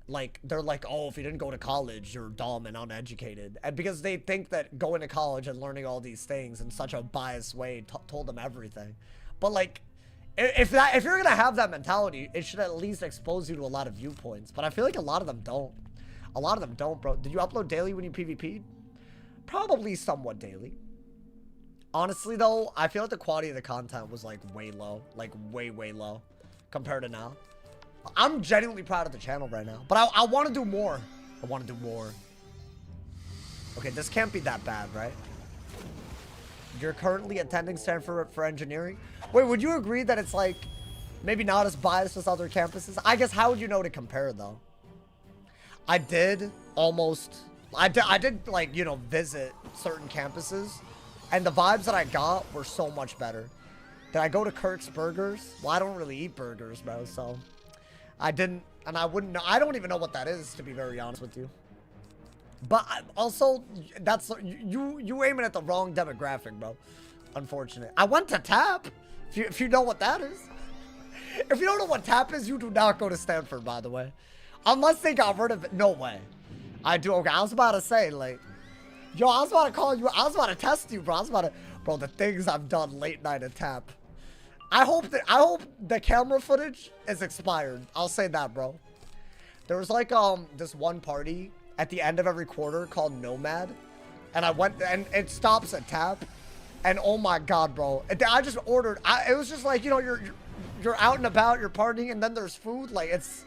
Like, they're like, oh, if you didn't go to college, you're dumb and uneducated. And because they think that going to college and learning all these things in such a biased way told them everything. But, like, if you're gonna have that mentality, it should at least expose you to a lot of viewpoints. But I feel like a lot of them don't. A lot of them don't, bro. Did you upload daily when you PvP'd? Probably somewhat daily. Honestly, though, I feel like the quality of the content was, like, way low. Like, way, way low compared to now. I'm genuinely proud of the channel right now. But I want to do more. I want to do more. Okay, this can't be that bad, right? You're currently attending Stanford for engineering? Wait, would you agree that it's, like, maybe not as biased as other campuses? I guess, how would you know to compare, though? I did almost... I did, like, you know, visit certain campuses. And the vibes that I got were so much better. Did I go to Kirk's Burgers? Well, I don't really eat burgers, bro, so... I didn't, and I wouldn't know. I don't even know what that is, to be very honest with you. But also, that's, you aiming at the wrong demographic, bro. Unfortunate. I went to TAP, if you know what that is. If you don't know what TAP is, you do not go to Stanford, by the way. Unless they got rid of it. No way. I do. Okay, I was about to say, like, yo, I was about to call you. I was about to test you, bro. I was about to, bro, the things I've done late night at TAP. I hope the camera footage is expired. I'll say that, bro. There was like this one party at the end of every quarter called Nomad, and I went and it stops at TAP, and oh my god, bro! I just ordered. It was just like, you know, you're out and about, you're partying, and then there's food. Like, it's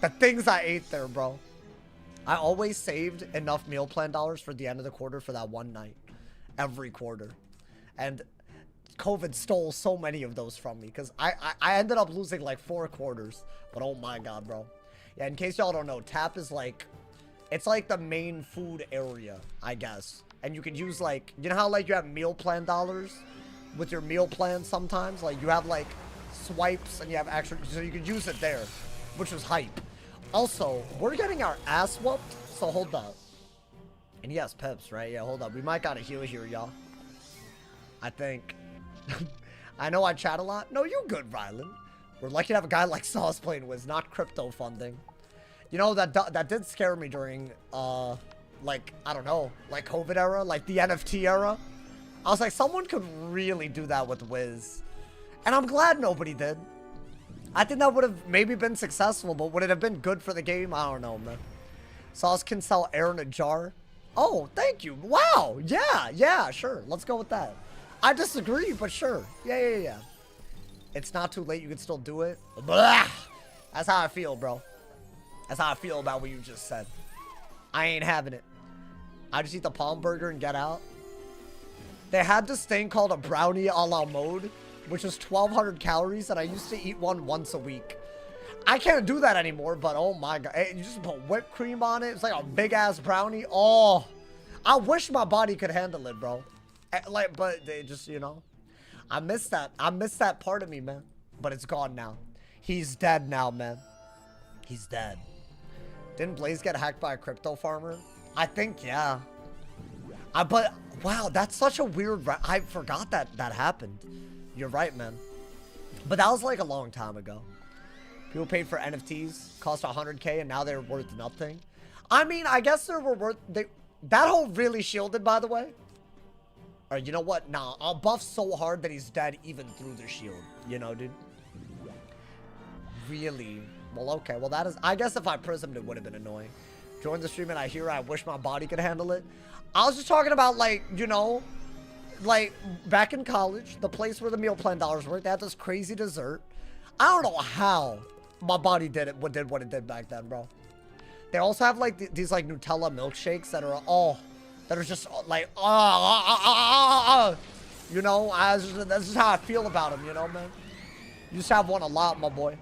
the things I ate there, bro. I always saved enough meal plan dollars for the end of the quarter for that one night, every quarter. And COVID stole so many of those from me because I ended up losing like 4 quarters. But oh my god, bro. Yeah, in case y'all don't know, Tap is like, it's like the main food area, I guess. And you can use like, you know how like you have meal plan dollars with your meal plan sometimes? Like you have like swipes and you have extra, so you could use it there, which was hype. Also, we're getting our ass whooped, so hold up. And yes, Pips, right? Yeah, hold up. We might gotta heal here, y'all. I think. I know I chat a lot. No, you good, Rylan. We're lucky to have a guy like Sauce playing Wiz, not crypto funding. You know, that did scare me during, like, I don't know, like COVID era, like the NFT era. I was like, someone could really do that with Wiz. And I'm glad nobody did. I think that would have maybe been successful, but would it have been good for the game? I don't know, man. Sauce can sell air in a jar. Oh, thank you. Wow. Yeah, sure. Let's go with that. I disagree, but sure. Yeah. It's not too late. You can still do it. Blah. That's how I feel, bro. That's how I feel about what you just said. I ain't having it. I just eat the palm burger and get out. They had this thing called a brownie a la mode, which is 1,200 calories, and I used to eat one once a week. I can't do that anymore, but oh my god. You just put whipped cream on it. It's like a big-ass brownie. Oh, I wish my body could handle it, bro. Like, but they just, you know. I miss that. I miss that part of me, man. But it's gone now. He's dead now, man. He's dead. Didn't Blaze get hacked by a crypto farmer? I think, yeah. But, wow, that's such a weird... I forgot that happened. You're right, man. But that was like a long time ago. People paid for NFTs, cost 100K, and now they're worth nothing. I mean, I guess they were worth... that whole really shielded, by the way. Or you know what? Nah, I'll buff so hard that he's dead even through the shield. You know, dude? Really? Well, okay. Well, that is... I guess if I prismed, it would have been annoying. Join the stream and I hear I wish my body could handle it. I was just talking about, like, you know... Like, back in college, the place where the meal plan dollars worked, they had this crazy dessert. I don't know how my body did what it did back then, bro. They also have, like, these, like, Nutella milkshakes that are all... That are just like, you know, that's just how I feel about them, you know, man. You just have one a lot, my boy.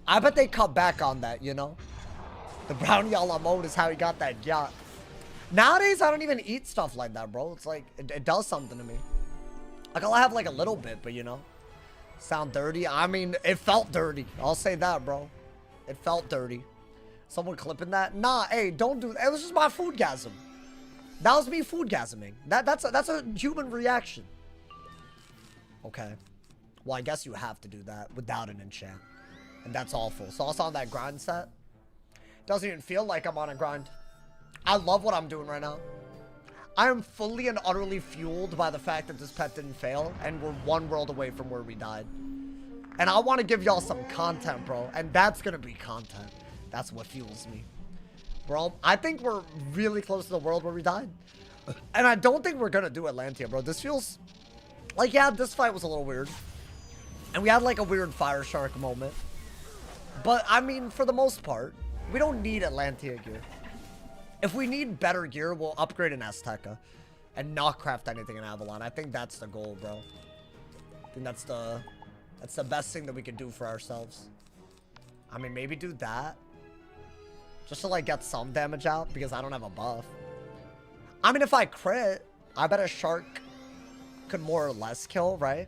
I bet they cut back on that, you know. The brownie a la mode is how he got that yacht. Nowadays, I don't even eat stuff like that, bro. It's like, it does something to me. Like, I'll have like a little bit, but you know. Sound dirty? I mean, it felt dirty. I'll say that, bro. It felt dirty. Someone clipping that? Nah, hey, don't do that. It was just my foodgasm. That was me foodgasming. That's a human reaction. Okay. Well, I guess you have to do that without an enchant. And that's awful. So also on that grind set. Doesn't even feel like I'm on a grind. I love what I'm doing right now. I am fully and utterly fueled by the fact that this pet didn't fail. And we're 1 world away from where we died. And I want to give y'all some content, bro. And that's going to be content. That's what fuels me. Bro, I think we're really close to the world where we died. And I don't think we're gonna do Atlantia, bro. This feels... Like, yeah, this fight was a little weird. And we had, like, a weird fire shark moment. But, I mean, for the most part, we don't need Atlantia gear. If we need better gear, we'll upgrade an Azteca. And not craft anything in Avalon. I think that's the goal, bro. I think that's the best thing that we can do for ourselves. I mean, maybe do that. Just to, like, get some damage out, because I don't have a buff. I mean, if I crit, I bet a shark could more or less kill, right?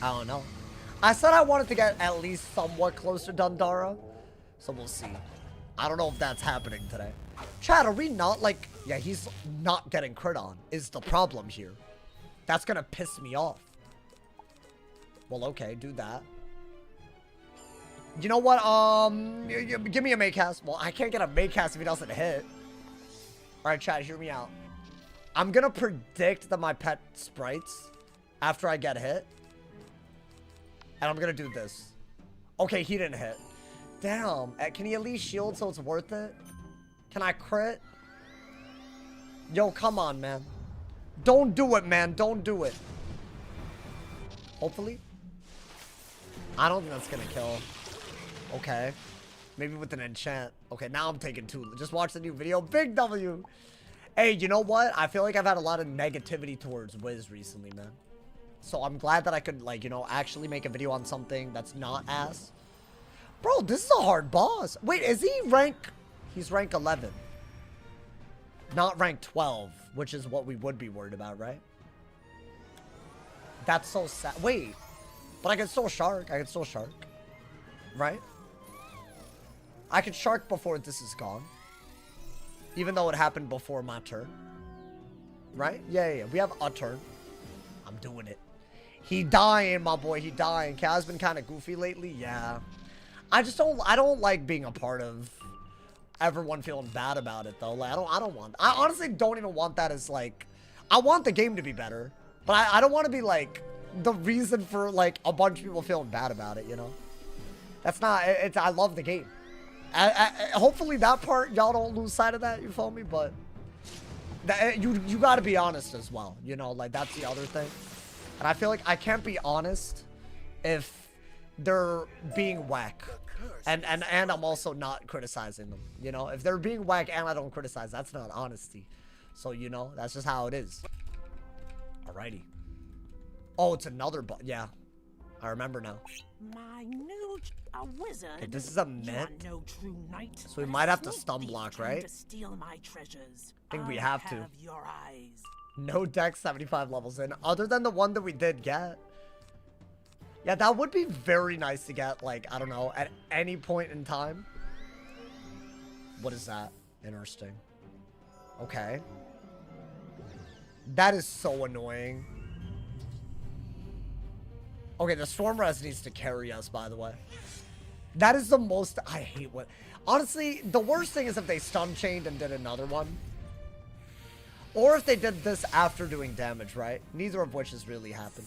I don't know. I said I wanted to get at least somewhat close to Dundara, so we'll see. I don't know if that's happening today. Chad, are we not, like... Yeah, he's not getting crit on, is the problem here. That's gonna piss me off. Well, okay, do that. You know what, give me a Maycast. Well, I can't get a Maycast if he doesn't hit. Alright, chat, hear me out. I'm gonna predict that my pet sprites after I get hit. And I'm gonna do this. Okay, he didn't hit. Damn, can he at least shield so it's worth it? Can I crit? Yo, come on, man. Don't do it, man. Don't do it. Hopefully. I don't think that's gonna kill. Okay. Maybe with an enchant. Okay, now I'm taking 2. Just watch the new video. Big W. Hey, you know what? I feel like I've had a lot of negativity towards Wiz recently, man. So I'm glad that I could, like, you know, actually make a video on something that's not ass. Bro, this is a hard boss. Wait, is he rank... He's rank 11. Not rank 12, which is what we would be worried about, right? That's so sad. Wait. But I can still shark. I can still shark. Right? I can shark before this is gone. Even though it happened before my turn. Right? Yeah. We have a turn. I'm doing it. He dying, my boy. He dying. Kaz been kind of goofy lately. Yeah. I don't like being a part of everyone feeling bad about it, though. Like, I honestly don't even want that as, like, I want the game to be better. But I don't want to be, like, the reason for, like, a bunch of people feeling bad about it, you know? That's not, I love the game. Hopefully that part, y'all don't lose sight of that, you feel me? But you got to be honest as well, you know? Like, that's the other thing. And I feel like I can't be honest if they're being whack. And I'm also not criticizing them, you know? If they're being whack and I don't criticize, that's not honesty. So, you know, that's just how it is. Alrighty. Oh, it's another yeah. I remember now. My new wizard. Okay, this is a myth. No true knight, So we might have to stun block, right? to steal my treasures. I think we have to. Your eyes. No deck 75 levels in, other than the one that we did get. Yeah, that would be very nice to get, like, I don't know, at any point in time. What is that? Interesting. Okay. That is so annoying. Okay, the Storm Res needs to carry us, by the way. That is the most... I hate what... Honestly, the worst thing is if they stun chained and did another one. Or if they did this after doing damage, right? Neither of which has really happened.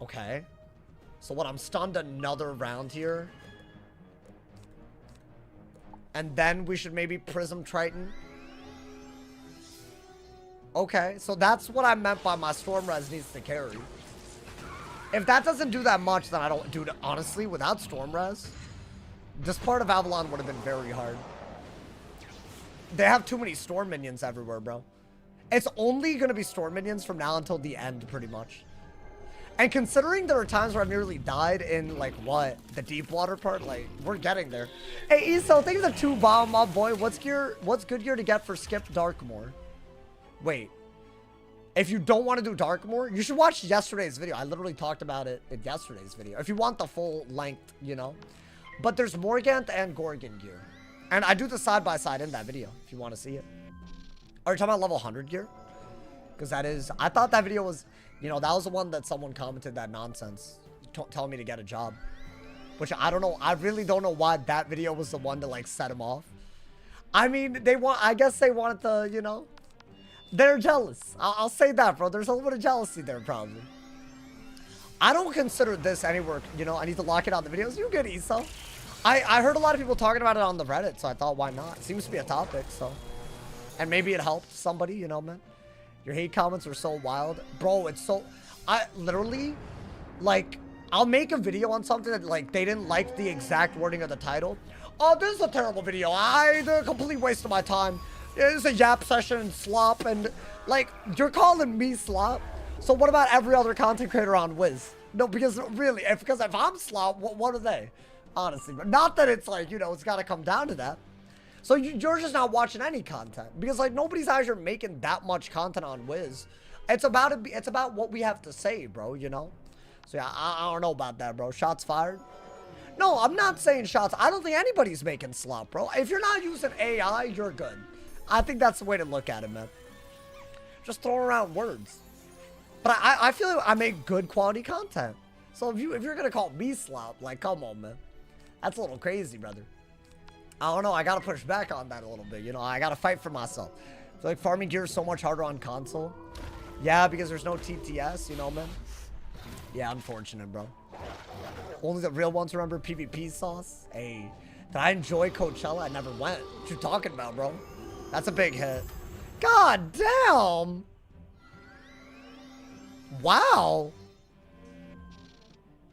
Okay. So what, I'm stunned another round here? And then we should maybe Prism Triton? Okay, so that's what I meant by my Storm Res needs to carry. If that doesn't do that much, then I don't... Dude, honestly, without Storm Res, this part of Avalon would have been very hard. They have too many Storm minions everywhere, bro. It's only going to be Storm minions from now until the end, pretty much. And considering there are times where I've nearly died in, like, what? The deep water part? Like, we're getting there. Hey, Eso, thank you for the 2 bomb, my boy. What's good gear to get for Skip Darkmoor? Wait. If you don't want to do Darkmoor, you should watch yesterday's video. I literally talked about it in yesterday's video. If you want the full length, you know. But there's Morgant and Gorgon gear. And I do the side-by-side in that video, if you want to see it. Are you talking about level 100 gear? Because that is... I thought that video was... You know, that was the one that someone commented that nonsense. Telling me to get a job. Which I don't know. I really don't know why that video was the one to, like, set him off. I mean, I guess they wanted to, you know... They're jealous. I'll say that, bro. There's a little bit of jealousy there, probably. I don't consider this anywhere, you know, I need to lock it on the videos. You good, Eso? I heard a lot of people talking about it on the Reddit, so I thought, why not? It seems to be a topic, so. And maybe it helped somebody, you know, man. Your hate comments are so wild. Bro, it's so... I literally, like, I'll make a video on something that, like, they didn't like the exact wording of the title. Oh, this is a terrible video. A complete waste of my time. It's a yap session and slop, and, like, you're calling me slop? So what about every other content creator on Wiz? No, because really, because if I'm slop, what are they? Honestly, but not that it's like, you know, it's got to come down to that. So you're just not watching any content because, like, nobody's out here making that much content on Wiz. It's about what we have to say, bro, you know? So yeah, I don't know about that, bro. Shots fired? No, I'm not saying shots. I don't think anybody's making slop, bro. If you're not using AI, you're good. I think that's the way to look at it, man. Just throw around words. But I feel like I make good quality content. So if you're gonna call me slop, like, come on, man. That's a little crazy, brother. I don't know. I gotta push back on that a little bit. You know, I gotta fight for myself. I feel like farming gear is so much harder on console. Yeah, because there's no TTS, you know, man. Yeah, unfortunate, bro. Only the real ones remember PvP sauce. Hey, did I enjoy Coachella? I never went. What you talking about, bro? That's a big hit. God damn. Wow.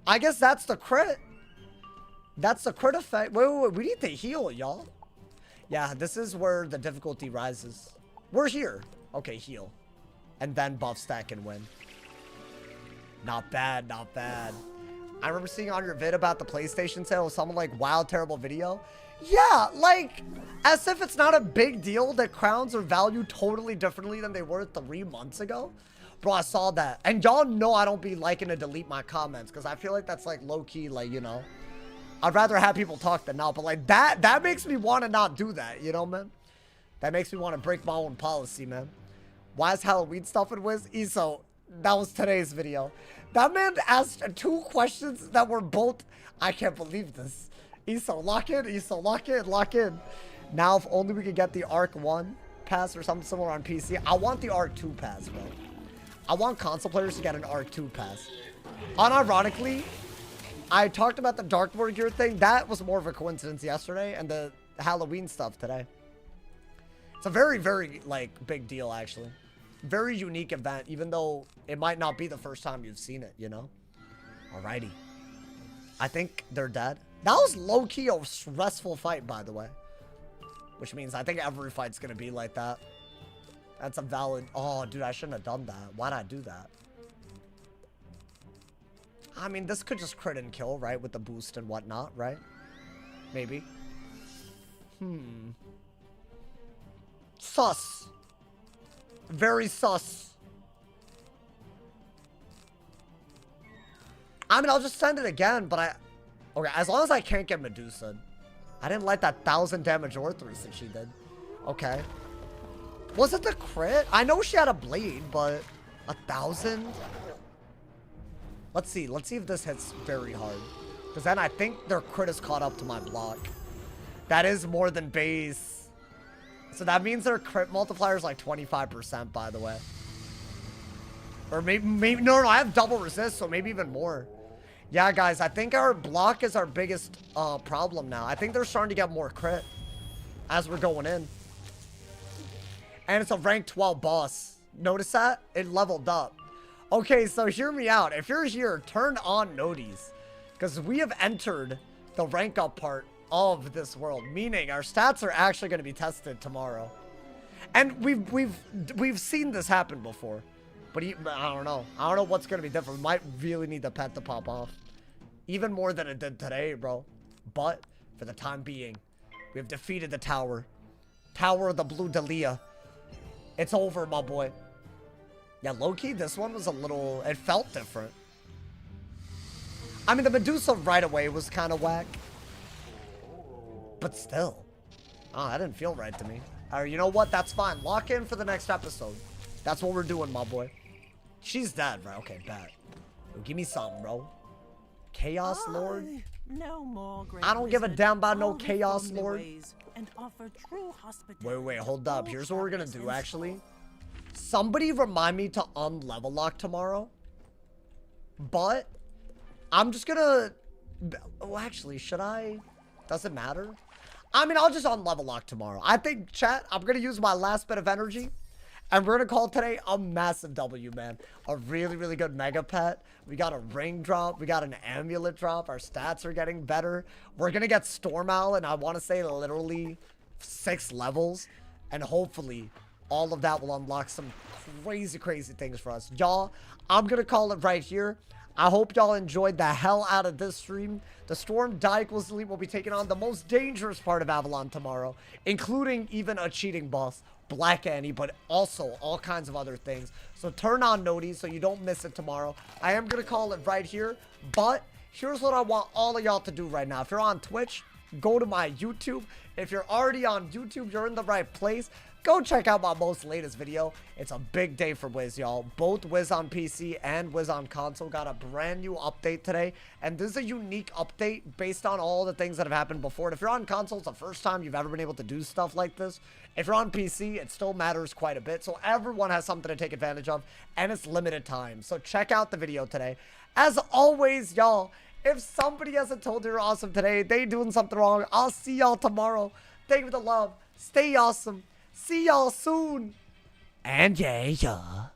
I guess that's the crit. That's the crit effect. Wait. We need to heal, y'all. Yeah, this is where the difficulty rises. We're here. Okay, heal. And then buff stack and win. Not bad, not bad. I remember seeing on your vid about the PlayStation sale, someone like, wow, terrible video. Yeah, like, as if it's not a big deal that crowns are valued totally differently than they were 3 months ago. Bro, I saw that. And y'all know I don't be liking to delete my comments because I feel like that's like low-key, like, you know. I'd rather have people talk than not, but like that makes me want to not do that, you know, man? That makes me want to break my own policy, man. Why is Halloween stuff in Wiz? ESO, that was today's video. That man asked 2 questions that were both, I can't believe this. ESO, lock in, ESO, lock in, lock in. Now, if only we could get the Arc 1 pass or something similar on PC. I want the Arc 2 pass, bro. I want console players to get an Arc 2 pass. Unironically, I talked about the Dark Lord gear thing. That was more of a coincidence yesterday, and the Halloween stuff today. It's a very, very, like, big deal, actually. Very unique event, even though it might not be the first time you've seen it, you know? Alrighty. I think they're dead. That was low-key a stressful fight, by the way. Which means I think every fight's gonna be like that. That's a valid... Oh, dude, I shouldn't have done that. Why'd I do that? I mean, this could just crit and kill, right? With the boost and whatnot, right? Maybe. Sus. Very sus. I mean, I'll just send it again, but I... Okay, as long as I can't get Medusa. I didn't like that 1,000 damage Orthrus that she did. Okay. Was it the crit? I know she had a blade, but 1,000? Let's see. Let's see if this hits very hard. Because then I think their crit is caught up to my block. That is more than base. So that means their crit multiplier is like 25%, by the way. Or maybe no, I have double resist, so maybe even more. Yeah, guys, I think our block is our biggest problem now. I think they're starting to get more crit as we're going in. And it's a rank 12 boss. Notice that? It leveled up. Okay, so hear me out. If you're here, turn on noties. Because we have entered the rank up part of this world. Meaning our stats are actually going to be tested tomorrow. And we've seen this happen before. But I don't know. I don't know what's going to be different. We might really need the pet to pop off. Even more than it did today, bro. But for the time being, we have defeated the tower. Tower of the Blue Dahlia. It's over, my boy. Yeah, low-key, this one was a little... It felt different. I mean, the Medusa right away was kind of whack. But still. Oh, that didn't feel right to me. Alright, you know what? That's fine. Lock in for the next episode. That's what we're doing, my boy. She's dead, right? Okay, bad. Yo, give me something, bro. Chaos Lord? No more, great I don't give a wizard. damn about no I'll Chaos reform the Lord. ways and offer true hospitality Wait, hold to up. all Here's what we're gonna travelers do, in actually. Somebody remind me to unlevel lock tomorrow. But I'm just gonna... Oh, actually, should I? Does it matter? I mean, I'll just unlevel lock tomorrow. I think, chat, I'm gonna use my last bit of energy. And we're gonna call today a massive W, man. A really, really good mega pet. We got a ring drop. We got an amulet drop. Our stats are getting better. We're gonna get Storm Owl, and I want to say literally 6 levels. And hopefully, all of that will unlock some crazy, crazy things for us. Y'all, I'm gonna call it right here. I hope y'all enjoyed the hell out of this stream. The Storm Diequils Elite will be taking on the most dangerous part of Avalon tomorrow, including even a cheating boss, Black Annie, but also all kinds of other things. So turn on noties so you don't miss it tomorrow. I am going to call it right here, but here's what I want all of y'all to do right now. If you're on Twitch, go to my YouTube. If you're already on YouTube, you're in the right place. Go check out my most latest video. It's a big day for Wiz, y'all. Both Wiz on PC and Wiz on console got a brand new update today. And this is a unique update based on all the things that have happened before. And if you're on console, it's the first time you've ever been able to do stuff like this. If you're on PC, it still matters quite a bit. So everyone has something to take advantage of. And it's limited time. So check out the video today. As always, y'all, if somebody hasn't told you you're awesome today, they doing something wrong. I'll see y'all tomorrow. Thank you for the love. Stay awesome. See y'all soon. And yeah.